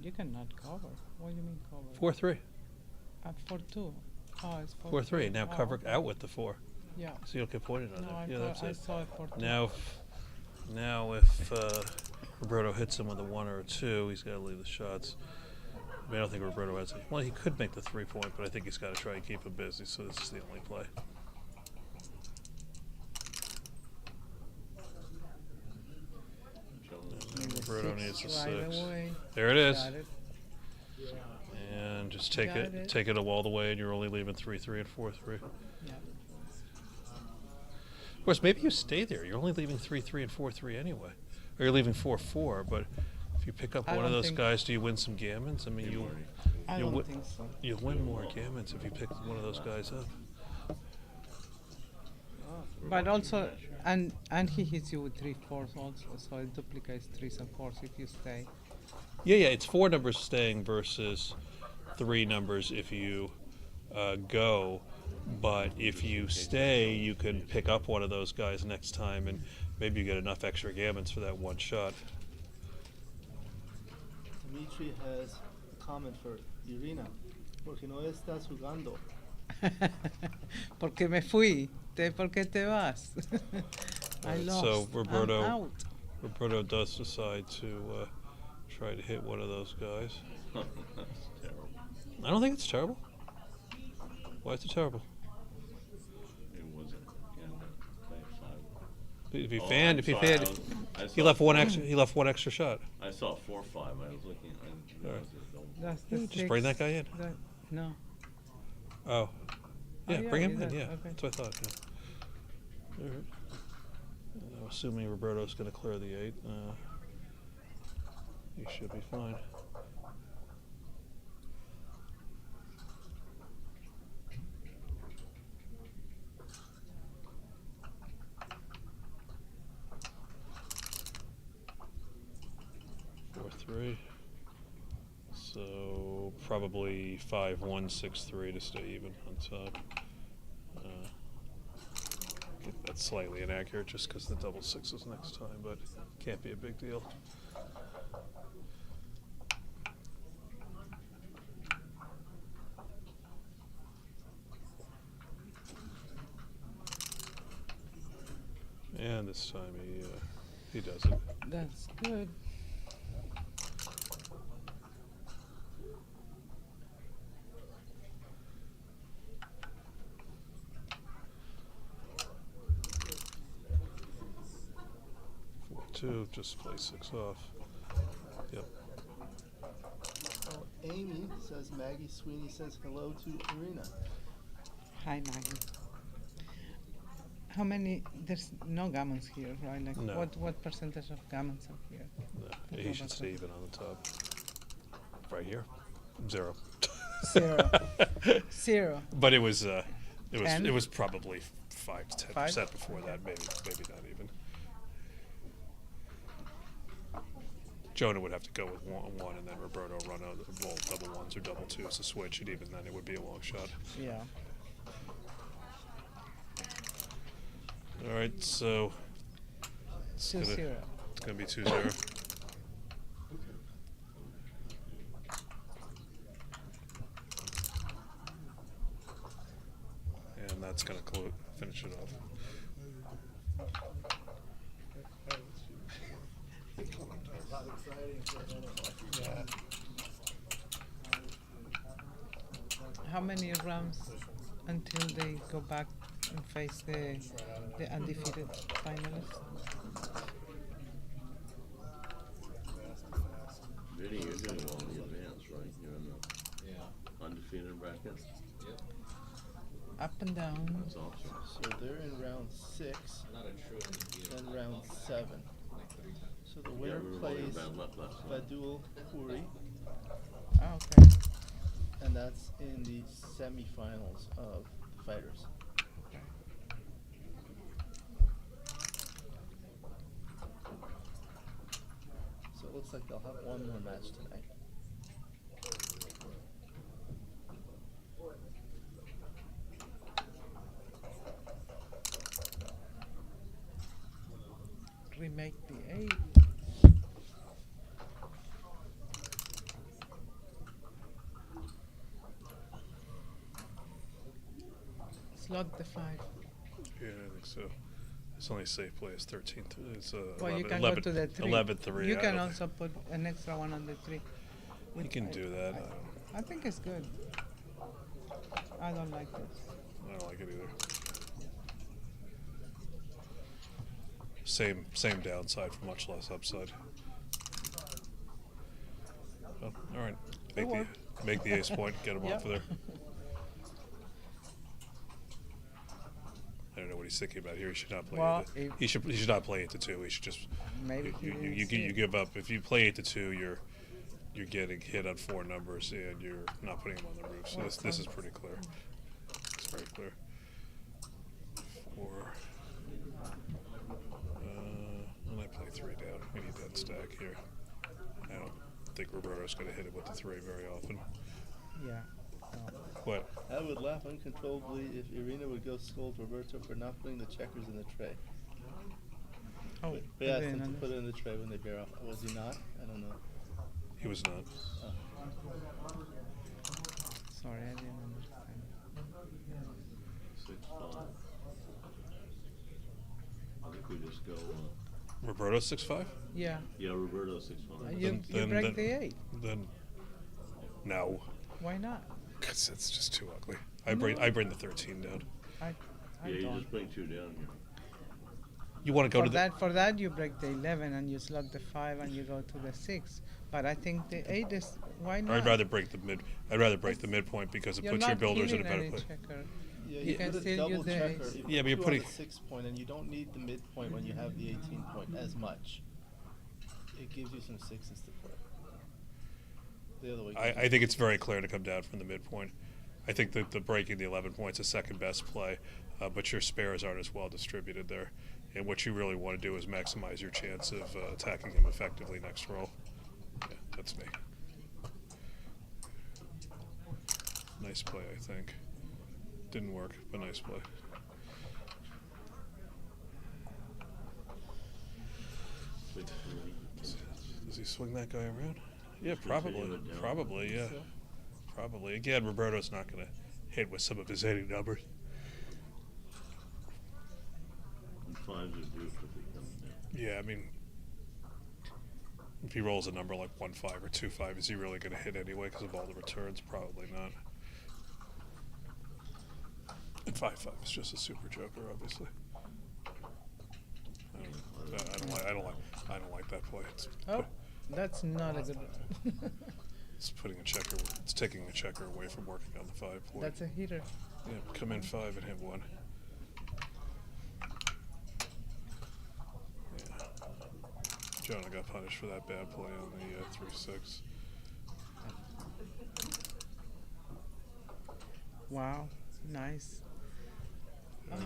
you cannot cover. What do you mean cover? 4-3. 4-2. Oh, it's 4-3. Now cover okay. out with the 4. Yeah. So you'll get pointed on that. Yeah, that's I it. saw it 4-2. Now if Roberto hits him with a 1 or a 2, he's got to leave the shots. I mean, I don't think Roberto has it. Well, he could make the 3 point, but I think he's got to try and keep him busy. So this is the only play. Roberto needs a 6. Right, there it is. Got it. And just take it all the way, and you're only leaving 3-3 and 4-3. Yeah. Of course, maybe you stay there. You're only leaving 3-3 and 4-3 anyway, or you're leaving 4-4. But if you pick up one of those guys, do you win some gammons? I mean, I don't think so. You win more gammons if you pick one of those guys up. But also, and he hits you with 3-4s also, so it duplicates 3s and 4s if you stay. Yeah, it's 4 numbers staying versus 3 numbers if you go. But if you stay, you can pick up one of those guys next time, and maybe you get enough extra gammons for that 1 shot. Dimitri has a comment for Irina. Porque no estás jugando. Porque me fui. ¿Por qué te vas? I lost. So I'm out. Roberto does decide to try to hit one of those guys. That's terrible. I don't think it's terrible. Why is it terrible? If he Oh, fanned, I'm if he sorry, fanned, I he saw left one 4. extra. He left one extra shot. I saw 4-5. I was looking. I didn't realize it was double. That's the Just bring that guy in. No. Oh, yeah, yeah, bring him he in. does, Yeah, okay. that's what I thought. Yeah. All right. I'm assuming Roberto's going to clear the 8. He should be fine. Four, 3. So probably 5, 1, 6, 3 to stay even on top. That's slightly inaccurate just because the double 6s next time, but can't be a big deal. And this time he does it. That's good. Just play 6 off. Yep. Oh, Amy says Maggie Sweeney says hello to Irina. Hi, Maggie. How many? There's no gammons here, right? Like No. what percentage of gammons are here? No, he should stay even on the top. Right here, 0. 0. 0. But it was 10? it was probably 5 to 10% 5? before that, maybe not even. Jonah would have to go with one and then Roberto run out double 1s or double 2s to switch, and even then it would be a long shot. Yeah. All right, so it's 2-0. It's gonna be 2-0. And that's gonna finish it off. How many rounds until they go back and face the undefeated finalists? Vinny, you're doing well in the advance, right? You're in the undefeated bracket. Yep. Up and down. That's awesome. So they're in round 6, then round 7. So the winner plays Fadul Puri. Oh, okay. And that's in the semifinals of the fighters. So it looks like they'll have one more match tonight. Remake the 8. Slot the 5. Yeah, I think so. It's only safe play is 13. It's Well, 11, you can 11, go to the 3. 11-3. You can also put an extra one on the 3. You can do that. I think it's good. I don't like this. I don't like it either. Same downside for much less upside. Oh, all right, make the ace point, get him off of there. I don't know what he's thinking about here. He should not play. He should not play 8-2. He should just. Maybe you give up if you play 8-2. You're getting hit on 4 numbers and you're not putting him on the roof. So this is pretty clear. It's very clear. 4. And I play 3 down. We need that stack here. I don't think Roberto's going to hit it with the 3 very often. Yeah. What? I would laugh uncontrollably if Irina would go scold Roberto for not putting the checkers in the tray. Oh, we asked him to put it in the tray when they bear off. Was he not? I don't know. He was not. Sorry, I didn't understand. 6-5. I think we just go. Roberto 6-5? Yeah. Yeah, Roberto 6-5. You break the 8. Then no. Why not? Because it's just too ugly. I bring the 13 down. Yeah, you just bring 2 down here. You want to go for to the... that. For that, you break the 11 and you slot the 5 and you go to the 6. But I think the 8 is why not? I'd rather break the midpoint because it You're puts your not builders in a killing better any place. checker. Yeah, You can put a still double use the checker. ace. It Yeah, but you're puts you putting- on the 6 point, and you don't need the midpoint when you have the 18 point as much. It gives you some sixes to play. The other way. I think it's very clear to come down from the midpoint. I think that the breaking the 11 points is second best play, but your spares aren't as well distributed there. And what you really want to do is maximize your chance of attacking him effectively next roll. Yeah, that's me. Nice play, I think. Didn't work, but nice play. Does he swing that guy around? Yeah, probably. Probably, yeah. Probably. Again, Roberto's not going to hit with some of his hitting numbers. And fives are due for the coming down. Yeah, I mean, if he rolls a number like 1-5 or 2-5, is he really going to hit anyway because of all the returns? Probably not. And 5-5 is just a super joker, obviously. I don't like that play. Oh, that's not a good one. It's putting a checker. It's taking a checker away from working on the 5 point. That's a heater. Yeah, come in 5 and hit 1. Yeah. Jonah got punished for that bad play on the 3-6. Wow, nice.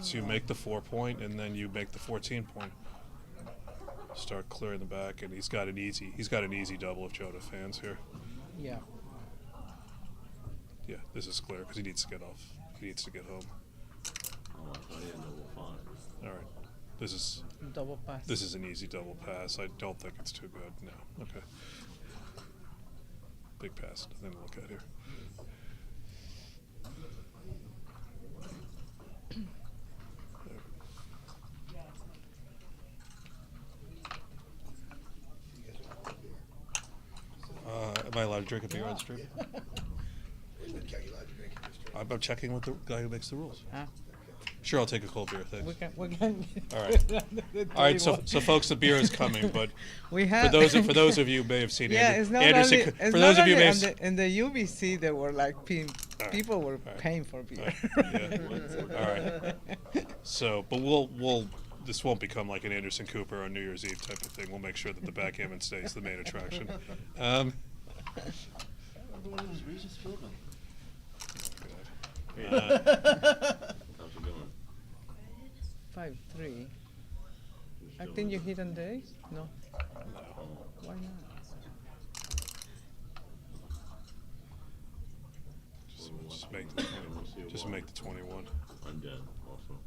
So you make the 4 point and then you make the 14 point. Start clearing the back, and he's got an easy double if Jonah fans here. Yeah. Yeah, this is clear because he needs to get off. He needs to get home. Oh, I thought he had double 5. All right, this is double pass. This is an easy double pass. I don't think it's too good. No, okay. Big pass. Nothing to look at here. Am I allowed to drink a beer on stream? I'm checking with the guy who makes the rules. Sure, I'll take a cold beer, thanks. We can All right. All right, so folks, the beer is coming, but we have for those of you who may have seen it's not Anderson, only, it's for those not of you only may have in the UBC there were like people were paying for beer. All right. So, but we'll this won't become like an Anderson Cooper on New Year's Eve type of thing. We'll make sure that the backgammon stays the main attraction. One of those Regis Philbin. How's it going? 5-3. I think you hit on the ace? No. Why not? Just make the 21. I'm dead also.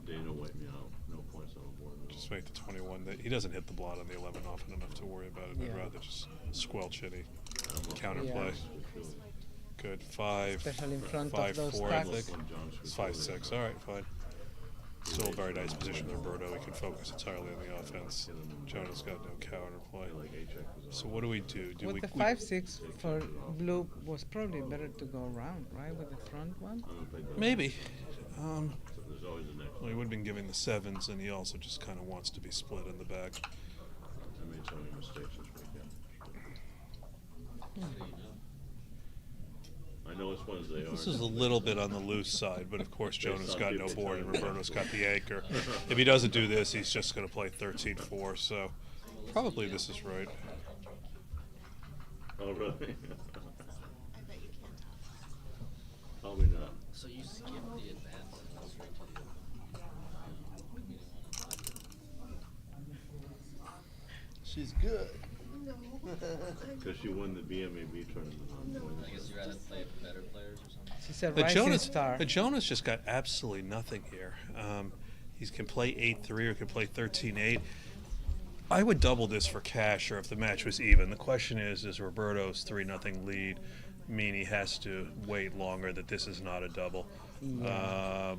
Dana wiped me out. No points on the board. Just make the 21. He doesn't hit the blot on the 11 often enough to worry about it. I'd rather just squelch any counterplay. Good. 5. Especially in front of 5, those 4, I stacks. think. It's 5, 6. All right, fine. Still a very nice position there, Roberto. He can focus entirely on the offense. Jonah's got no counterplay. So what do we do? With the 5-6 for blue was probably better to go around, right? With the front one? Maybe. There's always the next Well, he would have been giving the 7s, and he also just kind of wants to be split in the back. I made so many mistakes this weekend. I know it's Wednesday. This is a little bit on the loose side, but of course Jonah's got no board and Roberto's got the anchor. If he doesn't do this, he's just going to play 13-4, so probably this is right. Oh, really? Probably not. So you skip the advance and go straight to the... She's good. No. Because she won the BMAB tournament. I guess you'd rather play better players or something? She said The rising star. Jonah's just got absolutely nothing here. He can play 8-3 or can play 13-8. I would double this for cash or if the match was even. The question is, does Roberto's 3-0 lead mean he has to wait longer, that this is not a double? Yeah.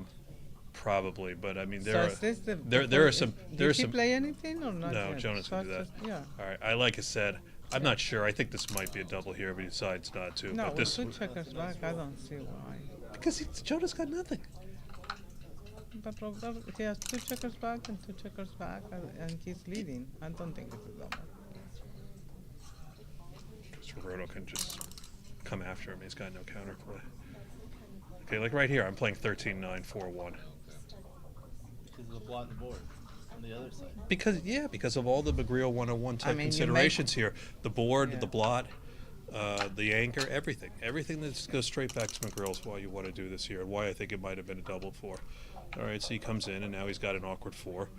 Probably, but I mean, So is this the there are some. Did he play anything or not? No, yet? Jonah's So gonna do that. it's just- yeah. All right. Like I said, I'm not sure. I think this might be a double here, but he decides not to. No, but this with 2 checkers back, I don't see why. because Jonah's got nothing. but Roberto, he has 2 checkers back and 2 checkers back, and he's leading. I don't think it's a double. Because Roberto can just come after him. He's got no counterplay. Okay, like right here, I'm playing 13-9, 4-1. Because of the blot on the board on the other side. Because of all the Bagrio 101 type considerations here. The board, the blot, the anchor, everything. Everything that goes straight back to McGrill's why you want to do this here, and why I think it might have been a double 4. All right, so he comes in, and now he's got an awkward 4.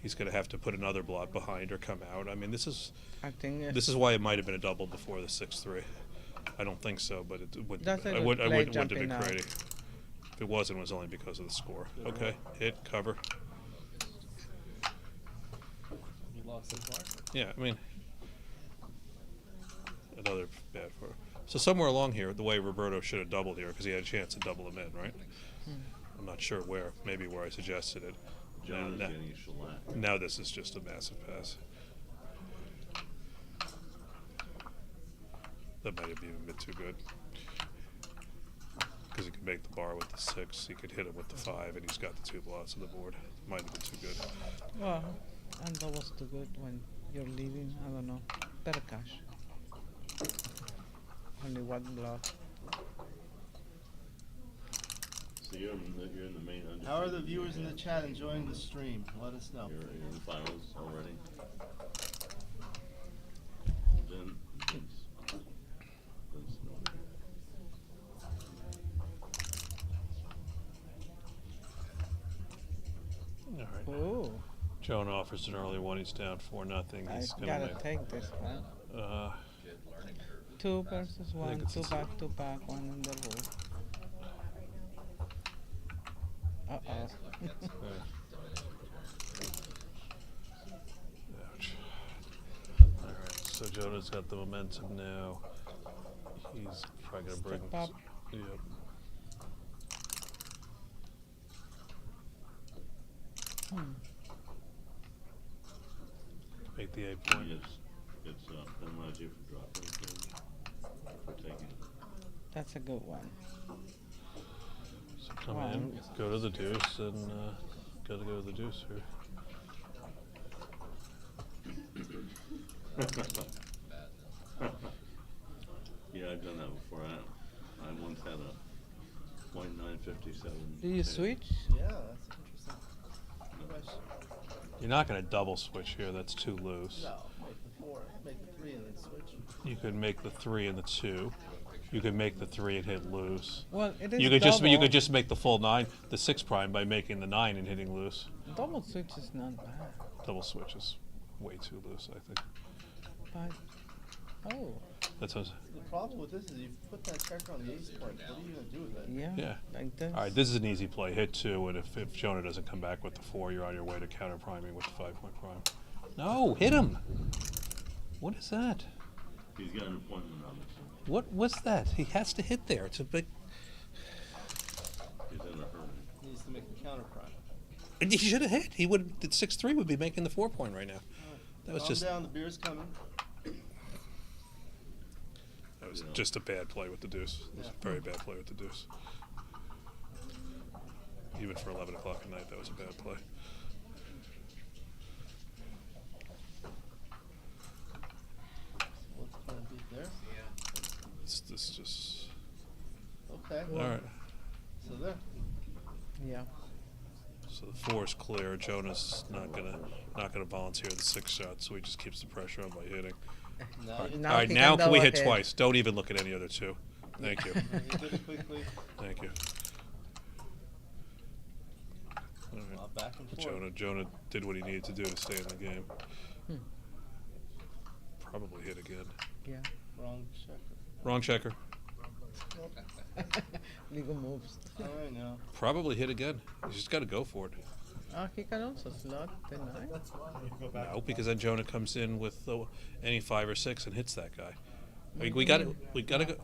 He's going to have to put another blot behind or come out. I mean, this is why it might have been a double before the 6-3. I don't think so, but it would. I wouldn't have been crazy. If it wasn't, it was only because of the score. Okay, hit, cover. You lost the bar? Yeah, I mean, another bad 4. So somewhere along here, the way Roberto should have doubled here, because he had a chance to double them in, right? I'm not sure where. Maybe where I suggested it. Jonah's getting a shellac. Now this is just a massive pass. That might have even been too good. Because he could make the bar with the 6, he could hit it with the 5, and he's got the 2 blots on the board. Might have been too good. Well, and that was too good when you're leaving. I don't know. Better cash. Only 1 block. So you're in the main undefeated. How are the viewers in the chat enjoying the stream? Let us know. You're in finals already. Then All right. Oh. Jonah offers an early one. He's down 4-0. He's I gonna gotta take this one. 2 versus 1, 2 back, 1 in the roof. Uh-oh. Ouch. Alright, so Jonah's got the momentum now. He's probably gonna bring Step up. Yep. Make the 8 point. It's penalize you for dropping it, for taking it. That's a good one. So come in, go to the deuce, and gotta go to the deuce here. Yeah, I've done that before. I once had a .957. Do you switch? Yeah, that's interesting. Question. You're not going to double switch here. That's too loose. No, make the 4, make the 3, and then switch. You could make the 3 and the 2. You could make the 3 and hit loose. Well, it is you could double. just make the full 9, the 6 prime by making the 9 and hitting loose. Double switch is not bad. Double switch is way too loose, I think. But That's what The problem with this is you put that checker on the ace point. What are you gonna do with it? Yeah. Like this. All right, this is an easy play. Hit 2, and if Jonah doesn't come back with the 4, you're on your way to counter priming with the 5-point prime. No, hit him. What is that? He's got an appointment on it. What's that? He has to hit there. It's a big. He's in a hurry. He needs to make the counter prime. And he should have hit. He would. The 6-3 would be making the 4-point right now. That was Calm just. down. The beer's coming. That was just a bad play with the deuce. It was a very bad play with the deuce. Even for 11 o'clock at night, that was a bad play. What's going to be there? This just. Okay. All right. So there. Yeah. So the 4 is clear. Jonah's not gonna volunteer the 6 shot, so he just keeps the pressure on by hitting. No, All now right, he now can can we double hit hit. twice? Don't even look at any other 2. Thank you. You did it quickly. Thank you. All right. Back and forth. Jonah did what he needed to do to stay in the game. Probably hit again. Yeah. Wrong checker. Wrong checker. Legal moves. All right now. Probably hit again. You just got to go for it. He can also slot the 9. No, because then Jonah comes in with any 5 or 6 and hits that guy. I mean, we got to go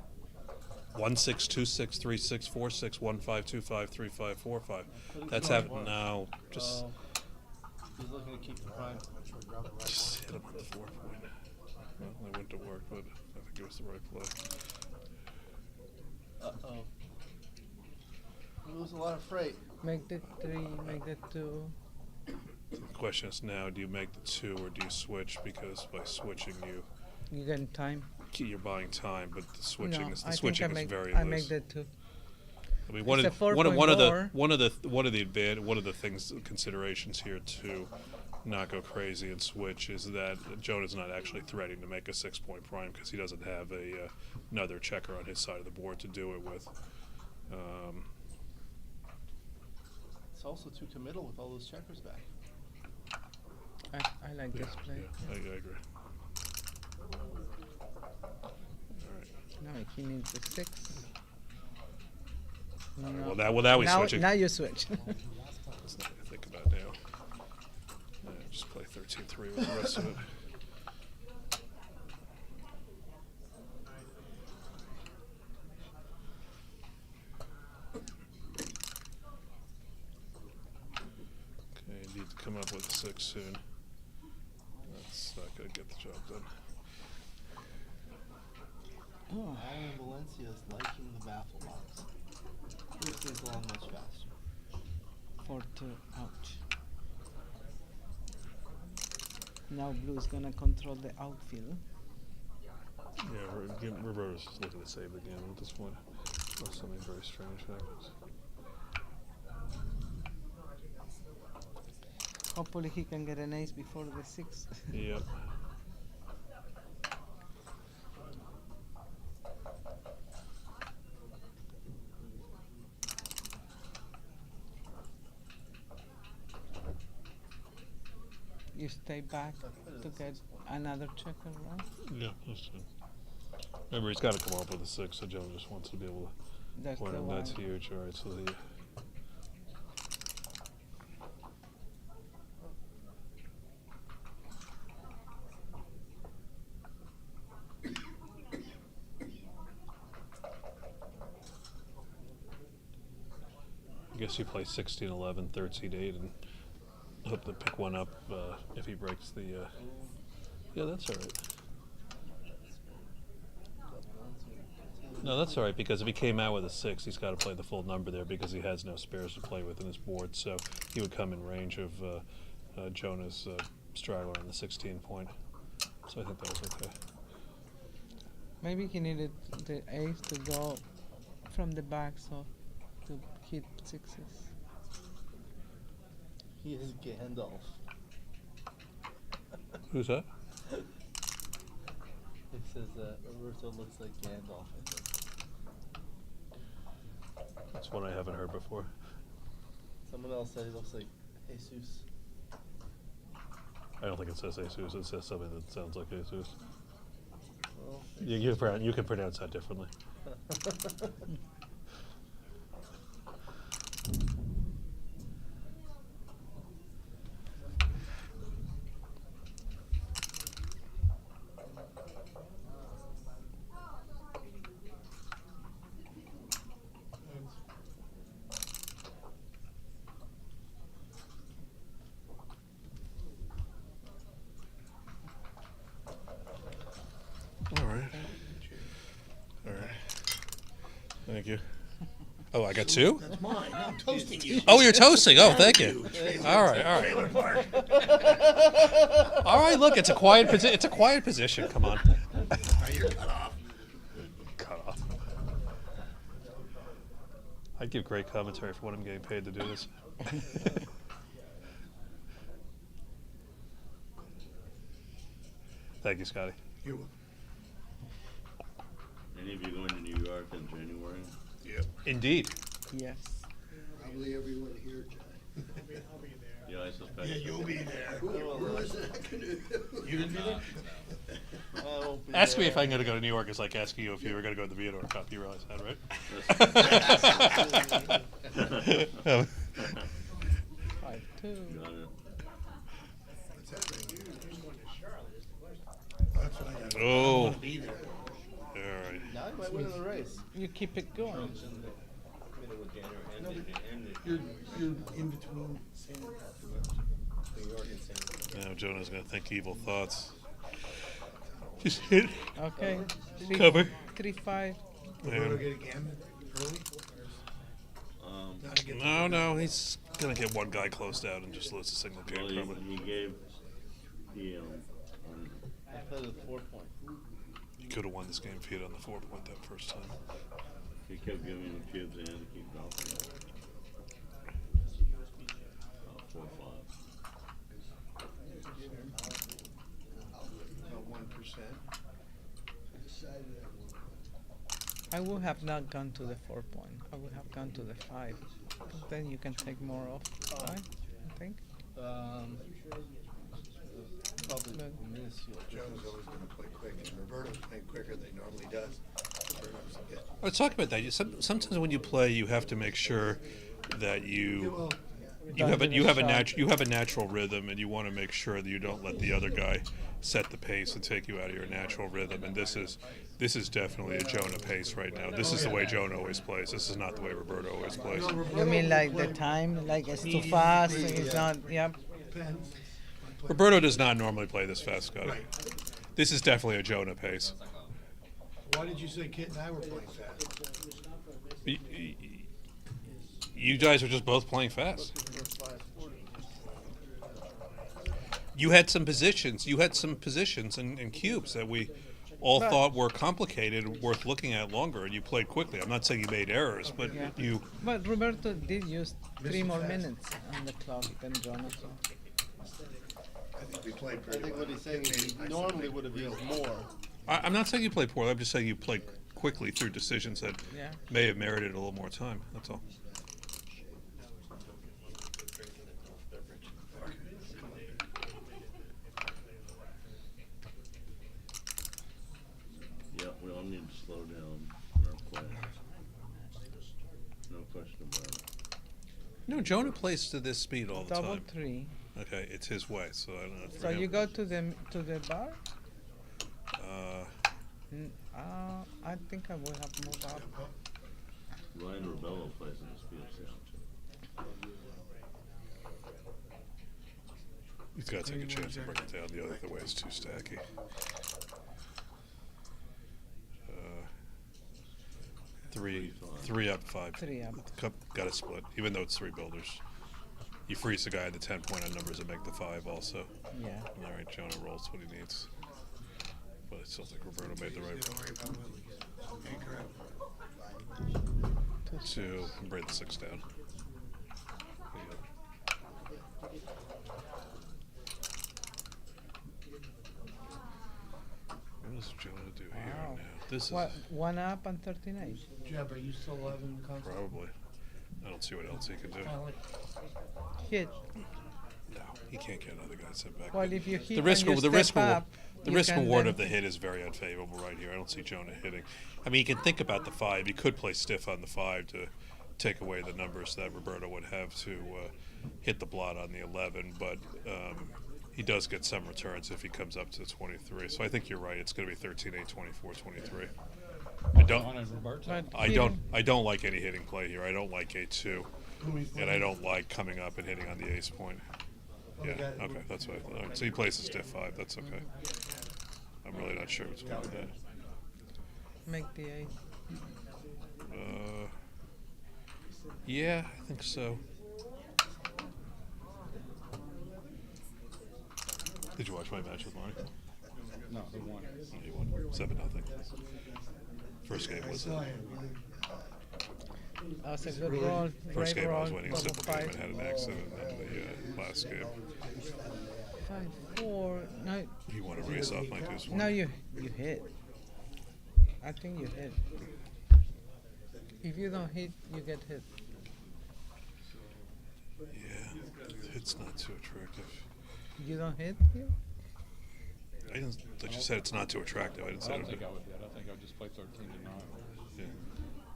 1 6 2 6 3 6 4 6 1 5 2 5 3 5 4 5. That's happening now. Just he's looking to keep the prime. Just hit him on the 4-point. Well, that wouldn't have worked, but I think it was the right play. Uh-oh. You lose a lot of freight. Make the 3, make the 2. The question is now, do you make the 2 or do you switch? Because by switching, You get time. you're buying time, but the switching No, is I think switching I make, is very I loose. make the 2. I mean, It's a 4-point one of more. the things considerations here to not go crazy and switch is that Jonah's not actually threatening to make a 6-point prime because he doesn't have another checker on his side of the board to do it with. It's also too committal with all those checkers back. I like this play. Yeah, I agree. No, he needs a 6. No. Well, now he's switching. Now you switch. That's not to think about now. Just play 13-3 with the rest of it. Okay, need to come up with a 6 soon. That's not going to get the job done. Oh. Alan Valencia is liking the baffle box. Moves things along much faster. 4-2, ouch. Now blue is gonna control the outfield. Yeah, Roberto's just looking to save the game at this point. Unless something very strange happens. Hopefully he can get an ace before the 6. Yep. You stay back to get another checker, right? Yeah, that's it. Remember, he's got to come up with a 6, so Jonah just wants to be able to That's point the him. That's one. huge. All right, so the. I guess you play 16, 11, 13, 8, and hope to pick one up if he breaks the. Yeah, that's all right. No, that's all right, because if he came out with a 6, he's got to play the full number there because he has no spares to play with in his board. So he would come in range of Jonah's straggler on the 16 point. So I think that was okay. Maybe he needed the ace to go from the back, so to hit 6s. He is Gandalf. Who's that? It says Roberto looks like Gandalf, I think. That's one I haven't heard before. Someone else said he looks like Jesus. I don't think it says Jesus. It says something that sounds like Jesus. Well, You can pronounce that differently. Thank you. Oh, I got 2? That's mine. I'm toasting you. Oh, you're toasting. Oh, thank you. All right, all right. All right, look, it's a quiet position. Come on. You're cut off. Cut off. I'd give great commentary for what I'm getting paid to do this. Thank you, Scotty. You're welcome. Any of you going to New York in January? Yep. Indeed. Yes. Probably everyone here, John. I'll be there. Yeah, I suspect. Yeah, you'll be there. Where was that canoe? You didn't be there? I won't be Ask me there. if I'm going to go to New York is like asking you if you were going to go to the Viator Cup. You realize that, right? 5-2. Got it. What's happening? Who's going to Charlotte is the question. That's what I got. Oh. I want to be there. All right. Now you might win in the race. You keep it going. Middle of January and No, but and You're in between San New York and San Diego. Now Jonah's going to think evil thoughts. Just hit. Okay. Cover. 3-5. Roberto get a gambit early? No, No, he's gonna get one guy closed out and just lose a single game. Well, Probably. he gave the I played with 4 point. He could have won this game if he had on the 4 point that first time. he kept giving him cubes and to keep dropping. 4 5. About 1%. I would have not gone to the 4 point. I would have gone to the 5. But then you can take more off, right? I think. Probably But- minuscule. Jonah's always going to play quick, and Roberto's playing quicker than he normally does. Roberto's a bit. Let's talk about that. Sometimes when you play, you have to make sure that you have a natural rhythm, and you want to make sure that you don't let the other guy set the pace and take you out of your natural rhythm. And this is definitely a Jonah pace right now. This is the way Jonah always plays. This is not the way Roberto always plays. You mean like the time, like it's too fast, it's not, yep. Roberto does not normally play this fast, Scott. This is definitely a Jonah pace. Why did you say Kit and I were playing fast? You guys are just both playing fast. You had some positions. And cubes that we all thought were complicated, worth looking at longer, and you played quickly. I'm not saying you made errors, but you. But Roberto did use 3 more minutes on the clock than Jonah. So. I think we played I pretty think well. what he's saying is he normally would have used more. I'm not saying you played poorly. I'm just saying you played quickly through decisions that may have merited a little more time. That's all. Yeah, we all need to slow down our play. No question about it. No, Jonah plays to this speed all the Double time. 3. Okay, it's his way, so I don't know. So you go to the bar? I think I would have moved up. Ryan Rebelo plays in the speed sound too. He's got to take a chance to bring it down. The other way is too stacky. Three up, 5. 3 up. Got to split, even though it's 3 builders. You freeze the guy at the 10 point on numbers and make the 5 also. Yeah. All right, Jonah rolls what he needs. But I still think Roberto made the right to bring the 6 down. What does Jonah do here Wow. now? This What, is 1 up and 39? Jeb, are you still having console? probably. I don't see what else he can do. Hit. No, he can't get another guy sent back. Well, if you hit the risk, and you the risk, step up, the you risk can reward then- of the hit is very unfavorable right here. I don't see Jonah hitting. I mean, you can think about the 5. He could play stiff on the 5 to take away the numbers that Roberto would have to hit the blot on the 11, but he does get some returns if he comes up to 23. So I think you're right. It's going to be 13-8, 24, 23. I don't like any hitting play here. I don't like A2, and I don't like coming up and hitting on the ace point. Yeah, okay, that's what I thought. All right, so he plays a stiff 5. That's okay. I'm really not sure what's going on with that. Make the 8. Yeah, I think so. Did you watch my match with Marty? No, he won. He won 7-0. First game was That was a good roll. first Great game I roll. was winning a Double simple game 5. and had an accident in the last game. 5-4. No. You want to race off my deuce one? No, you hit. I think you hit. If you don't hit, you get hit. Yeah, it's not too attractive. You don't hit here? I didn't. I just said it's not too attractive. I didn't say. I don't think I would hit. I think I would just play 13-9. Yeah.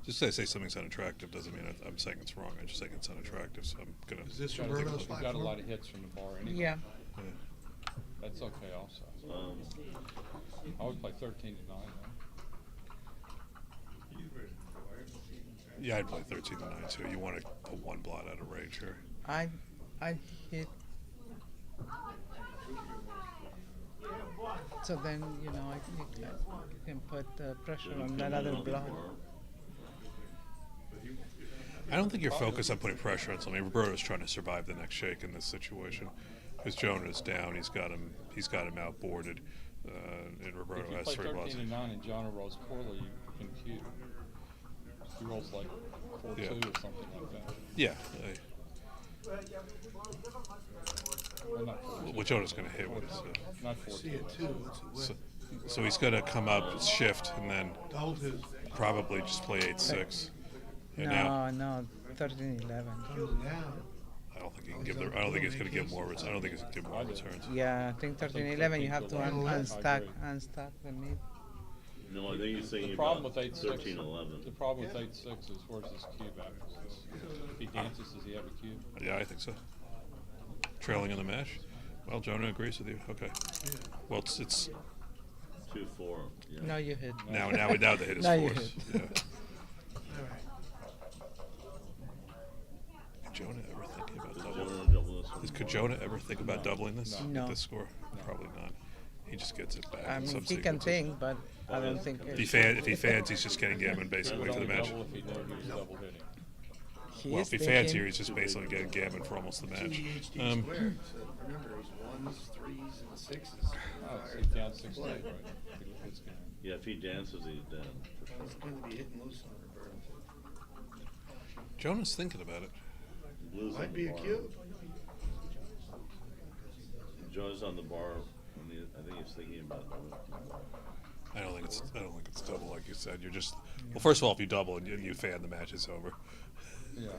Just say something's unattractive doesn't mean I'm saying it's wrong. I'm just saying it's unattractive. So I'm gonna. Is this You've Roberto's got a lot of hits from the bar anyway. Yeah. That's okay also. I would play 13-9. Yeah, I'd play 13-9 too. You want to put 1 blot out of range here. I hit. So then, you know, you can put pressure on that other block. I don't think you're focused on putting pressure on something. Roberto's trying to survive the next shake in this situation. Because Jonah's down, he's got him outboarded, and Roberto has If you 3 play balls. 13-9 and Jonah rolls poorly, you can cue. He rolls like 4-2 or something like that. Yeah. Well, not 4-2. What Jonah's going to hit with. Not 4-2. So he's going to come up, shift, and then probably just play 8-6. And No, 13-11. I don't think he can give I don't think he's going to give more. I don't think he's going to give more returns. Yeah, I think 13-11 you have to unstack the mid. No, I think he's thinking The problem about with 13-11. The problem with 8-6 is where's his cube at? If he dances, does he have a cube? Yeah, I think so. Trailing in the match. Well, Jonah agrees with you. Okay. Well, it's 2-4. Yeah. Now you hit. Now the hit is Now you forced. hit. Yeah. Could Jonah ever think about doubling? Could Jonah ever think about doubling this? No. At this score? Probably not. He just gets it back. I in mean, some he can sequences. think, but I don't think. If he fans, he's just getting gammon basically for the match. Double if he knew he was double hitting. Well, if he fans here, he's just basically getting gammon for almost the match. Remember, he's 1s, 3s, and 6s. Oh, so he's down 16, right? Yeah, if he dances, he's down. He's going to be hitting loose on Roberto. Jonah's thinking about it. Blues Might on be the a bar. cube. Jonah's on the bar. I think he's thinking about it. I don't think it's double like you said. You're just well. First of all, if you double and you fan, the match is over. Yeah.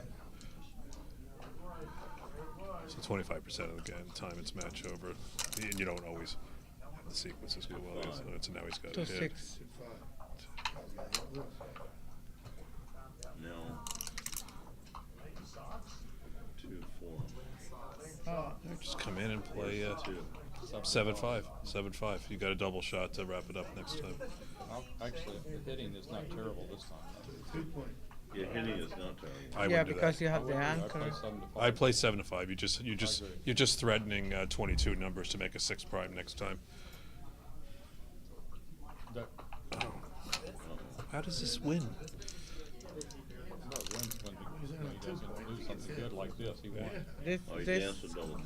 So 25% of the time it's match over, and you don't always have the sequences go well. So now he's got a hit. 2-6. No. 2-4. Oh. Just come in and play 7-5. 7-5. You got a double shot to wrap it up next time. Actually, the hitting is not terrible this time. Yeah, hitting is not terrible. I Yeah, wouldn't do because that. you have the anchor. I play 7-5. You're just threatening 22 numbers to make a 6 prime next time. How does this win? He doesn't do something good like this. He won.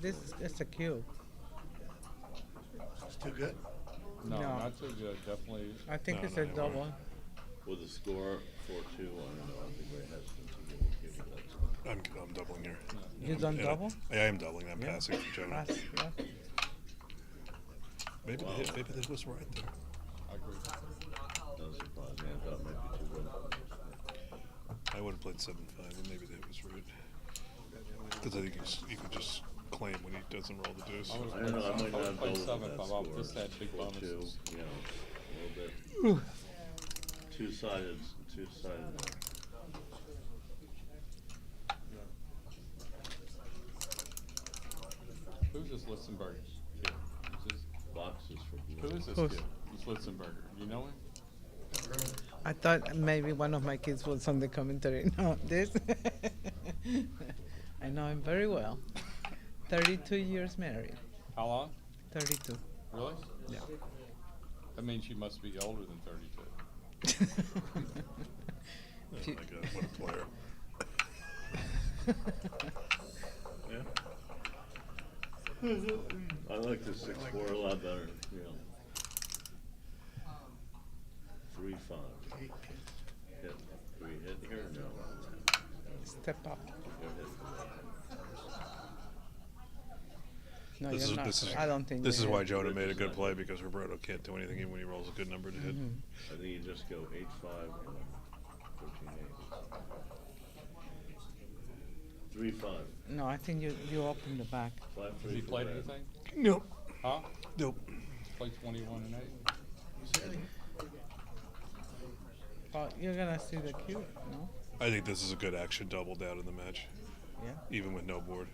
This is a cube. It's too good? No, No. not too good. Definitely. I think it's a double. With the score 4-2, I don't know. I think we're hesitant to give a cube. I'm doubling here. You done And double? I am doubling. I'm passing for Jonah. Pass, yeah. Maybe this was right there. I agree. That was surprising. I thought maybe too good. I would have played 7-5, but maybe that was right. Because I think you could just claim when he doesn't roll the deuce. I don't know. I might not have played doubled 7 that if I score. just had big 4-2, bonuses. you know, a little bit. Two-sided. Who's this Litzenberger kid? Boxes for Who is this Who's- kid? This Litzenberger. You know him? I thought maybe one of my kids was on the commentary. No, this. I know him very well. 32 years married. How long? 32. Really? Yeah. That means you must be older than 32. Oh my God, what a player. I like the 6-4 a lot better. You know. 3-5. Hit. Do we hit here? No. Step up. Go hit. No, you're not. I don't think this is you're why hit. Jonah made a good play, because Roberto can't do anything even when he rolls a good number to hit. I think you just go 8-5 and 13-8. 3-5. No, I think you open the back. 5-3. Has he played anything? Nope. Huh? Nope. Played 21 and 8. Oh, you're gonna see the cube, no? I think this is a good action double down in the match. Yeah. Even with no board.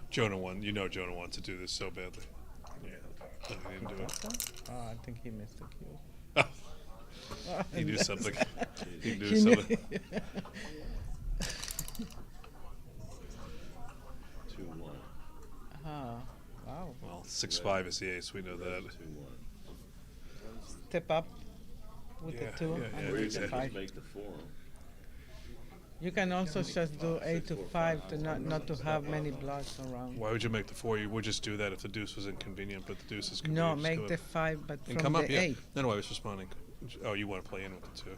Jonah won. You know Jonah wants to do this so badly. Yeah. He didn't do it. Oh, I think he missed the cube. He knew something. He knew He something. 2-1. Wow. Well, 6-5 is the ace. We know that. 2-1. Step up. with Yeah, the 2 yeah, and yeah, Or you with the can 5. just make the 4. You can also just do 8 to 5 to not to have many blocks around. Why would you make the 4? You would just do that if the deuce was inconvenient, but the deuce is No, convenient. Just make go the up. 5, but And from come up, the yeah. 8. No, I was responding. Oh, you want to play in with the 2.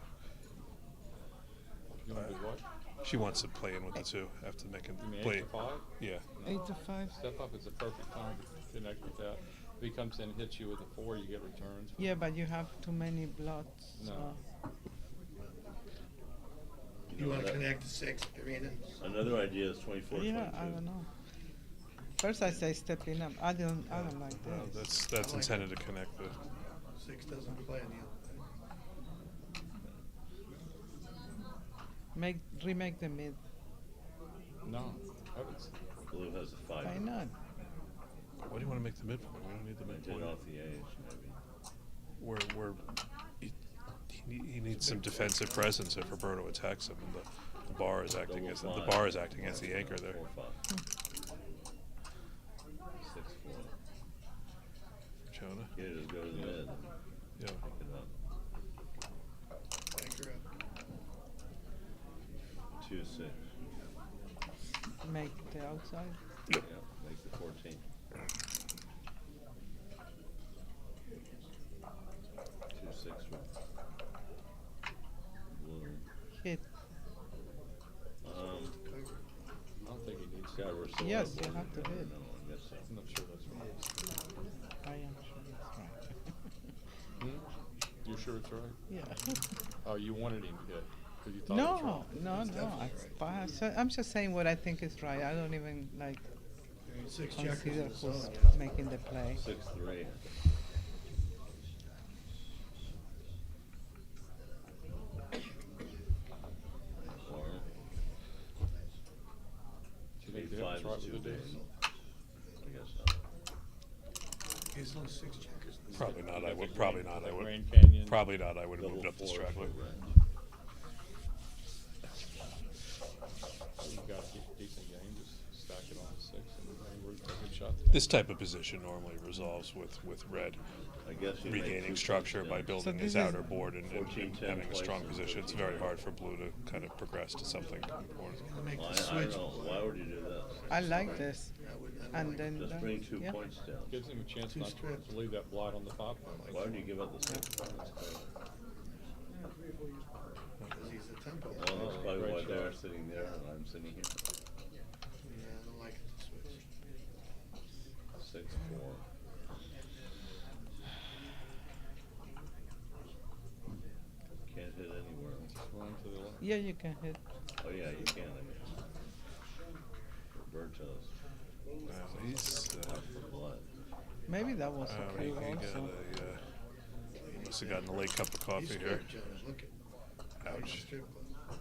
You want to do what? She wants to play in with the 2 after making You mean play. 8 to 5? Yeah. 8 to 5. Step up is the perfect time to connect with that. If he comes in and hits you with a 4, you get returns. Yeah, but you have too many blocks. No. So. You want to that- connect to 6, Irina? Another idea is 24, Yeah, 22. I don't know. First I say stepping up. I don't like No, this. that's I like intended to connect the. 6 doesn't play on the Remake the mid. No. Heavens. Blue has a 5. Why not? What do you want to make the midpoint? We don't need the I midpoint. did off the age, maybe. He needs some defensive presence if Roberto attacks him, and the bar is acting as the bar is acting as the anchor there. 4, 5. 6, 4. Jonah. Yeah, just go to the mid. Yeah. Pick it up. Anchor up. 2, 6. Make the outside. Yeah, make the 14. 2, 6 with blue. Hit. I don't think he needs Yeah, we're still Yes, up you one. have to hit. No, I guess so. I'm not sure that's right. I am sure that's right. You're sure it's right? Yeah. Oh, you wanted him to hit because you thought it was No, right. no. I'm just saying what I think is right. I don't even like 6 consider checkers who's is a making the play. 6, 3. Four. Do you think the 5 hit's right is with too the big. deuce? I guess so. He's no 6 checkers. Probably not. I would. Like Probably Grand- not. I like would. Grand Canyon. Probably not. I would have Double moved up the 4 straggler. for red. You got a decent game. Just stack it on the 6 and root a good shot. This type of position normally resolves with red I guess you make regaining 2 structure points by down. building his this is outer board and 14, 10 having a strong places, position. It's 15. very hard for blue to kind of progress to something important. Make Well, the I don't switch. know. Why would you do this? I like this. And then Just bring 2 points down. Gives him a chance Two not strips. to leave that blight on the 5 point. Why would you give up the 6 points? Because he's a tempo. Well, that's probably Great why shot. they're sitting there and I'm sitting here. Yeah, I don't like it to switch. 6, 4. Can't hit anywhere. Run to the left. Yeah, you can hit. Oh yeah, you can. I mean, Roberto's He's. blood. Maybe that was a He clue got also. he must have gotten a late cup of coffee He's here. good, Jonah. Look at Ouch. strip club.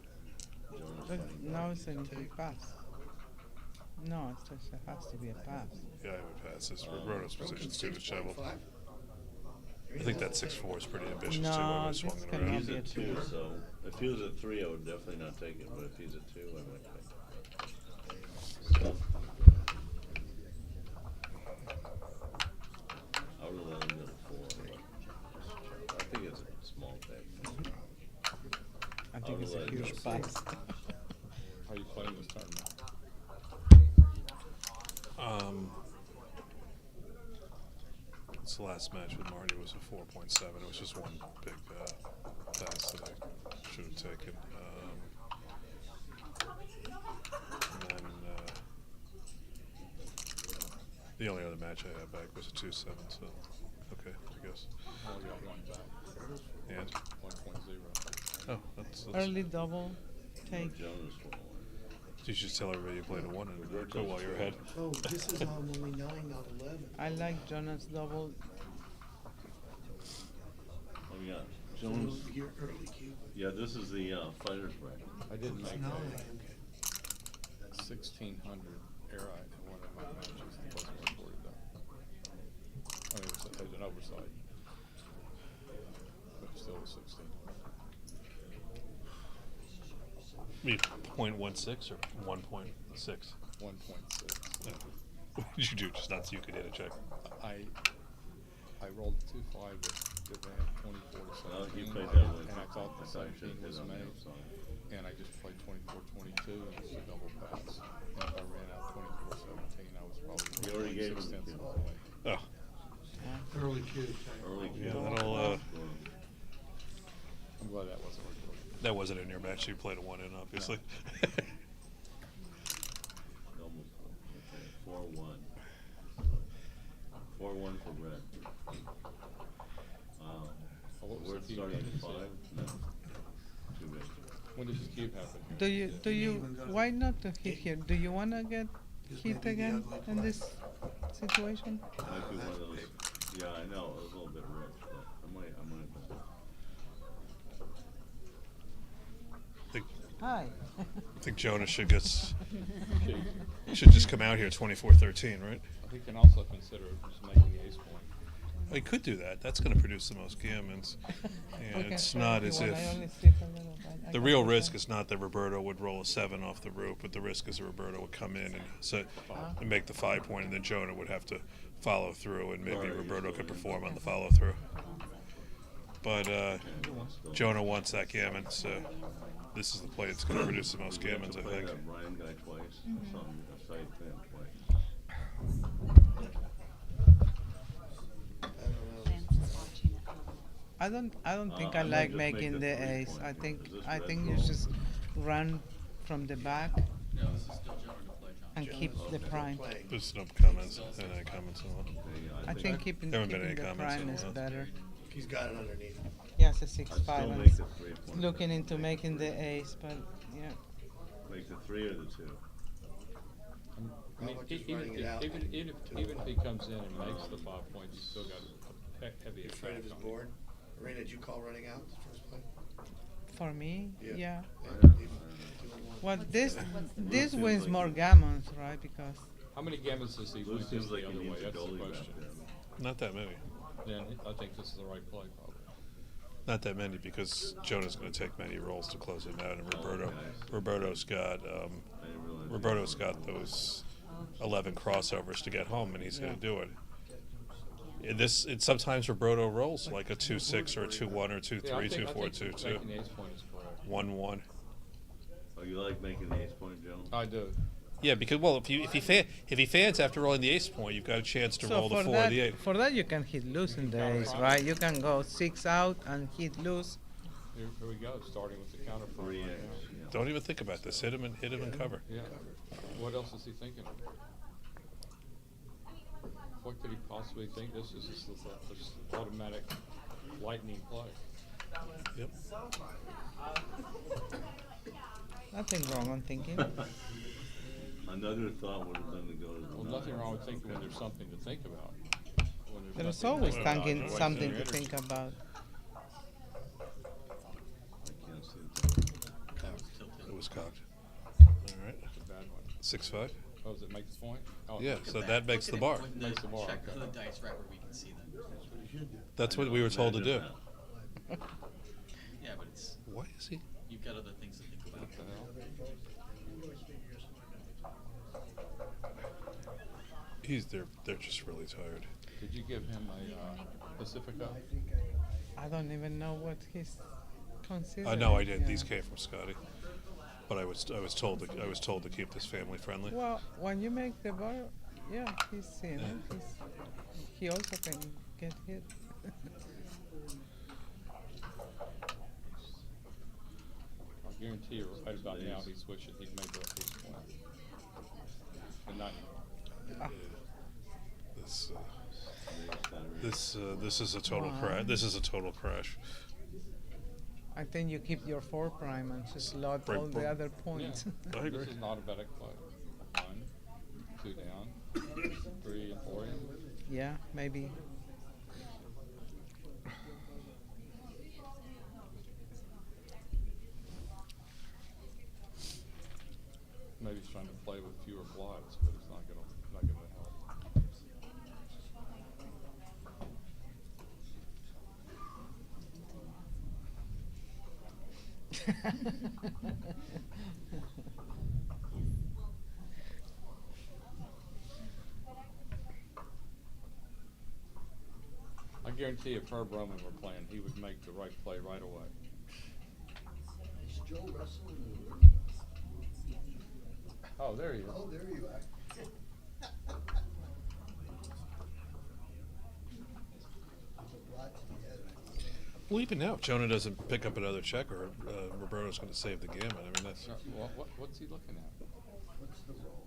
Jonah's But fighting now back. it's a pass. No, it's just, it has to be a pass. Yeah, I would pass this. Roberto's position's too 6.5. disheveled. I think that 6-4 is pretty ambitious too. No, When we this swung it cannot around. He's be a at 2, so if he was at 3, I would definitely not take it. But if he's at 2, I might take it. So, I would let him go to 4. But I think it's a small take. I think it's a huge pass. How are you playing this tournament? This last match with Marty was a 4.7. It was just one big pass that I should have taken. And then the only other match I had back was a 2-7. So okay, I guess. Oh, you got one back. And 1.0. oh, that's Early double, take. Jonah's 4. You should tell everybody you played a 1 and go while you're ahead. Oh, this is only 9, not 11. I like Jonah's double. Oh yeah, Jonah's. Your early cube. Yeah, this is the fighter's bracket. I didn't It's make 9. a 1600 air eye in one of my matches that wasn't recorded though. I mean, it was an oversight. But still was 16. You mean 0.16 or 1.6? 1.6. Yeah. What did you do? Just not so you could hit a check. I rolled 2 5 with that they had 24 to 17. Well, you played that one. And I thought the I thought you 17 was hit on the made. outside. And I just played 24-22 and it's a double pass. And if I ran out 24-17, I was probably You already gave him the 6/10 cue. of the way. Oh. Early cue. Early cue. Yeah, that'll, I'm glad that wasn't recorded. that wasn't in your match. You played a 1 in, obviously. Almost 4. Okay, 4-1. 4-1 for red. Oh, what was We're the cue starting again, at you 5? said? No. Too big. When does the cube happen? Do you why not to hit here? Do you wanna get hit again in this situation? Might be one of those. Yeah, I know. It was a little bit rich, but I might bet. Hi. I think Jonah should should just come out here 24-13, right? He can also consider just making the ace point. Well, he could do that. That's going to produce the most gammons. And Okay, it's so not you as wanna if only slip a little bit. I the can real understand. risk is not that Roberto would roll a 7 off the root, but the risk is that Roberto would come in and make the 5 point, and then Jonah would have to follow through, and maybe Roberto could perform on the follow through. But Jonah wants that gammon, so this is the play that's going to produce the most gammons, I Play think. that Ryan guy twice. Some side thin twice. I don't think I I might like just make making the the 3 ace. point. I think Is this I red think roll? you just run from the back No, this is still Jonah to play, John. and keep the prime. There's no comments. Any comments on that? I think keeping There haven't been any the comments prime on is that. better. He's got it underneath. Yeah, it's a 6-5 I'd still and make it's the 3 point. looking into making the ace, but yeah. Make the 3 or the 2. I mean, about just even running it out if he comes in and makes the 5 points, he's still got a heavy You attack afraid of his on him. board? Arena, did you call running out the first play? For me, yeah. Yeah. Well, this Seems wins like more it. gammons, right? Because How many gammons does he Blue win seems the like he other way? needs a That's the goalie back question. there. Not that many. Then I think this is the right play, probably. Not that many, because Jonah's going to take many rolls to close it out, and okay. Roberto's got I didn't realize Roberto's got those 11 crossovers to get home, and he's going to do it. Sometimes Roberto rolls like a 2-6 or a 2-1 or 2-3, Yeah, I 2-4, think 2-2, making the ace point is correct. 1-1. Oh, you like making the ace point, Joe? I do. Yeah, because if he fans after rolling the ace point, you've got a chance to roll the 4 or the 8. for that you can hit loose in the ace, right? You can go 6 out and hit loose. Here we go, starting with the counter front 3 right X. now. Yeah. Don't even think about this. Hit him and cover. Yeah. What else is he thinking of? What could he possibly think? This is just this automatic lightning play. Yep. Nothing wrong on thinking. Another thought would have been to go to the Well, 9. nothing wrong with thinking when there's something to think about. When There's nothing always to think about, thinking you're wasting something your to energy. think about. I can't see it. It was cocked. All right. It's a bad one. 6-5. Oh, does it make the point? Oh, Yeah, look at so that. that makes the bar. Makes the bar, Check okay. the dice right where we can see them. That's what he should do. That's what we were told to do. Imagine that. Yeah, but it's, Why is he? you've got other things to think about. What the hell? They're just really tired. Did you give him a Pacifica? I don't even know what he's considering. I know I did. Yeah. These came from Scotty, but I was told to keep this family friendly. Well, when you make the bar, yeah, he's seen it. He also can get hit. I guarantee you, right about now, he's wishing he'd made that ace point. But not. This is a total crash. This is a total crash. I think you keep your 4 prime and just load Break all the point. other points. Yeah. This is not a better play. 1, 2 down, 3 and 4 in. Yeah, maybe. Maybe he's trying to play with fewer blots, but it's not gonna help. I guarantee if Herb Roman were playing, he would make the right play right away. Is Joe wrestling? Oh, there you Oh, are. there you are. Well, even now, if Jonah doesn't pick up another checker, Roberto's going to save the gammon. I mean, that's. What's he looking at? What's the roll?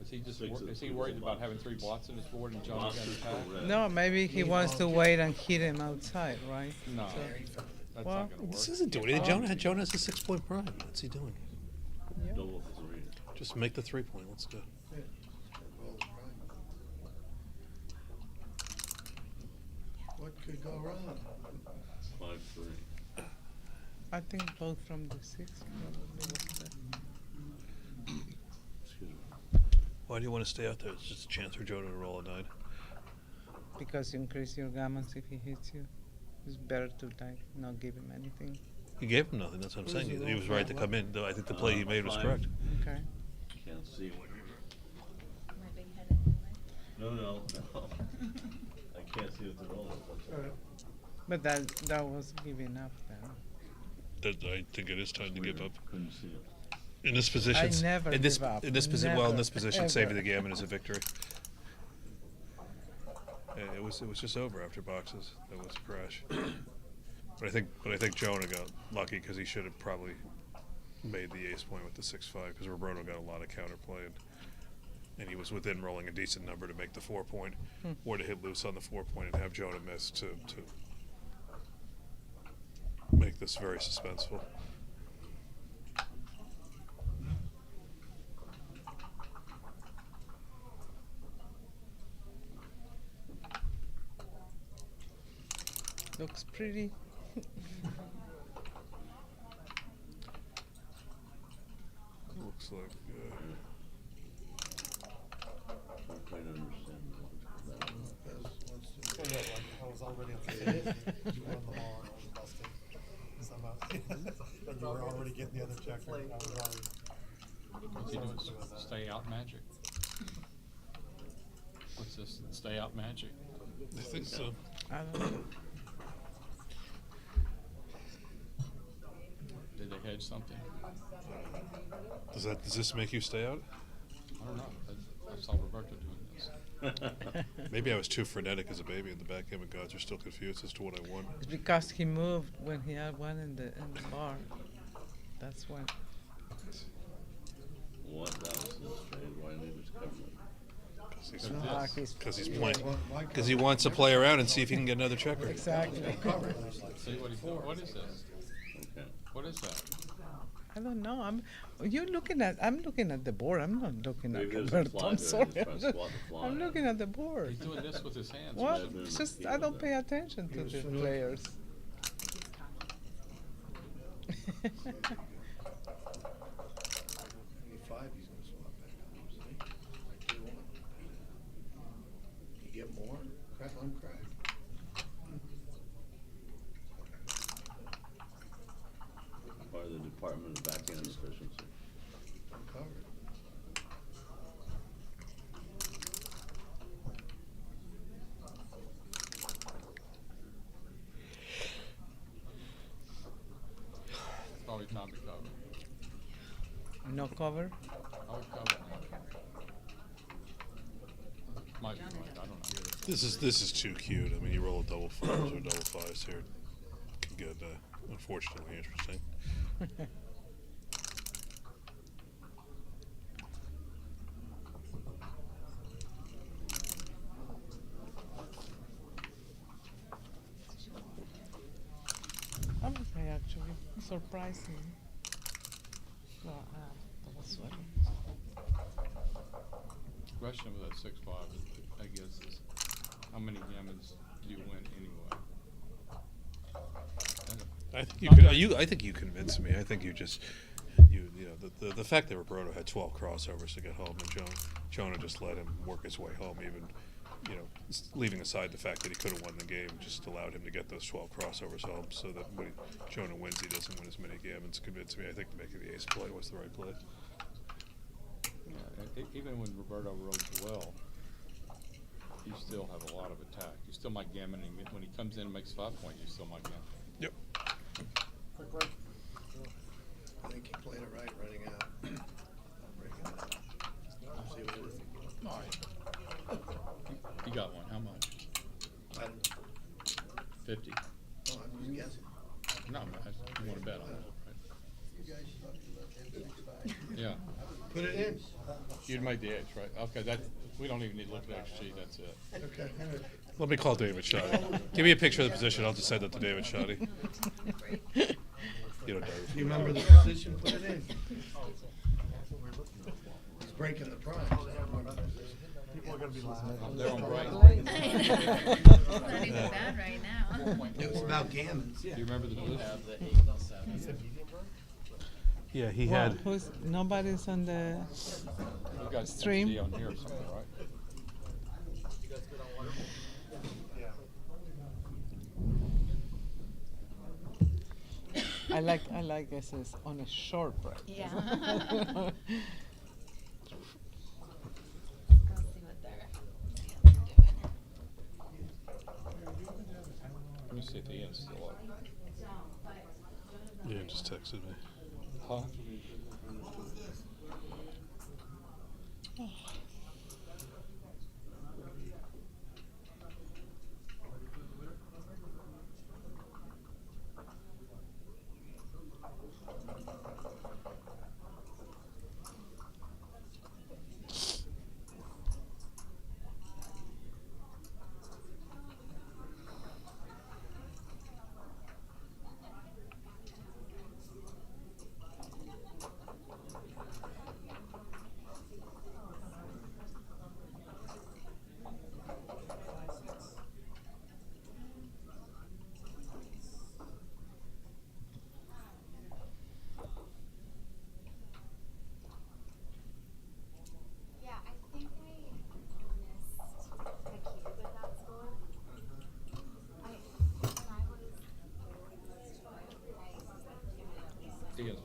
Is he just Six is he of worried two about blocks. having 3 blots in his board and John's going to attack? No, maybe he wants to wait and hit him outside, right? No, So- that's well, not going to work. This isn't doing anything. Jonah has a 6-point prime. What's he doing? Yeah. Double 3. Just make the 3-point. Let's go. What could go wrong? 5-3. I think both from the 6 probably was the Excuse me. Why do you want to stay out there? It's just a chance for Jonah to roll a 9. because you increase your gammons if he hits you. It's better to like not give him anything. You gave him nothing. That's what I'm What is saying. he He was rolling right to for? come in. Though I think the play he made was 5. correct. Okay. Can't see what My big head anyway. No. I can't see what the roll is. That's all right. But that was giving up then. I think it is time to give up. Couldn't see it. In this position, never in this give up. in this position, well, in this Never, position, ever. saving the gammon is a victory. Yeah, it was just over after boxes. That was a crash. But I think Jonah got lucky because he should have probably made the ace point with the 6-5 because Roberto got a lot of counterplay and he was within rolling a decent number to make the 4-point or to hit loose on the 4-point and have Jonah miss to make this very suspenseful. Looks pretty. Looks like. I'm trying to understand. I was already on the ball and I was busted. Somehow. And you were already getting the other checker. I was already. What's he doing? Stay out magic. What's this? Stay out magic. I think so. I don't know. Did they hedge something? Does this make you stay out? I don't know. I saw Roberto doing this. Maybe I was too frenetic as a baby, and the backgammon gods are still confused as to what I want. It's because he moved when he had one in the bar. That's when. What? That was so strange. Why didn't he just cover it? Because he's playing. Because he wants to play around and see if he can get another checker. Exactly. See what he's doing? What is this? Okay. What is that? I don't know. I'm looking at the board. I'm not looking Maybe at there's a Roberto. fly I'm there, sorry. he's trying to squat the fly. I'm looking at the board. He's doing this with his hands. Well, Maybe it's there's just a I don't key pay attention to the players. He's gonna swap back up, see? You get more, crack on crack. Part of the Department of Backhand Efficiency. I'm covered. It's always time to cover. No cover. Always cover. Might be right. I don't know. This is too cute. I mean, you roll a double 4s or double 5s here. It can get unfortunately interesting. I'm okay actually. Surprising. Well, double sweater. Question with that 6-5, I guess, is how many gammons do you win anyway? I think you could. I think you convinced me. I think you just. You know the fact that Roberto had 12 crossovers to get home and Jonah just let him work his way home, even leaving aside the fact that he could have won the game, just allowed him to get those 12 crossovers home so that when Jonah wins, he doesn't win as many gammons. Convinced me. I think making the ace play was the right play. Yeah, even when Roberto rode well, you still have a lot of attack. You still might gammon him. When he comes in and makes 5 points, you still might gammon. Yep. I think he played it right running out. I'll break it up. See what it is. All right. You got one. How much? I don't know. 50. Oh, I'm just guessing. No, you want to bet on it, right? You guys should talk about M65. Yeah. Put it in. You'd make the X, right? Okay, we don't even need to look at the X sheet, that's it. Okay. Let me call David Shoddy. Give me a picture of the position. I'll just send it to David Shoddy. You know, David. You remember the position, put it in. He's breaking the prize. People are going to be laughing. They're on break. It's not even bad right now. It was about gammons. Do you remember the position? Yeah, he Well, had. nobody's on the We've got stream. SD on here somewhere, right? I like this is on a short break. Yeah. Go see what they're doing. Let me see if Ian's still up. Yeah, just texted me. Huh? Yeah, I think I missed the cube with that score. When I was Ian's up.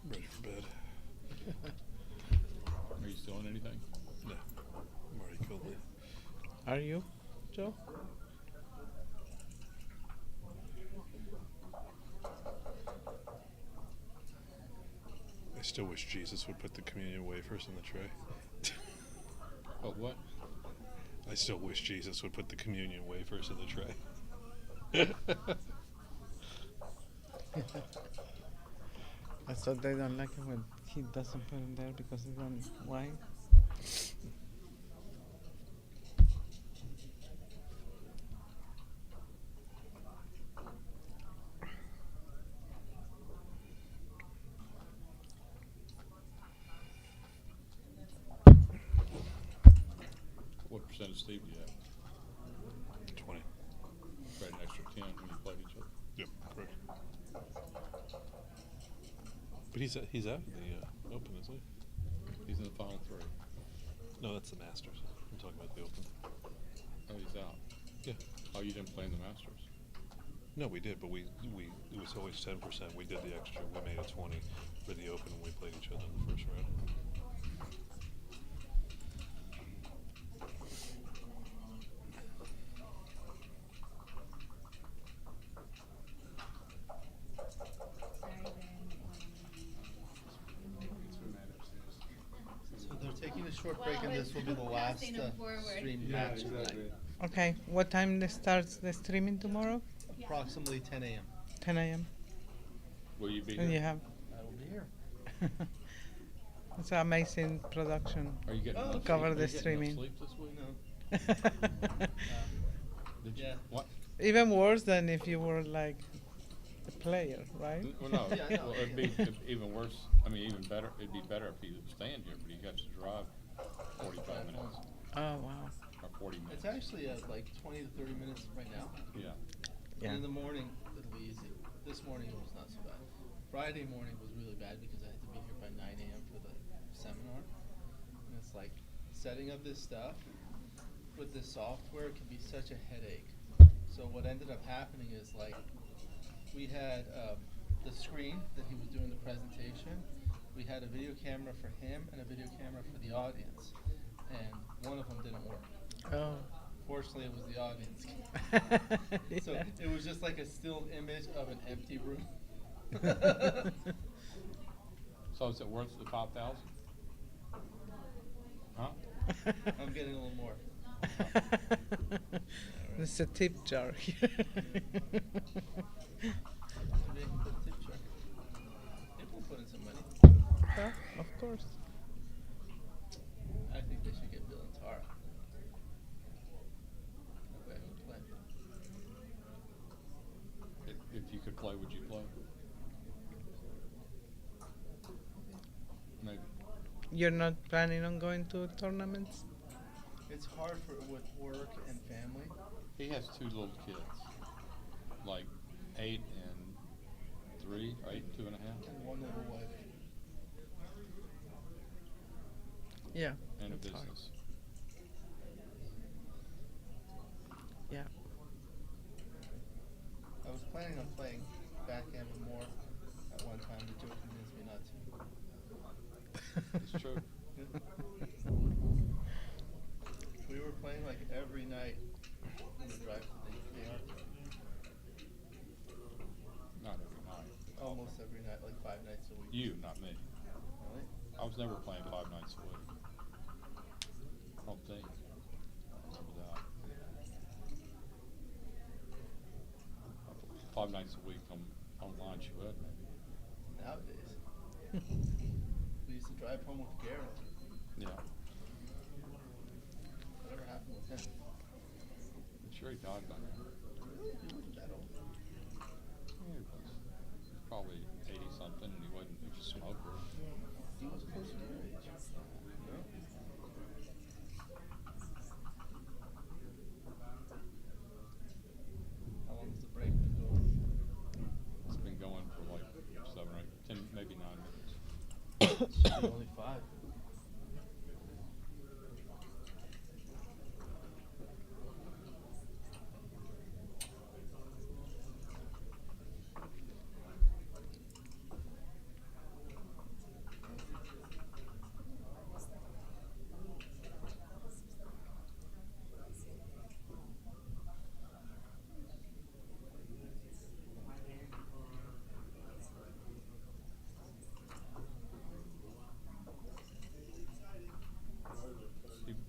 Ready for bed. Are you still in anything? No. Marty killed me. Are you, Joe? I still wish Jesus would put the communion wafers in the tray. Oh, what? I still wish Jesus would put the communion wafers in the tray. I thought they don't like it when he doesn't put them there because they don't. Why? What percent of Steve do you have? 20. Right, an extra 10 when you played each other. Yep, correct. But he's out of the Open, isn't he? He's in the final 3. No, that's the Masters. I'm talking about the Open. Oh, he's out. Yeah. Oh, you didn't play in the Masters. No, we did, but it was always 10%. We did the extra. We made it 20 for the Open when we played each other in the first round. So they're taking a short break, and this will be the last stream match of the night. Okay. What time starts the streaming tomorrow? Approximately 10 a.m. 10 a.m. Will you be And here? you have. I will be here. It's an amazing production. Are you getting enough Cover sleep? the Are you getting enough streaming. sleep this week? No. Did you? Yeah. What? Even worse than if you were like a player, right? Well, no. Yeah, no, Well, it'd be even worse. I mean, even better. It'd be better if you was staying here, but you got to drive 45 minutes Oh wow. or 40 minutes. It's actually like 20 to 30 minutes right now. Yeah. Yeah. And in the morning, it'll be easy. This morning it was not so bad. Friday morning was really bad because I had to be here by 9 a.m. for the seminar. And it's like setting up this stuff with this software can be such a headache. So what ended up happening is like we had the screen that he was doing the presentation. We had a video camera for him and a video camera for the audience, and one of them didn't work. Oh. Fortunately, it was the audience. So it was just like a still image of an empty room. So is it worth the 5,000? Huh? I'm getting a little more. It's a tip jar here. Maybe I can put a tip jar. Maybe we'll put in some money. Yeah, of course. I think they should get Bill and Tara. That way I can play. If you could play, would you play? Maybe. You're not planning on going to tournaments? It's hard for with work and family. He has 2 little kids, like 8 and 3, 8, 2.5. And one little wife. Yeah. And a it's hard. business. Yeah. I was planning on playing backgammon more at one time, but Joe convinced me not to. It's true. We were playing like every night in the drive to the arcade. Not every night. Almost every night, like 5 nights a week. You, not me. Really? I was never playing 5 nights a week. I don't think. I remember that. 5 nights a week on lunch, you would maybe. Nowadays. We used to drive home with Garrett. Yeah. Whatever happened with him? I'm sure he died by now. Really? He wasn't that old. Yeah, he was. He's probably 80 something, and he wasn't a smoker. He was close to your age. No? How long has the break been going? It's been going for like 7 or 8, 10, maybe 9 minutes. Only 5.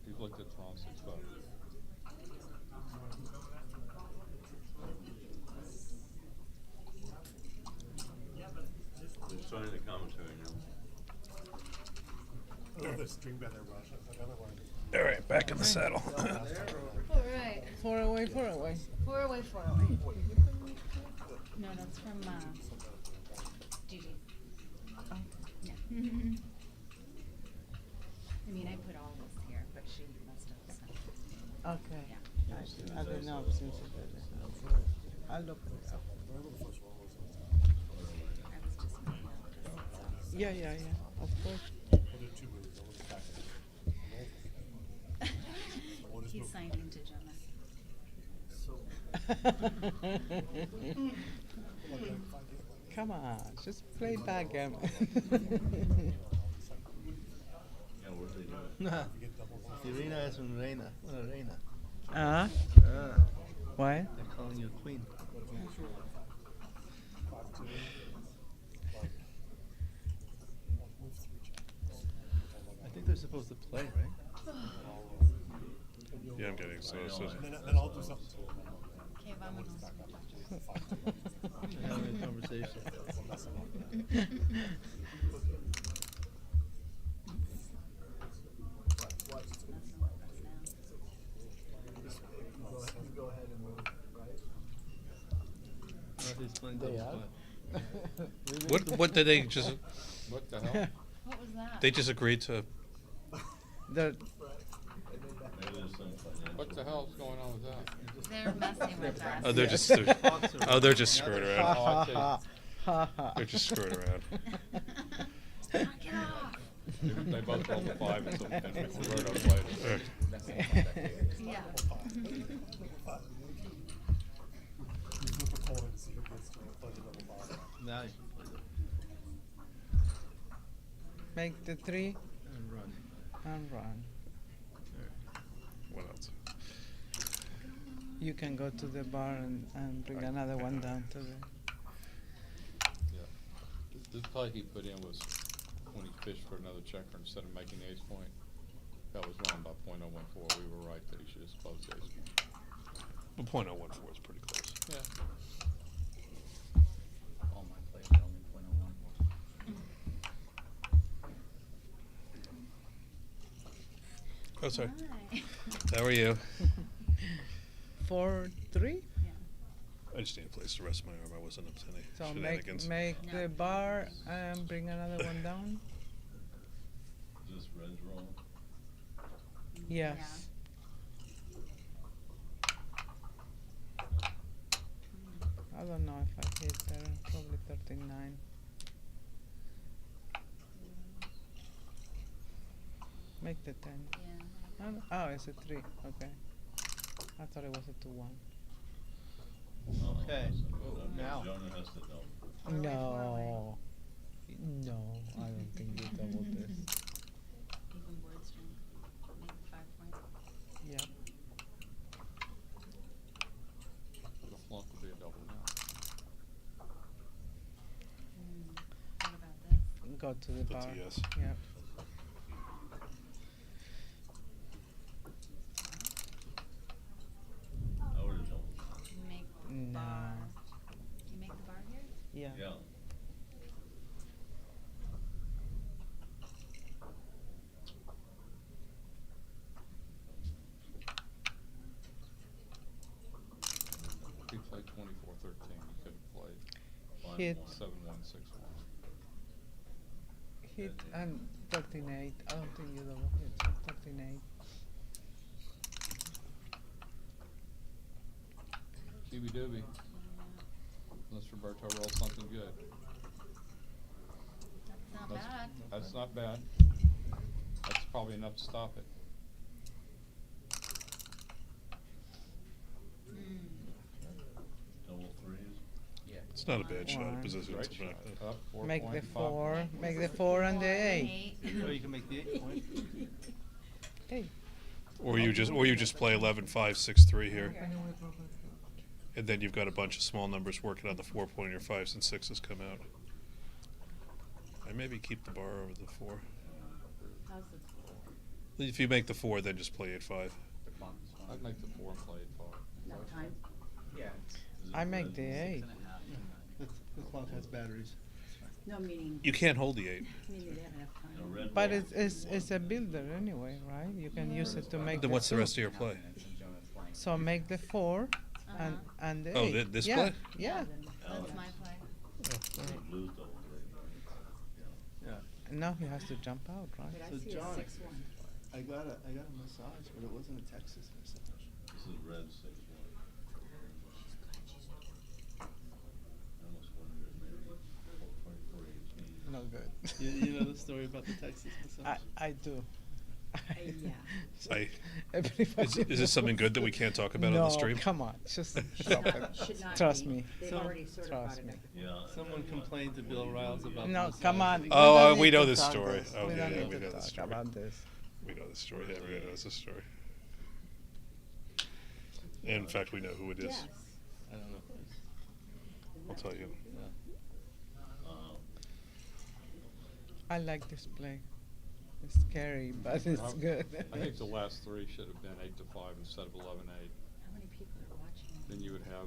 He looked at Tron 6-5. They're starting the commentary now. Oh, the string better Russia. Another one. All right, back in the saddle. All right. 4 away, 4 away. 4 away, 4 away. No, that's from Gigi. Oh. Yeah. I mean, I put all this here, but she must have sent it. Okay. Yeah. I don't know since it I'll look it up. I was just making out this. Yeah, yeah, yeah. Of course. He's signing to Jonah. Come on, just play backgammon. Yeah, what are they doing? Irina es un reina. Una reina. Ah? Why? They're calling you queen. I think they're supposed to play, right? Yeah, I'm getting so. Then I'll do something to it. Okay, vámonos. We're having a conversation. Go ahead and move, right? Marty's playing double play. What did they just? What the hell? What was that? They just agreed to. They're What the hell's going on with that? They're messing with us. Oh, they're just. They're just screwing around. They're just screwing around. Knock it off. They both rolled a 5 and Roberto played it. Yeah. make the 3 And run. and run. What else? You can go to the bar and bring another one down to the. Yeah. This play he put in was when he fished for another checker instead of making the ace point. That was wrong by .014. We were right that he should have closed the ace point. Well, .014 is pretty close. Yeah. All my plays are only .01. Oh, sorry. Hi. How are you? 4-3. I just need a place to rest my arm. I wasn't up to any So shenanigans. make the bar and bring another one down. Is this Red's roll? Yes. I don't know if I hit there. Probably 39. Make the 10. Yeah. Oh, it's a 3. Okay. I thought it was a 2-1. Okay. Now. Jonah has to double. No. No, I don't think you double this. Even board strength. Make 5 points. Yep. The flunk will be a double now. What about this? Go to the That's bar. a yes. Yep. I would have doubled. You make the No. bar. You make the bar here? Yeah. Yeah. He played 24-13. He could have played Hit. 7-1, 6-1. Hit and 13-8. I don't think you double hit. So 13-8. Doobie doobie. Unless Roberto rolls something good. That's not bad. That's not bad. That's probably enough to stop it. Double threes. Yeah. It's not a bad shot. One. Position Great to shot. back. Up, 4 Make point, the 5 4. point. Make the 4 and the 8. Oh, you can make the 8 point. Hey. Or you just play 11, 5, 6, 3 here. And then you've got a bunch of small numbers working on the 4 point, and your 5s and 6s come out. I maybe keep the bar over the 4. How's the If you make the 4, then just play 8-5. I'd make the 4 and play 8-5. no time? Yeah. I make the 8. The clock has batteries. No, meaning. You can't hold the 8. Meaning they have enough time. A red But ball. it's a builder anyway, right? You can use it to make. Then what's the rest of your play? So make the 4 and the 8. Oh, this yeah. play? Yeah. That's my play. Blues double. Yeah. And now he has to jump out, right? But I So see a John, 6-1. I got a massage, but it wasn't a Texas massage. This is red 6-1. I almost wondered maybe 24-18. No good. You know the story about the Texas massage? I do. Yeah. Everybody Is this something good that we can't talk about on the stream? No, come on, just Should stop not- it. should not Trust be. me. They've So- already sort of brought Trust it me. up. Yeah. Someone complained to Bill Riles about No, the come massage. on. Oh, don't we need know to this talk story. this. Oh, We yeah, don't yeah, need we to know this talk story. about this. We know the story. Everybody knows the story. In fact, we know who it is. Yes. I don't know. I'll tell you. I like this play. It's scary, but it's good. I think the last 3 should have been 8-5 instead of 11-8. How many people are watching? Then you would have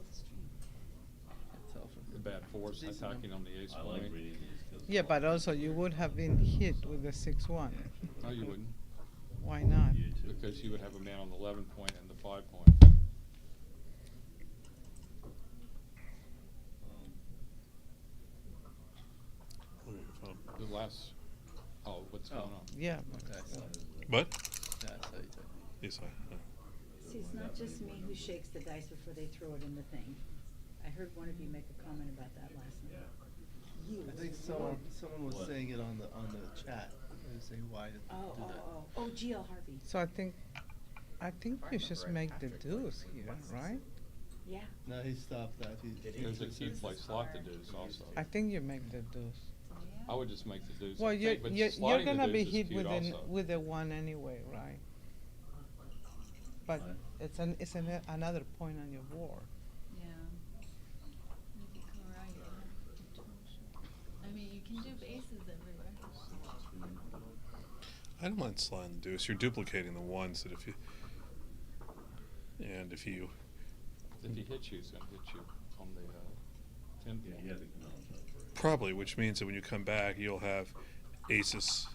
the bad force attacking on the ace I like point. reading these because Yeah, but also you would have been hit with the 6-1. No, you wouldn't. Why not? Because you would have a man on the 11 point and the 5 point. The last, what's going on? Yeah. What? That's how you do it. Yes, See, it's not just me who shakes the dice before they throw it in the thing. I heard one of you make a comment about that last night. You. I think someone was saying it on the chat. They were saying why did Oh, do oh, that. oh, oh, G.L. Harvey. So I think you just make the deuce here, right? Yeah. No, he stopped that. There's a key play slot to do this also. I think you make the deuce. Yeah. I would just make the deuce. Well, I think, but you're sliding the gonna be deuce is hit cute also. with the one anyway, right? But it's another point on your board. Yeah. Maybe come around here. I mean, you can do bases everywhere. I don't mind sliding the deuce. You're duplicating the ones that if you If he hits you, he's gonna hit you on the 10th. Yeah, he had to come out. probably, which means that when you come back, you'll have aces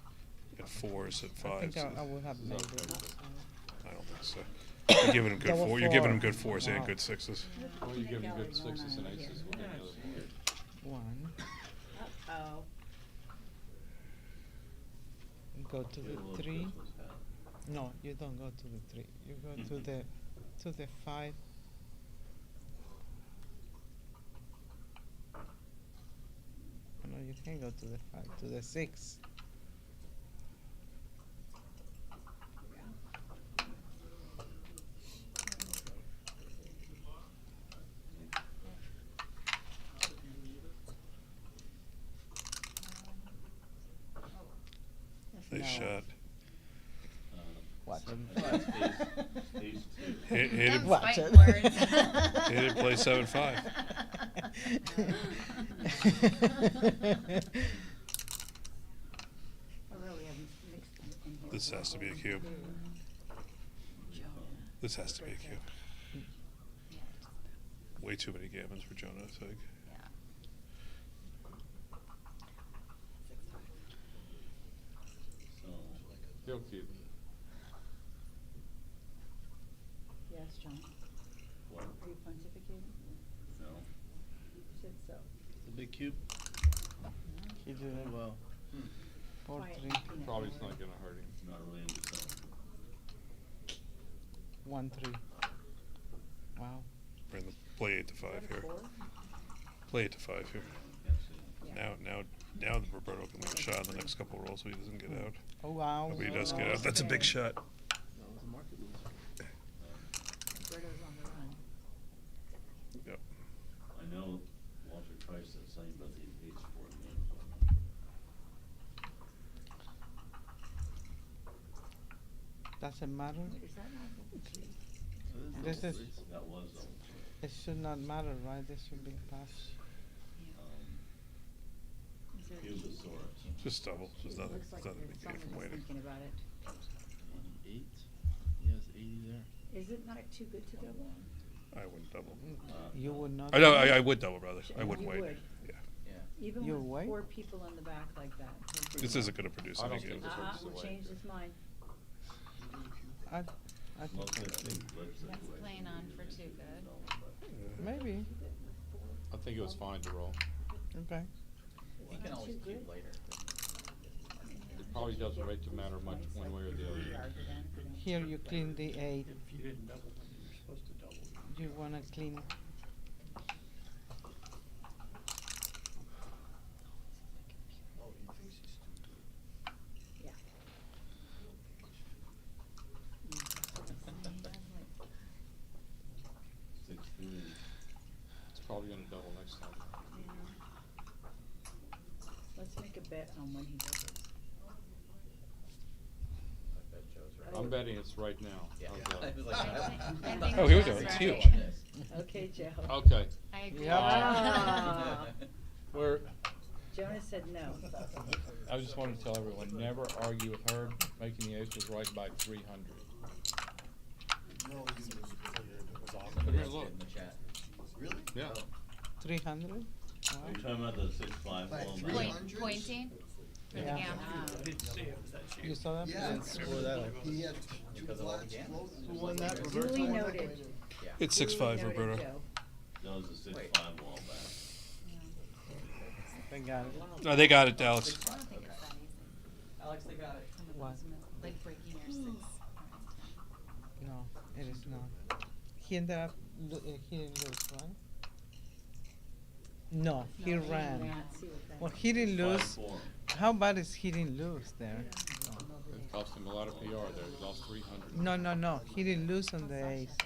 and fours and I fives. think I will have maybe. I don't think so. You're giving him good Double four. You're giving four. him good fours and Wow. good sixes. Well, you give him good sixes and aces. We'll get the other four. One. Uh-oh. Go to the 3. No, you don't go to the 3. You go to the 5. No, you can't go to the 5. To the 6. Nice shot. Watch him. Hit it. Watch it. Hit it. Play 7-5. This has to be a cube. This has to be a cube. Way too many gammons for Jonah, I think. He'll cube. Yes, John. What? Are you pontificating? No. You said so. The big cube. He did it well. 4-3. Probably it's not gonna hurt him. Not really into that. 1-3. Wow. We're in the play 8-5 here. Play 8-5 here. Now Roberto can make a shot in the next couple of rolls so he doesn't get out. Oh wow. But he does get out. That's a big shot. Roberto's on the run. Yep. I know Walter Price said something about the eights for him. Doesn't matter. Is that not This is. That was It should not matter, right? This should be passed. Just double. There's nothing. Looks like There's nothing to gain from someone was waiting. thinking about it. 8. He has 80 there. Is it not too good to double? I wouldn't double. You would not. I know. I would double, brother. I wouldn't You wait. would. Yeah. Even You with wait? 4 people on the back like that. This isn't going to produce I any don't think good. this works We'll away. change his mind. I think That's playing on for too good. maybe. I think it was fine to roll. Okay. He can always cube later. It probably doesn't rate to matter much one way or the other. Here you clean the 8. If you didn't double, then you're supposed to double. You wanna clean. Yeah. It's probably gonna double next time. Let's make a bet on when he doubles. I bet Joe's right. I'm betting it's right now. Yeah. How's that? I was like, I think Oh, here we go. Joe's It's right. huge. Okay, Joe. Okay. I agree. Ah. We're, Jonah said no. I just wanted to tell everyone, never argue with her. Making the ace was right by 300. No, you just figured it was awesome. But here, That's look. it in the chat. Really? Yeah. 300. Are you talking about the 6-5 wall? Pointing for the Yeah. gammon. You saw that? Yeah. He had two Because of all the flats gammons. floating. Who won that, Duly noted. Yeah. It's Duly 6-5, noted, Roberto. Joe. That was a 6-5 wall back. They got it. Oh, they got it, Alex. I don't think it's that easy. Alex, they got it. Some of What? those, like breaking your 6. No, it is not. He ended up. He didn't lose, right? No, he No, ran. See what that Well, is. he didn't lose. 5-4. How bad is he didn't lose there? It cost him a lot of PR there. He lost 300. No. He didn't lose on the ace.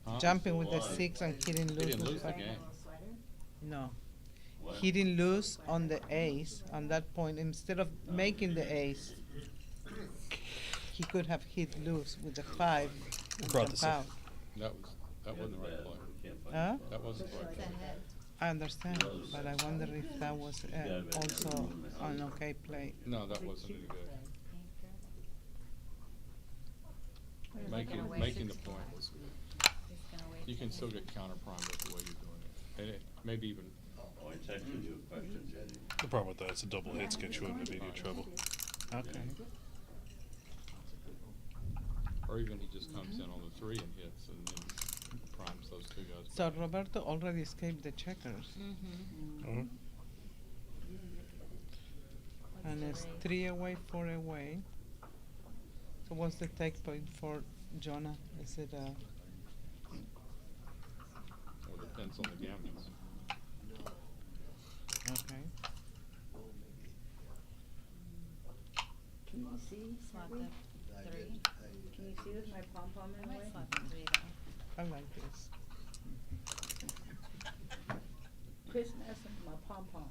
Huh? Jumping with the Why? 6 and he didn't lose. He didn't the lose the five. game. No. he didn't lose on the ace on that point. Instead of making the ace, he could have hit loose with the 5 and Brought jump this up. out. That wasn't the right play. Huh? That wasn't the right play. I understand, but I wonder if that was also an okay play. No, that wasn't any good. Making the point was, you can still get counter primed with the way you're doing it. And it maybe even. Oh, I texted you a question, Jenny. The problem with that is a double hits get you into immediate trouble. Okay. Or even he just comes in on the 3 and hits and then primes those 2 guys. So Roberto already escaped the checkers. Mhm. And it's 3 away, 4 away. So what's the take point for Jonah? Is it Well, it depends on the gammons. okay? Can you see? Slap Harvey? the 3. Can you see with my pom-pom in I the might way? slap the 3 though. I like this. Chris messing with my pom-pom.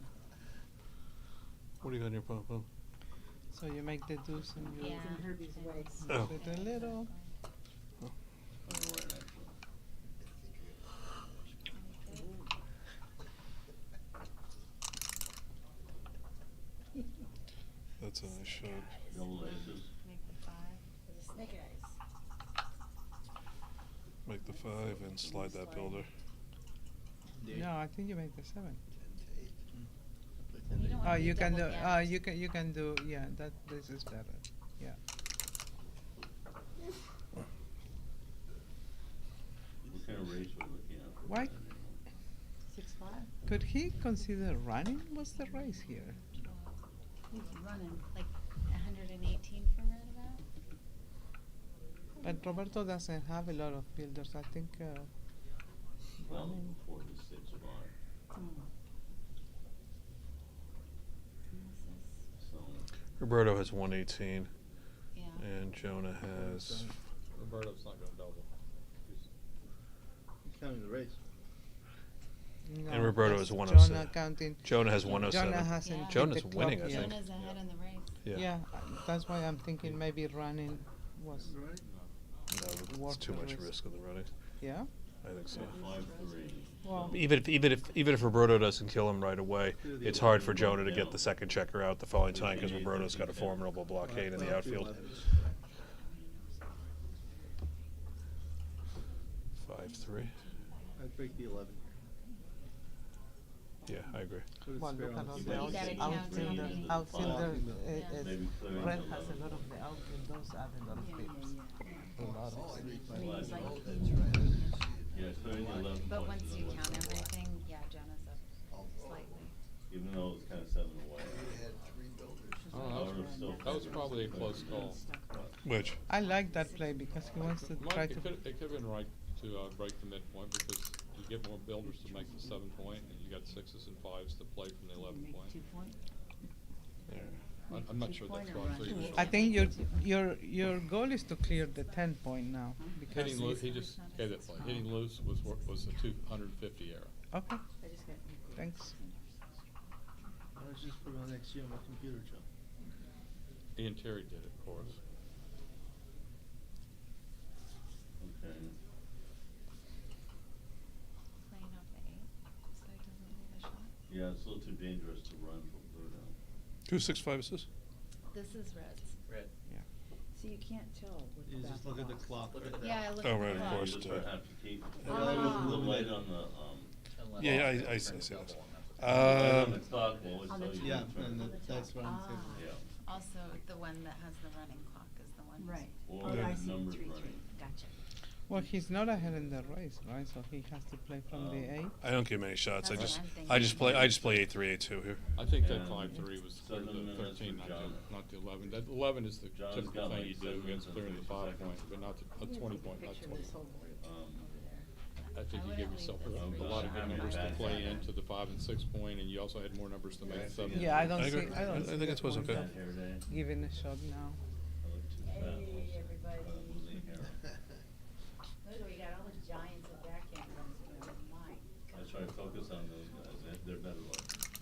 What do you got in your pom-pom? So you make the deuce and you Yeah. It's in Herbie's way. Oh. put it a little. That's a nice shot. Double aces. Make the 5. It's a snake eyes. Make the 5 and slide that builder. No, I think you make the 7. You don't Oh, wanna you be can do. double gammon. You can do. Yeah, that this is better. Yeah. What kind of race we're looking at? Why 6-5. could he consider running? What's the race here? He's running. Like 118 from right about? But Roberto doesn't have a lot of builders. I think. Well, Running. before the 6-5. So, Roberto has 118. Yeah. And Jonah has. Roberto's not going to double. He's counting the race. No, And Roberto that's is 107. Jonah counting. Jonah has 107. Jonah hasn't. Yeah. hit Jonah's the winning, clock I yet. think. Jonah's ahead in the race. Yeah. Yeah, that's why I'm thinking maybe running was. No, it's worth too the much risk on the running. Yeah. I think so. 5-3. Well, Even if Roberto doesn't kill him right away, it's hard for Jonah to get the second checker out the following time because Roberto's got a formidable blockade in the outfield. 5-3. I'd break the 11. Yeah, I agree. well, look at all You the gotta count outfielder. the Outfielder. five. Maybe clear Red the has a 11. lot of the outfield. Those add a lot of pips. A lot of. Yeah, clearing the 11 But points once is you the count worst. everything, yeah, Jonah's up slightly. Even though it's kind of 7 away. Oh, that was probably a close call. Which? I like that play because he wants to try to. It could have been right to break the midpoint because you get more builders to make the 7 point and you got 6s and 5s to play from the 11 point. Yeah. I'm not sure that's right. I think your goal is to clear the 10 point now because Hitting loose, he just gave that play. Hitting loose was a 250 error. Okay. Thanks. I was just put it on next year on my computer, Joe. Ian Terry did it for us. Okay. Playing off the 8, so he doesn't leave a shot. Yeah, it's a little too dangerous to run from Pluto. 2-6-5 assists. This is reds. Red. Yeah. So you can't tell with You the just back look at the box. clock. Look at the Yeah, I look Oh, at right, the of clock. course. You just have to keep Ah. the light on the Yeah, I see that. light on the clock will always On tell the you Yeah, to turn and it. that's what I'm saying. Ah. Yeah. Also, the one that has the running clock is the one. Right. Or Oh, the I see. numbers 3-3. running. Gotcha. Well, he's not ahead in the race, right? So he has to play from the 8. I don't give many shots. That's I what just I'm I just thinking. play 8-3, 8-2 here. I think that And 5-3 was clear the 7 minutes 13, for not Jonah. the 11. That 11 is the John's typical got thing like you do 7 against minutes and clearing the 30 5 seconds. point, but not a 20 point, not 21. I think you I give wouldn't yourself leave a this lot of good three. numbers to Bad play side. into the 5 and 6 point, and you also had more numbers to make the 7. Yeah, I don't I see. agree. I don't I see think the it was point okay. of Hair day. giving a shot now. I look too fat. Hey, everybody. Losing hair. Look, we got all the giants of backhand runs. My I try to focus on those guys. They're better looking.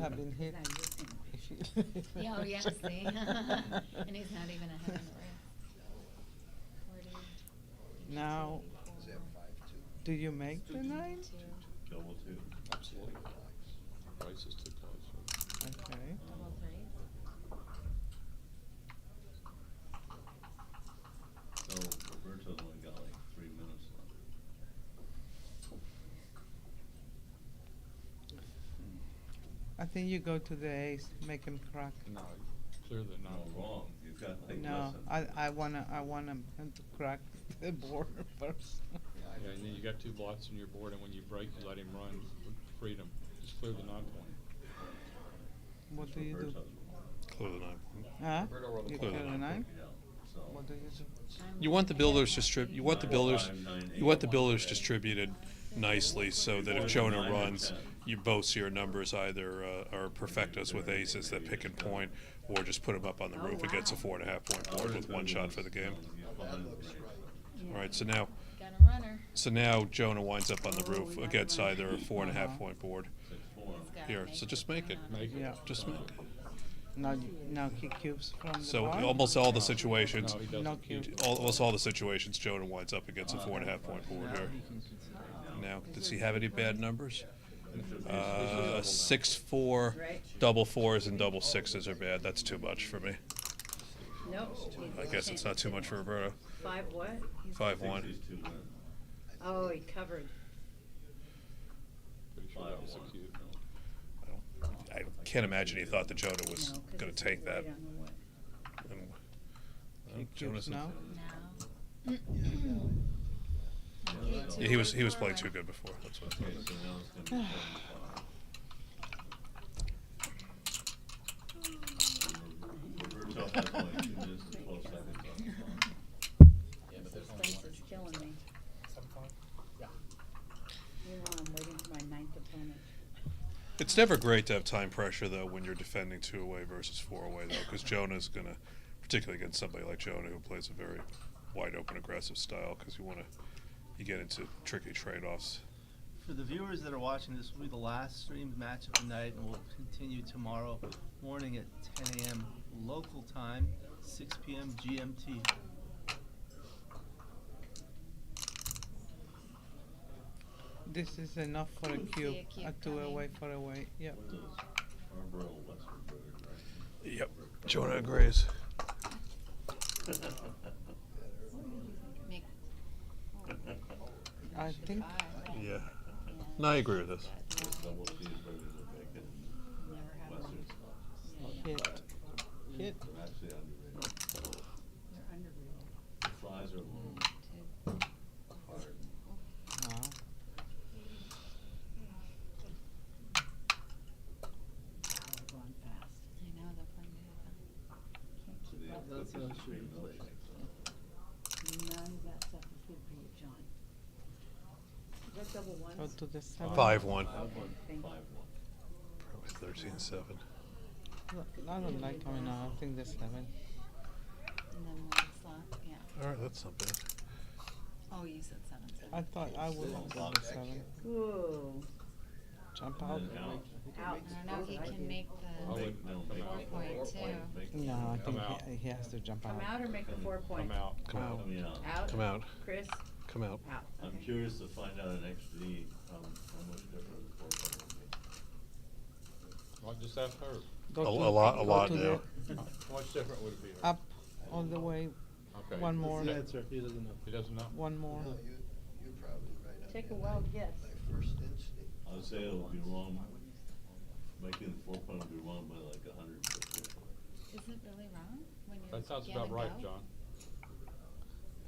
have been hit. Yeah, oh, yeah, see? And he's not even ahead on the race. 40. Now, do you make the 9? Double 2. Absolutely. Price is too close. Okay. Double 3s. So Roberto's only got like 3 minutes left. I think you go to the ace, make him crack. No, clearly not. No, wrong. You've got like No, I wanna him to crack the board first. Yeah, and then you got 2 blots on your board, and when you break, you let him run with freedom. Just clear the 9-point. What do you do? Clear the 9. Huh? You Clear clear the the 9. 9? What do you do? You want the builders You want the builders. You want the builders distributed nicely so that if Jonah runs, you both see your numbers either are perfectos with aces that pick and point, or just put them up on the roof against a 4.5 point board with 1 shot for the game. All right, so now. Got a runner. So now Jonah winds up on the roof against either a 4.5 point board. Here, so just make it. Yeah. Just make it. Now he cubes from the So bar? almost all the situations, No cube. almost all the situations, Jonah winds up against a 4.5 point board here. Now, does he have any bad numbers? 6-4, double 4s and double 6s are bad. That's too much for me. Nope. I guess it's not too much for Roberto. 5 what? 5-1. Oh, he covered. Pretty sure that was a cube. I can't imagine he thought that Jonah was going to take that. Jonah's now? Yeah, he was playing too good before. That's what. Roberto has like 2 minutes and 12 seconds left. Suspense is killing me. Meanwhile, I'm waiting for my 9th opponent. It's never great to have time pressure though when you're defending 2 away versus 4 away though, because Jonah's gonna, particularly against somebody like Jonah who plays a very wide open aggressive style, because you get into tricky trade-offs. For the viewers that are watching, this will be the last streamed match of the night, and we'll continue tomorrow morning at 10 a.m. local time, 6 p.m. GMT. This is enough for a cube. A 2 away, 4 away. Yep. Yep. Jonah agrees. I think. Yeah. No, I agree with this. Hit. Hit. The flies are low. Hard. Wow. That's how it should be played. None of that stuff is good for you, John. Is that double ones? Go to the 7. 5-1. Thank you. Probably 13-7. I don't like coming out. I think the 7. And then one slot, yeah. All right, that's not bad. Oh, you said 7. I thought I would go the 7. Ooh. Jump out. Out. I don't know, he can make the 4-point too. No, I think Come out. he has to jump Come out. out or make the 4 point? Come out. Come out. Out? Come out. Chris? Come out. Out. I'm Okay. curious to find out in XD how much different the 4 point will be. Well, just ask her. Go A to- lot go now. to How much different would it be? Up all the way. Okay. One more. That's the answer. He doesn't know. He doesn't know. One more. You're probably right on Take a wild guess. my first instinct. I would say it'll be wrong. Making the 4 point will be wrong by like 150. Is it really wrong when you That sounds get about and right, go? John.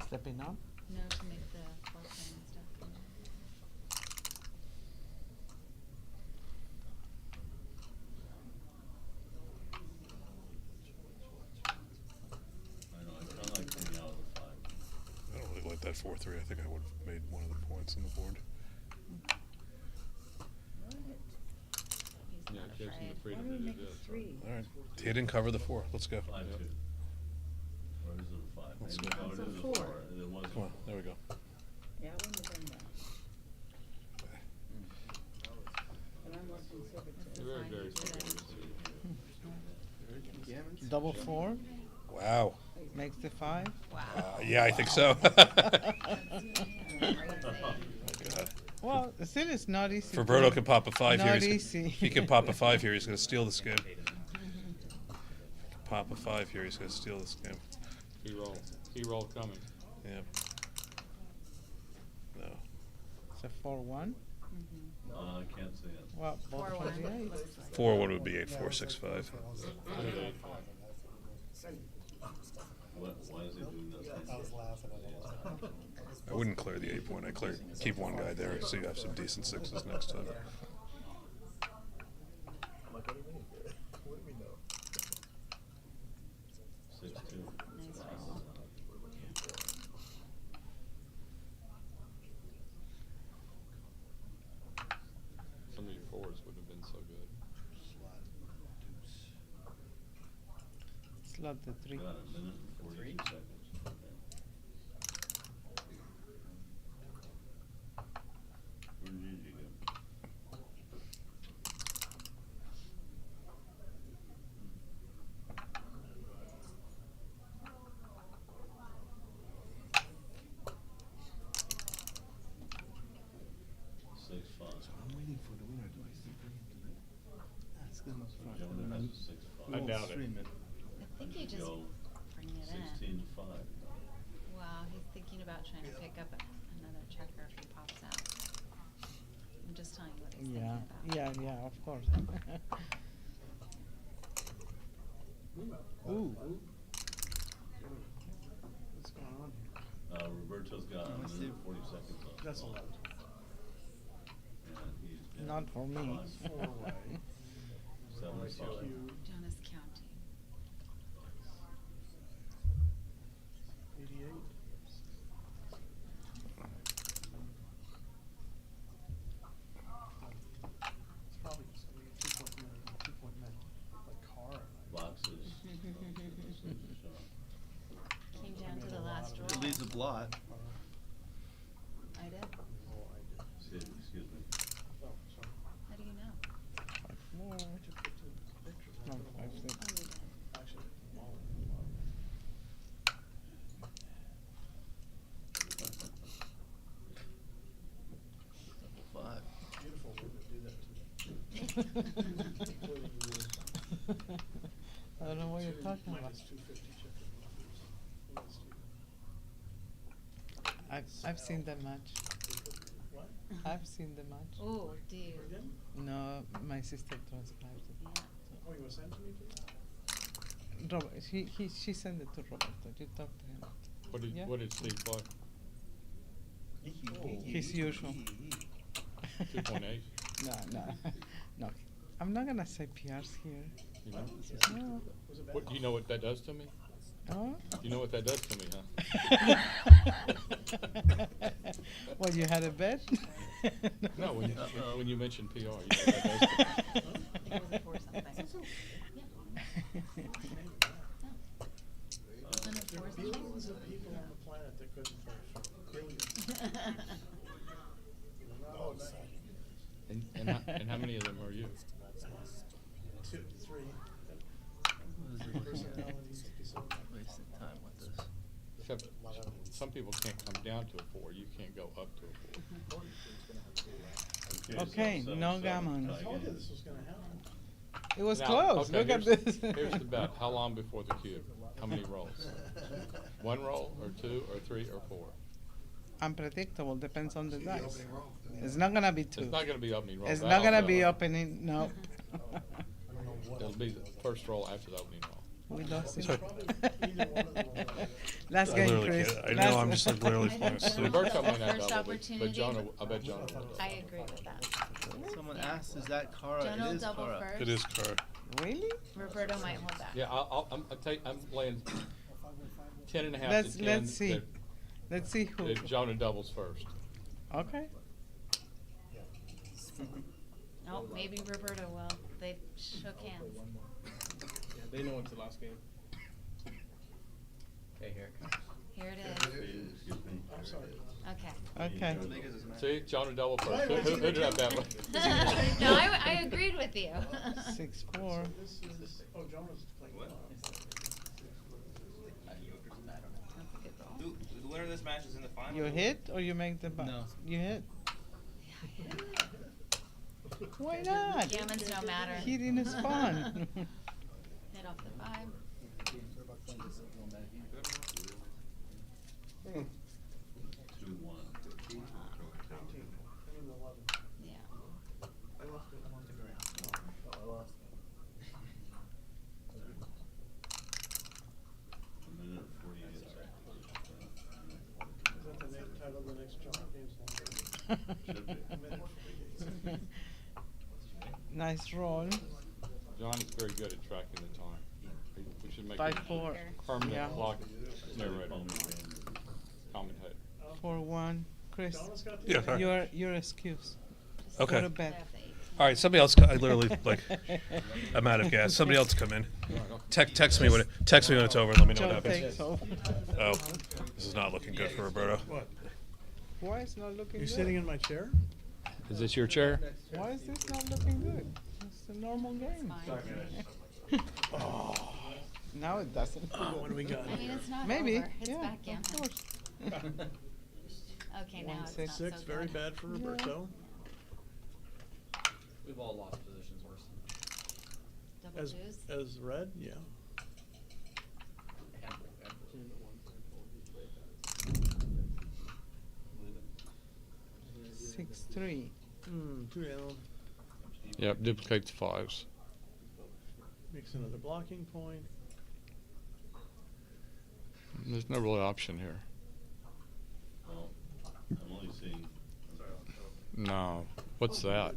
Stepping up. No, to make the 4 point and stuff. I know, I kinda like coming out of the 5. I don't really like that 4-3. I think I would have made one of the points on the board. Yeah, it gives him the Why freedom do we to do make it this. 3? All right. He didn't cover the 4. Let's go. 5-2. Or is it a 5? Let's Maybe go. no, it It's a is a 4. 4. It was Come on. There we go. Yeah, I wouldn't have done that. But I'm more conservative. You're very, very double 4 Wow. makes the 5. Wow. Yeah, I think so. Well, still it's not easy. Roberto can pop a 5 here. Not easy. He can pop a 5 here. He's going to steal this game. Pop a 5 here. He's going to steal this game. He roll coming. Yeah. No. It's a 4-1. No, I can't see it. Well, both 4-1. 4-1 would be 8-4-6-5. Why is he doing this? I was laughing at it. I wouldn't clear the 8 point. I keep one guy there so you have some decent 6s next time. I'm like, what do you mean? What do we know? 6-2. Some of your forwards wouldn't have been so good. Slot the 3. Got a minute and 42 seconds. Where did you go? I'm waiting for the winner. Do I see for him tonight? That's the most fun. Jonah has a 6-5. I doubt it. I think you just Go bring it in. 16-5. Wow, he's thinking about trying to pick up another checker if he pops out. I'm just telling you what he's Yeah, thinking about. yeah, of course. Ooh. What's going on here? Roberto's got a minute and 40 seconds left. That's allowed. And he's down Not for me. 4 away. 7-5. Jonah's counting. 88. It's probably just gonna be 2-point net, like car. Boxes. Came down to the last roll. It leaves a blot. I did. Excuse me. Oh, sorry. How do you know? 5-4. No, 5-6. Oh, you did. Actually, Five. beautiful, we're gonna do that to me. I don't know what you're talking about. Minus 250 check. I've seen the match. What? I've seen the match. Oh, dear. No, my sister transcribed it. Yeah. Oh, you want to send it to me, please? Robert, she sent it to Roberto. You talk to him. What did Yeah. what did Steve play? His usual. 2.8. No. I'm not gonna say PRs here. You know? No. What, you know what that does to me? Oh? You know what that does to me, huh? What, you had a bet? No, when you mention PR, you know what that does to me. He was for something. There are billions of people on the planet that couldn't vote for billions. And how many of them are you? 2, 3. Personalities. Wasting time with this. Except some people can't come down to a 4. You can't go up to a 4. Okay, no gammon. I told you this was going to happen. It was Now, close. okay, Look at here's- this. Here's the bet. How long before the cube? How many rolls? 1 roll, or 2, or 3, or 4? Unpredictable. Depends on the dice. It's not gonna be 2. It's not going to be opening roll. It's That not I'll gonna tell be you. opening. No. It'll be the first roll after the opening roll. We lost it. Sorry. Last I game, literally Chris. can't. I know, I'm just like literally falling asleep. Roberto may not First double, opportunity. but Jonah, I bet Jonah will. I agree with that. Someone asked, is that Kara? Jonah It will is double Kara. first. It is Car. Really? Roberto might hold that. Yeah, I'm laying 10 and a half Let's to 10. let's see. that- Let's see who. that Jonah doubles first. Okay. Oh, maybe Roberto will. They shook hands. Yeah, they know it's the last game. Okay, here it comes. Here it is. Excuse me. I'm sorry. Okay. Okay. See, Jonah double first. Who did that bet with? No, I agreed with you. 6-4. This is, oh, Jonah's playing. What? That's a good roll. The winner of this match is in the final. You hit or you make the No. You hit. Why not? Gammon's no matter. Hitting is fun. Hit off the 5. Yeah. I lost it. Oh, I lost. A minute 48 seconds. Is that the name, title of the next Jonah game's Should be. A minute 48 seconds. Nice roll. John is very good at tracking the time. We should make 5-4. a permanent Yeah. clock narrator. Commentator. 4-1. Chris, Jonah's got Yeah, sorry. your excuse. Okay. Go to bed. All right, somebody else. I literally I'm out of gas. Somebody else come in. Text me when it's over and let me know what Joe happens. takes over. Oh, this is not looking good for Roberto. What? Why is not looking You good? sitting in my chair? Is this your chair? Why is this not looking good? It's a normal game. Oh. Now it doesn't. Oh, what do we got? I mean, it's not Maybe. over. It's Yeah, backgammon. of course. Okay, now it's 1-6. not Six, so very good. bad for Roberto. We've all lost positions worse than Double deuce. As red, yeah. 6-3. Two down. Yep, duplicates 5s. Makes another blocking point. There's no real option here. Well, I'm only seeing. No. What's that?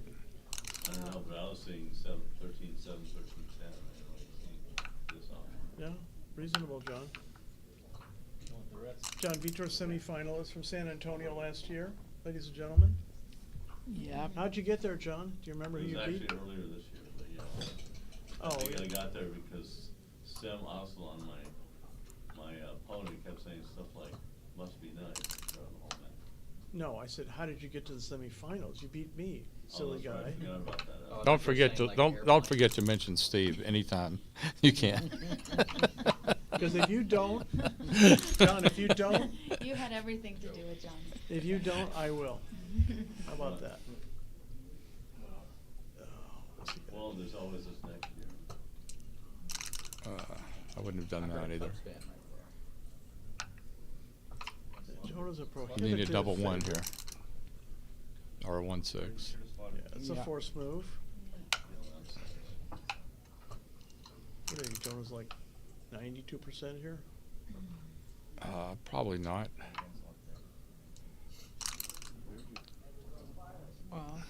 I don't know, but I was seeing 7, 13, 7, 13, 10. I only see this option. Yeah, reasonable, John. John Vitor, semifinalist from San Antonio last year, ladies and gentlemen. Yeah. How'd you get there, John? Do you remember It who was you actually beat? earlier this year, but yeah. Oh, I think yeah. I got there because Sam Aslan, my opponent, kept saying stuff like, "Must be nice." throughout the whole match. No, I said, how did you get to the semifinals? You beat me, silly that's right, I guy. forgot about that. Oh, Don't forget to don't forget to mention Steve anytime you can. Because if you don't, John, if you don't, You had everything to do with John. if you don't, I will. How about that? Well, there's always this next year. I wouldn't have done that either. Jonah's a You prohibitive. need a double 1 here. Or a 1-6. Yeah, it's a forced move. What are you, Jonah's like 92% here? Probably not. Well.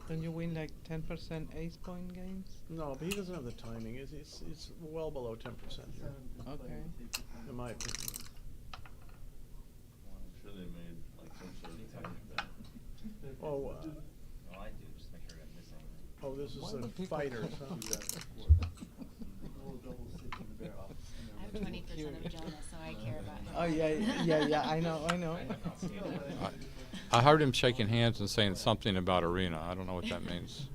Don't you win like 10% ace point games? No, but he doesn't have the timing. It's well below 10% here. Okay. In my opinion. I'm sure they made like some sort of time bet. Oh, Well, I do, just make sure I miss anything. oh, this is Why do the people fighters, huh? I have 20% of Jonah, so I care about him. Oh yeah, I know. I heard him shaking hands and saying something about arena. I don't know what that means.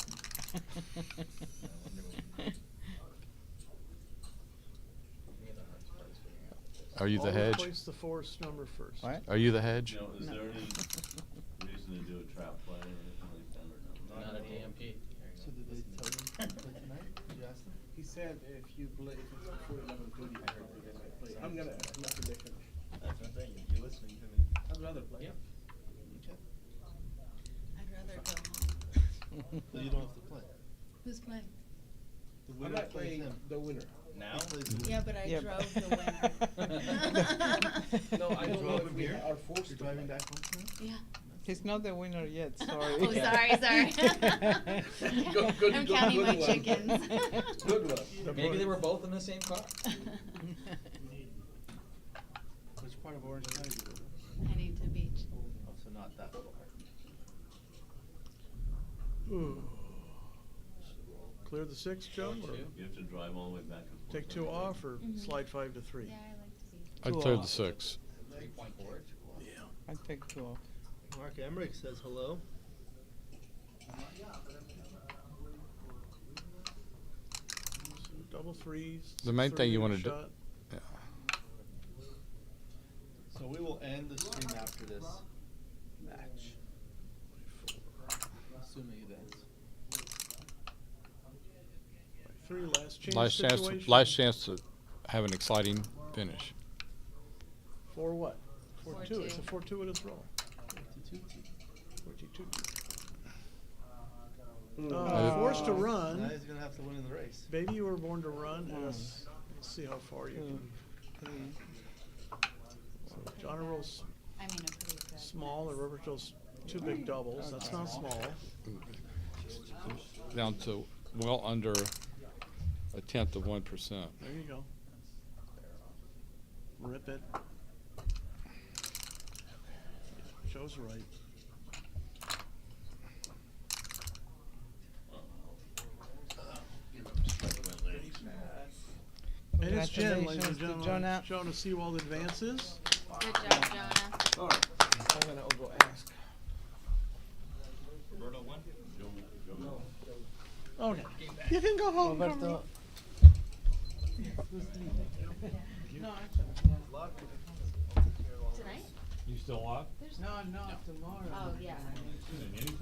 Are you the Always hedge? place the force number first. What? Are you the hedge? You know, is there any reason to do a trap play or anything like that or no? Not a DMP. So did they tell you to play tonight? Did you ask them? He said if you play, if it's before 11:30, you guys might play. I'm gonna after they finish. That's what I'm saying. You're listening to me. I'd rather play. Yeah. Okay. I'd rather go home. So you don't have to play. Who's playing? The I'm winner not plays playing him. the winner. Now? He plays the winner. Yeah, but I Yeah. drove the winner. No, I You don't know drove if him we here? are forced You're to driving play. back home tonight? Yeah. He's not the winner yet. Sorry. Oh, sorry. Good, I'm good, counting good my one. chickens. Good one. Maybe they were both in the same car. Which part of Orange County do you live in? Huntington Beach. Oh, so not that far. clear the 6, Joe? Or You have to drive all the way back and forth. take 2 off, or slide 5 to 3? Yeah, I like to be. I'd Two clear the off. 6. 3-point board. Yeah. I take 2 off. Mark Emmerich says hello. Double 3s. The main thing you 30 want to do. shot. Yeah. So we will end the stream after this match. Assuming events. 3 last chance situation. Last chance to have an exciting finish. 4 what? 4-2. 4-2. It's a 4-2 with a throw. 42. Forced to run. Now he's gonna have to win in the race. Baby, you were born to run. Yes. Let's see how far you can. So Jonah rolls I mean, a pretty good. small, and Roberto's 2 big doubles. That's not small. Down to well under 1/10 of 1%. There you go. Rip it. Joe's right. And it's Jen, ladies and Congratulations to gentlemen. Jonah. Jonah Seewald advances. Good job, Jonah. All right. I'm gonna go ask. Roberto won? Okay. You can go home. Roberto. Tonight? You still up? There's No, tomorrow. Oh, yeah. Anything?